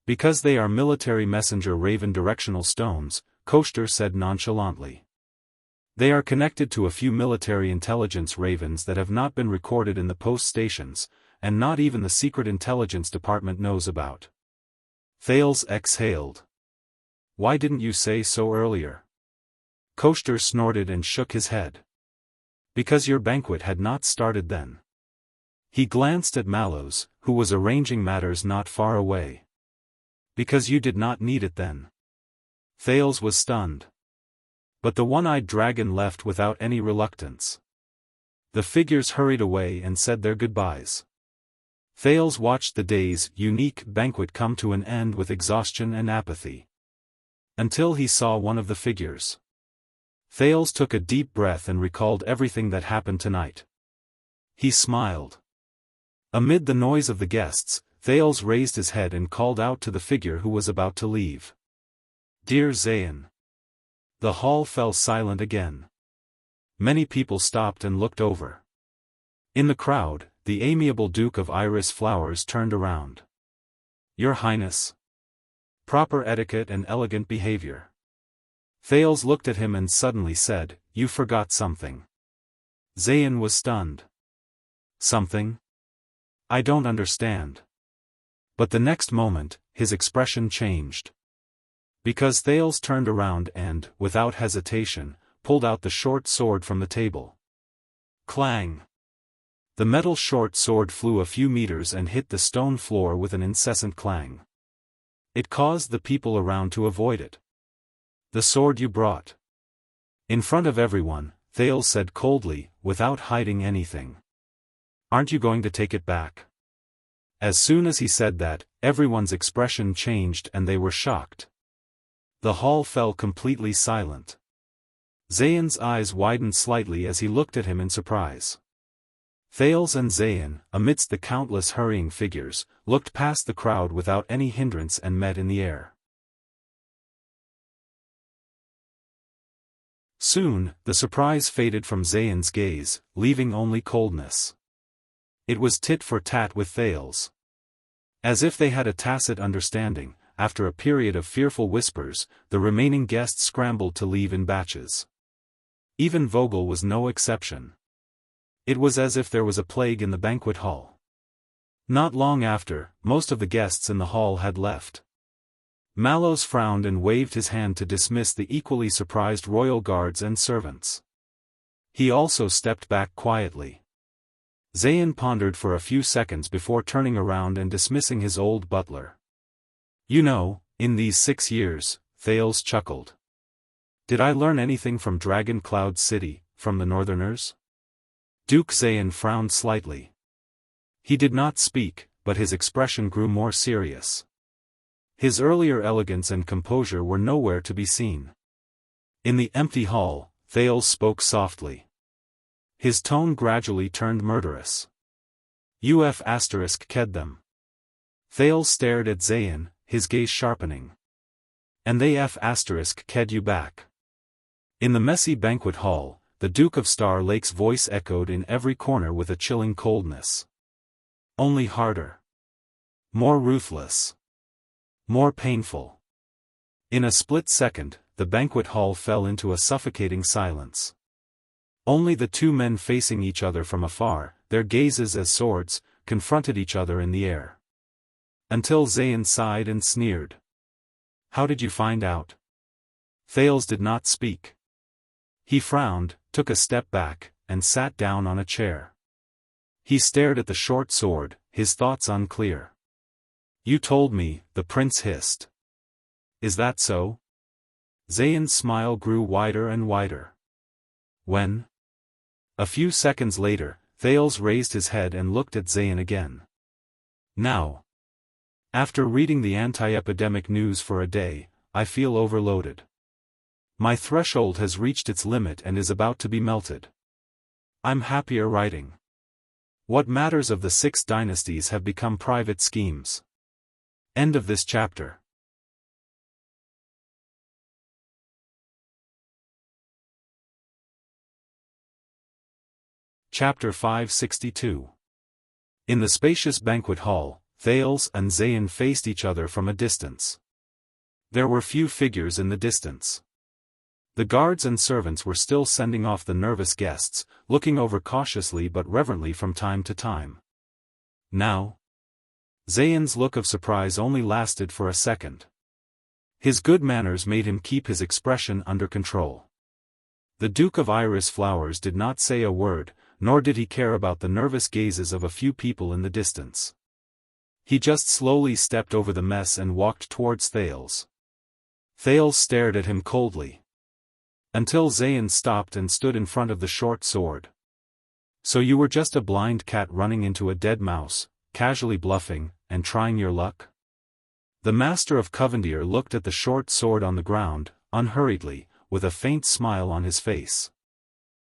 "Because they are military messenger raven directional stones," Koster said nonchalantly. "They are connected to a few military intelligence ravens that have not been recorded in the post stations, and not even the secret intelligence department knows about." Thales exhaled. "Why didn't you say so earlier?" Koster snorted and shook his head. "Because your banquet had not started then." He glanced at Mallows, who was arranging matters not far away. "Because you did not need it then." Thales was stunned. But the one-eyed dragon left without any reluctance. The figures hurried away and said their goodbyes. Thales watched the day's unique banquet come to an end with exhaustion and apathy. Until he saw one of the figures. Thales took a deep breath and recalled everything that happened tonight. He smiled. Amid the noise of the guests, Thales raised his head and called out to the figure who was about to leave. "Dear Zayn." The hall fell silent again. Many people stopped and looked over. In the crowd, the amiable Duke of Iris Flowers turned around. "Your Highness. Proper etiquette and elegant behavior." Thales looked at him and suddenly said, "You forgot something." Zayn was stunned. "Something? I don't understand." But the next moment, his expression changed. Because Thales turned around and, without hesitation, pulled out the short sword from the table. Clang! The metal short sword flew a few meters and hit the stone floor with an incessant clang. It caused the people around to avoid it. "The sword you brought." In front of everyone, Thales said coldly, without hiding anything. "Aren't you going to take it back?" As soon as he said that, everyone's expression changed and they were shocked. The hall fell completely silent. Zayn's eyes widened slightly as he looked at him in surprise. Thales and Zayn, amidst the countless hurrying figures, looked past the crowd without any hindrance and met in the air. Soon, the surprise faded from Zayn's gaze, leaving only coldness. It was tit for tat with Thales. As if they had a tacit understanding, after a period of fearful whispers, the remaining guests scrambled to leave in batches. Even Vogel was no exception. It was as if there was a plague in the banquet hall. Not long after, most of the guests in the hall had left. Mallows frowned and waved his hand to dismiss the equally surprised royal guards and servants. He also stepped back quietly. Zayn pondered for a few seconds before turning around and dismissing his old butler. You know, in these 6 years, Thales chuckled. Did I learn anything from Dragon Cloud City, from the Northerners? Duke Zayn frowned slightly. He did not speak, but his expression grew more serious. His earlier elegance and composure were nowhere to be seen. In the empty hall, Thales spoke softly. His tone gradually turned murderous. Uf** ked them. Thales stared at Zayn, his gaze sharpening. And they f** ked you back. In the messy banquet hall, the Duke of Star Lake's voice echoed in every corner with a chilling coldness. Only harder. More ruthless. More painful. In a split second, the banquet hall fell into a suffocating silence. Only the two men facing each other from afar, their gazes as swords, confronted each other in the air. Until Zayn sighed and sneered. How did you find out? Thales did not speak. He frowned, took a step back, and sat down on a chair. He stared at the short sword, his thoughts unclear. You told me, the prince hissed. Is that so? Zayn's smile grew wider and wider. When? A few seconds later, Thales raised his head and looked at Zayn again. Now. After reading the anti-epidemic news for a day, I feel overloaded. My threshold has reached its limit and is about to be melted. I'm happier writing. What matters of the 6 dynasties have become private schemes. End of this chapter. Chapter 562. In the spacious banquet hall, Thales and Zayn faced each other from a distance. There were few figures in the distance. The guards and servants were still sending off the nervous guests, looking over cautiously but reverently from time to time. Now? Zayn's look of surprise only lasted for a second. His good manners made him keep his expression under control. The Duke of Iris Flowers did not say a word, nor did he care about the nervous gazes of a few people in the distance. He just slowly stepped over the mess and walked towards Thales. Thales stared at him coldly. Until Zayn stopped and stood in front of the short sword. So you were just a blind cat running into a dead mouse, casually bluffing, and trying your luck? The Master of Covendier looked at the short sword on the ground, unhurriedly, with a faint smile on his face.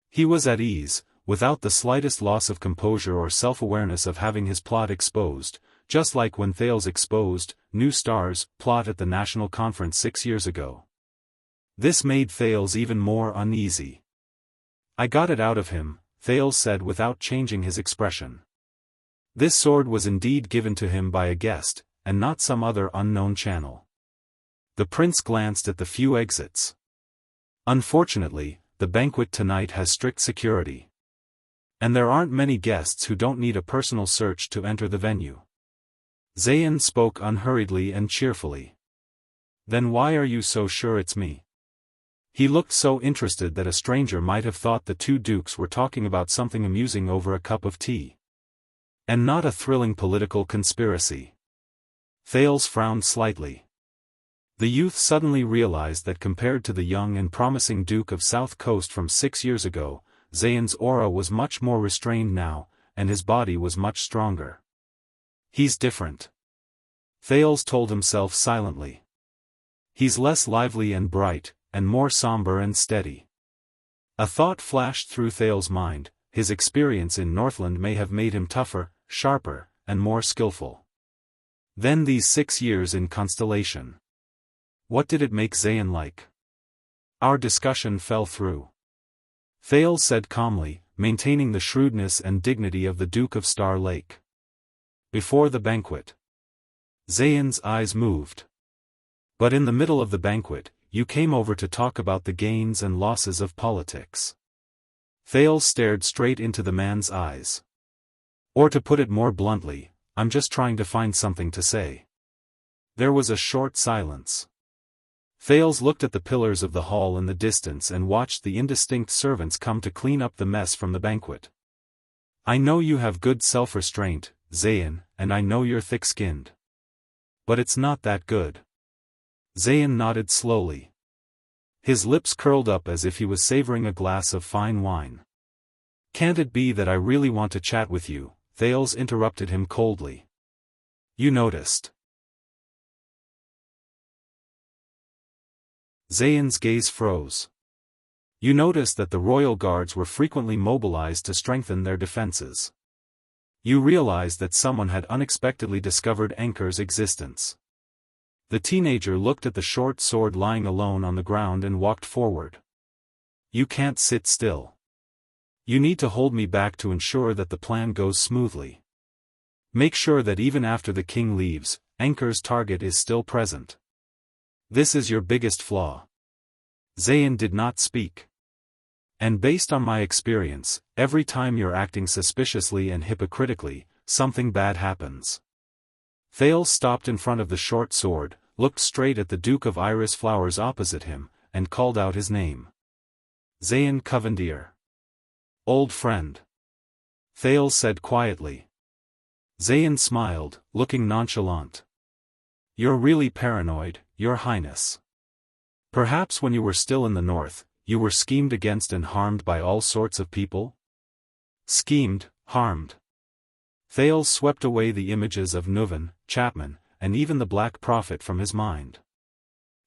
He was at ease, without the slightest loss of composure or self-awareness of having his plot exposed, just like when Thales exposed New Star's plot at the National Conference 6 years ago. This made Thales even more uneasy. I got it out of him, Thales said without changing his expression. This sword was indeed given to him by a guest, and not some other unknown channel. The prince glanced at the few exits. Unfortunately, the banquet tonight has strict security. And there aren't many guests who don't need a personal search to enter the venue. Zayn spoke unhurriedly and cheerfully. Then why are you so sure it's me? He looked so interested that a stranger might have thought the two dukes were talking about something amusing over a cup of tea. And not a thrilling political conspiracy. Thales frowned slightly. The youth suddenly realized that compared to the young and promising Duke of South Coast from 6 years ago, Zayn's aura was much more restrained now, and his body was much stronger. He's different. Thales told himself silently. He's less lively and bright, and more somber and steady. A thought flashed through Thales' mind, his experience in Northland may have made him tougher, sharper, and more skillful. Then these 6 years in Constellation. What did it make Zayn like? Our discussion fell through. Thales said calmly, maintaining the shrewdness and dignity of the Duke of Star Lake. Before the banquet. Zayn's eyes moved. But in the middle of the banquet, you came over to talk about the gains and losses of politics. Thales stared straight into the man's eyes. Or to put it more bluntly, I'm just trying to find something to say. There was a short silence. Thales looked at the pillars of the hall in the distance and watched the indistinct servants come to clean up the mess from the banquet. I know you have good self-restraint, Zayn, and I know you're thick-skinned. But it's not that good. Zayn nodded slowly. His lips curled up as if he was savoring a glass of fine wine. Can't it be that I really want to chat with you? Thales interrupted him coldly. You noticed. Zayn's gaze froze. You noticed that the royal guards were frequently mobilized to strengthen their defenses. You realized that someone had unexpectedly discovered Ankar's existence. The teenager looked at the short sword lying alone on the ground and walked forward. You can't sit still. You need to hold me back to ensure that the plan goes smoothly. Make sure that even after the king leaves, Ankar's target is still present. This is your biggest flaw. Zayn did not speak. And based on my experience, every time you're acting suspiciously and hypocritically, something bad happens. Thales stopped in front of the short sword, looked straight at the Duke of Iris Flowers opposite him, and called out his name. Zayn Covendier. Old friend. Thales said quietly. Zayn smiled, looking nonchalant. You're really paranoid, Your Highness. Perhaps when you were still in the north, you were schemed against and harmed by all sorts of people? Schemed, harmed. Thales swept away the images of Nuvan, Chapman, and even the Black Prophet from his mind.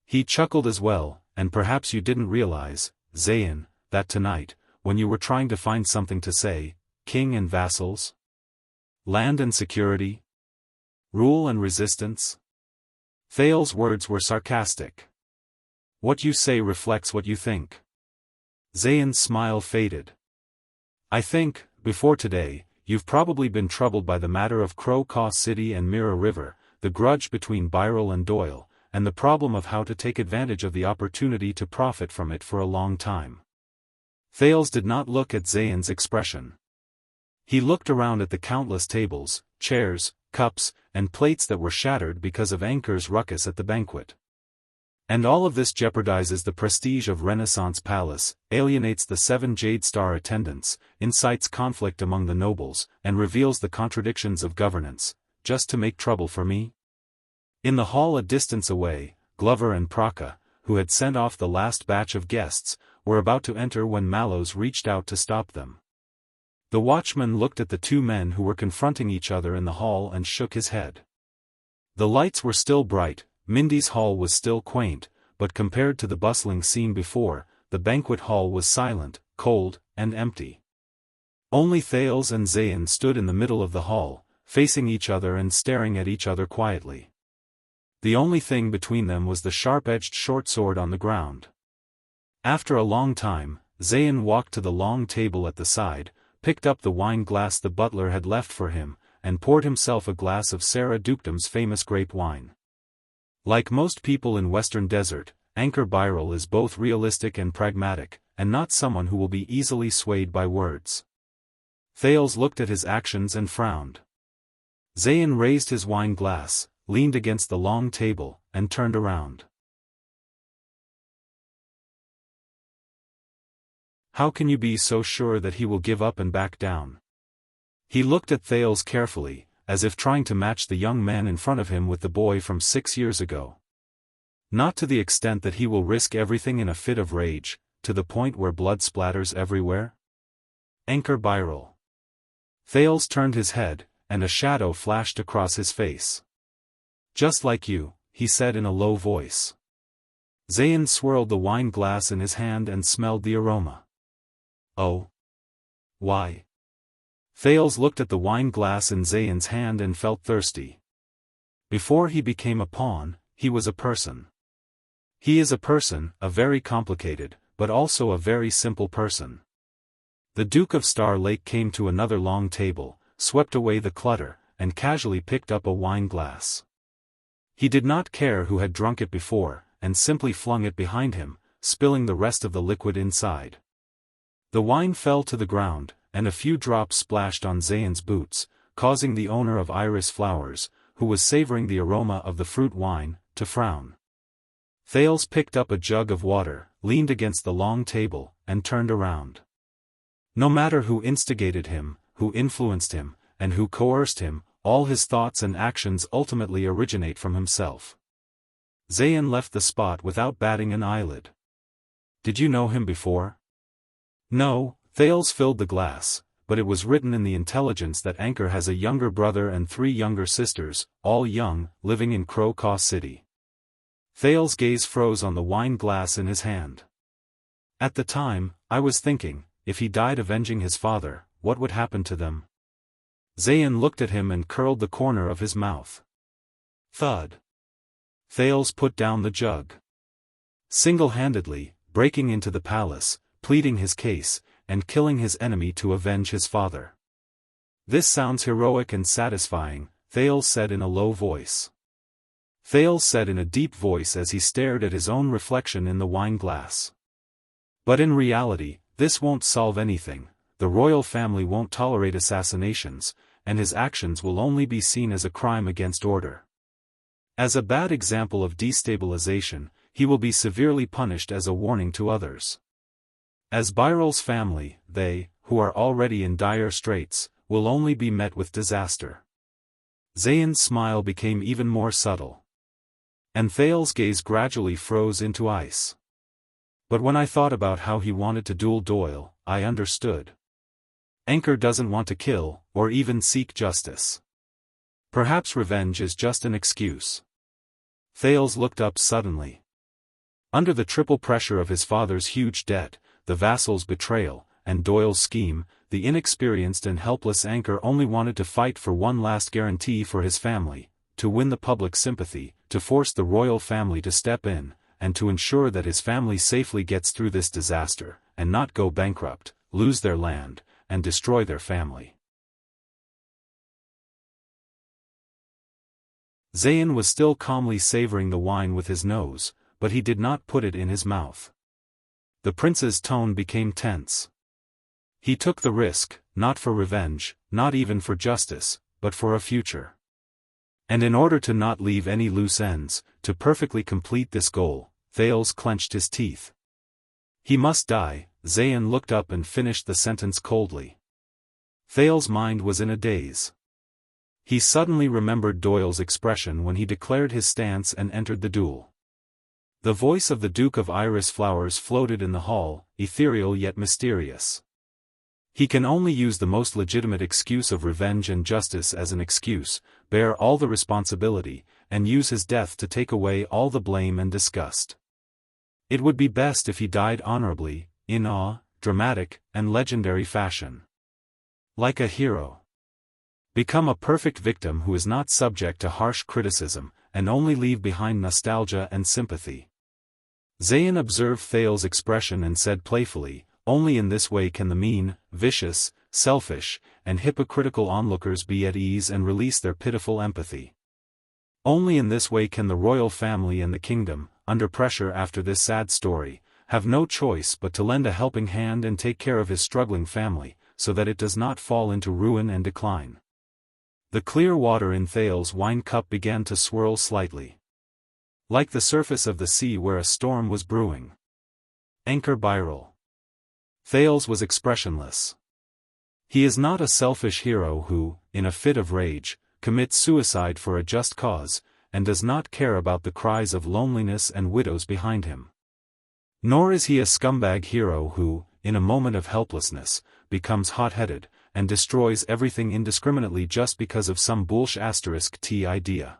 He chuckled as well, and perhaps you didn't realize, Zayn, that tonight, when you were trying to find something to say, king and vassals? Land and security? Rule and resistance? Thales' words were sarcastic. What you say reflects what you think. Zayn's smile faded. I think, before today, you've probably been troubled by the matter of Crow Caw City and Mirror River, the grudge between Byril and Doyle, and the problem of how to take advantage of the opportunity to profit from it for a long time. Thales did not look at Zayn's expression. He looked around at the countless tables, chairs, cups, and plates that were shattered because of Ankar's ruckus at the banquet. And all of this jeopardizes the prestige of Renaissance Palace, alienates the 7 Jade Star attendants, incites conflict among the nobles, and reveals the contradictions of governance, just to make trouble for me? In the hall a distance away, Glover and Praka, who had sent off the last batch of guests, were about to enter when Mallows reached out to stop them. The watchman looked at the two men who were confronting each other in the hall and shook his head. The lights were still bright, Mindy's hall was still quaint, but compared to the bustling scene before, the banquet hall was silent, cold, and empty. Only Thales and Zayn stood in the middle of the hall, facing each other and staring at each other quietly. The only thing between them was the sharp-edged short sword on the ground. After a long time, Zayn walked to the long table at the side, picked up the wine glass the butler had left for him, and poured himself a glass of Sarah Dukedom's famous grape wine. Like most people in Western Desert, Ankar Byril is both realistic and pragmatic, and not someone who will be easily swayed by words. Thales looked at his actions and frowned. Zayn raised his wine glass, leaned against the long table, and turned around. How can you be so sure that he will give up and back down? He looked at Thales carefully, as if trying to match the young man in front of him with the boy from 6 years ago. Not to the extent that he will risk everything in a fit of rage, to the point where blood splatters everywhere? Ankar Byril. Thales turned his head, and a shadow flashed across his face. Just like you, he said in a low voice. Zayn swirled the wine glass in his hand and smelled the aroma. Oh. Why? Thales looked at the wine glass in Zayn's hand and felt thirsty. Before he became a pawn, he was a person. He is a person, a very complicated, but also a very simple person. The Duke of Star Lake came to another long table, swept away the clutter, and casually picked up a wine glass. He did not care who had drunk it before, and simply flung it behind him, spilling the rest of the liquid inside. The wine fell to the ground, and a few drops splashed on Zayn's boots, causing the owner of iris flowers, who was savoring the aroma of the fruit wine, to frown. Thales picked up a jug of water, leaned against the long table, and turned around. No matter who instigated him, who influenced him, and who coerced him, all his thoughts and actions ultimately originate from himself. Zayn left the spot without batting an eyelid. Did you know him before? No, Thales filled the glass, but it was written in the intelligence that Anchor has a younger brother and 3 younger sisters, all young, living in Crow Caw City. Thales' gaze froze on the wine glass in his hand. At the time, I was thinking, if he died avenging his father, what would happen to them? Zayn looked at him and curled the corner of his mouth. Thud. Thales put down the jug. Single-handedly, breaking into the palace, pleading his case, and killing his enemy to avenge his father. This sounds heroic and satisfying, Thales said in a low voice. Thales said in a deep voice as he stared at his own reflection in the wine glass. But in reality, this won't solve anything. The royal family won't tolerate assassinations, and his actions will only be seen as a crime against order. As a bad example of destabilization, he will be severely punished as a warning to others. As Biral's family, they, who are already in dire straits, will only be met with disaster. Zayn's smile became even more subtle. And Thales' gaze gradually froze into ice. But when I thought about how he wanted to duel Doyle, I understood. Anchor doesn't want to kill, or even seek justice. Perhaps revenge is just an excuse. Thales looked up suddenly. Under the triple pressure of his father's huge debt, the vassal's betrayal, and Doyle's scheme, the inexperienced and helpless Anchor only wanted to fight for one last guarantee for his family, to win the public sympathy, to force the royal family to step in, and to ensure that his family safely gets through this disaster, and not go bankrupt, lose their land, and destroy their family. Zayn was still calmly savoring the wine with his nose, but he did not put it in his mouth. The prince's tone became tense. He took the risk, not for revenge, not even for justice, but for a future. And in order to not leave any loose ends, to perfectly complete this goal, Thales clenched his teeth. He must die. Zayn looked up and finished the sentence coldly. Thales' mind was in a daze. He suddenly remembered Doyle's expression when he declared his stance and entered the duel. The voice of the Duke of Iris Flowers floated in the hall, ethereal yet mysterious. He can only use the most legitimate excuse of revenge and justice as an excuse, bear all the responsibility, and use his death to take away all the blame and disgust. It would be best if he died honorably, in awe, dramatic, and legendary fashion. Like a hero. Become a perfect victim who is not subject to harsh criticism, and only leave behind nostalgia and sympathy. Zayn observed Thales' expression and said playfully, only in this way can the mean, vicious, selfish, and hypocritical onlookers be at ease and release their pitiful empathy. Only in this way can the royal family and the kingdom, under pressure after this sad story, have no choice but to lend a helping hand and take care of his struggling family, so that it does not fall into ruin and decline. The clear water in Thales' wine cup began to swirl slightly. Like the surface of the sea where a storm was brewing. Anchor Biral. Thales was expressionless. He is not a selfish hero who, in a fit of rage, commits suicide for a just cause, and does not care about the cries of loneliness and widows behind him. Nor is he a scumbag hero who, in a moment of helplessness, becomes hot-headed, and destroys everything indiscriminately just because of some **T idea.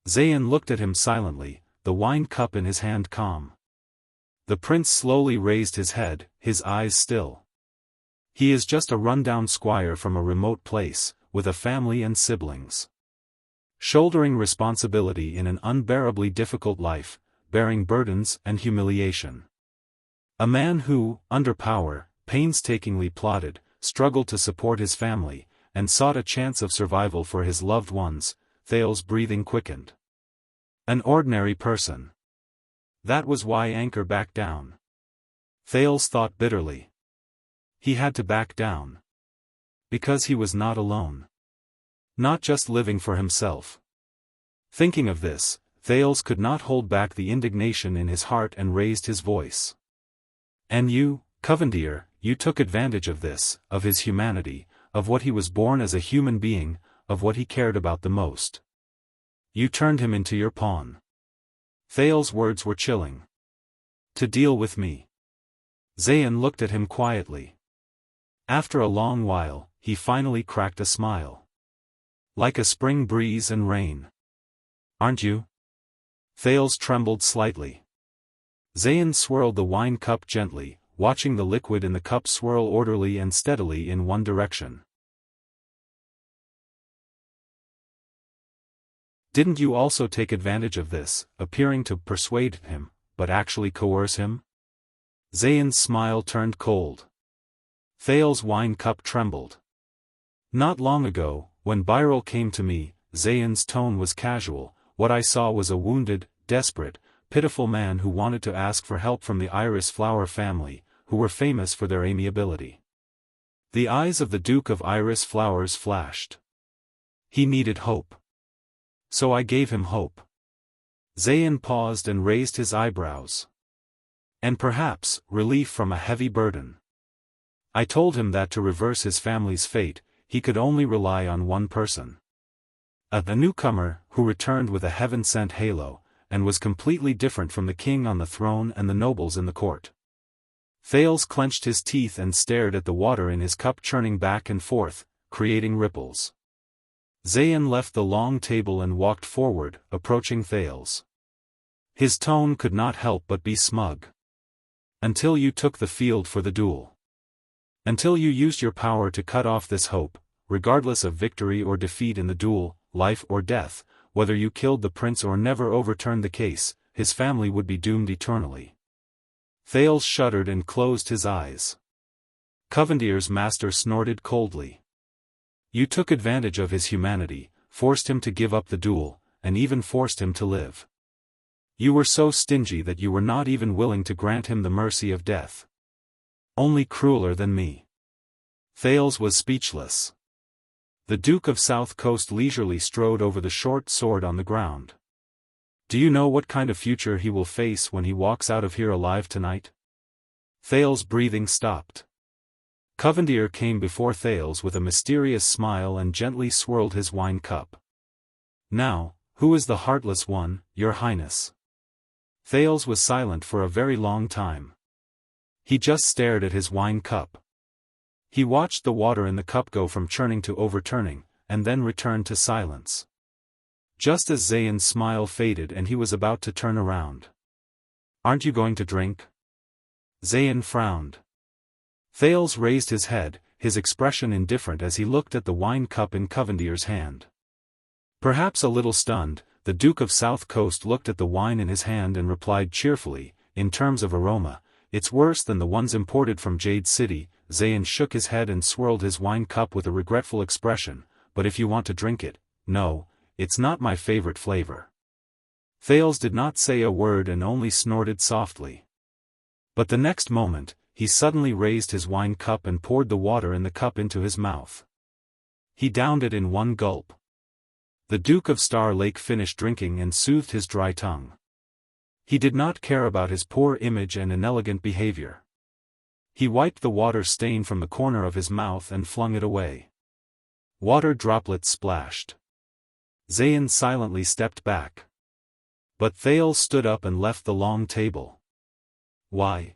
Zayn looked at him silently, the wine cup in his hand calm. The prince slowly raised his head, his eyes still. He is just a run-down squire from a remote place, with a family and siblings. Shouldering responsibility in an unbearably difficult life, bearing burdens and humiliation. A man who, under power, painstakingly plotted, struggled to support his family, and sought a chance of survival for his loved ones. Thales' breathing quickened. An ordinary person. That was why Anchor backed down. Thales thought bitterly. He had to back down. Because he was not alone. Not just living for himself. Thinking of this, Thales could not hold back the indignation in his heart and raised his voice. And you, Covendier, you took advantage of this, of his humanity, of what he was born as a human being, of what he cared about the most. You turned him into your pawn. Thales' words were chilling. To deal with me. Zayn looked at him quietly. After a long while, he finally cracked a smile. Like a spring breeze and rain. Aren't you? Thales trembled slightly. Zayn swirled the wine cup gently, watching the liquid in the cup swirl orderly and steadily in one direction. Didn't you also take advantage of this, appearing to persuade him, but actually coerce him? Zayn's smile turned cold. Thales' wine cup trembled. Not long ago, when Birol came to me, Zayn's tone was casual. What I saw was a wounded, desperate, pitiful man who wanted to ask for help from the iris flower family, who were famous for their amiability. The eyes of the Duke of Iris Flowers flashed. He needed hope. So I gave him hope. Zayn paused and raised his eyebrows. And perhaps, relief from a heavy burden. I told him that to reverse his family's fate, he could only rely on one person. A newcomer, who returned with a heaven-sent halo, and was completely different from the king on the throne and the nobles in the court. Thales clenched his teeth and stared at the water in his cup churning back and forth, creating ripples. Zayn left the long table and walked forward, approaching Thales. His tone could not help but be smug. Until you took the field for the duel. Until you used your power to cut off this hope, regardless of victory or defeat in the duel, life or death, whether you killed the prince or never overturned the case, his family would be doomed eternally. Thales shuddered and closed his eyes. Covendier's master snorted coldly. You took advantage of his humanity, forced him to give up the duel, and even forced him to live. You were so stingy that you were not even willing to grant him the mercy of death. Only crueler than me. Thales was speechless. The Duke of South Coast leisurely strode over the short sword on the ground. Do you know what kind of future he will face when he walks out of here alive tonight? Thales' breathing stopped. Covendier came before Thales with a mysterious smile and gently swirled his wine cup. Now, who is the heartless one, your highness? Thales was silent for a very long time. He just stared at his wine cup. He watched the water in the cup go from churning to overturning, and then returned to silence. Just as Zayn's smile faded and he was about to turn around. Aren't you going to drink? Zayn frowned. Thales raised his head, his expression indifferent as he looked at the wine cup in Covendier's hand. Perhaps a little stunned, the Duke of South Coast looked at the wine in his hand and replied cheerfully, in terms of aroma, it's worse than the ones imported from Jade City. Zayn shook his head and swirled his wine cup with a regretful expression, but if you want to drink it, no, it's not my favorite flavor. Thales did not say a word and only snorted softly. But the next moment, he suddenly raised his wine cup and poured the water in the cup into his mouth. He downed it in one gulp. The Duke of Star Lake finished drinking and soothed his dry tongue. He did not care about his poor image and inelegant behavior. He wiped the water stain from the corner of his mouth and flung it away. Water droplets splashed. Zayn silently stepped back. But Thales stood up and left the long table. Why?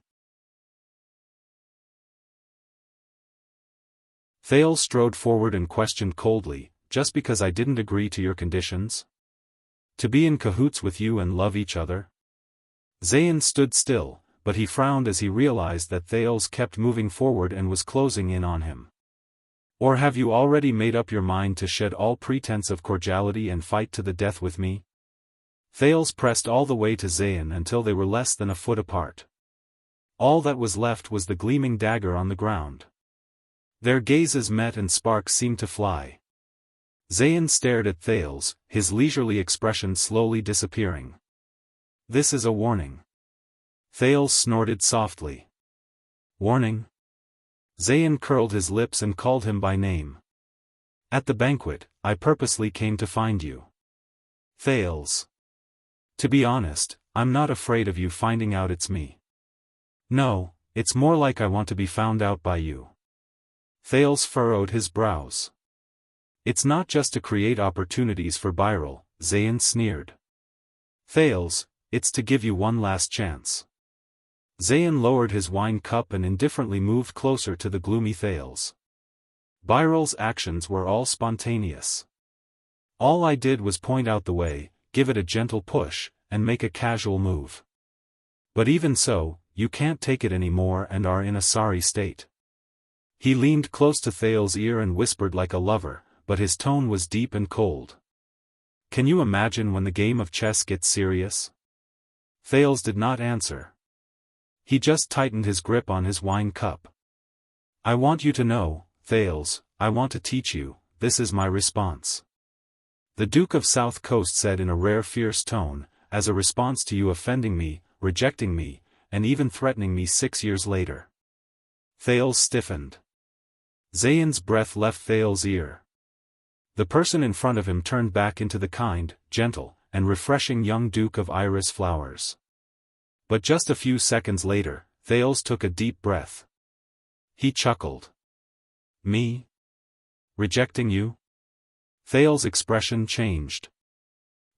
Thales strode forward and questioned coldly, just because I didn't agree to your conditions? To be in cahoots with you and love each other? Zayn stood still, but he frowned as he realized that Thales kept moving forward and was closing in on him. Or have you already made up your mind to shed all pretense of cordiality and fight to the death with me? Thales pressed all the way to Zayn until they were less than a foot apart. All that was left was the gleaming dagger on the ground. Their gazes met and sparks seemed to fly. Zayn stared at Thales, his leisurely expression slowly disappearing. This is a warning. Thales snorted softly. Warning? Zayn curled his lips and called him by name. At the banquet, I purposely came to find you. Thales. To be honest, I'm not afraid of you finding out it's me. No, it's more like I want to be found out by you. Thales furrowed his brows. It's not just to create opportunities for Birel, Zayn sneered. Thales, it's to give you one last chance. Zayn lowered his wine cup and indifferently moved closer to the gloomy Thales. Birel's actions were all spontaneous. All I did was point out the way, give it a gentle push, and make a casual move. But even so, you can't take it anymore and are in a sorry state. He leaned close to Thales' ear and whispered like a lover, but his tone was deep and cold. Can you imagine when the game of chess gets serious? Thales did not answer. He just tightened his grip on his wine cup. I want you to know, Thales, I want to teach you, this is my response. The Duke of South Coast said in a rare fierce tone, as a response to you offending me, rejecting me, and even threatening me 6 years later. Thales stiffened. Zayn's breath left Thales' ear. The person in front of him turned back into the kind, gentle, and refreshing young Duke of Iris Flowers. But just a few seconds later, Thales took a deep breath. He chuckled. Me? Rejecting you? Thales' expression changed.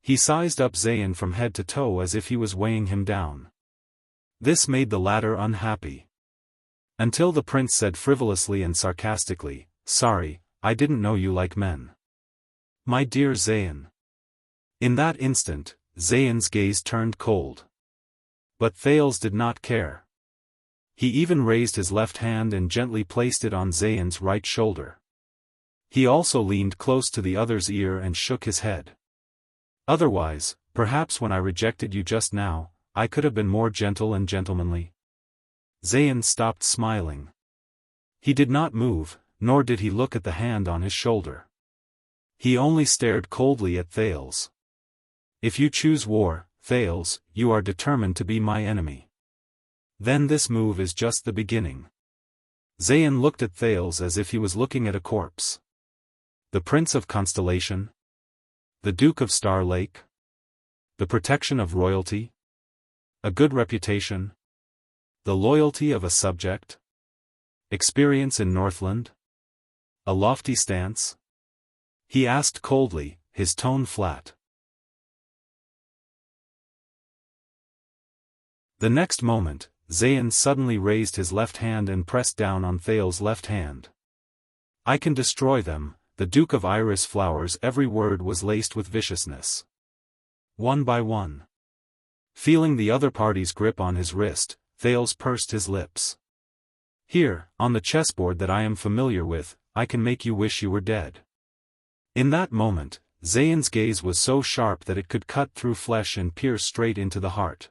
He sized up Zayn from head to toe as if he was weighing him down. This made the latter unhappy. Until the prince said frivolously and sarcastically, "Sorry, I didn't know you like men." My dear Zayn. In that instant, Zayn's gaze turned cold. But Thales did not care. He even raised his left hand and gently placed it on Zayn's right shoulder. He also leaned close to the other's ear and shook his head. Otherwise, perhaps when I rejected you just now, I could have been more gentle and gentlemanly. Zayn stopped smiling. He did not move, nor did he look at the hand on his shoulder. He only stared coldly at Thales. If you choose war, Thales, you are determined to be my enemy. Then this move is just the beginning. Zayn looked at Thales as if he was looking at a corpse. The Prince of Constellation? The Duke of Star Lake? The protection of royalty? A good reputation? The loyalty of a subject? Experience in Northland? A lofty stance? He asked coldly, his tone flat. The next moment, Zayn suddenly raised his left hand and pressed down on Thales' left hand. I can destroy them, the Duke of Iris Flowers. Every word was laced with viciousness. One by one. Feeling the other party's grip on his wrist, Thales pursed his lips. Here, on the chessboard that I am familiar with, I can make you wish you were dead. In that moment, Zayn's gaze was so sharp that it could cut through flesh and pierce straight into the heart.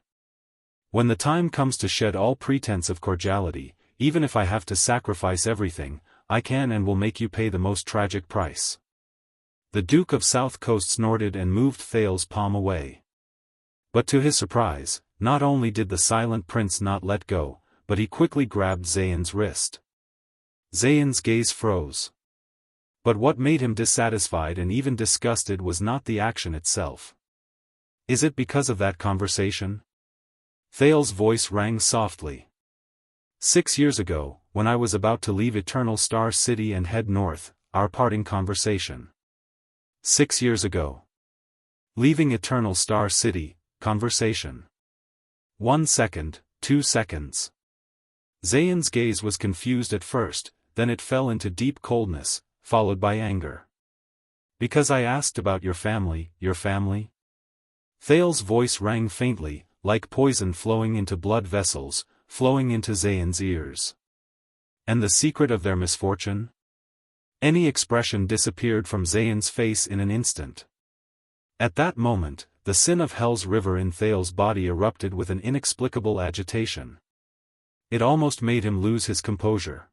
When the time comes to shed all pretense of cordiality, even if I have to sacrifice everything, I can and will make you pay the most tragic price. The Duke of South Coast snorted and moved Thales' palm away. But to his surprise, not only did the silent prince not let go, but he quickly grabbed Zayn's wrist. Zayn's gaze froze. But what made him dissatisfied and even disgusted was not the action itself. Is it because of that conversation? Thales' voice rang softly. 6 years ago, when I was about to leave Eternal Star City and head north, our parting conversation. 6 years ago. Leaving Eternal Star City, conversation. 1 second, 2 seconds. Zayn's gaze was confused at first, then it fell into deep coldness, followed by anger. Because I asked about your family, your family? Thales' voice rang faintly, like poison flowing into blood vessels, flowing into Zayn's ears. And the secret of their misfortune? Any expression disappeared from Zayn's face in an instant. At that moment, the sin of Hell's river in Thales' body erupted with an inexplicable agitation. It almost made him lose his composure.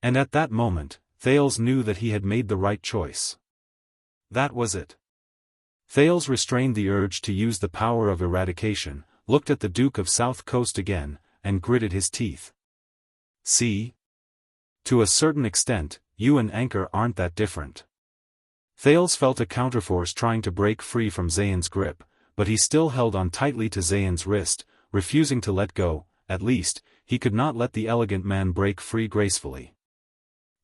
And at that moment, Thales knew that he had made the right choice. That was it. Thales restrained the urge to use the power of eradication, looked at the Duke of South Coast again, and gritted his teeth. See? To a certain extent, you and Anchor aren't that different. Thales felt a counterforce trying to break free from Zayn's grip, but he still held on tightly to Zayn's wrist, refusing to let go. At least, he could not let the elegant man break free gracefully.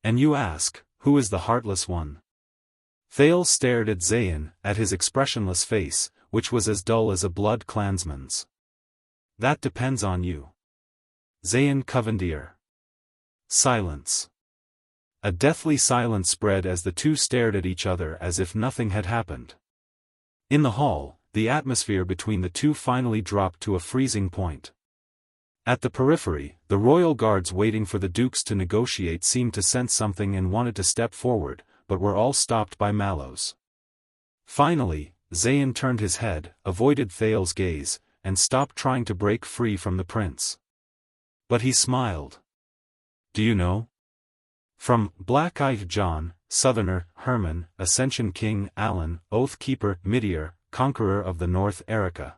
And you ask, who is the heartless one? Thales stared at Zayn, at his expressionless face, which was as dull as a blood clansman's. That depends on you. Zayn Covendier. Silence. A deathly silence spread as the two stared at each other as if nothing had happened. In the hall, the atmosphere between the two finally dropped to a freezing point. At the periphery, the royal guards waiting for the dukes to negotiate seemed to sense something and wanted to step forward, but were all stopped by Mallows. Finally, Zayn turned his head, avoided Thales' gaze, and stopped trying to break free from the prince. But he smiled. Do you know? From Black-Eyed John, Southerner, Herman, Ascension King, Alan, Oath Keeper, Midier, Conqueror of the North, Erica.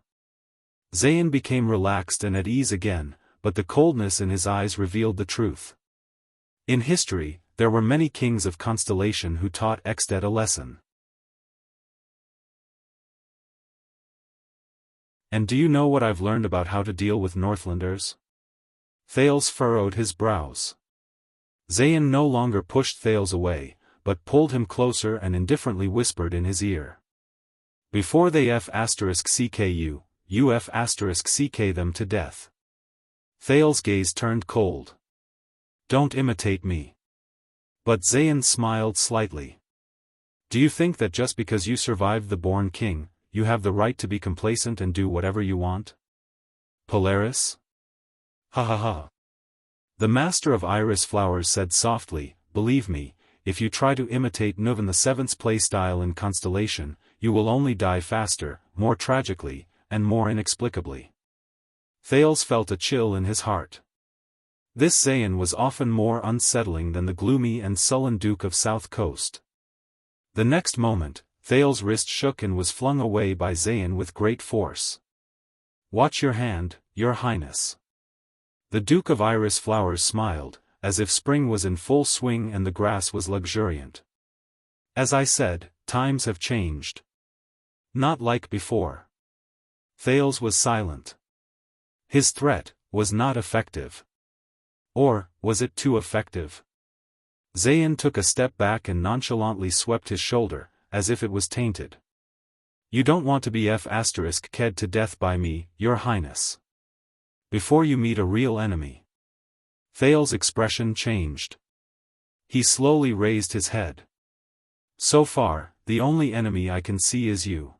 Zayn became relaxed and at ease again, but the coldness in his eyes revealed the truth. In history, there were many kings of Constellation who taught Exted a lesson. And do you know what I've learned about how to deal with Northlanders? Thales furrowed his brows. Zayn no longer pushed Thales away, but pulled him closer and indifferently whispered in his ear. Before they F***ck you, you F***ck them to death. Thales' gaze turned cold. Don't imitate me. But Zayn smiled slightly. Do you think that just because you survived the Born King, you have the right to be complacent and do whatever you want? Polaris? Ha ha ha. The master of iris flowers said softly, believe me, if you try to imitate Nuven the Seventh's playstyle in Constellation, you will only die faster, more tragically, and more inexplicably. Thales felt a chill in his heart. This Zayn was often more unsettling than the gloomy and sullen Duke of South Coast. The next moment, Thales' wrist shook and was flung away by Zayn with great force. Watch your hand, your highness. The Duke of Iris Flowers smiled, as if spring was in full swing and the grass was luxuriant. As I said, times have changed. Not like before. Thales was silent. His threat was not effective. Or, was it too effective? Zayn took a step back and nonchalantly swept his shoulder, as if it was tainted. You don't want to be F***ked to death by me, your highness. Before you meet a real enemy. Thales' expression changed. He slowly raised his head. So far, the only enemy I can see is you.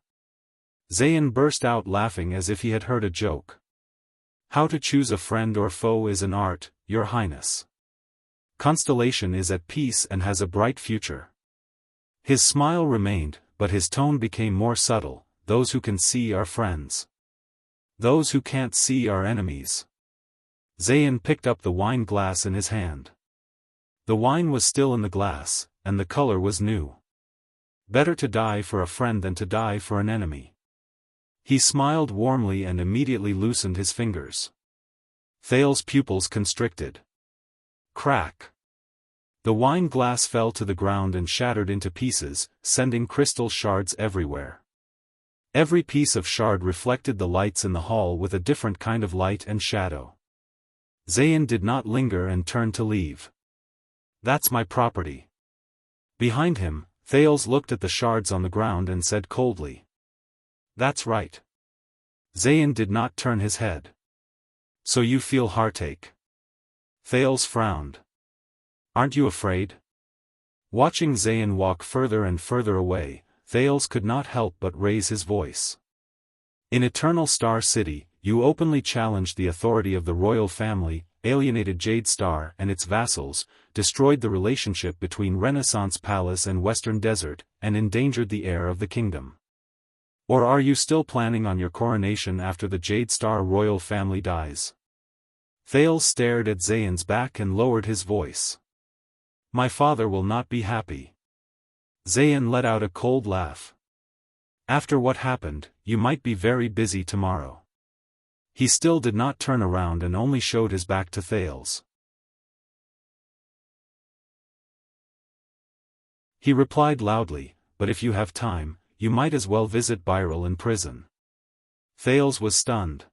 Zayn burst out laughing as if he had heard a joke. How to choose a friend or foe is an art, your highness. Constellation is at peace and has a bright future. His smile remained, but his tone became more subtle. Those who can see are friends. Those who can't see are enemies. Zayn picked up the wine glass in his hand. The wine was still in the glass, and the color was new. Better to die for a friend than to die for an enemy. He smiled warmly and immediately loosened his fingers. Thales' pupils constricted. Crack. The wine glass fell to the ground and shattered into pieces, sending crystal shards everywhere. Every piece of shard reflected the lights in the hall with a different kind of light and shadow. Zayn did not linger and turned to leave. That's my property. Behind him, Thales looked at the shards on the ground and said coldly. That's right. Zayn did not turn his head. So you feel heartache? Thales frowned. Aren't you afraid? Watching Zayn walk further and further away, Thales could not help but raise his voice. In Eternal Star City, you openly challenged the authority of the royal family, alienated Jade Star and its vassals, destroyed the relationship between Renaissance Palace and Western Desert, and endangered the heir of the kingdom. Or are you still planning on your coronation after the Jade Star royal family dies? Thales stared at Zayn's back and lowered his voice. My father will not be happy. Zayn let out a cold laugh. After what happened, you might be very busy tomorrow. He still did not turn around and only showed his back to Thales. He replied loudly, but if you have time, you might as well visit Byril in prison. Thales was stunned.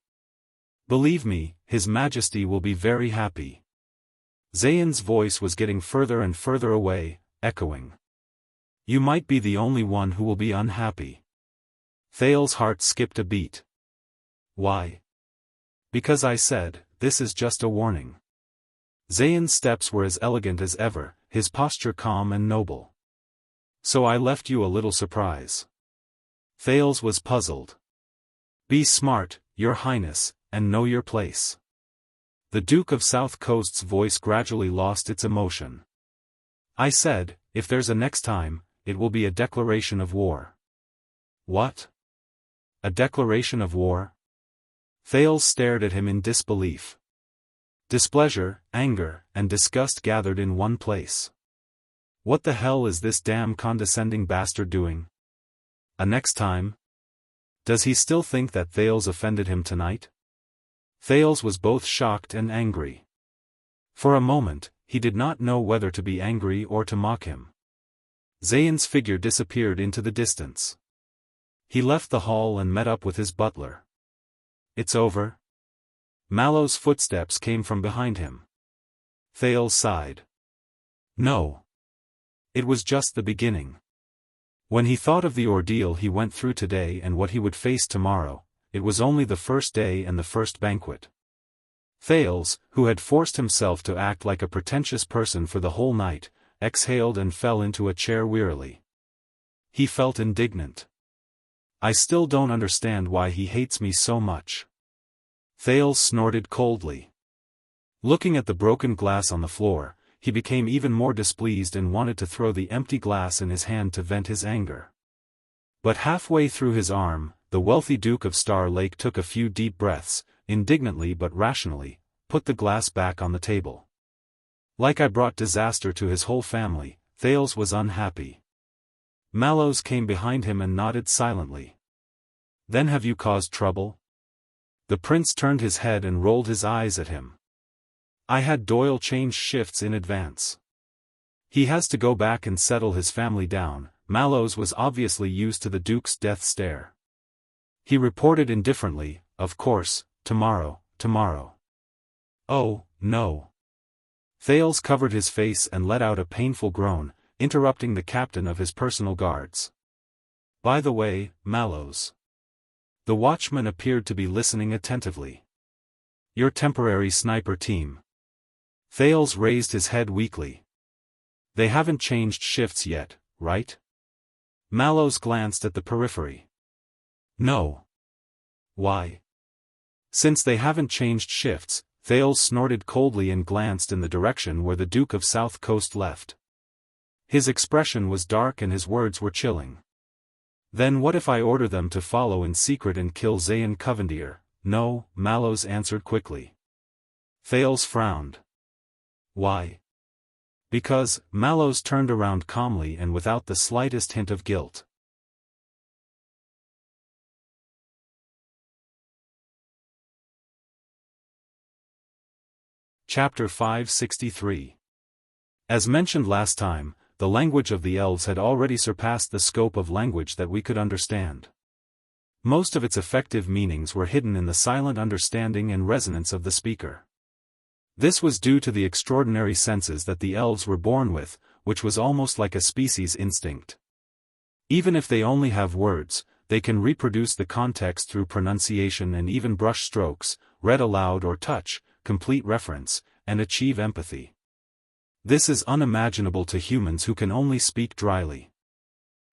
Believe me, His Majesty will be very happy. Zayan's voice was getting further and further away, echoing. You might be the only one who will be unhappy. Thales' heart skipped a beat. Why? Because I said, this is just a warning. Zayan's steps were as elegant as ever, his posture calm and noble. So I left you a little surprise. Thales was puzzled. Be smart, Your Highness, and know your place. The Duke of South Coast's voice gradually lost its emotion. I said, if there's a next time, it will be a declaration of war. What? A declaration of war? Thales stared at him in disbelief. Displeasure, anger, and disgust gathered in one place. What the hell is this damn condescending bastard doing? A next time? Does he still think that Thales offended him tonight? Thales was both shocked and angry. For a moment, he did not know whether to be angry or to mock him. Zayan's figure disappeared into the distance. He left the hall and met up with his butler. It's over? Mallow's footsteps came from behind him. Thales sighed. No. It was just the beginning. When he thought of the ordeal he went through today and what he would face tomorrow, it was only the first day and the first banquet. Thales, who had forced himself to act like a pretentious person for the whole night, exhaled and fell into a chair wearily. He felt indignant. I still don't understand why he hates me so much. Thales snorted coldly. Looking at the broken glass on the floor, he became even more displeased and wanted to throw the empty glass in his hand to vent his anger. But halfway through his arm, the wealthy Duke of Star Lake took a few deep breaths, indignantly but rationally, put the glass back on the table. Like I brought disaster to his whole family, Thales was unhappy. Mallows came behind him and nodded silently. Then have you caused trouble? The prince turned his head and rolled his eyes at him. I had Doyle change shifts in advance. He has to go back and settle his family down. Mallows was obviously used to the Duke's death stare. He reported indifferently, of course, tomorrow. Oh, no. Thales covered his face and let out a painful groan, interrupting the captain of his personal guards. By the way, Mallows. The watchman appeared to be listening attentively. Your temporary sniper team. Thales raised his head weakly. They haven't changed shifts yet, right? Mallows glanced at the periphery. No. Why? Since they haven't changed shifts, Thales snorted coldly and glanced in the direction where the Duke of South Coast left. His expression was dark and his words were chilling. Then what if I order them to follow in secret and kill Zayan Covendier? No, Mallows answered quickly. Thales frowned. Why? Because, Mallows turned around calmly and without the slightest hint of guilt. Chapter 563. As mentioned last time, the language of the elves had already surpassed the scope of language that we could understand. Most of its effective meanings were hidden in the silent understanding and resonance of the speaker. This was due to the extraordinary senses that the elves were born with, which was almost like a species instinct. Even if they only have words, they can reproduce the context through pronunciation and even brush strokes, read aloud or touch, complete reference, and achieve empathy. This is unimaginable to humans who can only speak dryly.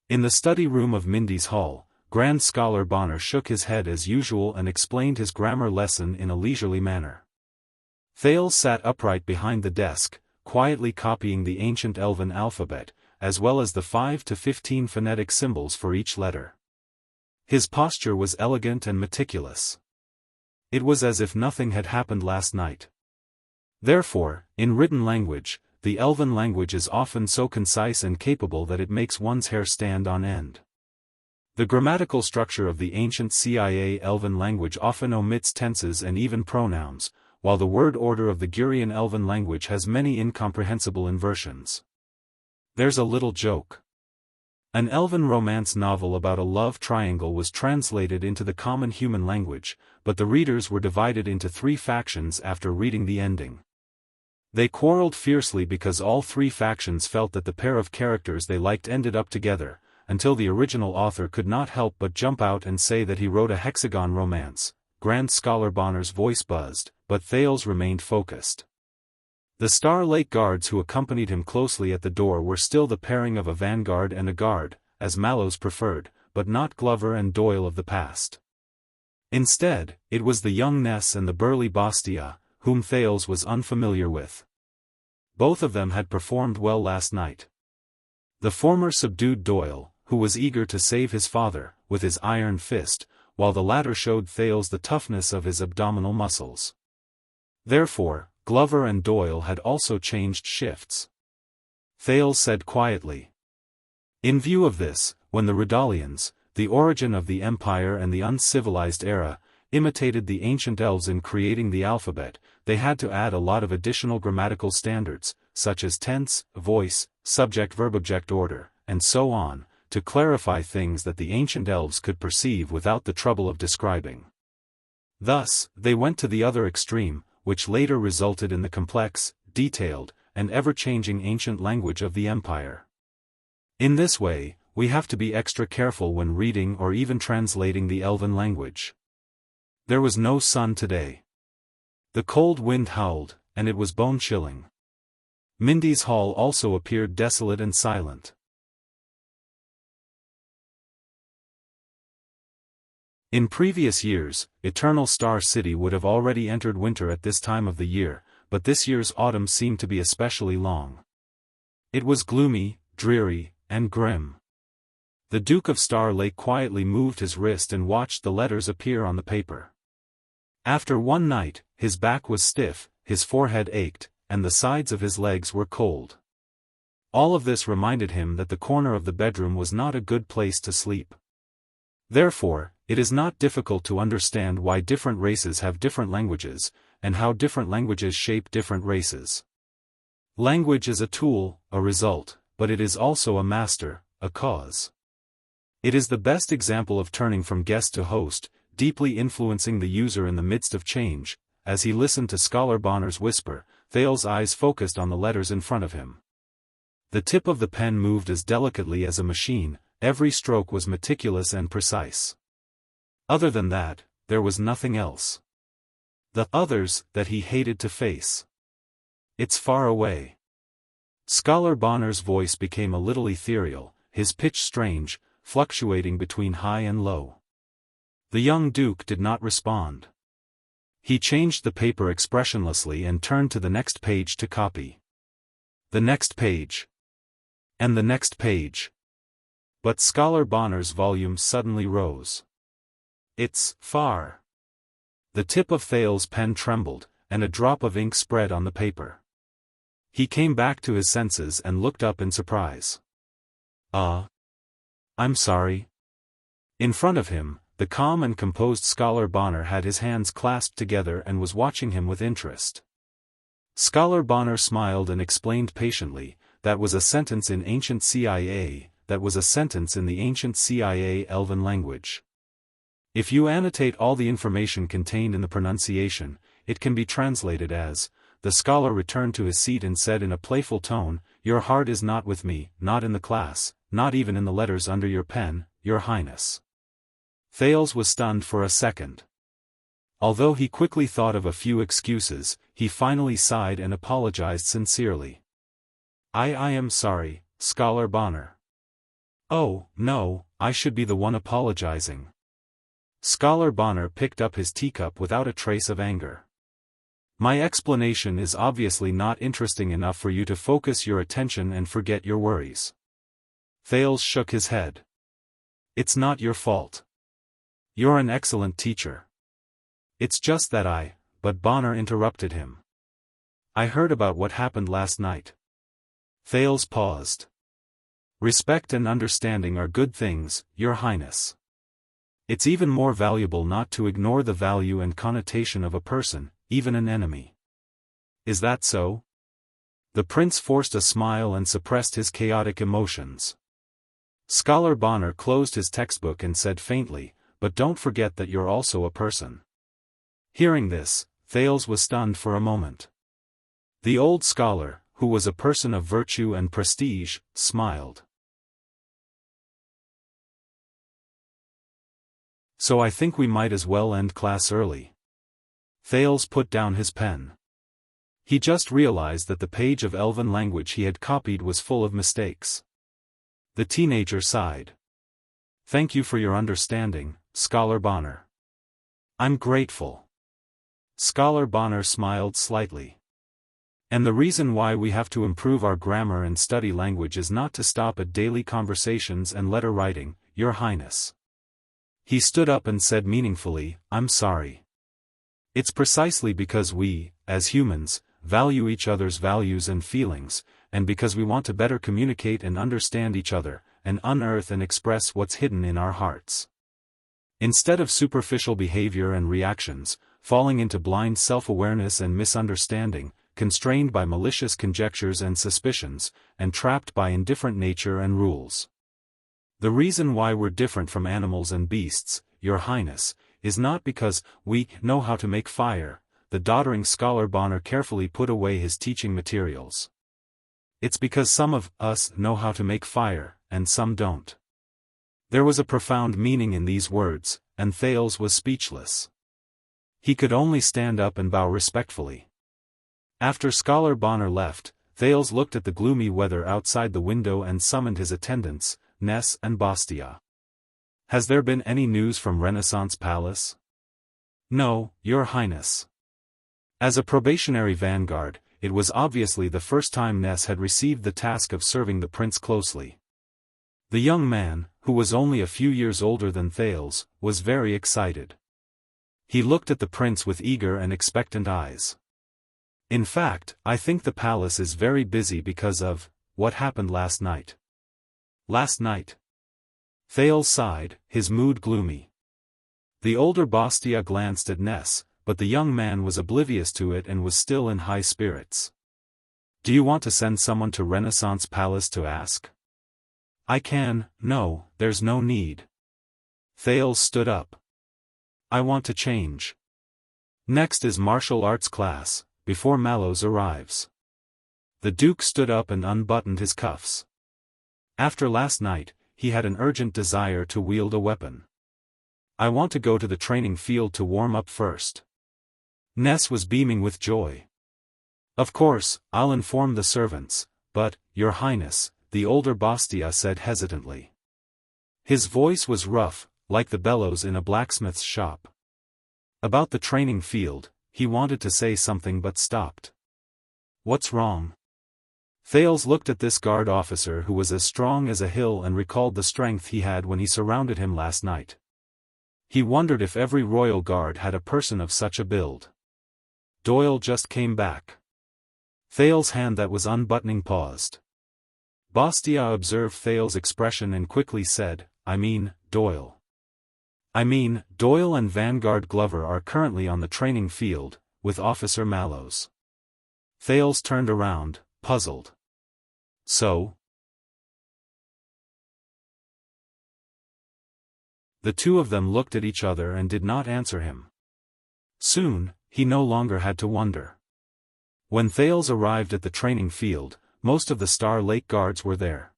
In the study room of Mindy's Hall, Grand Scholar Bonner shook his head as usual and explained his grammar lesson in a leisurely manner. Thales sat upright behind the desk, quietly copying the ancient Elven alphabet, as well as the 5 to 15 phonetic symbols for each letter. His posture was elegant and meticulous. It was as if nothing had happened last night. Therefore, in written language, the Elven language is often so concise and capable that it makes one's hair stand on end. The grammatical structure of the ancient CIA Elven language often omits tenses and even pronouns, while the word order of the Gurian Elven language has many incomprehensible inversions. There's a little joke. An elven romance novel about a love triangle was translated into the common human language, but the readers were divided into 3 factions after reading the ending. They quarreled fiercely because all 3 factions felt that the pair of characters they liked ended up together, until the original author could not help but jump out and say that he wrote a hexagon romance. Grand Scholar Bonner's voice buzzed, but Thales remained focused. The Star Lake guards who accompanied him closely at the door were still the pairing of a vanguard and a guard, as Mallows preferred, but not Glover and Doyle of the past. Instead, it was the young Ness and the burly Bastia, whom Thales was unfamiliar with. Both of them had performed well last night. The former subdued Doyle, who was eager to save his father, with his iron fist, while the latter showed Thales the toughness of his abdominal muscles. Therefore, Glover and Doyle had also changed shifts. Thales said quietly. In view of this, when the Redalians, the origin of the Empire and the uncivilized era, imitated the ancient elves in creating the alphabet, they had to add a lot of additional grammatical standards, such as tense, voice, subject-verb-object order, and so on, to clarify things that the ancient elves could perceive without the trouble of describing. Thus, they went to the other extreme, which later resulted in the complex, detailed, and ever-changing ancient language of the Empire. In this way, we have to be extra careful when reading or even translating the Elven language. There was no sun today. The cold wind howled, and it was bone-chilling. Mindy's hall also appeared desolate and silent. In previous years, Eternal Star City would have already entered winter at this time of the year, but this year's autumn seemed to be especially long. It was gloomy, dreary, and grim. The Duke of Star Lake quietly moved his wrist and watched the letters appear on the paper. After one night, his back was stiff, his forehead ached, and the sides of his legs were cold. All of this reminded him that the corner of the bedroom was not a good place to sleep. Therefore, it is not difficult to understand why different races have different languages, and how different languages shape different races. Language is a tool, a result, but it is also a master, a cause. It is the best example of turning from guest to host, deeply influencing the user in the midst of change. As he listened to Scholar Bonner's whisper, Thales' eyes focused on the letters in front of him. The tip of the pen moved as delicately as a machine, every stroke was meticulous and precise. Other than that, there was nothing else. The others that he hated to face. It's far away. Scholar Bonner's voice became a little ethereal, his pitch strange, fluctuating between high and low. The young Duke did not respond. He changed the paper expressionlessly and turned to the next page to copy. The next page. And the next page. But Scholar Bonner's volume suddenly rose. It's far. The tip of Thales' pen trembled, and a drop of ink spread on the paper. He came back to his senses and looked up in surprise. I'm sorry. In front of him, the calm and composed Scholar Bonner had his hands clasped together and was watching him with interest. Scholar Bonner smiled and explained patiently, that was a sentence in ancient CIA, that was a sentence in the ancient CIA Elven language. If you annotate all the information contained in the pronunciation, it can be translated as, the scholar returned to his seat and said in a playful tone, your heart is not with me, not in the class, not even in the letters under your pen, your highness. Thales was stunned for a second. Although he quickly thought of a few excuses, he finally sighed and apologized sincerely. I am sorry, Scholar Bonner. Oh, no, I should be the one apologizing. Scholar Bonner picked up his teacup without a trace of anger. My explanation is obviously not interesting enough for you to focus your attention and forget your worries. Thales shook his head. It's not your fault. You're an excellent teacher. It's just that but Bonner interrupted him. I heard about what happened last night. Thales paused. Respect and understanding are good things, Your Highness. It's even more valuable not to ignore the value and connotation of a person, even an enemy. Is that so? The prince forced a smile and suppressed his chaotic emotions. Scholar Bonner closed his textbook and said faintly, "But don't forget that you're also a person." Hearing this, Thales was stunned for a moment. The old scholar, who was a person of virtue and prestige, smiled. "So I think we might as well end class early." Thales put down his pen. He just realized that the page of Elven language he had copied was full of mistakes. The teenager sighed. "Thank you for your understanding, Scholar Bonner." "I'm grateful." Scholar Bonner smiled slightly. "And the reason why we have to improve our grammar and study language is not to stop at daily conversations and letter writing, Your Highness." He stood up and said meaningfully, "I'm sorry. It's precisely because we, as humans, value each other's values and feelings, and because we want to better communicate and understand each other, and unearth and express what's hidden in our hearts. Instead of superficial behavior and reactions, falling into blind self-awareness and misunderstanding, constrained by malicious conjectures and suspicions, and trapped by indifferent nature and rules. The reason why we're different from animals and beasts, Your Highness, is not because we know how to make fire." The doddering Scholar Bonner carefully put away his teaching materials. "It's because some of us know how to make fire, and some don't." There was a profound meaning in these words, and Thales was speechless. He could only stand up and bow respectfully. After Scholar Bonner left, Thales looked at the gloomy weather outside the window and summoned his attendants, Ness and Bastia. "Has there been any news from Renaissance Palace?" "No, Your Highness." As a probationary vanguard, it was obviously the first time Ness had received the task of serving the prince closely. The young man, who was only a few years older than Thales, was very excited. He looked at the prince with eager and expectant eyes. "In fact, I think the palace is very busy because of what happened last night." "Last night?" Thales sighed, his mood gloomy. The older Bastia glanced at Ness, but the young man was oblivious to it and was still in high spirits. "Do you want to send someone to Renaissance Palace to ask?" "I can, no, there's no need." Thales stood up. "I want to change. Next is martial arts class, before Mallows arrives." The Duke stood up and unbuttoned his cuffs. After last night, he had an urgent desire to wield a weapon. "I want to go to the training field to warm up first." Ness was beaming with joy. "Of course, I'll inform the servants, but, Your Highness," the older Bastia said hesitantly. His voice was rough, like the bellows in a blacksmith's shop. About the training field, he wanted to say something but stopped. "What's wrong?" Thales looked at this guard officer who was as strong as a hill and recalled the strength he had when he surrounded him last night. He wondered if every royal guard had a person of such a build. "Doyle just came back." Thales' hand that was unbuttoning paused. Bastia observed Thales' expression and quickly said, "I mean, Doyle. Doyle and Vanguard Glover are currently on the training field, with Officer Mallows." Thales turned around, puzzled. "So?" The two of them looked at each other and did not answer him. Soon, he no longer had to wonder. When Thales arrived at the training field, most of the Star Lake Guards were there.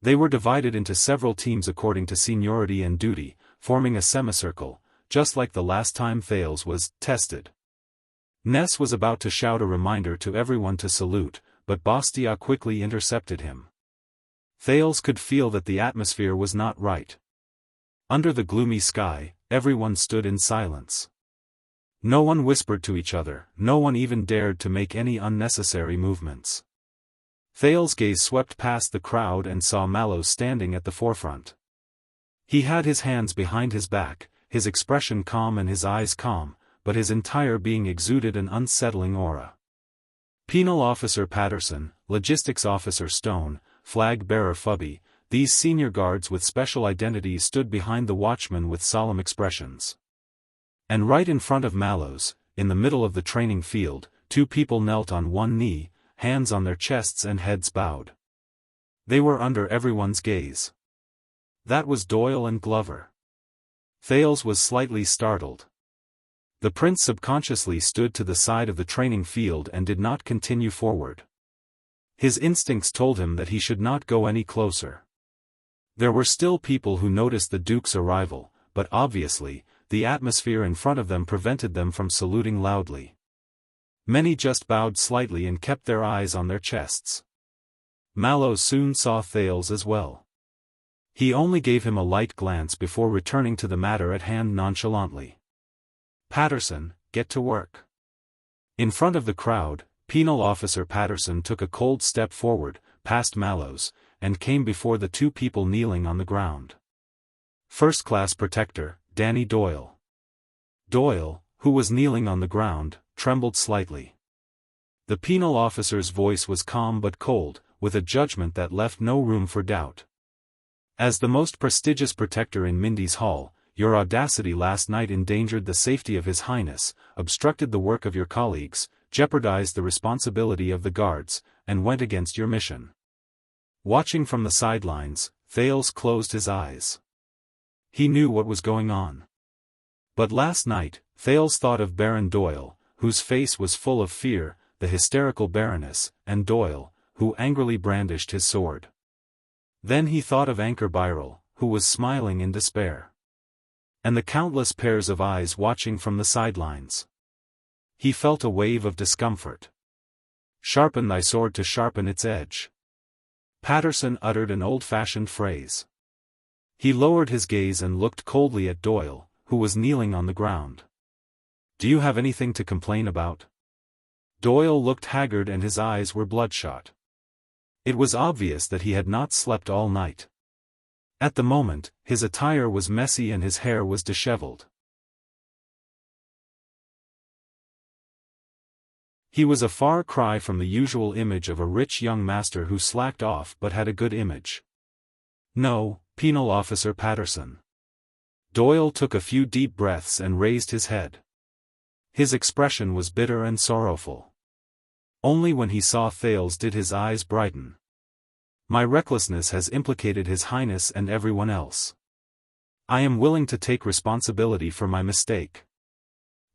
They were divided into several teams according to seniority and duty, forming a semicircle, just like the last time Thales was tested. Ness was about to shout a reminder to everyone to salute, but Bastia quickly intercepted him. Thales could feel that the atmosphere was not right. Under the gloomy sky, everyone stood in silence. No one whispered to each other, no one even dared to make any unnecessary movements. Thales' gaze swept past the crowd and saw Mallows standing at the forefront. He had his hands behind his back, his expression calm and his eyes calm, but his entire being exuded an unsettling aura. Penal Officer Patterson, Logistics Officer Stone, Flag Bearer Fubby, these senior guards with special identities stood behind the watchmen with solemn expressions. And right in front of Mallows, in the middle of the training field, two people knelt on one knee, hands on their chests and heads bowed. They were under everyone's gaze. That was Doyle and Glover. Thales was slightly startled. The prince subconsciously stood to the side of the training field and did not continue forward. His instincts told him that he should not go any closer. There were still people who noticed the Duke's arrival, but obviously, the atmosphere in front of them prevented them from saluting loudly. Many just bowed slightly and kept their eyes on their chests. Mallows soon saw Thales as well. He only gave him a light glance before returning to the matter at hand nonchalantly. "Patterson, get to work." In front of the crowd, Penal Officer Patterson took a cold step forward, past Mallows, and came before the two people kneeling on the ground. First-class protector, Danny Doyle. Doyle, who was kneeling on the ground, trembled slightly. The penal officer's voice was calm but cold, with a judgment that left no room for doubt. "As the most prestigious protector in Mindy's Hall, your audacity last night endangered the safety of His Highness, obstructed the work of your colleagues, jeopardized the responsibility of the guards, and went against your mission." Watching from the sidelines, Thales closed his eyes. He knew what was going on. But last night, Thales thought of Baron Doyle, whose face was full of fear, the hysterical Baroness, and Doyle, who angrily brandished his sword. Then he thought of Anchor Birel, who was smiling in despair. And the countless pairs of eyes watching from the sidelines. He felt a wave of discomfort. "Sharpen thy sword to sharpen its edge." Patterson uttered an old-fashioned phrase. He lowered his gaze and looked coldly at Doyle, who was kneeling on the ground. "Do you have anything to complain about?" Doyle looked haggard and his eyes were bloodshot. It was obvious that he had not slept all night. At the moment, his attire was messy and his hair was disheveled. He was a far cry from the usual image of a rich young master who slacked off but had a good image. "No, Penal Officer Patterson." Doyle took a few deep breaths and raised his head. His expression was bitter and sorrowful. Only when he saw Thales did his eyes brighten. "My recklessness has implicated His Highness and everyone else. I am willing to take responsibility for my mistake."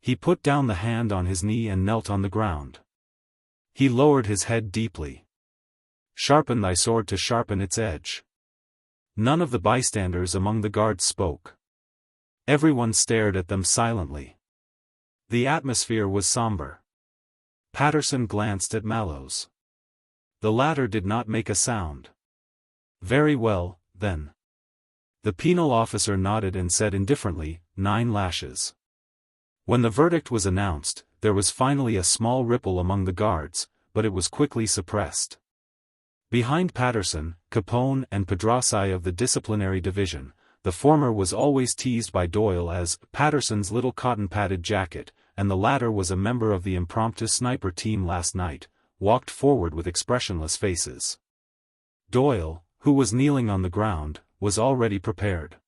He put down the hand on his knee and knelt on the ground. He lowered his head deeply. "Sharpen thy sword to sharpen its edge." None of the bystanders among the guards spoke. Everyone stared at them silently. The atmosphere was somber. Patterson glanced at Mallows. The latter did not make a sound. "Very well, then." The penal officer nodded and said indifferently, 9 lashes. When the verdict was announced, there was finally a small ripple among the guards, but it was quickly suppressed. Behind Patterson, Capone and Pedrassi of the disciplinary division, the former was always teased by Doyle as Patterson's little cotton-padded jacket, and the latter was a member of the impromptu sniper team last night, walked forward with expressionless faces. Doyle, who was kneeling on the ground, was already prepared.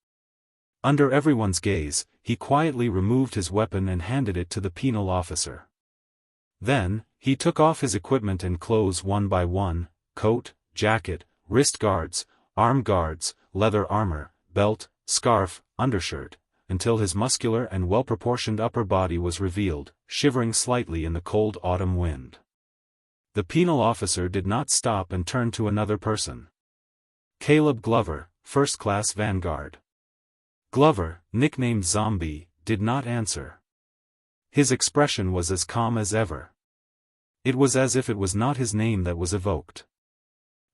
Under everyone's gaze, he quietly removed his weapon and handed it to the penal officer. Then, he took off his equipment and clothes one by one: coat, jacket, wrist guards, arm guards, leather armor, belt, scarf, undershirt, until his muscular and well-proportioned upper body was revealed, shivering slightly in the cold autumn wind. The penal officer did not stop and turned to another person. Caleb Glover, first-class vanguard. Glover, nicknamed Zombie, did not answer. His expression was as calm as ever. It was as if it was not his name that was evoked.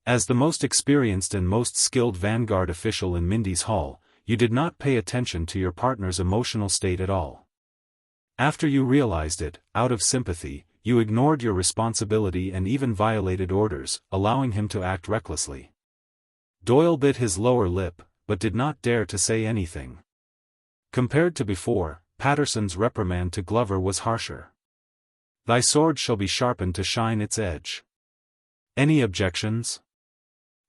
As the most experienced and most skilled vanguard official in Mindy's Hall, you did not pay attention to your partner's emotional state at all. After you realized it, out of sympathy, you ignored your responsibility and even violated orders, allowing him to act recklessly. Doyle bit his lower lip, but did not dare to say anything. Compared to before, Patterson's reprimand to Glover was harsher. "Thy sword shall be sharpened to shine its edge." Any objections?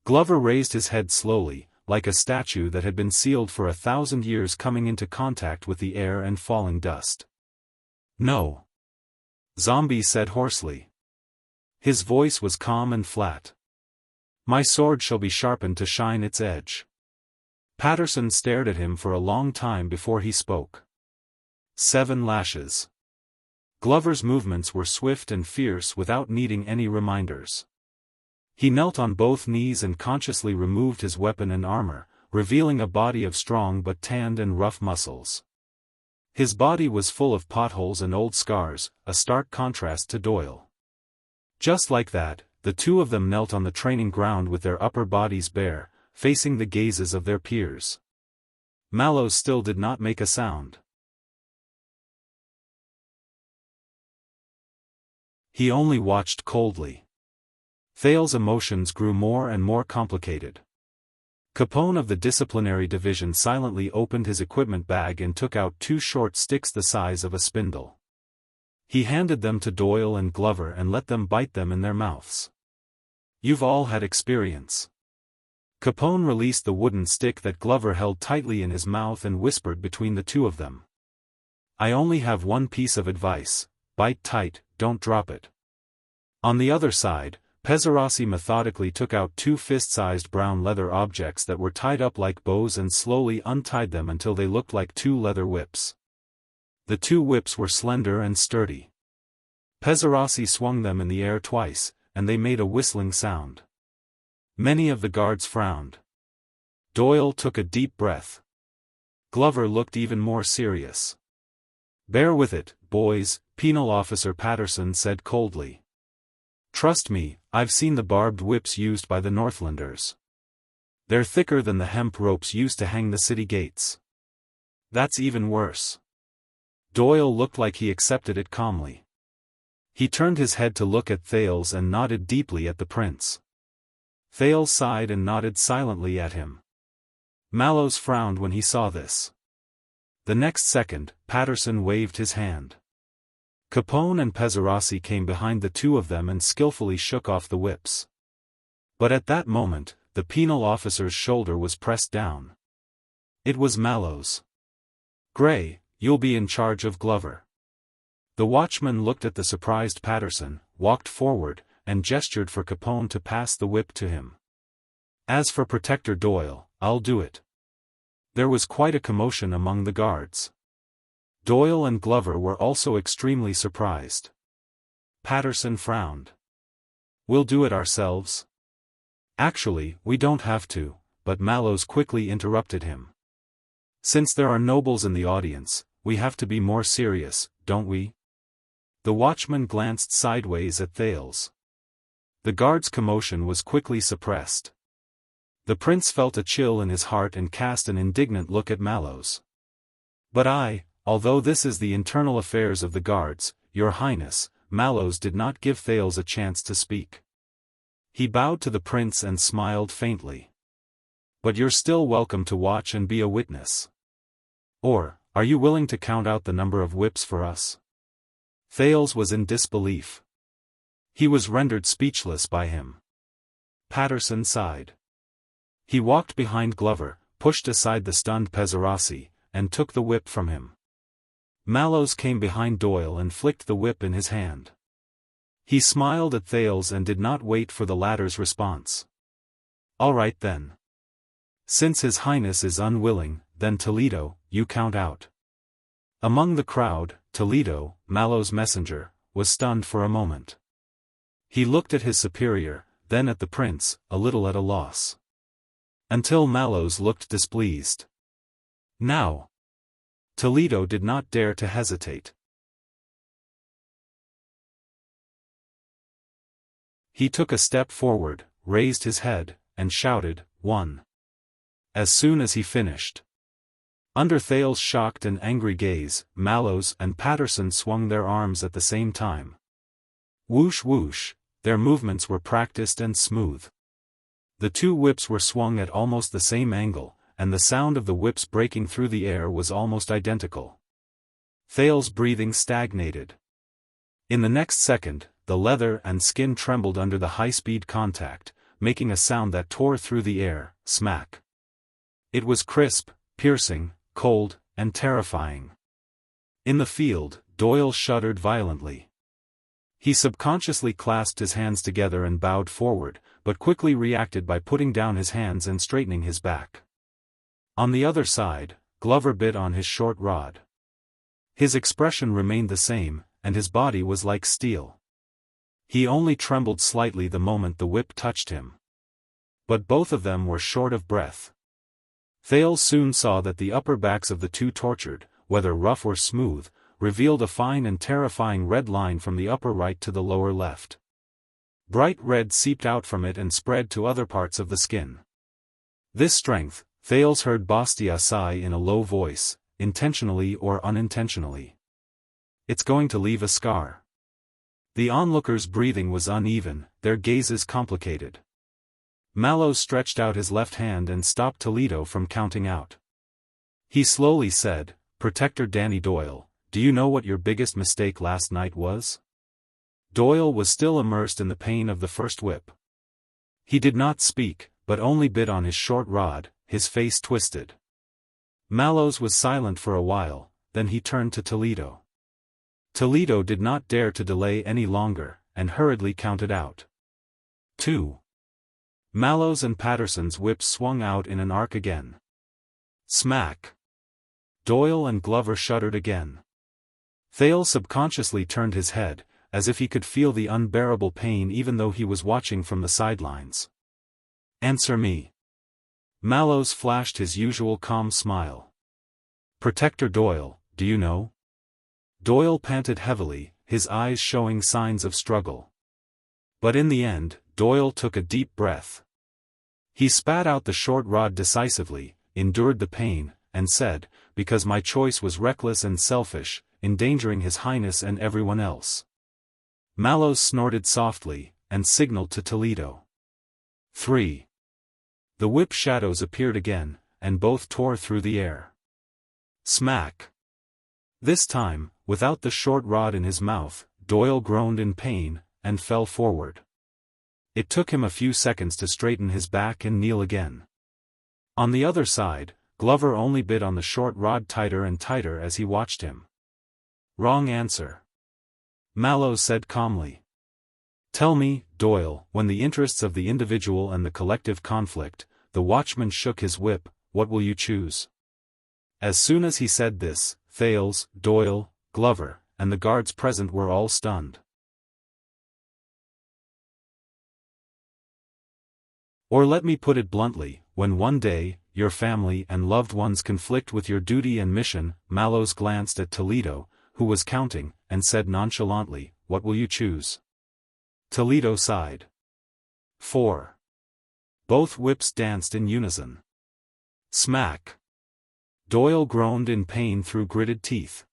Glover raised his head slowly, like a statue that had been sealed for 1,000 years coming into contact with the air and falling dust. "No." Zombie said hoarsely. His voice was calm and flat. "My sword shall be sharpened to shine its edge." Patterson stared at him for a long time before he spoke. 7 lashes. Glover's movements were swift and fierce without needing any reminders. He knelt on both knees and consciously removed his weapon and armor, revealing a body of strong but tanned and rough muscles. His body was full of potholes and old scars, a stark contrast to Doyle. Just like that, the two of them knelt on the training ground with their upper bodies bare, facing the gazes of their peers. Mallows still did not make a sound. He only watched coldly. Thale's emotions grew more and more complicated. Capone of the disciplinary division silently opened his equipment bag and took out 2 short sticks the size of a spindle. He handed them to Doyle and Glover and let them bite them in their mouths. "You've all had experience." Capone released the wooden stick that Glover held tightly in his mouth and whispered between the two of them. "I only have one piece of advice: bite tight, don't drop it." On the other side, Pezzarossi methodically took out 2 fist-sized brown leather objects that were tied up like bows and slowly untied them until they looked like 2 leather whips. The 2 whips were slender and sturdy. Pezzarossi swung them in the air twice, and they made a whistling sound. Many of the guards frowned. Doyle took a deep breath. Glover looked even more serious. "Bear with it, boys," Penal Officer Patterson said coldly. "Trust me, I've seen the barbed whips used by the Northlanders. They're thicker than the hemp ropes used to hang the city gates. That's even worse." Doyle looked like he accepted it calmly. He turned his head to look at Thales and nodded deeply at the prince. Thales sighed and nodded silently at him. Mallows frowned when he saw this. The next second, Patterson waved his hand. Capone and Pezzarossi came behind the two of them and skillfully shook off the whips. But at that moment, the penal officer's shoulder was pressed down. It was Mallows. "Gray, you'll be in charge of Glover." The watchman looked at the surprised Patterson, walked forward, and gestured for Capone to pass the whip to him. "As for Protector Doyle, I'll do it." There was quite a commotion among the guards. Doyle and Glover were also extremely surprised. Patterson frowned. "We'll do it ourselves." "Actually, we don't have to," but Mallows quickly interrupted him. "Since there are nobles in the audience, we have to be more serious, don't we?" The watchman glanced sideways at Thales. The guard's commotion was quickly suppressed. The prince felt a chill in his heart and cast an indignant look at Mallows. "But although this is the internal affairs of the guards, Your Highness," Mallows did not give Thales a chance to speak. He bowed to the prince and smiled faintly. "But you're still welcome to watch and be a witness. Or, are you willing to count out the number of whips for us?" Thales was in disbelief. He was rendered speechless by him. Patterson sighed. He walked behind Glover, pushed aside the stunned Pezzarossi, and took the whip from him. Mallows came behind Doyle and flicked the whip in his hand. He smiled at Thales and did not wait for the latter's response. "All right then. Since His Highness is unwilling, then Toledo, you count out." Among the crowd, Toledo, Mallows' messenger, was stunned for a moment. He looked at his superior, then at the prince, a little at a loss. Until Mallows looked displeased. "Now." Toledo did not dare to hesitate. He took a step forward, raised his head, and shouted, "One." As soon as he finished. Under Thales' shocked and angry gaze, Mallows and Patterson swung their arms at the same time. Whoosh whoosh, their movements were practiced and smooth. The 2 whips were swung at almost the same angle, and the sound of the whips breaking through the air was almost identical. Thales' breathing stagnated. In the next second, the leather and skin trembled under the high-speed contact, making a sound that tore through the air, smack. It was crisp, piercing, cold, and terrifying. In the field, Doyle shuddered violently. He subconsciously clasped his hands together and bowed forward, but quickly reacted by putting down his hands and straightening his back. On the other side, Glover bit on his short rod. His expression remained the same, and his body was like steel. He only trembled slightly the moment the whip touched him. But both of them were short of breath. Thales soon saw that the upper backs of the two tortured, whether rough or smooth, revealed a fine and terrifying red line from the upper right to the lower left. Bright red seeped out from it and spread to other parts of the skin. This strength, Thales heard Wuxia sigh in a low voice, intentionally or unintentionally. It's going to leave a scar. The onlookers' breathing was uneven, their gazes complicated. Mallows stretched out his left hand and stopped Toledo from counting out. He slowly said, "Protector Danny Doyle, do you know what your biggest mistake last night was?" Doyle was still immersed in the pain of the first whip. He did not speak, but only bit on his short rod, his face twisted. Mallows was silent for a while, then he turned to Toledo. Toledo did not dare to delay any longer, and hurriedly counted out. 2. Mallows and Patterson's whips swung out in an arc again. Smack! Doyle and Glover shuddered again. Thales subconsciously turned his head, as if he could feel the unbearable pain even though he was watching from the sidelines. "Answer me." Mallows flashed his usual calm smile. "Protector Doyle, do you know?" Doyle panted heavily, his eyes showing signs of struggle. But in the end, Doyle took a deep breath. He spat out the short rod decisively, endured the pain, and said, "Because my choice was reckless and selfish, endangering His Highness and everyone else." Mallows snorted softly, and signaled to Toledo. 3. The whip shadows appeared again, and both tore through the air. Smack! This time, without the short rod in his mouth, Doyle groaned in pain, and fell forward. It took him a few seconds to straighten his back and kneel again. On the other side, Glover only bit on the short rod tighter and tighter as he watched him. "Wrong answer," Mallows said calmly. "Tell me, Doyle, when the interests of the individual and the collective conflict," the watchman shook his whip, "what will you choose?" As soon as he said this, Thales, Doyle, Glover, and the guards present were all stunned. Or let me put it bluntly, when one day, your family and loved ones conflict with your duty and mission, Mallows glanced at Toledo, who was counting, and said nonchalantly, "What will you choose?" Toledo sighed. 4. Both whips danced in unison. Smack! Doyle groaned in pain through gritted teeth.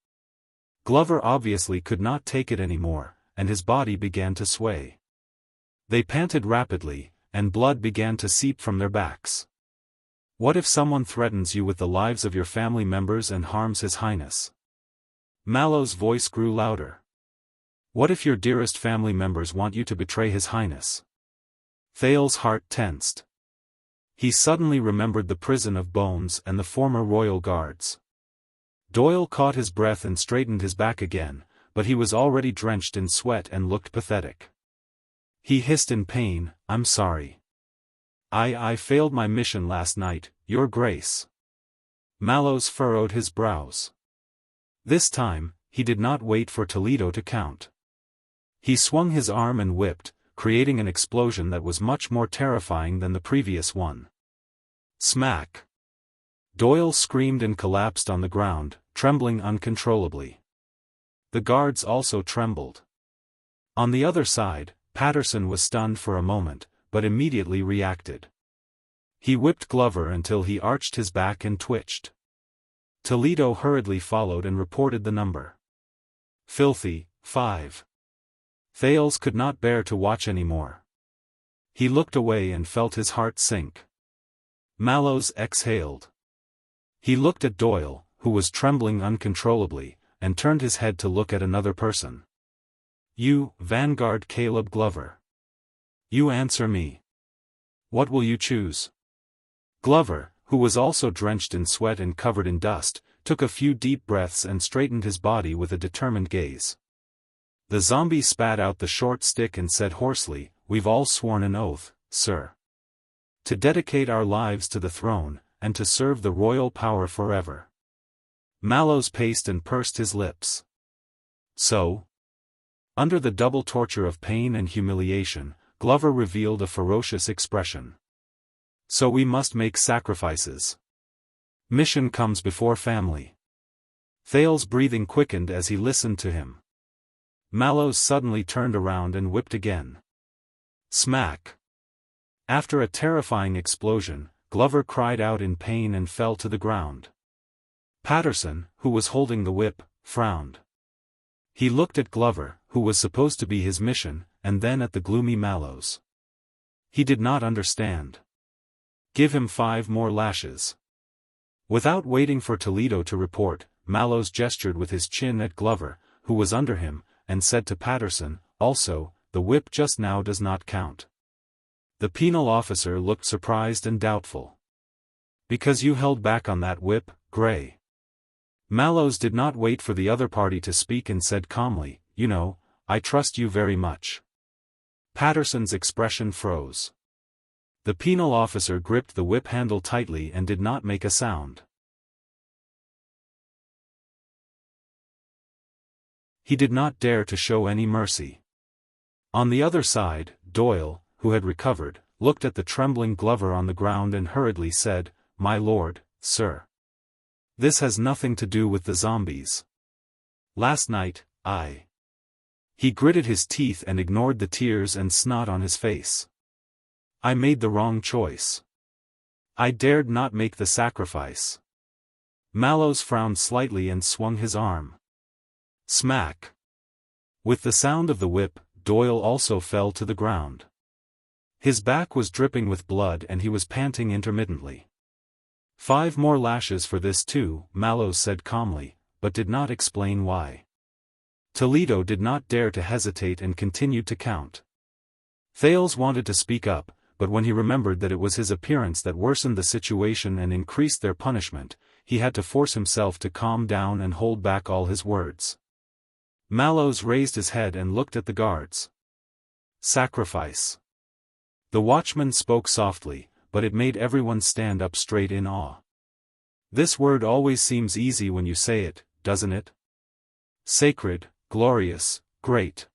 Glover obviously could not take it anymore, and his body began to sway. They panted rapidly, and blood began to seep from their backs. What if someone threatens you with the lives of your family members and harms His Highness? Mallows' voice grew louder. What if your dearest family members want you to betray His Highness? Thales' heart tensed. He suddenly remembered the prison of bones and the former royal guards. Doyle caught his breath and straightened his back again, but he was already drenched in sweat and looked pathetic. He hissed in pain, "I'm sorry. I failed my mission last night, Your Grace." Mallows furrowed his brows. This time, he did not wait for Toledo to count. He swung his arm and whipped, creating an explosion that was much more terrifying than the previous one. Smack! Doyle screamed and collapsed on the ground, trembling uncontrollably. The guards also trembled. On the other side, Patterson was stunned for a moment, but immediately reacted. He whipped Glover until he arched his back and twitched. Toledo hurriedly followed and reported the number. "Filthy, 5. Thales could not bear to watch any more. He looked away and felt his heart sink. Mallows exhaled. He looked at Doyle, who was trembling uncontrollably, and turned his head to look at another person. "You, Vanguard Caleb Glover. You answer me. What will you choose?" Glover, who was also drenched in sweat and covered in dust, took a few deep breaths and straightened his body with a determined gaze. The zombie spat out the short stick and said hoarsely, "We've all sworn an oath, sir. To dedicate our lives to the throne, and to serve the royal power forever. Mallows paced and pursed his lips. So? Under the double torture of pain and humiliation, Glover revealed a ferocious expression. So we must make sacrifices. Mission comes before family. Thale's breathing quickened as he listened to him. Mallows suddenly turned around and whipped again. Smack! After a terrifying explosion, Glover cried out in pain and fell to the ground. Patterson, who was holding the whip, frowned. He looked at Glover, who was supposed to be his mission, and then at the gloomy Mallows. He did not understand. Give him 5 more lashes. Without waiting for Toledo to report, Mallows gestured with his chin at Glover, who was under him, and said to Patterson, also, the whip just now does not count. The penal officer looked surprised and doubtful. Because you held back on that whip, Gray. Mallows did not wait for the other party to speak and said calmly, you know, I trust you very much. Patterson's expression froze. The penal officer gripped the whip handle tightly and did not make a sound. He did not dare to show any mercy. On the other side, Doyle, who had recovered, looked at the trembling Glover on the ground and hurriedly said, My lord, sir. This has nothing to do with the zombies. Last night, He gritted his teeth and ignored the tears and snot on his face. I made the wrong choice. I dared not make the sacrifice. Mallows frowned slightly and swung his arm. Smack! With the sound of the whip, Doyle also fell to the ground. His back was dripping with blood and he was panting intermittently. 5 more lashes for this too, Mallows said calmly, but did not explain why. Toledo did not dare to hesitate and continued to count. Thales wanted to speak up, but when he remembered that it was his appearance that worsened the situation and increased their punishment, he had to force himself to calm down and hold back all his words. Mallows raised his head and looked at the guards. Sacrifice. The watchman spoke softly, but it made everyone stand up straight in awe. This word always seems easy when you say it, doesn't it? Sacred, glorious, great.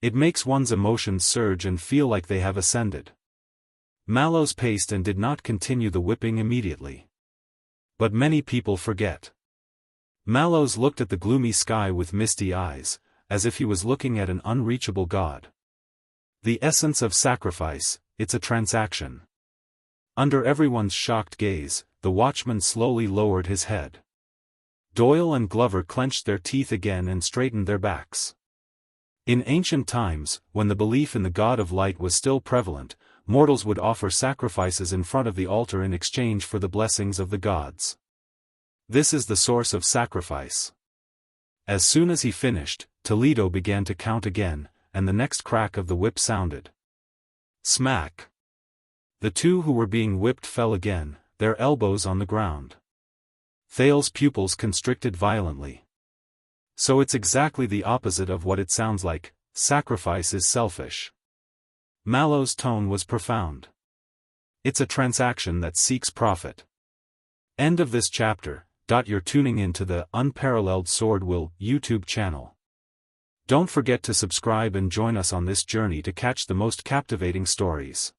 It makes one's emotions surge and feel like they have ascended. Mallows paced and did not continue the whipping immediately. But many people forget. Mallows looked at the gloomy sky with misty eyes, as if he was looking at an unreachable god. The essence of sacrifice, it's a transaction. Under everyone's shocked gaze, the watchman slowly lowered his head. Doyle and Glover clenched their teeth again and straightened their backs. In ancient times, when the belief in the God of light was still prevalent, mortals would offer sacrifices in front of the altar in exchange for the blessings of the gods. This is the source of sacrifice. As soon as he finished, Toledo began to count again, and the next crack of the whip sounded. Smack! The 2 who were being whipped fell again, their elbows on the ground. Thale's pupils constricted violently. So it's exactly the opposite of what it sounds like, sacrifice is selfish. Mallow's tone was profound. It's a transaction that seeks profit. End of this chapter. You're tuning into the Unparalleled SwordWill YouTube channel. Don't forget to subscribe and join us on this journey to catch the most captivating stories.